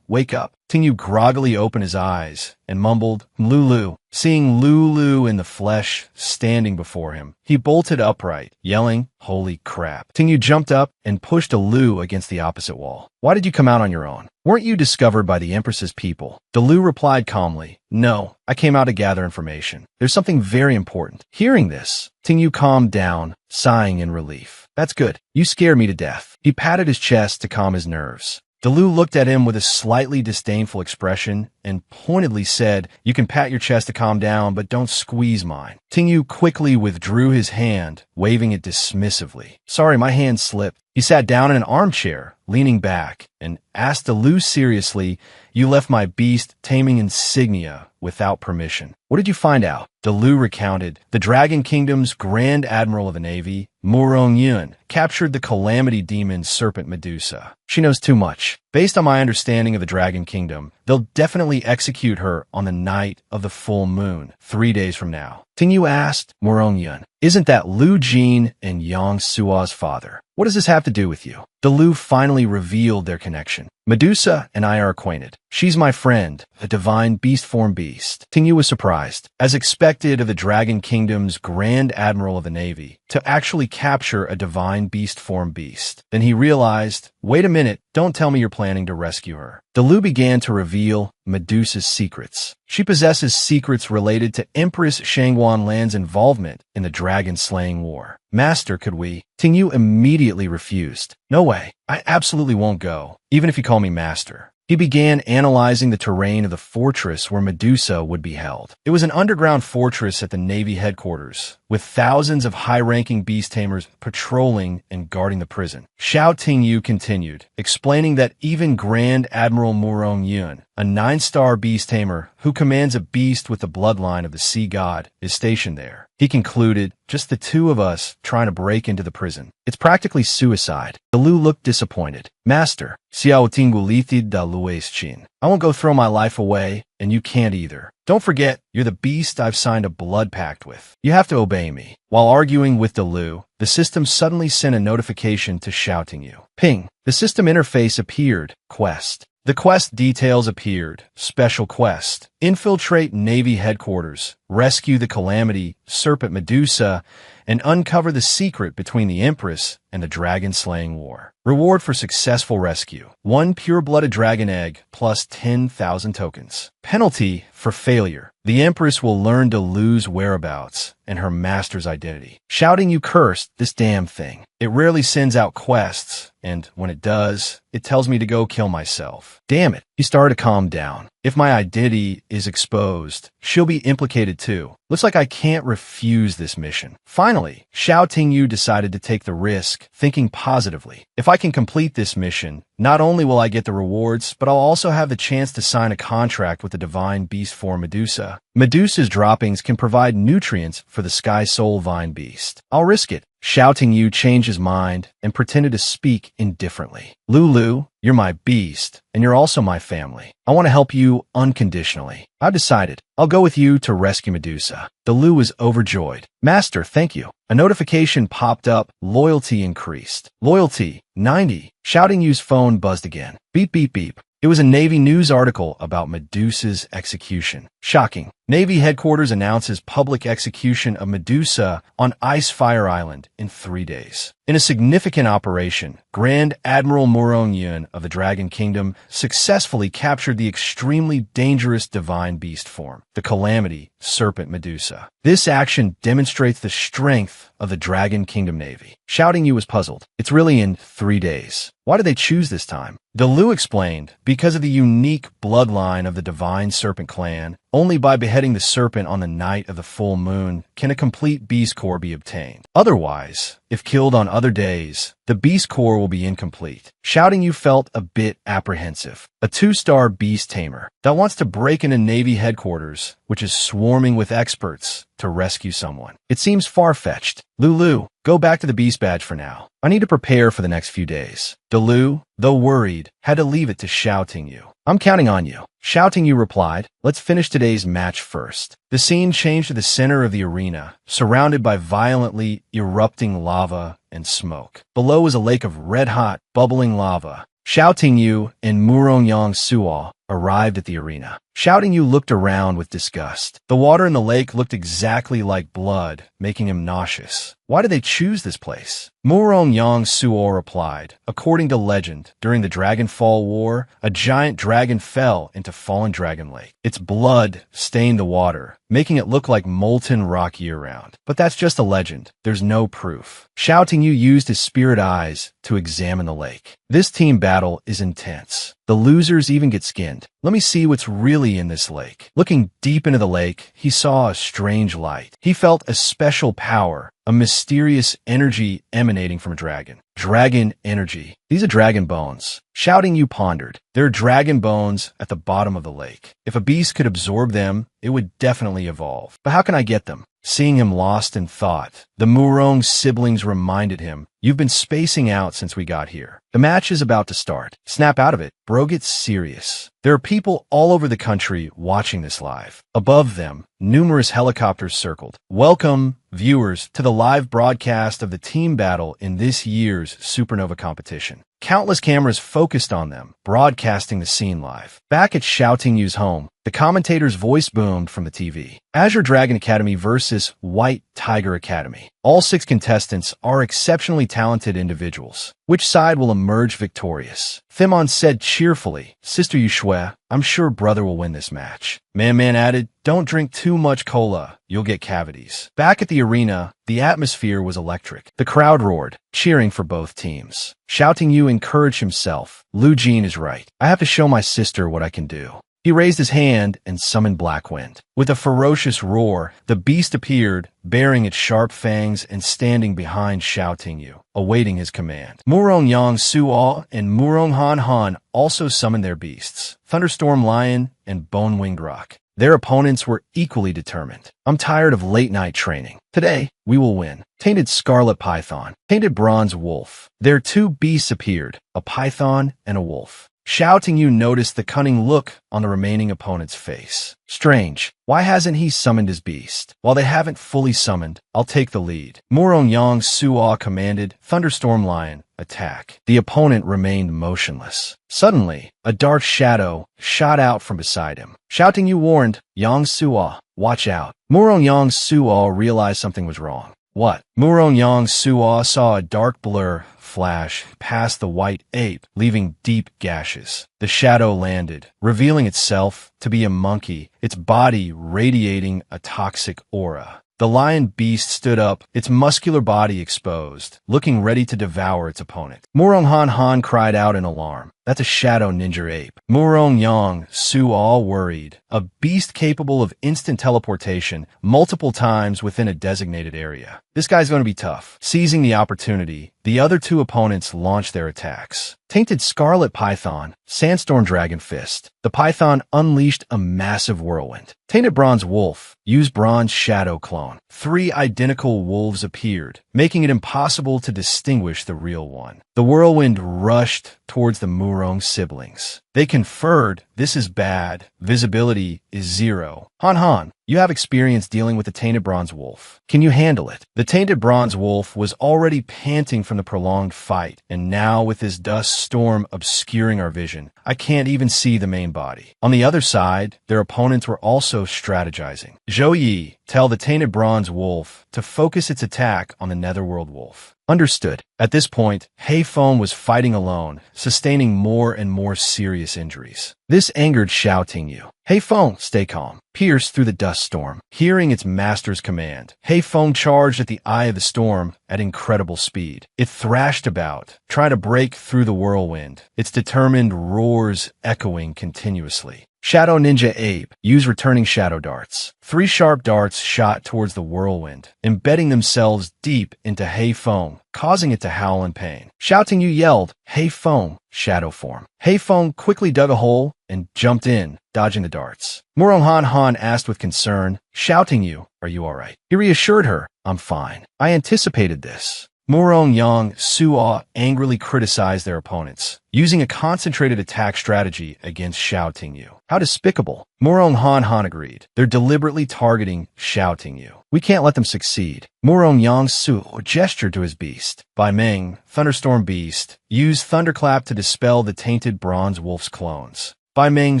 wake up. Ting Yu groggily opened his eyes and mumbled, Lulu. Seeing Lulu in the flesh standing before him, he bolted upright, yelling, holy crap. Ting Yu jumped up and pushed a Lu against the opposite wall. Why did you come out on your own? Weren't you discovered by the Empress's people? Delu replied calmly, no, I came out to gather information. There's something very important. Hearing this, Ting Yu calmed down, sighing in relief. That's good. You scare me to death. He patted his chest to calm his nerves. Delu looked at him with a slightly disdainful expression and pointedly said, you can pat your chest to calm down, but don't squeeze mine. Ting Yu quickly withdrew his hand, waving it dismissively. Sorry, my hand slipped. He sat down in an armchair, leaning back, and asked Delu seriously, you left my beast taming insignia without permission. What did you find out? Delu recounted, the Dragon Kingdom's Grand Admiral of the Navy, Murong Yun, captured the calamity demon serpent Medusa. She knows too much. Based on my understanding of the Dragon Kingdom, they'll definitely execute her on the night of the full moon, 3 days from now. Ting Yu asked, Murong Yun, isn't that Lu Jin and Yang Suo's father? What does this have to do with you? Delu finally revealed their connection. Medusa and I are acquainted. She's my friend, a divine beast form beast. Tingyu was surprised, as expected of the Dragon Kingdom's Grand Admiral of the Navy, to actually capture a divine beast form beast. Then he realized, wait a minute, don't tell me you're planning to rescue her. Delu began to reveal Medusa's secrets. She possesses secrets related to Empress Shangguan Lan's involvement in the dragon-slaying war. Master, could we? Tingyu immediately refused. No way. I absolutely won't go, even if you call me master. He began analyzing the terrain of the fortress where Medusa would be held. It was an underground fortress at the Navy headquarters, with thousands of high-ranking beast tamers patrolling and guarding the prison. Xiao Tingyu continued, explaining that even Grand Admiral Murong Yun, a 9-star beast tamer who commands a beast with the bloodline of the sea god, is stationed there. He concluded, just the two of us trying to break into the prison. It's practically suicide. Delu looked disappointed. Master, Xiao Tinggu Lithid da Lues Chin. I won't go throw my life away, and you can't either. Don't forget, you're the beast I've signed a blood pact with. You have to obey me. While arguing with Delu, the system suddenly sent a notification to Xiao Tingyu. Ping. The system interface appeared. Quest. The quest details appeared. Special quest. Infiltrate Navy headquarters, rescue the Calamity, Serpent Medusa, and uncover the secret between the Empress and the dragon-slaying war. Reward for successful rescue. 1 pure-blooded dragon egg plus 10,000 tokens. Penalty for failure. The Empress will learn to lose whereabouts and her master's identity. Shouting you cursed, this damn thing. It rarely sends out quests, and when it does, it tells me to go kill myself. Damn it. He started to calm down. If my identity is exposed, she'll be implicated too. Looks like I can't refuse this mission. Finally, Xiao Tingyu decided to take the risk, thinking positively. If I can complete this mission, not only will I get the rewards, but I'll also have the chance to sign a contract with the divine beast form Medusa. Medusa's droppings can provide nutrients for the Sky Soul Vine Beast. I'll risk it. Xiao Tingyu changed his mind and pretended to speak indifferently. Lulu, you're my beast, and you're also my family. I want to help you unconditionally. I've decided. I'll go with you to rescue Medusa. Delu was overjoyed. Master, thank you. A notification popped up. Loyalty increased. Loyalty, 90. Xiao Tingyu's phone buzzed again. Beep, beep, beep. It was a Navy news article about Medusa's execution. Shocking. Navy headquarters announces public execution of Medusa on Icefire Island in 3 days. In a significant operation, Grand Admiral Murong Yun of the Dragon Kingdom successfully captured the extremely dangerous divine beast form, the Calamity, Serpent Medusa. This action demonstrates the strength of the Dragon Kingdom Navy. Xiao Tingyu was puzzled. It's really in 3 days. Why did they choose this time? Delu explained, because of the unique bloodline of the Divine Serpent clan, only by beheading the serpent on the night of the full moon can a complete beast core be obtained. Otherwise, if killed on other days, the beast core will be incomplete. Xiao Tingyu felt a bit apprehensive. A 2-star beast tamer that wants to break into Navy headquarters, which is swarming with experts, to rescue someone. It seems far-fetched. Lulu, go back to the beast badge for now. I need to prepare for the next few days. Delu, though worried, had to leave it to Xiao Tingyu. I'm counting on you. Xiao Tingyu replied, let's finish today's match first. The scene changed to the center of the arena, surrounded by violently erupting lava and smoke. Below was a lake of red-hot, bubbling lava. Xiao Tingyu and Murong Yang Suo arrived at the arena. Xiao Tingyu looked around with disgust. The water in the lake looked exactly like blood, making him nauseous. Why did they choose this place? Murong Yang Suo replied, according to legend, during the Dragonfall War, a giant dragon fell into Fallen Dragon Lake. Its blood stained the water, making it look like molten rock year-round. But that's just a legend. There's no proof. Xiao Tingyu used his spirit eyes to examine the lake. This team battle is intense. The losers even get skinned. Let me see what's really in this lake. Looking deep into the lake, he saw a strange light. He felt a special power, a mysterious energy emanating from a dragon. Dragon energy. These are dragon bones. Xiao Tingyu pondered. There are dragon bones at the bottom of the lake. If a beast could absorb them, it would definitely evolve. But how can I get them? Seeing him lost in thought, the Murong siblings reminded him, you've been spacing out since we got here. The match is about to start. Snap out of it. Bro gets serious. There are people all over the country watching this live. Above them, numerous helicopters circled. Welcome, viewers, to the live broadcast of the team battle in this year's Supernova competition. Countless cameras focused on them, broadcasting the scene live. Back at Shouting Yu's home, the commentator's voice boomed from the TV. Azure Dragon Academy versus White Tiger Academy. All 6 contestants are exceptionally talented individuals. Which side will emerge victorious? Thimon said cheerfully, Sister Yushue, I'm sure brother will win this match. Man added, don't drink too much cola, you'll get cavities. Back at the arena, the atmosphere was electric. The crowd roared, cheering for both teams. Shouting Yu encouraged himself, Lu Jin is right. I have to show my sister what I can do. He raised his hand and summoned Blackwind. With a ferocious roar, the beast appeared, baring its sharp fangs and standing behind Shouting Yu, awaiting his command. Murong Yang Suo and Murong Han Han also summoned their beasts, Thunderstorm Lion and Bone-Winged Rock. Their opponents were equally determined. I'm tired of late-night training. Today, we will win. Tainted Scarlet Python, Tainted Bronze Wolf. Their 2 beasts appeared, a python and a wolf. Shouting Yu noticed the cunning look on the remaining opponent's face. Strange. Why hasn't he summoned his beast? While they haven't fully summoned, I'll take the lead. Murong Yang Suo commanded, Thunderstorm Lion, attack. The opponent remained motionless. Suddenly, a dark shadow shot out from beside him. Shouting Yu warned, Yang Suo, watch out. Murong Yang Suo realized something was wrong. What? Murong Yang Suo saw a dark blur flash past the white ape, leaving deep gashes. The shadow landed, revealing itself to be a monkey, its body radiating a toxic aura. The lion beast stood up, its muscular body exposed, looking ready to devour its opponent. Murong Han Han cried out in alarm. That's a shadow ninja ape. Murong Yang Suo worried. A beast capable of instant teleportation multiple times within a designated area. This guy's going to be tough. Seizing the opportunity, the other 2 opponents launched their attacks. Tainted Scarlet Python, Sandstorm Dragon Fist. The python unleashed a massive whirlwind. Tainted Bronze Wolf, used Bronze Shadow Clone. 3 identical wolves appeared, making it impossible to distinguish the real one. The whirlwind rushed towards the Murong siblings. They conferred, this is bad, visibility is 0. Han Han, you have experience dealing with the Tainted Bronze Wolf. Can you handle it? The Tainted Bronze Wolf was already panting from the prolonged fight, and now with this dust storm obscuring our vision, I can't even see the main body. On the other side, their opponents were also strategizing. Zhou Yi, tell the Tainted Bronze Wolf to focus its attack on the Netherworld Wolf. Understood. At this point, Hei Feng was fighting alone, sustaining more and more serious injuries. This angered Shouting Yu. Hei Feng, stay calm. Pierced through the dust storm. Hearing its master's command, Hei Feng charged at the eye of the storm at incredible speed. It thrashed about, trying to break through the whirlwind, its determined roars echoing continuously. Shadow Ninja Ape, use returning shadow darts. 3 sharp darts shot towards the whirlwind, embedding themselves deep into Hei Feng, causing it to howl in pain. Shouting Yu yelled, Hei Feng, shadow form. Hei Feng quickly dug a hole and jumped in, dodging the darts. Murong Han Han asked with concern, Shouting Yu, are you alright? He reassured her, I'm fine. I anticipated this. Murong Yang Suo angrily criticized their opponents, using a concentrated attack strategy against Shouting Yu. How despicable. Murong Han Han agreed. They're deliberately targeting Shouting Yu. We can't let them succeed. Murong Yang Suo gestured to his beast. Bai Meng, Thunderstorm Beast, used Thunderclap to dispel the Tainted Bronze Wolf's clones. Bai Meng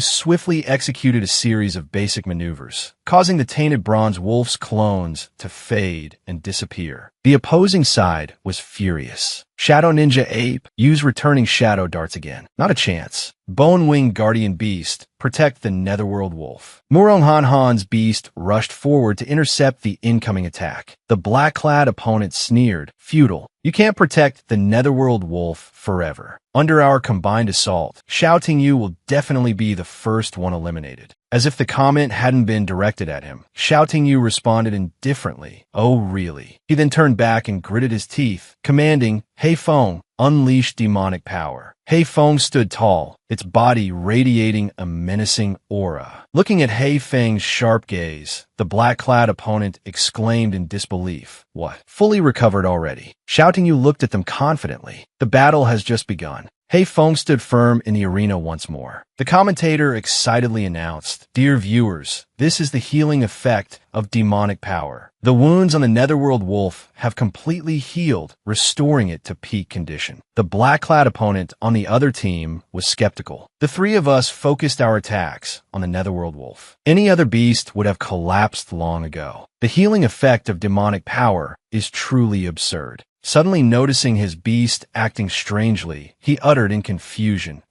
swiftly executed a series of basic maneuvers, causing the Tainted Bronze Wolf's clones to fade and disappear. The opposing side was furious. Shadow Ninja Ape, use returning shadow darts again. Not a chance. Bone-Winged Guardian Beast, protect the Netherworld Wolf. Murong Han Han's beast rushed forward to intercept the incoming attack. The black-clad opponent sneered, futile. You can't protect the Netherworld Wolf forever. Under our combined assault, Shouting Yu will definitely be the first one eliminated. As if the comment hadn't been directed at him, Shouting Yu responded indifferently. Oh, really? He then turned back and gritted his teeth, commanding, Hei Feng, unleash demonic power. Hei Feng stood tall, its body radiating a menacing aura. Looking at Hei Feng's sharp gaze, the black-clad opponent exclaimed in disbelief. What? Fully recovered already? Shouting Yu looked at them confidently. The battle has just begun. Hei Feng stood firm in the arena once more. The commentator excitedly announced, "Dear viewers, this is the healing effect of demonic power. The wounds on the Netherworld Wolf have completely healed, restoring it to peak condition." The black-clad opponent on the other team was skeptical. The three of us focused our attacks on the Netherworld Wolf. Any other beast would have collapsed long ago. The healing effect of demonic power is truly absurd. Suddenly noticing his beast acting strangely, he uttered in confusion,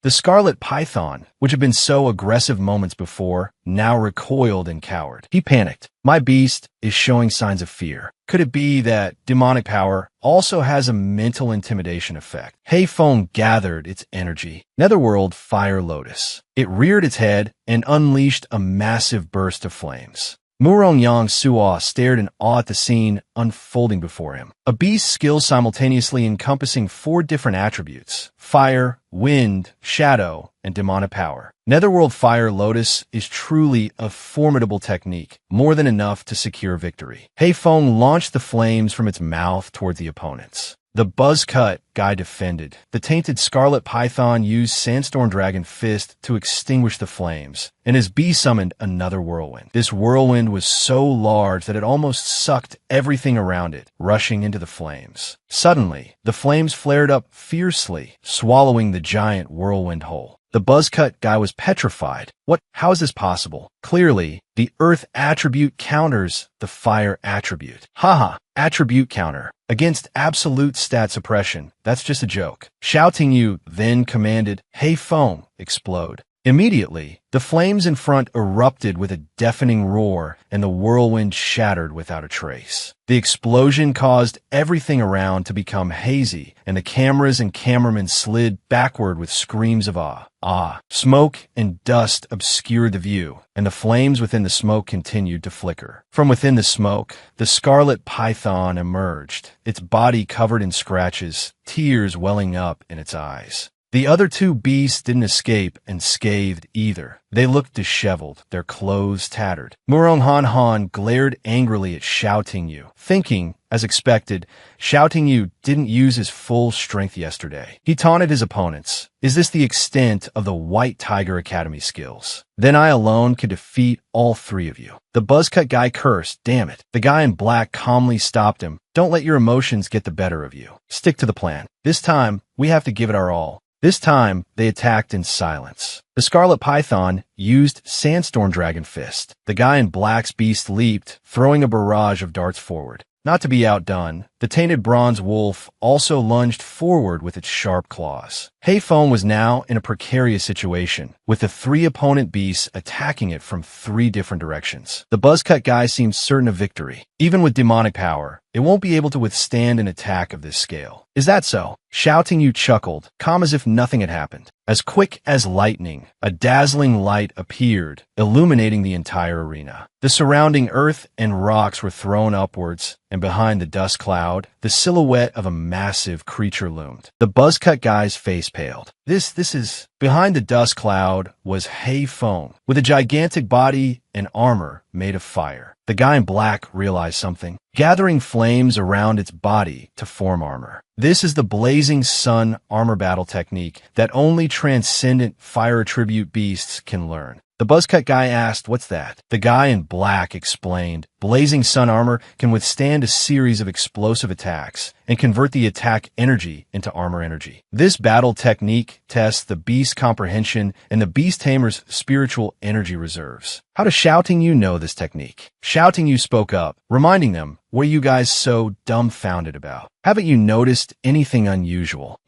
The scarlet python, which had been so aggressive moments before, now recoiled and cowered. He panicked. My beast is showing signs of fear. Could it be that demonic power also has a mental intimidation effect? Hei Feng gathered its energy. Netherworld Fire Lotus. It reared its head and unleashed a massive burst of flames. Murong Yang Suo stared in awe at the scene unfolding before him. A beast's skill simultaneously encompassing 4 different attributes: fire, wind, shadow, and demonic power. Netherworld Fire Lotus is truly a formidable technique, more than enough to secure victory. Hei Feng launched the flames from its mouth toward the opponents. The buzz-cut guy defended. The tainted scarlet python used Sandstorm Dragon Fist to extinguish the flames, and his bee summoned another whirlwind. This whirlwind was so large that it almost sucked everything around it, rushing into the flames. Suddenly, the flames flared up fiercely, swallowing the giant whirlwind whole. The buzz-cut guy was petrified. How is this possible? Clearly, the earth attribute counters the fire attribute. Haha, attribute counter. Against absolute stat suppression. That's just a joke. Shouting You then commanded, "Hei Feng, explode." Immediately, the flames in front erupted with a deafening roar, and the whirlwind shattered without a trace. The explosion caused everything around to become hazy, and the cameras and cameramen slid backward with screams of awe. Smoke and dust obscured the view, and the flames within the smoke continued to flicker. From within the smoke, the scarlet python emerged, its body covered in scratches, tears welling up in its eyes. The other 2 beasts didn't escape unscathed either. They looked disheveled, their clothes tattered. Murong Han glared angrily at Shouting You, thinking, as expected, Shouting You didn't use his full strength yesterday. He taunted his opponents. Is this the extent of the White Tiger Academy skills? Then I alone could defeat all 3 of you. The buzzcut guy cursed, damn it. The guy in black calmly stopped him. Don't let your emotions get the better of you. Stick to the plan. This time, we have to give it our all. This time, they attacked in silence. The scarlet python used Sandstorm Dragon Fist. The guy in black's beast leaped, throwing a barrage of darts forward. Not to be outdone, the tainted bronze wolf also lunged forward with its sharp claws. Hei Feng was now in a precarious situation, with the 3 opponent beasts attacking it from 3 different directions. The buzzcut guy seemed certain of victory. Even with demonic power, it won't be able to withstand an attack of this scale. Is that so? Shouting You chuckled, calm as if nothing had happened. As quick as lightning, a dazzling light appeared, illuminating the entire arena. The surrounding earth and rocks were thrown upwards, and behind the dust cloud, the silhouette of a massive creature loomed. The buzzcut guy's face paled. This is... Behind the dust cloud was Hei Feng, with a gigantic body and armor made of fire. The guy in black realized something, gathering flames around its body to form armor. This is the Blazing Sun armor battle technique that only transcendent fire attribute beasts can learn. The buzzcut guy asked, "What's that?" The guy in black explained, "Blazing Sun armor can withstand a series of explosive attacks and convert the attack energy into armor energy. This battle technique tests the beast's comprehension and the beast tamer's spiritual energy reserves." How does Shouting You know this technique? Shouting You spoke up, reminding them, "What are you guys so dumbfounded about? Haven't you noticed anything unusual?"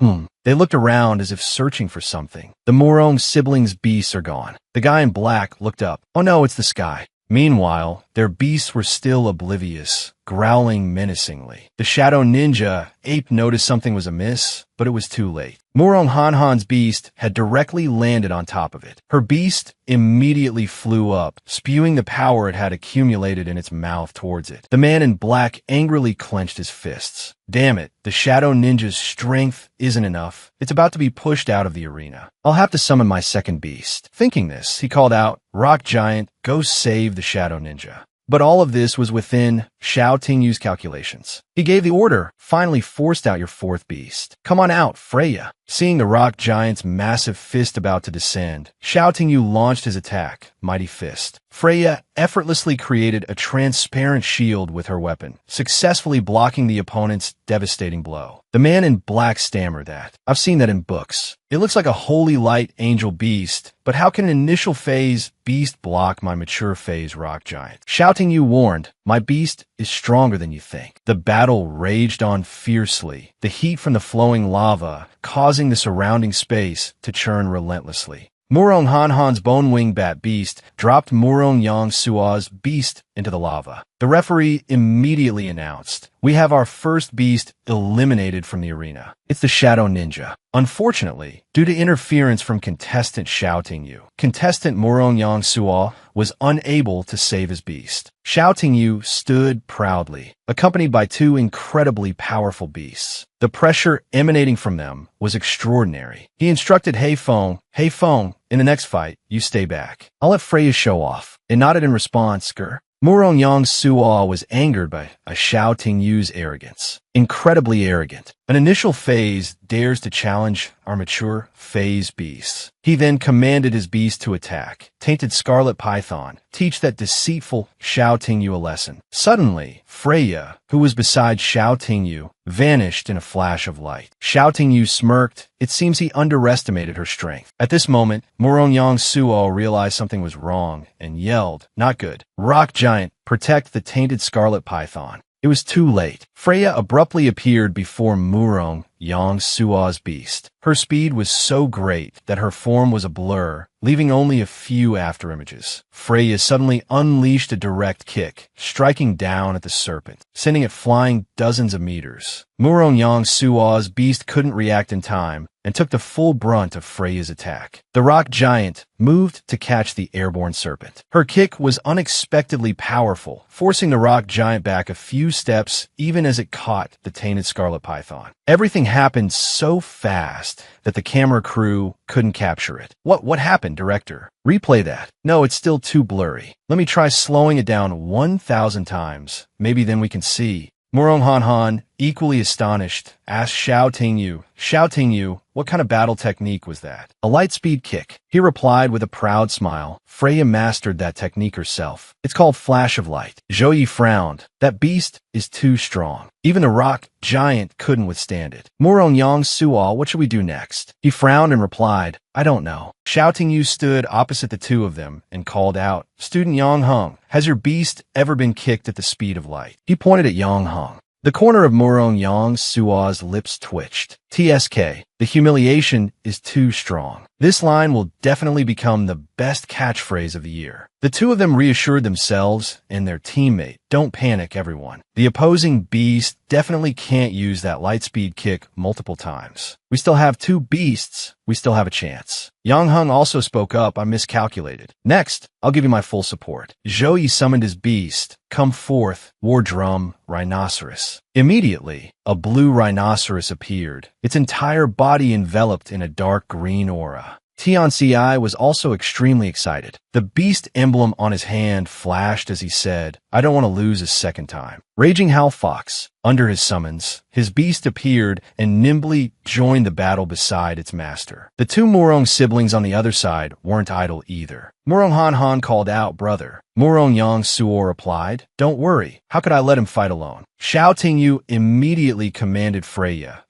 They looked around as if searching for something. The Murong siblings' beasts are gone. The guy in black looked up. "Oh no, it's the sky." Meanwhile, their beasts were still oblivious, growling menacingly. The shadow ninja ape noticed something was amiss, but it was too late. Murong Han's beast had directly landed on top of it. Her beast immediately flew up, spewing the power it had accumulated in its mouth towards it. The man in black angrily clenched his fists. Damn it, the shadow ninja's strength isn't enough. It's about to be pushed out of the arena. I'll have to summon my second beast. Thinking this, he called out, "Rock Giant, go save the shadow ninja." But all of this was within Xiao Tingyu's calculations. He gave the order, finally forced out your fourth beast. Come on out, Freya. Seeing the rock giant's massive fist about to descend, Xiao Tingyu launched his attack, Mighty Fist. Freya effortlessly created a transparent shield with her weapon, successfully blocking the opponent's devastating blow. The man in black stammered that. I've seen that in books. It looks like a holy light angel beast, but how can an initial phase beast block my mature phase rock giant? Xiao Tingyu warned, my beast is stronger than you think. The battle raged on fiercely, the heat from the flowing lava causing the surrounding space to churn relentlessly. Murong Hanhan's bone-winged bat beast dropped Murong Yang Sua's beast into the lava. The referee immediately announced, we have our first beast eliminated from the arena. It's the Shadow Ninja. Unfortunately, due to interference from contestant Xiao Tingyu, contestant Murong Yang Sua was unable to save his beast. Xiao Tingyu stood proudly, accompanied by two incredibly powerful beasts. The pressure emanating from them was extraordinary. He instructed Hey Feng, in the next fight, you stay back. I'll let Freya show off. And nodded in response, Gur. Murong Yang Sua was angered by Xiao Tingyu's arrogance. Incredibly arrogant. An initial phase dares to challenge our mature phase beasts. He then commanded his beast to attack. Tainted Scarlet Python, teach that deceitful Xiao Tingyu a lesson. Suddenly, Freya, who was beside Xiao Tingyu, vanished in a flash of light. Xiao Tingyu smirked. It seems he underestimated her strength. At this moment, Murong Yang Suo realized something was wrong and yelled, not good. Rock Giant, protect the Tainted Scarlet Python. It was too late. Freya abruptly appeared before Murong Yang Sua's beast. Her speed was so great that her form was a blur, leaving only a few afterimages. Freya suddenly unleashed a direct kick, striking down at the serpent, sending it flying dozens of meters. Murong Yang Sua's beast couldn't react in time and took the full brunt of Freya's attack. The rock giant moved to catch the airborne serpent. Her kick was unexpectedly powerful, forcing the rock giant back a few steps even as it caught the tainted scarlet python. Everything happened so fast that the camera crew couldn't capture it. What happened, director? Replay that. No, it's still too blurry. Let me try slowing it down 1,000 times. Maybe then we can see. Murong Hanhan, equally astonished, asked Xiao Tingyu, what kind of battle technique was that? A light-speed kick. He replied with a proud smile. Freya mastered that technique herself. It's called Flash of Light. Zhou Yi frowned. That beast is too strong. Even the rock giant couldn't withstand it. Murong Yang Sual, what should we do next? He frowned and replied, I don't know. Xiao Tingyu stood opposite the two of them and called out, Student Yang Heng, has your beast ever been kicked at the speed of light? He pointed at Yang Heng. The corner of Murong Yang Sua's lips twitched. TSK, the humiliation is too strong. This line will definitely become the best catchphrase of the year. The two of them reassured themselves and their teammate. Don't panic, everyone. The opposing beast definitely can't use that lightspeed kick multiple times. We still have two beasts. We still have a chance. Yang Heng also spoke up. I miscalculated. Next, I'll give you my full support. Zhou Yi summoned his beast. Come forth, war drum, rhinoceros. Immediately, a blue rhinoceros appeared, its entire body enveloped in a dark green aura. Tianci was also extremely excited. The beast emblem on his hand flashed as he said, I don't want to lose a second time. Raging Howl Fox, under his summons, his beast appeared and nimbly joined the battle beside its master. The two Murong siblings on the other side weren't idle either. Murong Han called out, brother. Murong Yang Suo replied, don't worry, how could I let him fight alone? Xiao Tingyu immediately commanded Freya,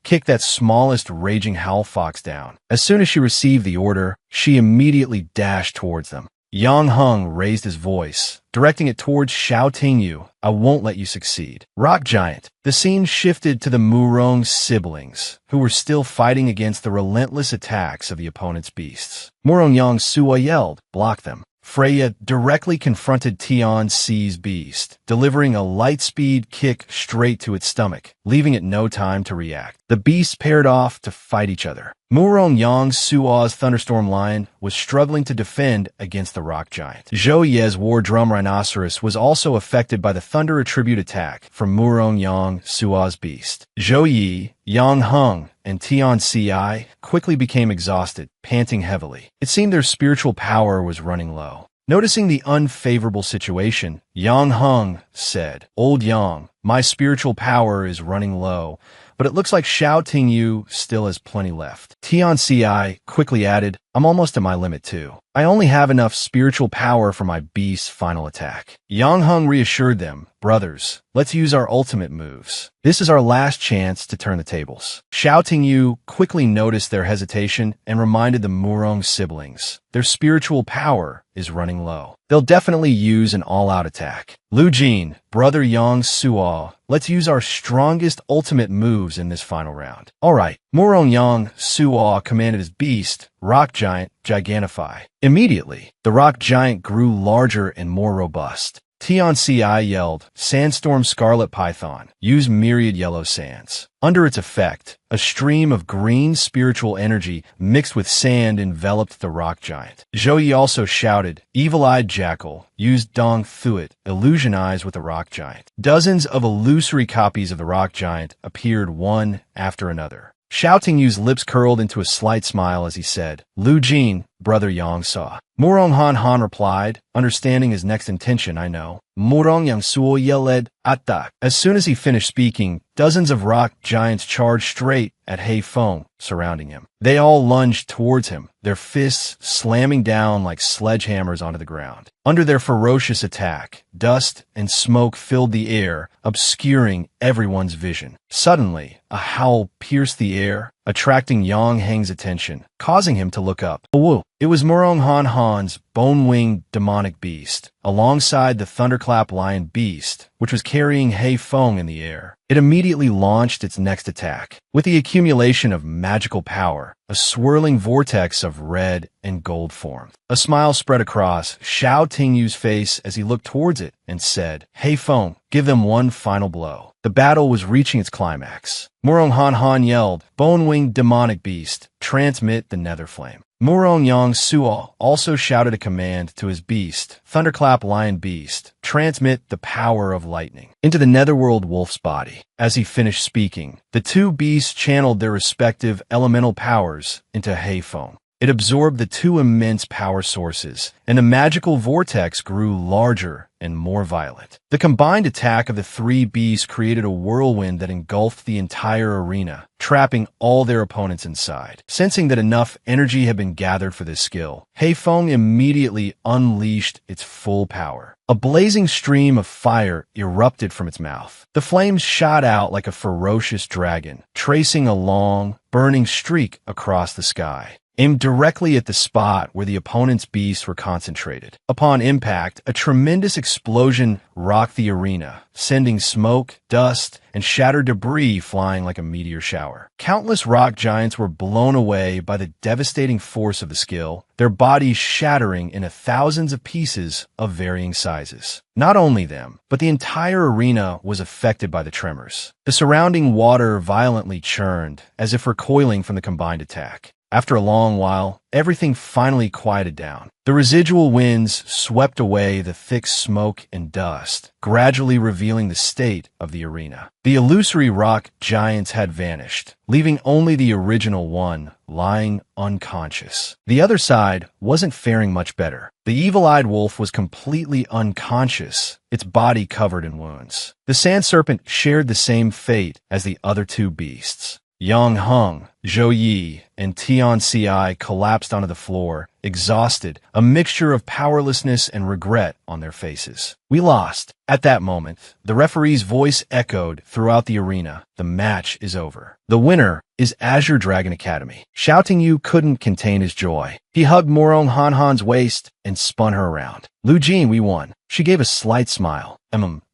kick that smallest Raging Howl Fox down. As soon as she received the order, she immediately dashed towards them. Yang Heng raised his voice, directing it towards Xiao Tingyu. I won't let you succeed. Rock Giant. The scene shifted to the Murong siblings, who were still fighting against the relentless attacks of the opponent's beasts. Murong Yang Suo yelled, block them. Freya directly confronted Tian's beast, delivering a light-speed kick straight to its stomach, leaving it no time to react. The beasts paired off to fight each other. Murong Yang Suo's Thunderstorm Lion was struggling to defend against the Rock Giant. Zhou Ye's War Drum Rhinoceros was also affected by the Thunder Attribute attack from Murong Yang Suo's beast. Zhou Yi, Yang Heng, and Tianci quickly became exhausted, panting heavily. It seemed their spiritual power was running low. Noticing the unfavorable situation, Yang Hung said, "Old Yang, my spiritual power is running low, but it looks like Xiao Tingyu still has plenty left." Tianci quickly added, "I'm almost at my limit too. I only have enough spiritual power for my beast's final attack." Yang Hung reassured them, "Brothers, let's use our ultimate moves. This is our last chance to turn the tables." Xiao Tingyu quickly noticed their hesitation and reminded the Murong siblings, their spiritual power is running low. They'll definitely use an all-out attack. Lu Jin, brother Yang Suo, let's use our strongest ultimate moves in this final round. All right, Murong Yang Suo commanded his beast, Rock Giant, Gigantify. Immediately, the rock giant grew larger and more robust. Tianci yelled, "Sandstorm Scarlet Python, use myriad yellow sands." Under its effect, a stream of green spiritual energy mixed with sand enveloped the rock giant. Zhou Yi also shouted, "Evil-eyed jackal, use Dong Thuet, illusion eyes with the rock giant." Dozens of illusory copies of the rock giant appeared one after another. Shouting Yu's lips curled into a slight smile as he said, "Lu Jin, brother Yang Sa." Murong Han replied, understanding his next intention, "I know." Murong Yang Suo yelled, "Attack." As soon as he finished speaking, dozens of rock giants charged straight at Hei Feng, surrounding him. They all lunged towards him, their fists slamming down like sledgehammers onto the ground. Under their ferocious attack, dust and smoke filled the air, obscuring everyone's vision. Suddenly, a howl pierced the air, attracting Yang Heng's attention, causing him to look up. Woo! It was Murong Han's bone-winged demonic beast, alongside the thunderclap lion beast, which was carrying Hei Feng in the air. It immediately launched its next attack. With the accumulation of magical power, a swirling vortex of red and gold formed. A smile spread across Xiao Tingyu's face as he looked towards it and said, "Hei Feng, give them one final blow." The battle was reaching its climax. Murong Han yelled, "Bone-winged demonic beast, transmit the nether flame." Murong Yang Suo also shouted a command to his beast, Thunderclap Lion Beast, transmit the power of lightning into the netherworld wolf's body. As he finished speaking, the two beasts channeled their respective elemental powers into Hei Feng. It absorbed the two immense power sources, and the magical vortex grew larger and more violent. The combined attack of the three beasts created a whirlwind that engulfed the entire arena, trapping all their opponents inside. Sensing that enough energy had been gathered for this skill, Hei Feng immediately unleashed its full power. A blazing stream of fire erupted from its mouth. The flames shot out like a ferocious dragon, tracing a long, burning streak across the sky, aimed directly at the spot where the opponent's beasts were concentrated. Upon impact, a tremendous explosion rocked the arena, sending smoke, dust, and shattered debris flying like a meteor shower. Countless rock giants were blown away by the devastating force of the skill, their bodies shattering into thousands of pieces of varying sizes. Not only them, but the entire arena was affected by the tremors. The surrounding water violently churned, as if recoiling from the combined attack. After a long while, everything finally quieted down. The residual winds swept away the thick smoke and dust, gradually revealing the state of the arena. The illusory rock giants had vanished, leaving only the original one lying unconscious. The other side wasn't faring much better. The evil-eyed wolf was completely unconscious, its body covered in wounds. The sand serpent shared the same fate as the other two beasts. Yang Hung, Zhou Yi, and Tianci collapsed onto the floor, exhausted, a mixture of powerlessness and regret on their faces. "We lost." At that moment, the referee's voice echoed throughout the arena. "The match is over. The winner is Azure Dragon Academy." Shouting You couldn't contain his joy. He hugged Murong Han's waist and spun her around. "Lu Jin, we won." She gave a slight smile.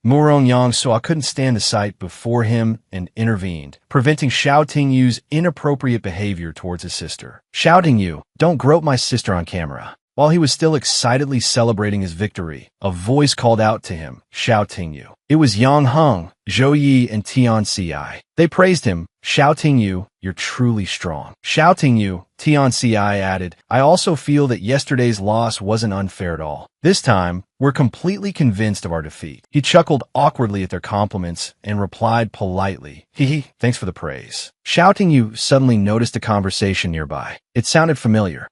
Murong Yang Suo couldn't stand the sight before him and intervened, preventing Xiao Tingyu's inappropriate behavior towards his sister. "Shouting You, don't grope my sister on camera." While he was still excitedly celebrating his victory, a voice called out to him, "Xiao Tingyu." It was Yang Hung, Zhou Yi, and Tianci. They praised him, Shouting you, you're truly strong. Shouting you, Tianci added, I also feel that yesterday's loss wasn't unfair at all. This time, we're completely convinced of our defeat. He chuckled awkwardly at their compliments and replied politely, Hee, thanks for the praise. Shouting you suddenly noticed a conversation nearby. It sounded familiar.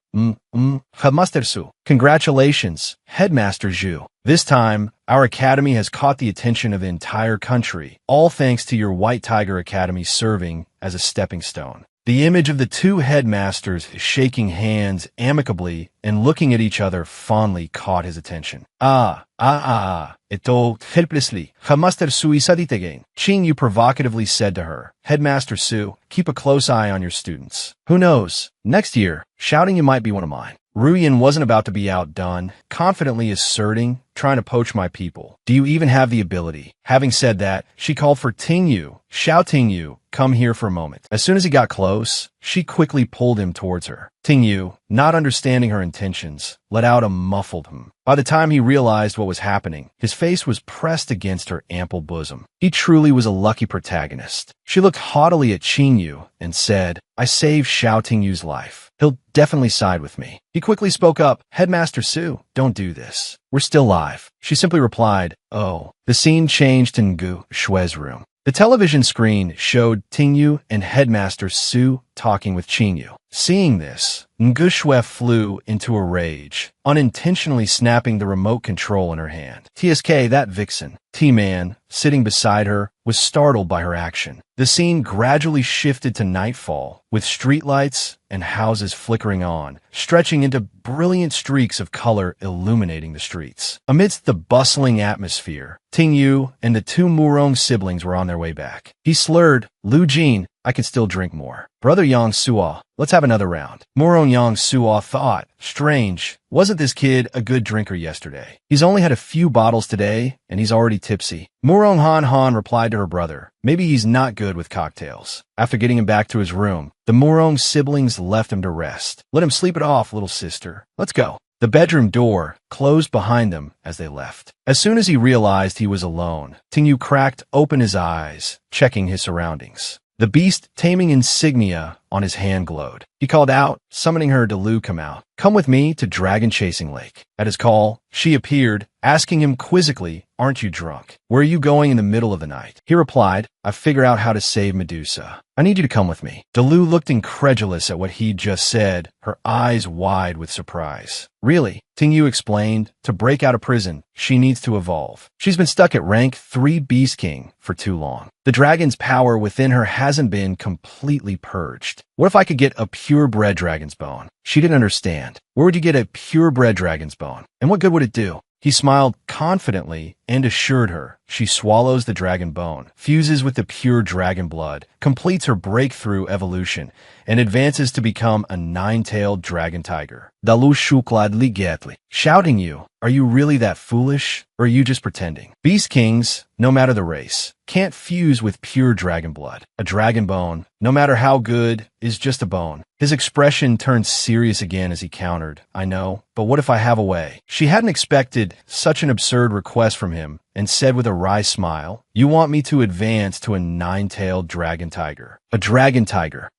Headmaster Su. Congratulations, Headmaster Zhu. This time, our academy has caught the attention of the entire country, all thanks to your White Tiger Academy serving as a stepping stone. The image of the two headmasters shaking hands amicably and looking at each other fondly caught his attention. Eto helplessly, Headmaster Su isadit again. Qing Yu provocatively said to her, Headmaster Su, keep a close eye on your students. Who knows? Next year, Shouting You might be one of mine. Ruyin wasn't about to be outdone, confidently asserting, trying to poach my people. Do you even have the ability? Having said that, she called for Ting Yu, Shouting You, come here for a moment. As soon as he got close, she quickly pulled him towards her. Ting Yu, not understanding her intentions, let out a muffled By the time he realized what was happening, his face was pressed against her ample bosom. He truly was a lucky protagonist. She looked haughtily at Qing Yu and said, I saved Shouting Yu's life. He'll definitely side with me. He quickly spoke up, Headmaster Su, don't do this. We're still live. She simply replied, oh. The scene changed in Gu Shue's room. The television screen showed Ting Yu and Headmaster Su talking with Qing Yu. Seeing this, Ngu Shue flew into a rage, unintentionally snapping the remote control in her hand. TSK, that vixen, T-Man, sitting beside her, was startled by her action. The scene gradually shifted to nightfall, with streetlights and houses flickering on, stretching into brilliant streaks of color illuminating the streets. Amidst the bustling atmosphere, Ting Yu and the two Murong siblings were on their way back. He slurred, Lu Jin, I can still drink more. Brother Yang Suo, let's have another round. Murong Yang Suo thought, strange, wasn't this kid a good drinker yesterday? He's only had a few bottles today, and he's already tipsy. Murong Han replied to her brother, maybe he's not good with cocktails. After getting him back to his room, the Murong siblings left him to rest. Let him sleep it off, little sister. Let's go. The bedroom door closed behind them as they left. As soon as he realized he was alone, Ting Yu cracked open his eyes, checking his surroundings. The beast taming insignia on his hand glowed. He called out, summoning her to Lu come out. Come with me to Dragon Chasing Lake. At his call, she appeared, asking him quizzically, aren't you drunk? Where are you going in the middle of the night? He replied, I figure out how to save Medusa. I need you to come with me. Delu looked incredulous at what he'd just said, her eyes wide with surprise. Really? Ting Yu explained, to break out of prison, she needs to evolve. She's been stuck at rank 3 Beast King for too long. The dragon's power within her hasn't been completely purged. What if I could get a purebred dragon's bone? She didn't understand. Where would you get a purebred dragon's bone? And what good would it do? He smiled confidently and assured her. She swallows the dragon bone, fuses with the pure dragon blood, completes her breakthrough evolution, and advances to become a 9-tailed dragon tiger. Dalu shukladli getli. Shouting You, are you really that foolish, or are you just pretending? Beast Kings, no matter the race, can't fuse with pure dragon blood. A dragon bone, no matter how good, is just a bone. His expression turned serious again as he countered, I know, but what if I have a way? She hadn't expected such an absurd request from him, and said with a wry smile, you want me to advance to a 9-tailed dragon tiger. A dragon tiger.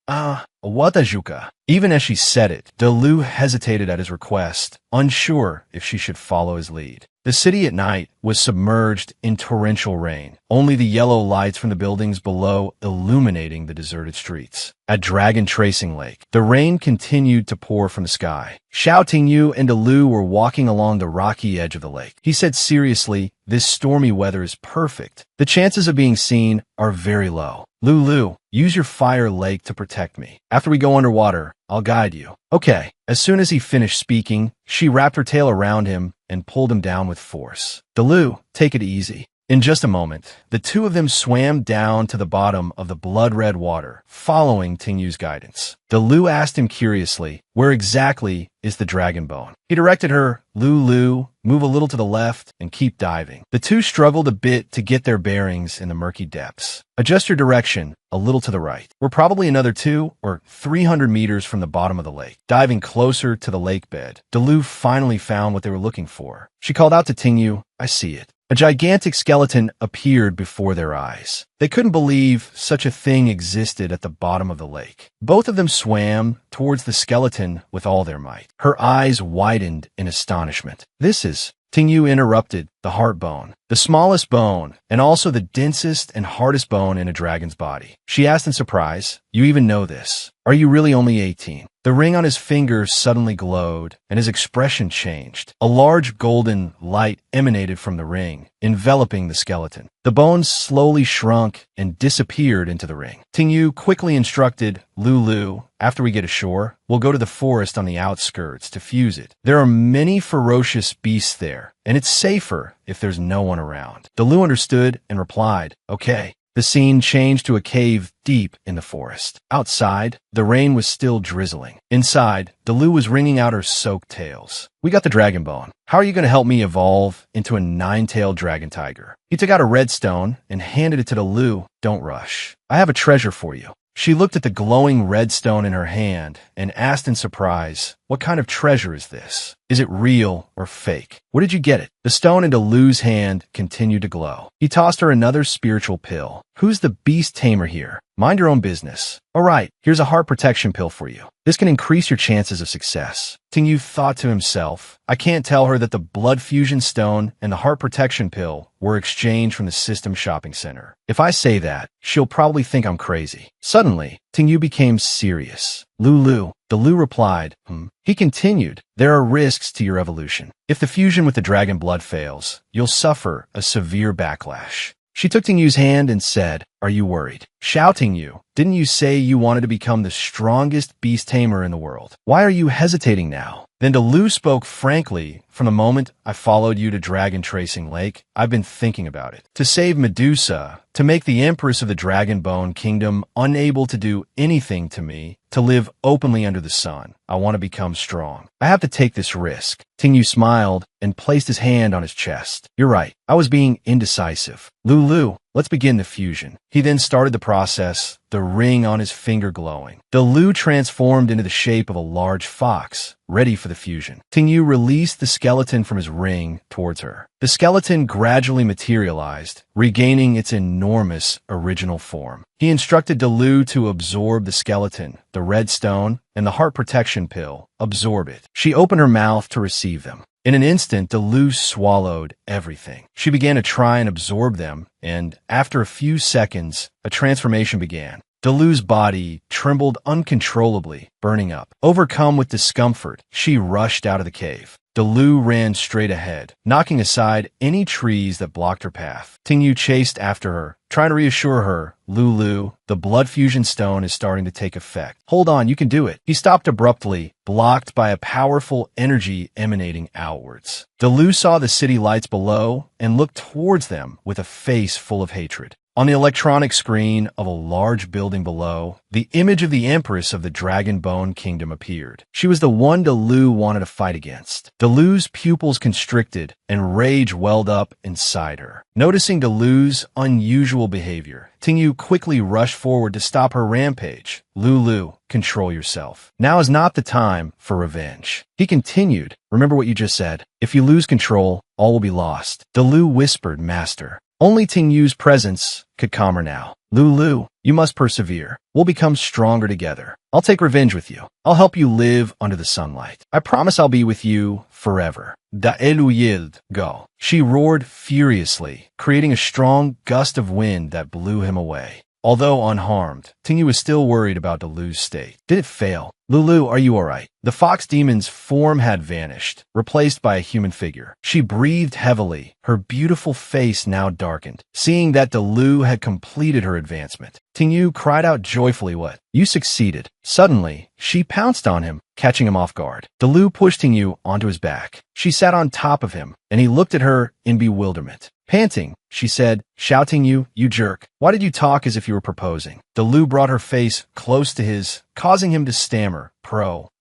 Watajuka. Even as she said it, Delu hesitated at his request, unsure if she should follow his lead. The city at night was submerged in torrential rain, only the yellow lights from the buildings below illuminating the deserted streets. At Dragon Tracing Lake, the rain continued to pour from the sky. Shouting You and Delu were walking along the rocky edge of the lake. He said seriously, this stormy weather is perfect. The chances of being seen are very low. Lulu, use your fire lake to protect me. After we go underwater, I'll guide you. Okay. As soon as he finished speaking, she wrapped her tail around him and pulled him down with force. Delu, take it easy. In just a moment, the two of them swam down to the bottom of the blood-red water, following Ting Yu's guidance. Delu asked him curiously, where exactly is the dragon bone? He directed her, Lulu, move a little to the left and keep diving. The two struggled a bit to get their bearings in the murky depths. Adjust your direction a little to the right. We're probably another 200 or 300 meters from the bottom of the lake. Diving closer to the lake bed, Delu finally found what they were looking for. She called out to Ting Yu, I see it. A gigantic skeleton appeared before their eyes. They couldn't believe such a thing existed at the bottom of the lake. Both of them swam towards the skeleton with all their might. Her eyes widened in astonishment. "This is—" Tingyu interrupted, "the heart bone, the smallest bone, and also the densest and hardest bone in a dragon's body." She asked in surprise, "You even know this? Are you really only 18? The ring on his finger suddenly glowed, and his expression changed. A large golden light emanated from the ring, enveloping the skeleton. The bones slowly shrunk and disappeared into the ring. Tingyu quickly instructed, "Lulu, after we get ashore, we'll go to the forest on the outskirts to fuse it. There are many ferocious beasts there, and it's safer if there's no one around." Dalu understood and replied, "Okay." The scene changed to a cave deep in the forest. Outside, the rain was still drizzling. Inside, Dalu was wringing out her soaked tails. "We got the dragon bone. How are you going to help me evolve into a 9-tailed dragon tiger?" He took out a red stone and handed it to Dalu. "Don't rush. I have a treasure for you." She looked at the glowing red stone in her hand and asked in surprise, "What kind of treasure is this? Is it real or fake? Where did you get it?" The stone in Dalu's hand continued to glow. He tossed her another spiritual pill. "Who's the beast tamer here? Mind your own business. All right, here's a heart protection pill for you. This can increase your chances of success." Tingyu thought to himself, "I can't tell her that the blood fusion stone and the heart protection pill were exchanged from the system shopping center. If I say that, she'll probably think I'm crazy." Suddenly, Tingyu became serious. "Lulu," Dalu replied. He continued, "There are risks to your evolution. If the fusion with the dragon blood fails, you'll suffer a severe backlash." She took Tingyu's hand and said, "Are you worried?" "Shouting you. Didn't you say you wanted to become the strongest beast tamer in the world? Why are you hesitating now?" Then Dalu spoke frankly, "From the moment I followed you to Dragon Tracing Lake, I've been thinking about it. To save Medusa, to make the Empress of the Dragon Bone Kingdom unable to do anything to me, to live openly under the sun, I want to become strong. I have to take this risk." Tingyu smiled and placed his hand on his chest. "You're right. I was being indecisive. Lulu, let's begin the fusion." He then started the process, the ring on his finger glowing. Dalu transformed into the shape of a large fox, ready for the fusion. Tingyu released the skeleton from his ring towards her. The skeleton gradually materialized, regaining its enormous original form. He instructed Dalu to absorb the skeleton, the red stone, and the heart protection pill. Absorb it. She opened her mouth to receive them. In an instant, Dalu swallowed everything. She began to try and absorb them, and after a few seconds, a transformation began. Dalu's body trembled uncontrollably, burning up. Overcome with discomfort, she rushed out of the cave. Dalu ran straight ahead, knocking aside any trees that blocked her path. Tingyu chased after her, trying to reassure her, "Lulu, the blood fusion stone is starting to take effect. Hold on, you can do it." He stopped abruptly, blocked by a powerful energy emanating outwards. Dalu saw the city lights below and looked towards them with a face full of hatred. On the electronic screen of a large building below, the image of the Empress of the Dragon Bone Kingdom appeared. She was the one Dalu wanted to fight against. Dalu's pupils constricted, and rage welled up inside her. Noticing Dalu's unusual behavior, Tingyu quickly rushed forward to stop her rampage. "Lulu, control yourself. Now is not the time for revenge." He continued, "Remember what you just said. If you lose control, all will be lost." Dalu whispered, "Master." Only Tingyu's presence could calm her now. "Lulu, you must persevere. We'll become stronger together. I'll take revenge with you. I'll help you live under the sunlight. I promise I'll be with you forever. Da'elu go." She roared furiously, creating a strong gust of wind that blew him away. Although unharmed, Tingyu was still worried about Dalu's state. Did it fail? "Lulu, are you all right?" The fox demon's form had vanished, replaced by a human figure. She breathed heavily, her beautiful face now darkened. Seeing that Dalu had completed her advancement, Tingyu cried out joyfully, "What? You succeeded." Suddenly, she pounced on him, catching him off guard. Dalu pushed Tingyu onto his back. She sat on top of him, and he looked at her in bewilderment. Panting, she said, "Shouting you jerk. Why did you talk as if you were proposing?" Dalu brought her face close to his, causing him to stammer,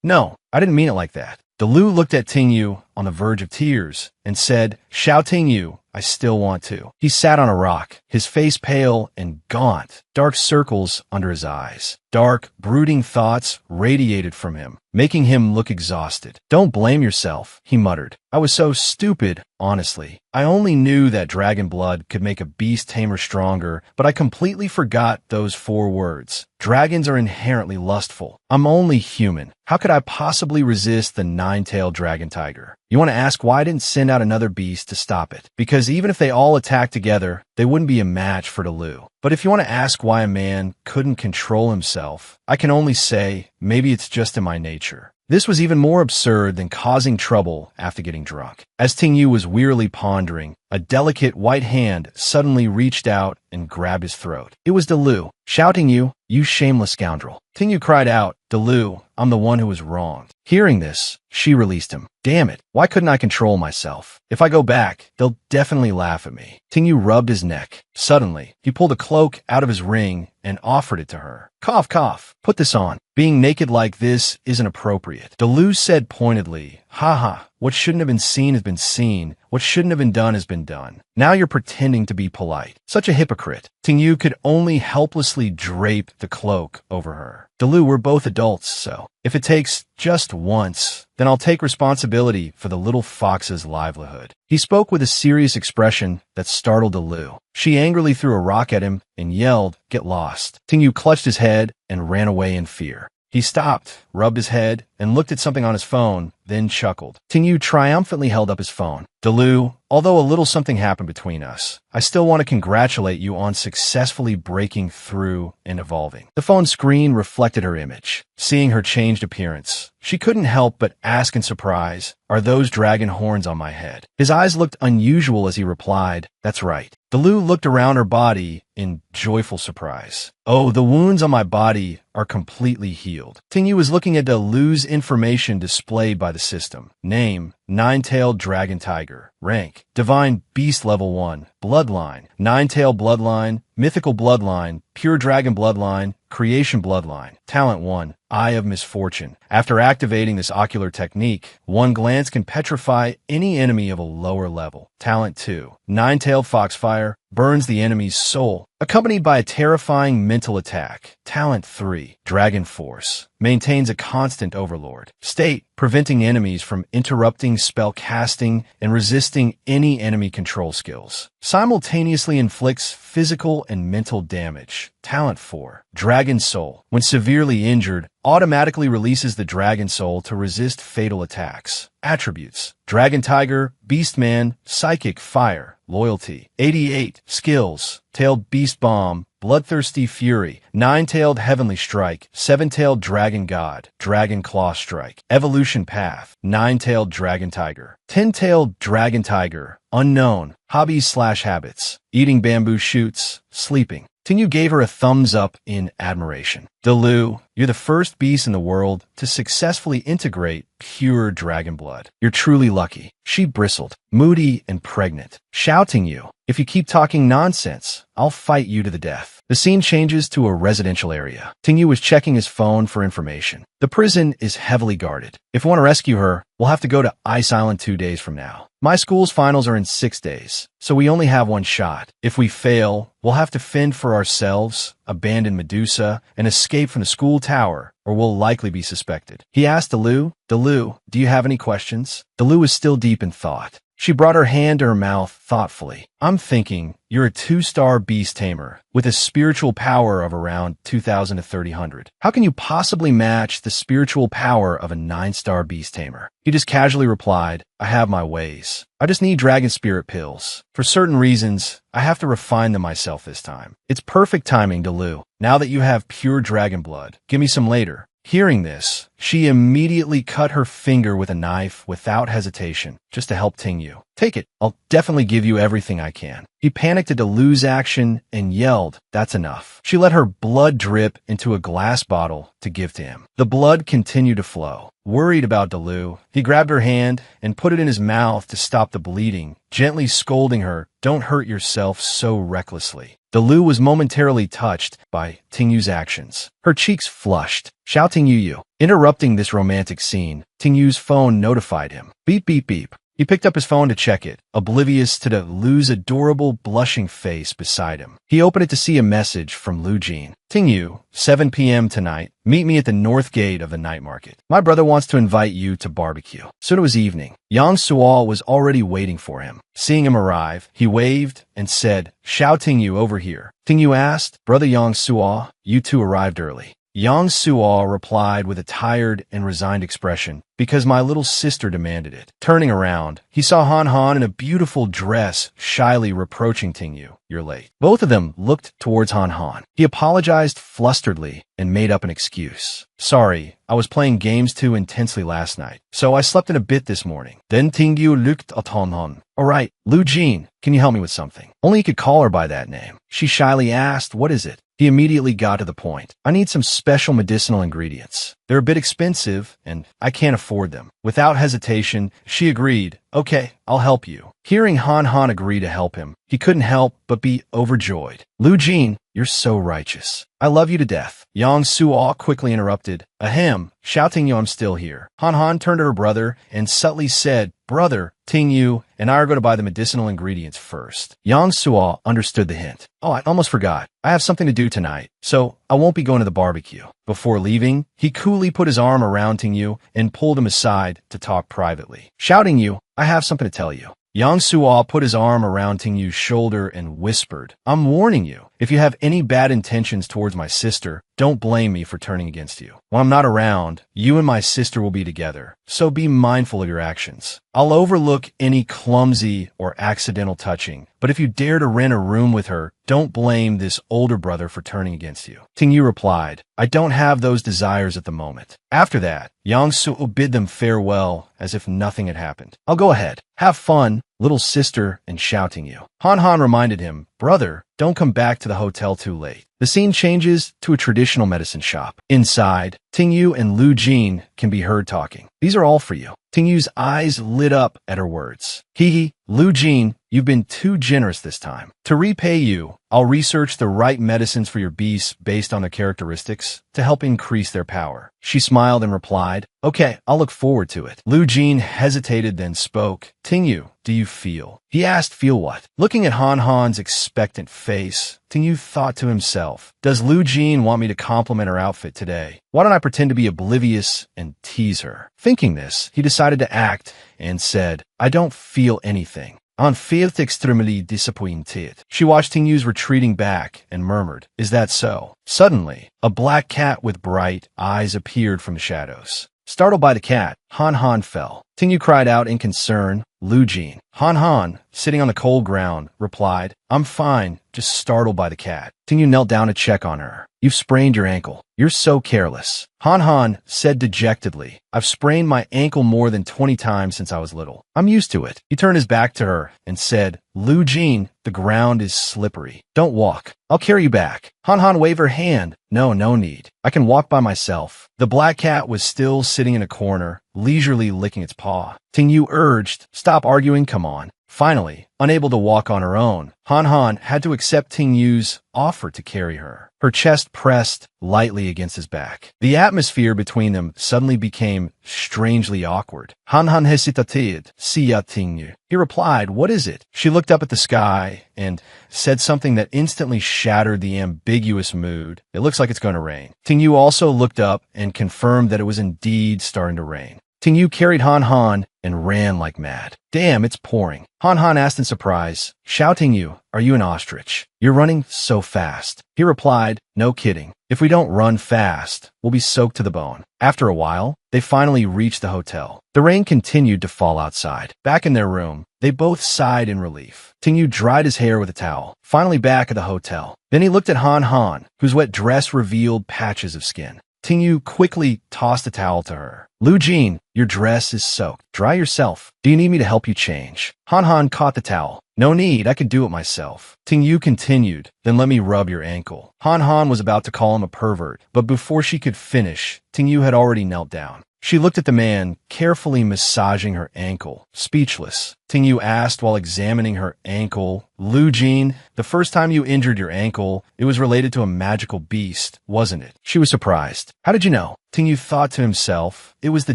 "No, I didn't mean it like that." Dalu looked at Tingyu on the verge of tears and said, "Shouting you, I still want to." He sat on a rock, his face pale and gaunt, dark circles under his eyes. Dark, brooding thoughts radiated from him, making him look exhausted. "Don't blame yourself," he muttered. "I was so stupid, honestly. I only knew that dragon blood could make a beast tamer stronger, but I completely forgot those 4 words. Dragons are inherently lustful. I'm only human. How could I possibly resist the 9-tailed dragon tiger?" You want to ask why I didn't send out another beast to stop it? Because even if they all attacked together, they wouldn't be a match for Delu. But if you want to ask why a man couldn't control himself, I can only say, maybe it's just in my nature. This was even more absurd than causing trouble after getting drunk. As Ting Yu was wearily pondering, a delicate white hand suddenly reached out and grabbed his throat. It was Delu, shouting, "You shameless scoundrel." Ting Yu cried out, "Delu, I'm the one who was wronged." Hearing this, she released him. "Damn it, why couldn't I control myself? If I go back, they'll definitely laugh at me." Ting Yu rubbed his neck. Suddenly, he pulled a cloak out of his ring and offered it to her. "Cough, cough. Put this on. Being naked like this isn't appropriate." Delu said pointedly, "Haha, what shouldn't have been seen has been seen. What shouldn't have been done has been done. Now you're pretending to be polite. Such a hypocrite." Ting Yu could only helplessly drape the cloak over her. "Delu, we're both adults, so if it takes just once, then I'll take responsibility for the little fox's livelihood." He spoke with a serious expression that startled Delu. She angrily threw a rock at him and yelled, "Get lost." Ting Yu clutched his head and ran away in fear. He stopped, rubbed his head, and looked at something on his phone, then chuckled. Ting Yu triumphantly held up his phone. "Delu, although a little something happened between us, I still want to congratulate you on successfully breaking through and evolving." The phone screen reflected her image. Seeing her changed appearance, she couldn't help but ask in surprise, "Are those dragon horns on my head?" His eyes looked unusual as he replied, "That's right." Delu looked around her body in joyful surprise. "Oh, the wounds on my body are completely healed." Ting Yu was looking at Delu's information displayed by the system. Name, 9-tailed dragon tiger. Rank, divine beast level 1. Bloodline, 9-tailed bloodline, mythical bloodline, pure dragon bloodline, creation bloodline. Talent 1, Eye of Misfortune. After activating this ocular technique, one glance can petrify any enemy of a lower level. Talent 2, 9-tailed foxfire, burns the enemy's soul, accompanied by a terrifying mental attack. Talent 3, Dragon Force, maintains a constant overlord. State, preventing enemies from interrupting spell casting and resisting any enemy control skills. Simultaneously inflicts physical and mental damage. Talent 4, Dragon Soul, when severely injured, automatically releases the Dragon Soul to resist fatal attacks. Attributes: Dragon Tiger, Beastman, Psychic Fire, Loyalty. 88. Skills: Tailed Beast Bomb, Bloodthirsty Fury, 9-tailed Heavenly Strike, 7-tailed Dragon God, Dragon Claw Strike. Evolution Path: 9-tailed Dragon Tiger. 10-tailed Dragon Tiger, Unknown, Hobbies/Habits, Eating Bamboo Shoots, Sleeping. Ting Yu gave her a thumbs up in admiration. Delu, you're the first beast in the world to successfully integrate pure dragon blood. You're truly lucky. She bristled, moody and pregnant, shouting you. If you keep talking nonsense, I'll fight you to the death. The scene changes to a residential area. Ting Yu was checking his phone for information. The prison is heavily guarded. If we want to rescue her, we'll have to go to Ice Island 2 days from now. My school's finals are in 6 days, so we only have one shot. If we fail, we'll have to fend for ourselves, abandon Medusa, and escape from the school tower, or we'll likely be suspected. He asked Delu, "Delu, do you have any questions?" Delu was still deep in thought. She brought her hand to her mouth thoughtfully. "I'm thinking you're a 2-star beast tamer with a spiritual power of around 2,000 to 3,000. How can you possibly match the spiritual power of a 9-star beast tamer?" He just casually replied, "I have my ways. I just need dragon spirit pills. For certain reasons, I have to refine them myself this time." "It's perfect timing, Delu. Now that you have pure dragon blood, give me some later." Hearing this, she immediately cut her finger with a knife without hesitation, just to help Ting Yu. "Take it. I'll definitely give you everything I can." He panicked at Delu's action and yelled, "That's enough." She let her blood drip into a glass bottle to give to him. The blood continued to flow. Worried about Delu, he grabbed her hand and put it in his mouth to stop the bleeding, gently scolding her, "Don't hurt yourself so recklessly." Delu was momentarily touched by Ting Yu's actions. Her cheeks flushed. Shouting Yu. Interrupting this romantic scene, Ting Yu's phone notified him. Beep, beep, beep. He picked up his phone to check it, oblivious to the Lu's adorable, blushing face beside him. He opened it to see a message from Lu Jin. Tingyu, 7 p.m. tonight. Meet me at the north gate of the night market. My brother wants to invite you to barbecue. Soon it was evening. Yang Suo was already waiting for him. Seeing him arrive, he waved and said, "Xiao Tingyu, over here." Tingyu asked, "Brother Yang Suo, you two arrived early." Yang Suo replied with a tired and resigned expression, "Because my little sister demanded it." Turning around, he saw Han Han in a beautiful dress, shyly reproaching Tingyu, "You're late." Both of them looked towards Han Han. He apologized flusteredly and made up an excuse. "Sorry, I was playing games too intensely last night, so I slept in a bit this morning." Then Tingyu looked at Han Han. "All right, Lu Jin, can you help me with something?" Only he could call her by that name. She shyly asked, "What is it?" He immediately got to the point. "I need some special medicinal ingredients. They're a bit expensive, and I can't afford them." Without hesitation, she agreed, "Okay, I'll help you." Hearing Han Han agree to help him, he couldn't help but be overjoyed. "Lu Jin, you're so righteous. I love you to death." Yang Suo quickly interrupted. "Ahem, shouting you I'm still here." Han Han turned to her brother and subtly said, "Brother, Tingyu and I are going to buy the medicinal ingredients first." Yang Suo understood the hint. "Oh, I almost forgot. I have something to do tonight, so I won't be going to the barbecue." Before leaving, he coolly put his arm around Tingyu and pulled him aside to talk privately. "Shouting you, I have something to tell you." Yang Suo put his arm around Tingyu's shoulder and whispered, "I'm warning you. If you have any bad intentions towards my sister, don't blame me for turning against you. When I'm not around, you and my sister will be together, so be mindful of your actions. I'll overlook any clumsy or accidental touching, but if you dare to rent a room with her, don't blame this older brother for turning against you." Tingyu replied, "I don't have those desires at the moment." After that, Yang Suo bid them farewell as if nothing had happened. "I'll go ahead. Have fun, little sister," and shouting you. Han Han reminded him, "Brother, don't come back to the hotel too late." The scene changes to a traditional medicine shop. Inside, Tingyu and Lu Jin can be heard talking. "These are all for you." Tingyu's eyes lit up at her words. "Hee, Lu Jin, you've been too generous this time. To repay you, I'll research the right medicines for your beasts based on their characteristics to help increase their power." She smiled and replied, "Okay, I'll look forward to it." Lu Jin hesitated, then spoke. "Tingyu, do you feel?" He asked, "Feel what?" Looking at Han Han's expectant face, Tingyu thought to himself, "Does Lu Jin want me to compliment her outfit today? Why don't I pretend to be oblivious and tease her?" Thinking this, he decided to act and said, "I don't feel anything. I'm felt extremely disappointed." She watched Tingyu's retreating back and murmured, "Is that so?" Suddenly, a black cat with bright eyes appeared from the shadows. Startled by the cat, Han Han fell. Tingyu cried out in concern, "Lu Jin." Han Han, sitting on the cold ground, replied, "I'm fine, just startled by the cat." Tingyu knelt down to check on her. "You've sprained your ankle. You're so careless." Han Han said dejectedly, "I've sprained my ankle more than 20 times since I was little. I'm used to it." He turned his back to her and said, "Lu Jin, the ground is slippery. Don't walk. I'll carry you back." Han Han waved her hand. No need. I can walk by myself." The black cat was still sitting in a corner, leisurely licking its paw. Tingyu urged, "Stop arguing, come on." Finally, unable to walk on her own, Han Han had to accept Tingyu's offer to carry her. Her chest pressed lightly against his back. The atmosphere between them suddenly became strangely awkward. Han Han hesitated. "Siya Tingyu." He replied, "What is it?" She looked up at the sky and said something that instantly shattered the ambiguous mood. "It looks like it's going to rain." Tingyu also looked up and confirmed that it was indeed starting to rain. Tingyu carried Han Han and ran like mad. "Damn, it's pouring." Han Han asked in surprise, "Shouting you, are you an ostrich? You're running so fast." He replied, "No kidding. If we don't run fast, we'll be soaked to the bone." After a while, they finally reached the hotel. The rain continued to fall outside. Back in their room, they both sighed in relief. Tingyu dried his hair with a towel, finally back at the hotel. Then he looked at Han Han, whose wet dress revealed patches of skin. Tingyu quickly tossed a towel to her. "Lu Jin, your dress is soaked. Dry yourself. Do you need me to help you change?" Han Han caught the towel. "No need, I can do it myself." Tingyu continued, "Then let me rub your ankle." Han Han was about to call him a pervert, but before she could finish, Tingyu had already knelt down. She looked at the man, carefully massaging her ankle, speechless. Tingyu asked while examining her ankle, Lu Jin, the first time you injured your ankle, it was related to a magical beast, wasn't it? She was surprised. How did you know? Tingyu thought to himself, it was the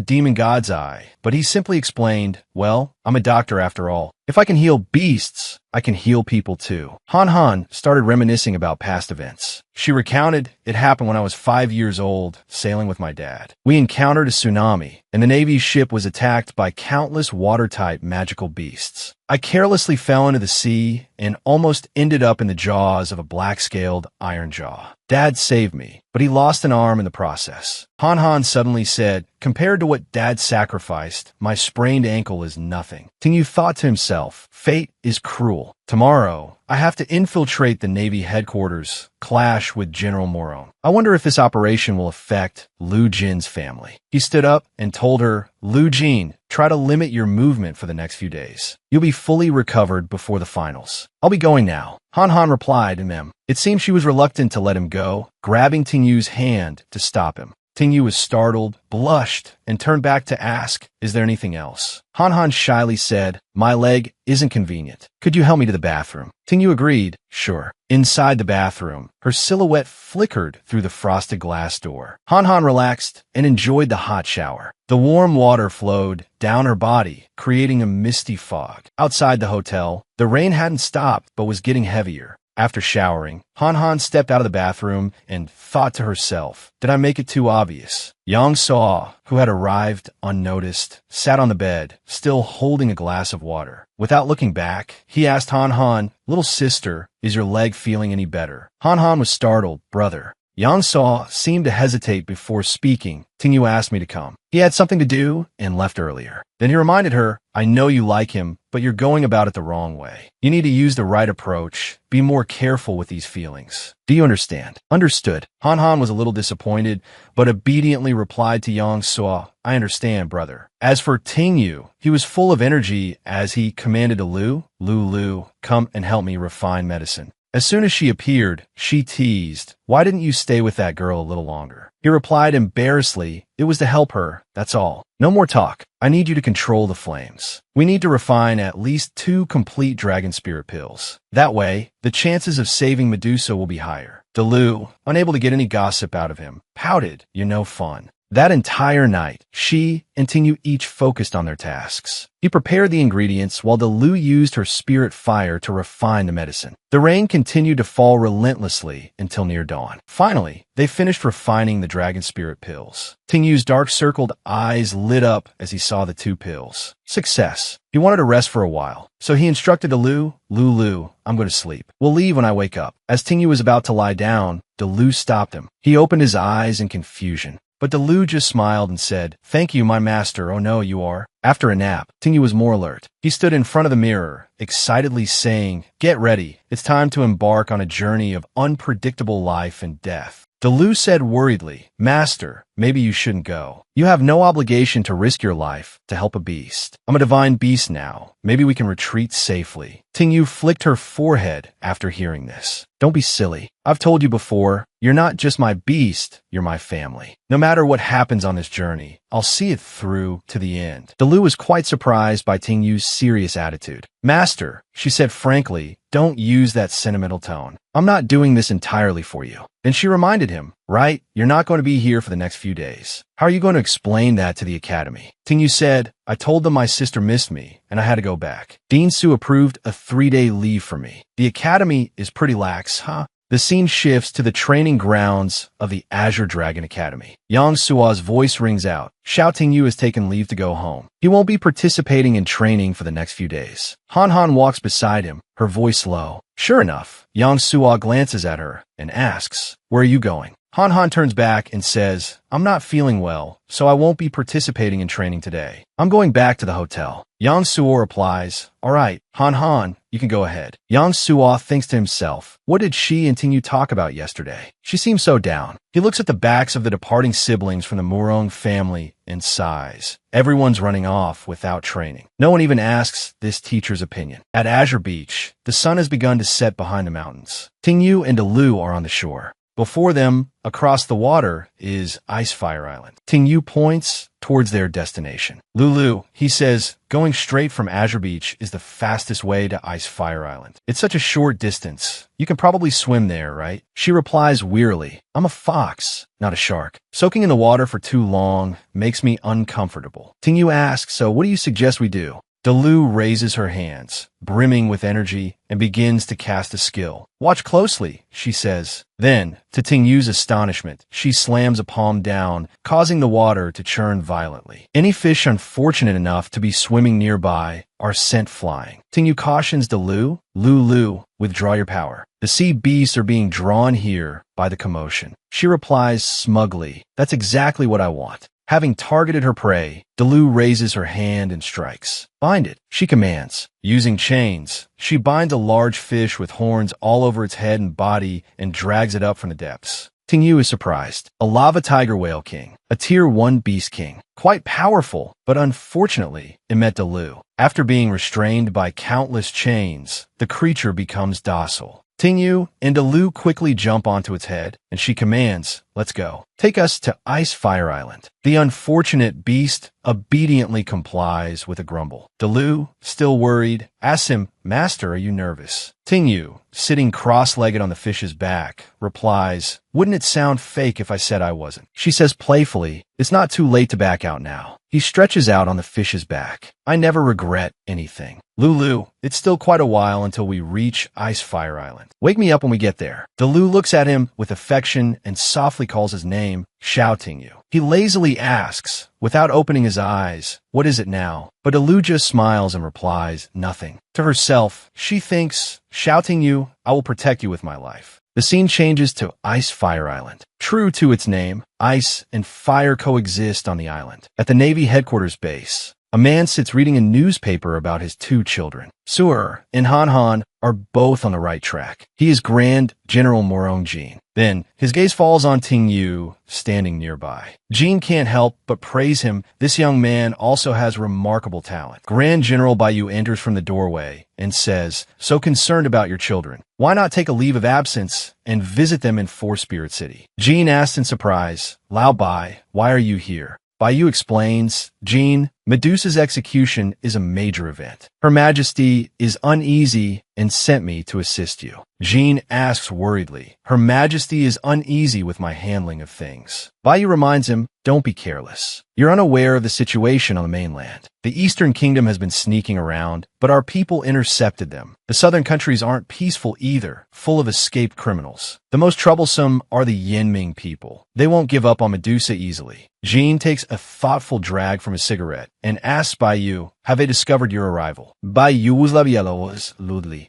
demon god's eye, but he simply explained, well, I'm a doctor after all. If I can heal beasts, I can heal people too. Han Han started reminiscing about past events. She recounted, it happened when I was 5 years old, sailing with my dad. We encountered a tsunami, and the Navy's ship was attacked by countless water-type magical beasts. I carelessly fell into the sea and almost ended up in the jaws of a black-scaled iron jaw. Dad saved me, but he lost an arm in the process. Han Han suddenly said, compared to what Dad sacrificed, my sprained ankle is nothing. Tingyu thought to himself, fate is cruel. Tomorrow, I have to infiltrate the Navy headquarters, clash with General Moron. I wonder if this operation will affect Lu Jin's family. He stood up and told her, Lu Jin, try to limit your movement for the next few days. You'll be fully recovered before the finals. I'll be going now. Han Han replied, It seemed she was reluctant to let him go, grabbing Tingyu's hand to stop him. Tingyu was startled, blushed, and turned back to ask, is there anything else? Han Han shyly said, my leg isn't convenient. Could you help me to the bathroom? Tingyu agreed, sure. Inside the bathroom, her silhouette flickered through the frosted glass door. Han Han relaxed and enjoyed the hot shower. The warm water flowed down her body, creating a misty fog. Outside the hotel, the rain hadn't stopped but was getting heavier. After showering, Han Han stepped out of the bathroom and thought to herself, did I make it too obvious? Yang Saw, who had arrived unnoticed, sat on the bed, still holding a glass of water. Without looking back, he asked Han Han, little sister, is your leg feeling any better? Han Han was startled, brother. Yang Saw seemed to hesitate before speaking. Tingyu asked me to come. He had something to do and left earlier. Then he reminded her, I know you like him, but you're going about it the wrong way. You need to use the right approach. Be more careful with these feelings. Do you understand? Understood. Han Han was a little disappointed, but obediently replied to Yang Saw, I understand, brother. As for Tingyu, he was full of energy as he commanded to Lu, come and help me refine medicine. As soon as she appeared, she teased, why didn't you stay with that girl a little longer? He replied embarrassedly, it was to help her, that's all. No more talk. I need you to control the flames. We need to refine at least 2 complete dragon spirit pills. That way, the chances of saving Medusa will be higher. Lu, unable to get any gossip out of him, pouted, you're no fun. That entire night, she and Tingyu each focused on their tasks. He prepared the ingredients while Lu used her spirit fire to refine the medicine. The rain continued to fall relentlessly until near dawn. Finally, they finished refining the dragon spirit pills. Tingyu's dark-circled eyes lit up as he saw the 2 pills. Success. He wanted to rest for a while, so he instructed Lu, I'm going to sleep. We'll leave when I wake up. As Tingyu was about to lie down, Lu stopped him. He opened his eyes in confusion. But Lu just smiled and said, thank you, my master. Oh no, you are. After a nap, Tingyu was more alert. He stood in front of the mirror, excitedly saying, get ready. It's time to embark on a journey of unpredictable life and death. Lu said worriedly, master, maybe you shouldn't go. You have no obligation to risk your life to help a beast. I'm a divine beast now. Maybe we can retreat safely. Tingyu flicked her forehead after hearing this. Don't be silly. I've told you before, you're not just my beast, you're my family. No matter what happens on this journey, I'll see it through to the end. Lu was quite surprised by Tingyu's serious attitude. Master, she said frankly, don't use that sentimental tone. I'm not doing this entirely for you. Then she reminded him, right, you're not going to be here for the next few days. How are you going to explain that to the academy? Tingyu said, I told them my sister missed me and I had to go back. Dean Su approved a 3-day leave for me. The academy is pretty lax, huh? The scene shifts to the training grounds of the Azure Dragon Academy. Yang Sua's voice rings out. Xiao Tingyu has taken leave to go home. He won't be participating in training for the next few days. Han Han walks beside him, her voice low. Sure enough, Yang Sua glances at her and asks, where are you going? Han Han turns back and says, I'm not feeling well, so I won't be participating in training today. I'm going back to the hotel. Yang Suo replies, all right, Han Han, you can go ahead. Yang Suo thinks to himself, what did she and Tingyu talk about yesterday? She seems so down. He looks at the backs of the departing siblings from the Murong family and sighs. Everyone's running off without training. No one even asks this teacher's opinion. At Azure Beach, the sun has begun to set behind the mountains. Tingyu and Lu are on the shore. Before them, across the water, is Ice Fire Island. Ting Yu points towards their destination. Lulu, he says, going straight from Azure Beach is the fastest way to Ice Fire Island. It's such a short distance. You can probably swim there, right? She replies wearily, I'm a fox, not a shark. Soaking in the water for too long makes me uncomfortable. Ting Yu asks, so what do you suggest we do? Delu raises her hands, brimming with energy, and begins to cast a skill. Watch closely, she says. Then, to Ting Yu's astonishment, she slams a palm down, causing the water to churn violently. Any fish unfortunate enough to be swimming nearby are sent flying. Ting Yu cautions Delu, Lulu, withdraw your power. The sea beasts are being drawn here by the commotion. She replies smugly, that's exactly what I want. Having targeted her prey, Delu raises her hand and strikes. Bind it, she commands. Using chains, she binds a large fish with horns all over its head and body and drags it up from the depths. Ting Yu is surprised. A lava tiger whale king, a tier 1 beast king. Quite powerful, but unfortunately, it met Delu. After being restrained by countless chains, the creature becomes docile. Ting Yu and Delu quickly jump onto its head, and she commands, let's go. Take us to Ice Fire Island. The unfortunate beast obediently complies with a grumble. Delu, still worried, asks him, Master, are you nervous? Ting Yu, sitting cross-legged on the fish's back, replies, wouldn't it sound fake if I said I wasn't? She says playfully, it's not too late to back out now. He stretches out on the fish's back. I never regret anything. Lulu, it's still quite a while until we reach Ice Fire Island. Wake me up when we get there. Delu looks at him with affection and softly calls his name, shouting you. He lazily asks, without opening his eyes, what is it now? But Delu just smiles and replies, nothing. To herself, she thinks, shouting you, I will protect you with my life. The scene changes to Ice Fire Island. True to its name, ice and fire coexist on the island. At the Navy headquarters base, a man sits reading a newspaper about his 2 children. Suer and Han Han are both on the right track. He is Grand General Morong Jean. Then, his gaze falls on Ting Yu, standing nearby. Jean can't help but praise him. This young man also has remarkable talent. Grand General Baiyu enters from the doorway and says, so concerned about your children. Why not take a leave of absence and visit them in Four Spirit City? Jean asks in surprise, Lao Bai, why are you here? Baiyu explains, Jean, Medusa's execution is a major event. Her Majesty is uneasy and sent me to assist you. Jean asks worriedly, Her Majesty is uneasy with my handling of things. Baiyu reminds him, don't be careless. You're unaware of the situation on the mainland. The Eastern Kingdom has been sneaking around, but our people intercepted them. The southern countries aren't peaceful either, full of escaped criminals. The most troublesome are the Yinming people. They won't give up on Medusa easily. Jean takes a thoughtful drag from his cigarette and asks Baiyu, have they discovered your arrival? Baiyu was ludly.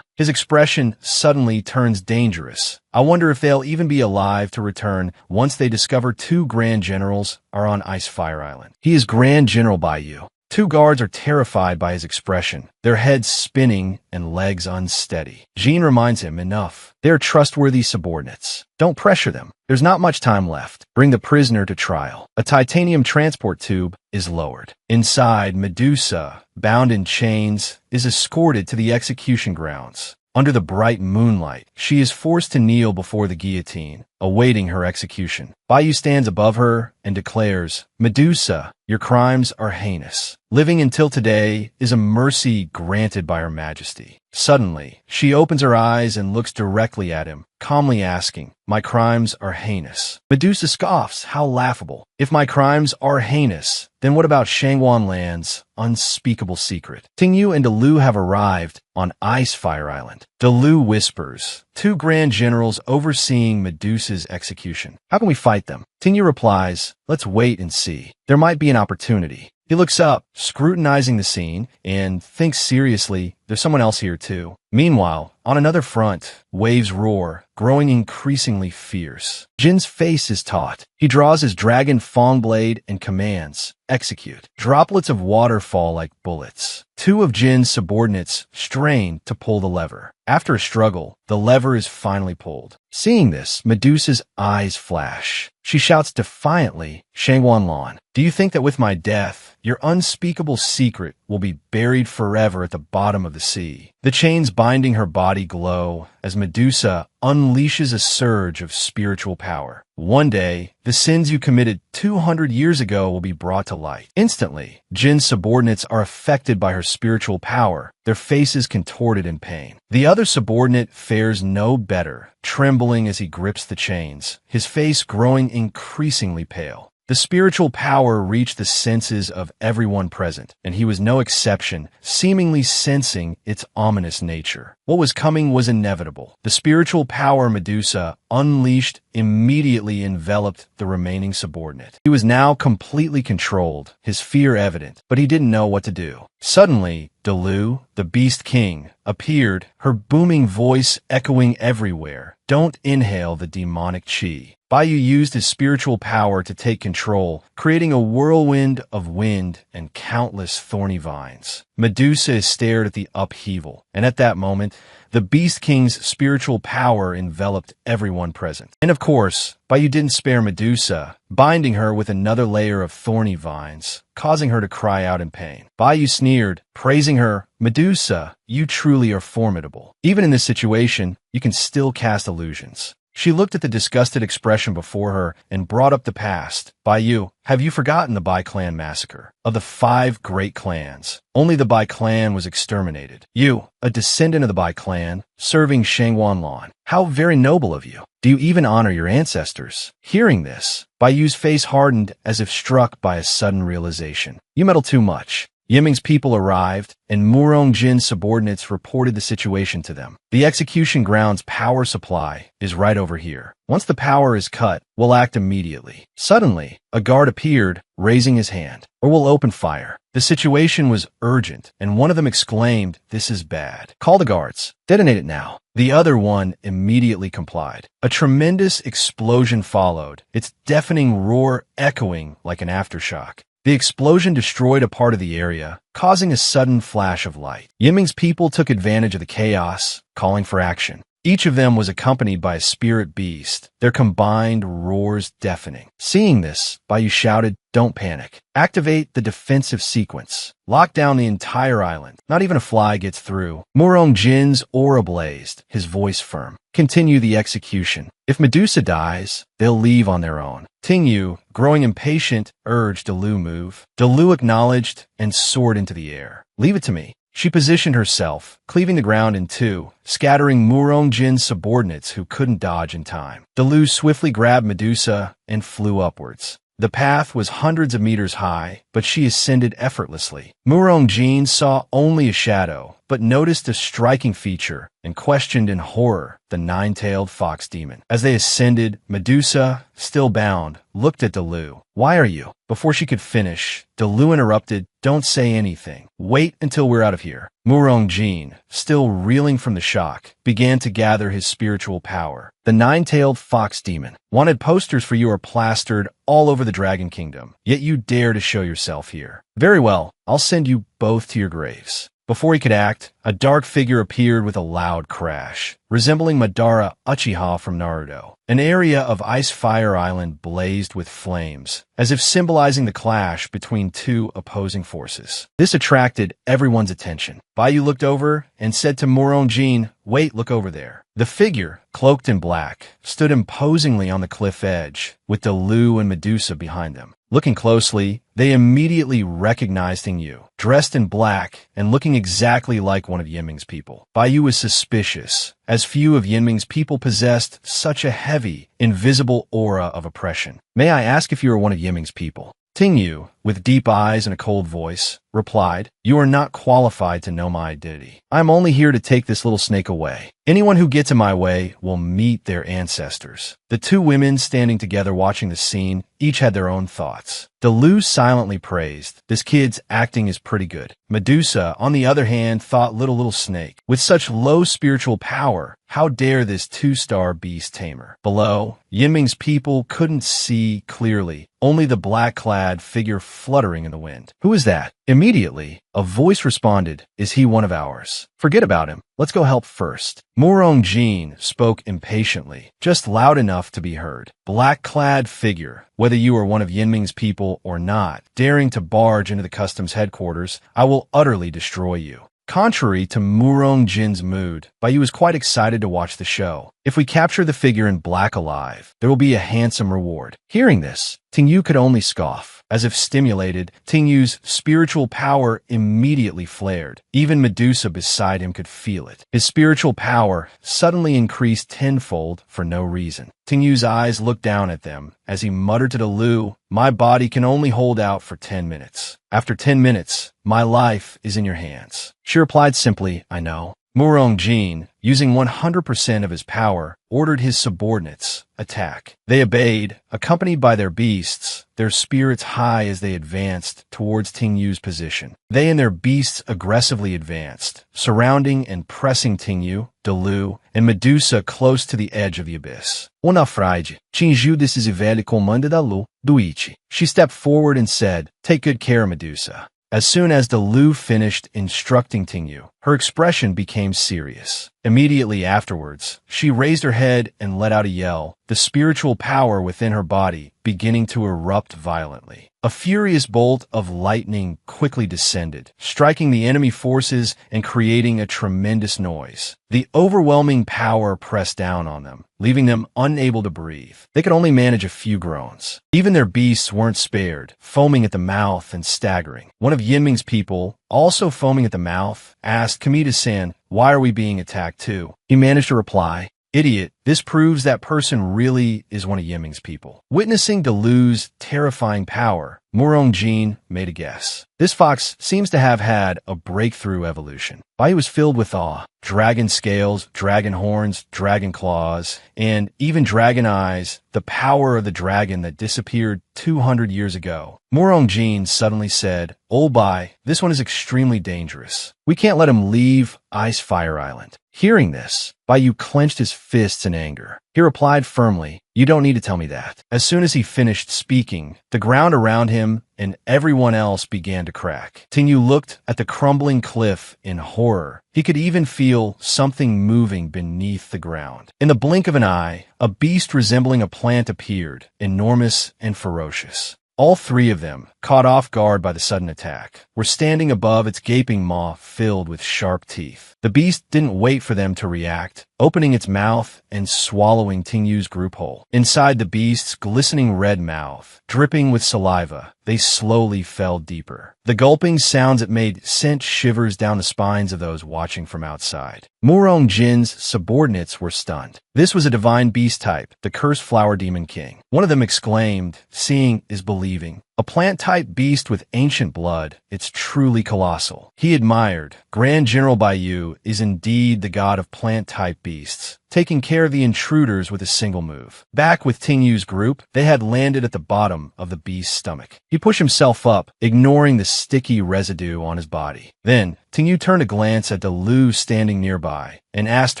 His expression suddenly turns dangerous. I wonder if they'll even be alive to return once they discover 2 Grand Generals are on Ice Fire Island. He is Grand General Baiyu. 2 guards are terrified by his expression, their heads spinning and legs unsteady. Jean reminds him, enough. They're trustworthy subordinates. Don't pressure them. There's not much time left. Bring the prisoner to trial. A titanium transport tube is lowered. Inside, Medusa, bound in chains, is escorted to the execution grounds. Under the bright moonlight, she is forced to kneel before the guillotine, awaiting her execution. Baiyu stands above her and declares, Medusa, your crimes are heinous. Living until today is a mercy granted by Her Majesty. Suddenly, she opens her eyes and looks directly at him, calmly asking, my crimes are heinous. Medusa scoffs, how laughable. If my crimes are heinous, then what about Shangwan Land's unspeakable secret? Ting Yu and Delu have arrived on Ice Fire Island. Delu whispers, 2 Grand Generals overseeing Medusa's execution. How can we fight them? Ting Yu replies, let's wait and see. There might be an opportunity. He looks up, scrutinizing the scene, and thinks seriously, there's someone else here too. Meanwhile, on another front, waves roar, growing increasingly fierce. Jin's face is taut. He draws his dragon Fong blade and commands, execute. Droplets of water fall like bullets. 2 of Jin's subordinates strain to pull the lever. After a struggle, the lever is finally pulled. Seeing this, Medusa's eyes flash. She shouts defiantly, Shangwan Lan, do you think that with my death, your unspeakable secret will be buried forever at the bottom of the sea? The chains binding her body glow as Medusa unleashes a surge of spiritual power. One day, the sins you committed 200 years ago will be brought to light. Instantly, Jin's subordinates are affected by her spiritual power, their faces contorted in pain. The other subordinate fares no better, trembling as he grips the chains, his face growing increasingly pale. The spiritual power reached the senses of everyone present, and he was no exception, seemingly sensing its ominous nature. What was coming was inevitable. The spiritual power Medusa unleashed immediately enveloped the remaining subordinate. He was now completely controlled, his fear evident, but he didn't know what to do. Suddenly, Delu, the Beast King, appeared, her booming voice echoing everywhere. Don't inhale the demonic chi. Bayu used his spiritual power to take control, creating a whirlwind of wind and countless thorny vines. Medusa stared at the upheaval, and at that moment, the Beast King's spiritual power enveloped everyone present. And of course, Bayu didn't spare Medusa, binding her with another layer of thorny vines, causing her to cry out in pain. Bayu sneered, praising her, "Medusa, you truly are formidable. Even in this situation, you can still cast illusions." She looked at the disgusted expression before her and brought up the past. Bayu, have you forgotten the Bai clan massacre? Of the 5 great clans, only the Bai clan was exterminated. You, a descendant of the Bai clan, serving Shangwanlan. How very noble of you. Do you even honor your ancestors? Hearing this, Bayu's face hardened as if struck by a sudden realization. You meddle too much. Yiming's people arrived, and Murong Jin's subordinates reported the situation to them. The execution ground's power supply is right over here. Once the power is cut, we'll act immediately. Suddenly, a guard appeared, raising his hand. Or we'll open fire. The situation was urgent, and one of them exclaimed, "This is bad. Call the guards. Detonate it now." The other one immediately complied. A tremendous explosion followed, its deafening roar echoing like an aftershock. The explosion destroyed a part of the area, causing a sudden flash of light. Yiming's people took advantage of the chaos, calling for action. Each of them was accompanied by a spirit beast, their combined roars deafening. Seeing this, Bayu shouted, "Don't panic. Activate the defensive sequence. Lock down the entire island. Not even a fly gets through." Murong Jin's aura blazed, his voice firm. "Continue the execution. If Medusa dies, they'll leave on their own." Tingyu, growing impatient, urged Delu move. Delu acknowledged and soared into the air. "Leave it to me." She positioned herself, cleaving the ground in two, scattering Murong Jin's subordinates who couldn't dodge in time. Delu swiftly grabbed Medusa and flew upwards. The path was hundreds of meters high, but she ascended effortlessly. Murong Jin saw only a shadow, but noticed a striking feature and questioned in horror the 9-tailed fox demon. As they ascended, Medusa, still bound, looked at Delu. "Why are you?" Before she could finish, Delu interrupted, "Don't say anything. Wait until we're out of here." Murong Jin, still reeling from the shock, began to gather his spiritual power. "The 9-tailed fox demon. Wanted posters for you are plastered all over the Dragon Kingdom, yet you dare to show yourself here. Very well, I'll send you both to your graves." Before he could act, a dark figure appeared with a loud crash, resembling Madara Uchiha from Naruto. An area of Ice Fire Island blazed with flames, as if symbolizing the clash between two opposing forces. This attracted everyone's attention. Bayu looked over and said to Murong Jin, "Wait, look over there." The figure, cloaked in black, stood imposingly on the cliff edge, with Delu and Medusa behind them. Looking closely, they immediately recognized Yu, dressed in black and looking exactly like one of Yiming's people. Bayu was suspicious, as few of Yiming's people possessed such a heavy, invisible aura of oppression. "May I ask if you are one of Yiming's people?" Tingyu, with deep eyes and a cold voice, replied, "You are not qualified to know my identity. I'm only here to take this little snake away. Anyone who gets in my way will meet their ancestors." The two women standing together watching the scene each had their own thoughts. Delu silently praised, "This kid's acting is pretty good." Medusa, on the other hand, thought little snake. With such low spiritual power, how dare this 2-star beast tamer? Below, Yiming's people couldn't see clearly, only the black-clad figure fluttering in the wind. "Who is that?" Immediately, a voice responded, "Is he one of ours? Forget about him. Let's go help first." Murong Jin spoke impatiently, just loud enough to be heard. "Black-clad figure, whether you are one of Yiming's people or not, daring to barge into the customs headquarters, I will utterly destroy you." Contrary to Murong Jin's mood, Baiyu was quite excited to watch the show. If we capture the figure in black alive, there will be a handsome reward. Hearing this, Tingyu could only scoff. As if stimulated, Tingyu's spiritual power immediately flared. Even Medusa beside him could feel it. His spiritual power suddenly increased tenfold for no reason. Tingyu's eyes looked down at them as he muttered to Lu, "My body can only hold out for 10 minutes. After 10 minutes, my life is in your hands." She replied simply, "I know." Murong Jin, using 100% of his power, ordered his subordinates, attack. They obeyed, accompanied by their beasts, their spirits high as they advanced towards Tingyu's position. They and their beasts aggressively advanced, surrounding and pressing Tingyu, Lu, and Medusa close to the edge of the abyss. Una fraude, Tingyu decisively comanda da Lu, Duichi. She stepped forward and said, "Take good care, Medusa." As soon as Lu finished instructing Tingyu, her expression became serious. Immediately afterwards, she raised her head and let out a yell, the spiritual power within her body beginning to erupt violently. A furious bolt of lightning quickly descended, striking the enemy forces and creating a tremendous noise. The overwhelming power pressed down on them, leaving them unable to breathe. They could only manage a few groans. Even their beasts weren't spared, foaming at the mouth and staggering. One of Yinming's people, also foaming at the mouth, asked Kamita-san, "Why are we being attacked too?" He managed to reply, "Idiot, this proves that person really is one of Yiming's people." Witnessing Lu's terrifying power, Murong Jin made a guess. This fox seems to have had a breakthrough evolution. Baiyu was filled with awe. Dragon scales, dragon horns, dragon claws, and even dragon eyes, the power of the dragon that disappeared 200 years ago. Murong Jin suddenly said, "Old Bai, this one is extremely dangerous. We can't let him leave Ice Fire Island." Hearing this, Baiyu clenched his fists in anger. He replied firmly, "You don't need to tell me that." As soon as he finished speaking, the ground around him and everyone else began to crack. Tingyu looked at the crumbling cliff in horror. He could even feel something moving beneath the ground. In the blink of an eye, a beast resembling a plant appeared, enormous and ferocious. All three of them, caught off guard by the sudden attack, were standing above its gaping maw filled with sharp teeth. The beast didn't wait for them to react, opening its mouth and swallowing Tingyu's group whole. Inside the beast's glistening red mouth, dripping with saliva, they slowly fell deeper. The gulping sounds it made sent shivers down the spines of those watching from outside. Murong Jin's subordinates were stunned. This was a divine beast type, the cursed flower demon king. One of them exclaimed, "Seeing is believing." A plant-type beast with ancient blood, it's truly colossal. He admired, Grand General Baiyu is indeed the god of plant-type beasts, taking care of the intruders with a single move. Back with Tingyu's group, they had landed at the bottom of the beast's stomach. He pushed himself up, ignoring the sticky residue on his body. Then, Tingyu turned a glance at Lu standing nearby, and asked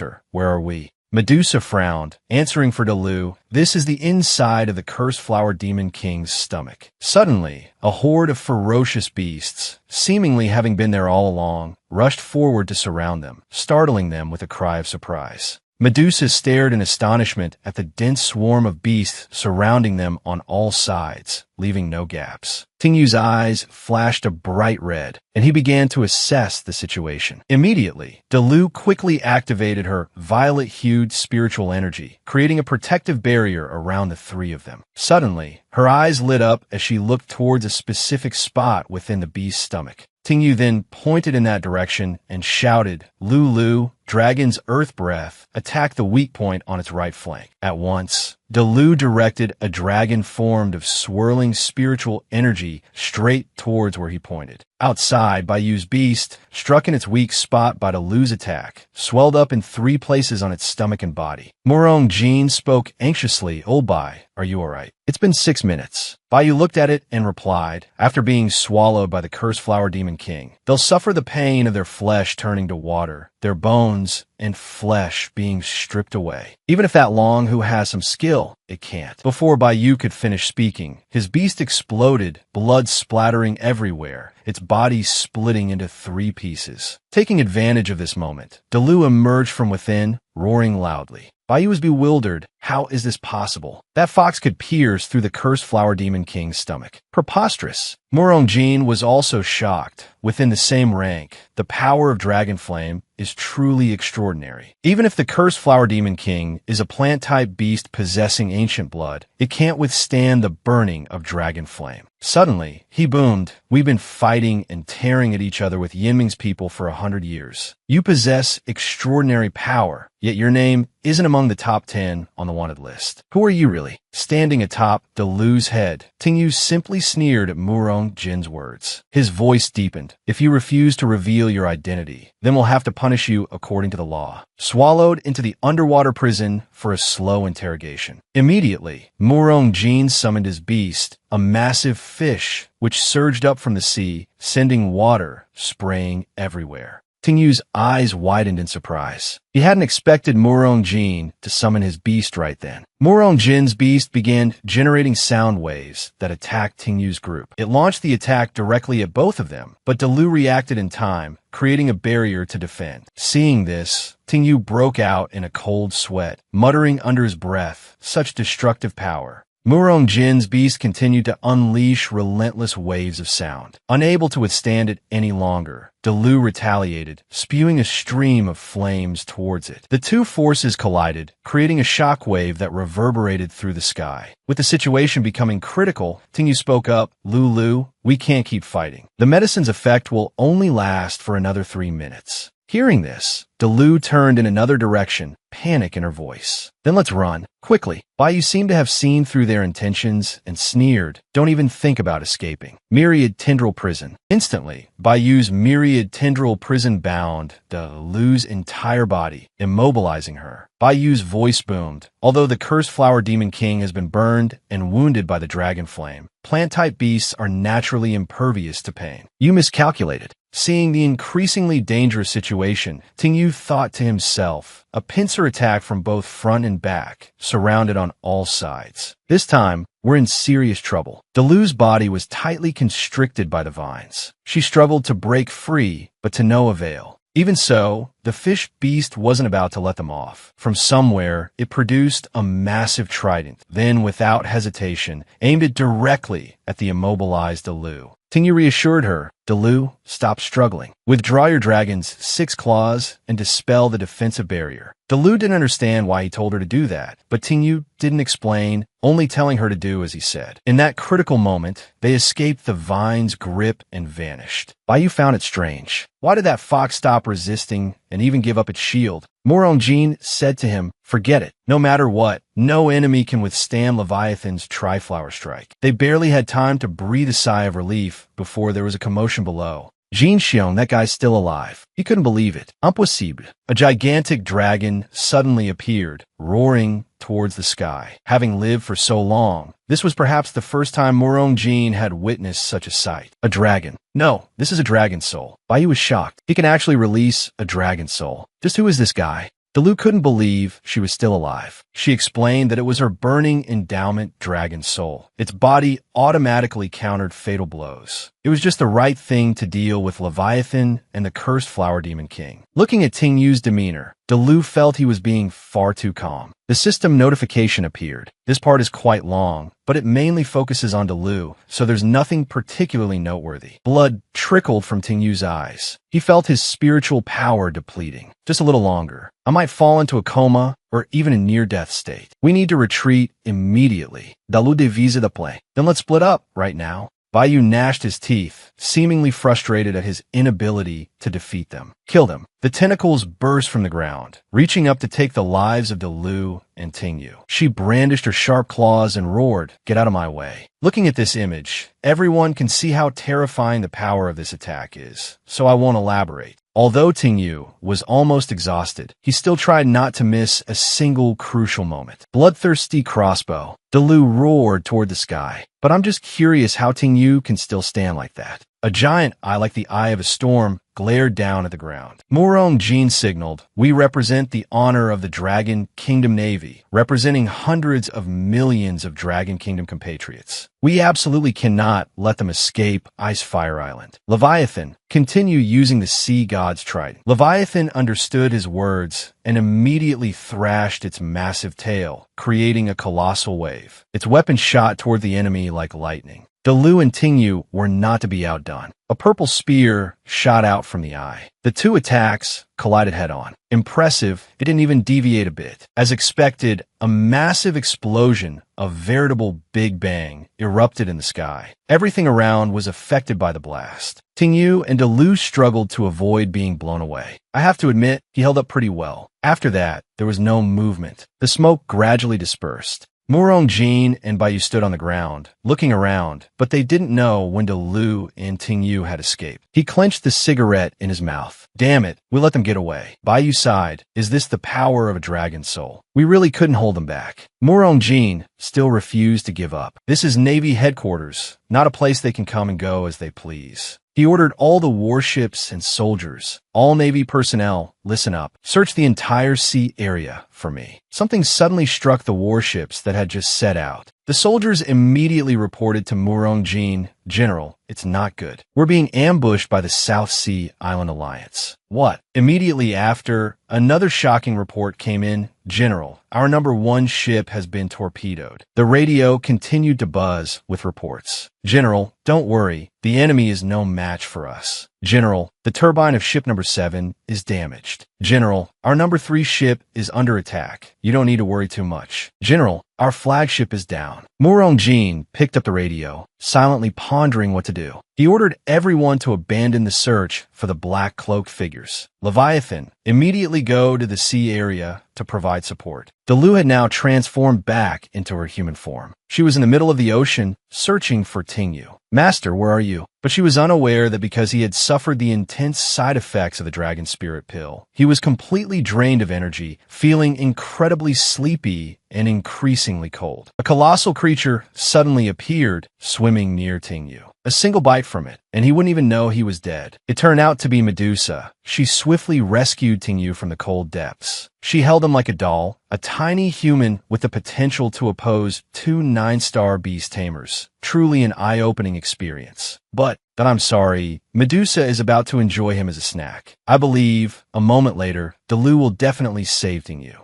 her, "Where are we?" Medusa frowned, answering for Lu, "This is the inside of the cursed flower demon king's stomach." Suddenly, a horde of ferocious beasts, seemingly having been there all along, rushed forward to surround them, startling them with a cry of surprise. Medusa stared in astonishment at the dense swarm of beasts surrounding them on all sides, leaving no gaps. Tingyu's eyes flashed a bright red, and he began to assess the situation. Immediately, Lu quickly activated her violet-hued spiritual energy, creating a protective barrier around the three of them. Suddenly, her eyes lit up as she looked towards a specific spot within the beast's stomach. Tingyu then pointed in that direction and shouted, "Lu, Dragon's Earth Breath, attack the weak point on its right flank." At once, Lu directed a dragon formed of swirling spiritual energy straight towards where he pointed. Outside, Baiyu's beast, struck in its weak spot by Lu's attack, swelled up in 3 places on its stomach and body. Murong Jin spoke anxiously, "Old Bai, are you alright? It's been 6 minutes." Baiyu looked at it and replied, after being swallowed by the cursed flower demon king, "They'll suffer the pain of their flesh turning to water, their bones and flesh being stripped away. Even if that Long who has some skill, it can't." Before Baiyu could finish speaking, his beast exploded, blood splattering everywhere, its body splitting into 3 pieces. Taking advantage of this moment, Lu emerged from within, roaring loudly. Baiyu was bewildered. How is this possible? That fox could pierce through the cursed flower demon king's stomach. Preposterous. Murong Jin was also shocked. Within the same rank, the power of Dragon Flame is truly extraordinary. Even if the Cursed Flower Demon King is a plant-type beast possessing ancient blood, it can't withstand the burning of Dragon Flame. Suddenly, he boomed, "We've been fighting and tearing at each other with Yinming's people for 100 years. You possess extraordinary power, yet your name isn't among the top 10 on the wanted list. Who are you really?" Standing atop Dalu's head, Tingyu simply sneered at Murong Jin's words. His voice deepened. "If you refuse to reveal your identity, then we'll have to punish you according to the law." Swallowed into the underwater prison for a slow interrogation. Immediately, Murong Jin summoned his beast, a massive fish, which surged up from the sea, sending water spraying everywhere. Tingyu's eyes widened in surprise. He hadn't expected Murong Jin to summon his beast right then. Murong Jin's beast began generating sound waves that attacked Tingyu's group. It launched the attack directly at both of them, but Dalu reacted in time, creating a barrier to defend. Seeing this, Tingyu broke out in a cold sweat, muttering under his breath, "Such destructive power." Murong Jin's beast continued to unleash relentless waves of sound. Unable to withstand it any longer, Dalu retaliated, spewing a stream of flames towards it. The two forces collided, creating a shockwave that reverberated through the sky. With the situation becoming critical, Tingyu spoke up, "Lulu, we can't keep fighting. The medicine's effect will only last for another 3 minutes." Hearing this, Dalu turned in another direction, panic in her voice. "Then let's run, quickly." Bai seemed to have seen through their intentions and sneered, "Don't even think about escaping." Myriad Tendril Prison. Instantly, Bai's myriad tendril prison bound Dalu's entire body, immobilizing her. Bai's voice boomed. "Although the Cursed Flower Demon King has been burned and wounded by the Dragon Flame, plant-type beasts are naturally impervious to pain. You miscalculated." Seeing the increasingly dangerous situation, Tingyu thought to himself, a pincer attack from both front and back, surrounded on all sides. This time, we're in serious trouble. Dalu's body was tightly constricted by the vines. She struggled to break free, but to no avail. Even so, the fish beast wasn't about to let them off. From somewhere, it produced a massive trident, then without hesitation, aimed it directly at the immobilized Dalu. Tingyu reassured her, "Dalu, stop struggling. Withdraw your dragon's 6 claws and dispel the defensive barrier." Dalu didn't understand why he told her to do that, but Tingyu didn't explain, only telling her to do as he said. In that critical moment, they escaped the vine's grip and vanished. Baiyu found it strange. Why did that fox stop resisting and even give up its shield? Murong Jin said to him, "Forget it. No matter what, no enemy can withstand Leviathan's Triflower Strike." They barely had time to breathe a sigh of relief before there was a commotion below. Jin Xiong, that guy's still alive. He couldn't believe it. Impossible. A gigantic dragon suddenly appeared, roaring towards the sky. Having lived for so long, this was perhaps the first time Murong Jin had witnessed such a sight. A dragon. No, this is a dragon soul. Baiyu was shocked. He can actually release a dragon soul. Just who is this guy? Dalu couldn't believe she was still alive. She explained that it was her burning endowment dragon soul. Its body automatically countered fatal blows. It was just the right thing to deal with Leviathan and the Cursed Flower Demon King. Looking at Tingyu's demeanor, Dalu felt he was being far too calm. The system notification appeared. This part is quite long, but it mainly focuses on Dalu, so there's nothing particularly noteworthy. Blood trickled from Tingyu's eyes. He felt his spiritual power depleting. Just a little longer. I might fall into a coma or even a near-death state. We need to retreat immediately. Dalu devise the play. Then let's split up right now. Baiyu gnashed his teeth, seemingly frustrated at his inability to defeat them. Kill them. The tentacles burst from the ground, reaching up to take the lives of Dalu and Tingyu. She brandished her sharp claws and roared, "Get out of my way." Looking at this image, everyone can see how terrifying the power of this attack is, so I won't elaborate. Although Tingyu was almost exhausted, he still tried not to miss a single crucial moment. Bloodthirsty crossbow. Dalu roared toward the sky. But I'm just curious how Tingyu can still stand like that. A giant eye like the eye of a storm glared down at the ground. Murong Jin signaled, "We represent the honor of the Dragon Kingdom Navy, representing hundreds of millions of Dragon Kingdom compatriots. We absolutely cannot let them escape Icefire Island. Leviathan, continue using the sea god's trident." Leviathan understood his words and immediately thrashed its massive tail, creating a colossal wave. Its weapon shot toward the enemy like lightning. Delu and Tingyu were not to be outdone. A purple spear shot out from the eye. The two attacks collided head-on. Impressive, it didn't even deviate a bit. As expected, a massive explosion, a veritable Big Bang, erupted in the sky. Everything around was affected by the blast. Tingyu and Delu struggled to avoid being blown away. I have to admit, he held up pretty well. After that, there was no movement. The smoke gradually dispersed. Murong Jin and Baiyu stood on the ground, looking around, but they didn't know when Delu and Tingyu had escaped. He clenched the cigarette in his mouth. Damn it, we let them get away. Baiyu sighed. Is this the power of a dragon soul? We really couldn't hold them back. Murong Jin still refused to give up. This is Navy headquarters, not a place they can come and go as they please. He ordered all the warships and soldiers, all Navy personnel, listen up, search the entire sea area for me. Something suddenly struck the warships that had just set out. The soldiers immediately reported to Murong Jin, General, it's not good. We're being ambushed by the South Sea Island Alliance. What? Immediately after, another shocking report came in. General, our #1 ship has been torpedoed. The radio continued to buzz with reports. General, don't worry. The enemy is no match for us. General, the turbine of ship #7 is damaged. General, our #3 ship is under attack. You don't need to worry too much. General, our flagship is down. Murong Jin picked up the radio, silently pondering what to do. He ordered everyone to abandon the search for the black-cloaked figures. Leviathan, immediately go to the sea area to provide support. Delu had now transformed back into her human form. She was in the middle of the ocean, searching for Tingyu. Master, where are you? But she was unaware that because he had suffered the intense side effects of the dragon spirit pill, he was completely drained of energy, feeling incredibly sleepy and increasingly cold. A colossal creature suddenly appeared, swimming near Tingyu. A single bite from it, and he wouldn't even know he was dead. It turned out to be Medusa. She swiftly rescued Tingyu from the cold depths. She held him like a doll, a tiny human with the potential to oppose 2 9-star beast tamers. Truly an eye-opening experience. But I'm sorry, Medusa is about to enjoy him as a snack. I believe, a moment later, Delu will definitely save Tingyu.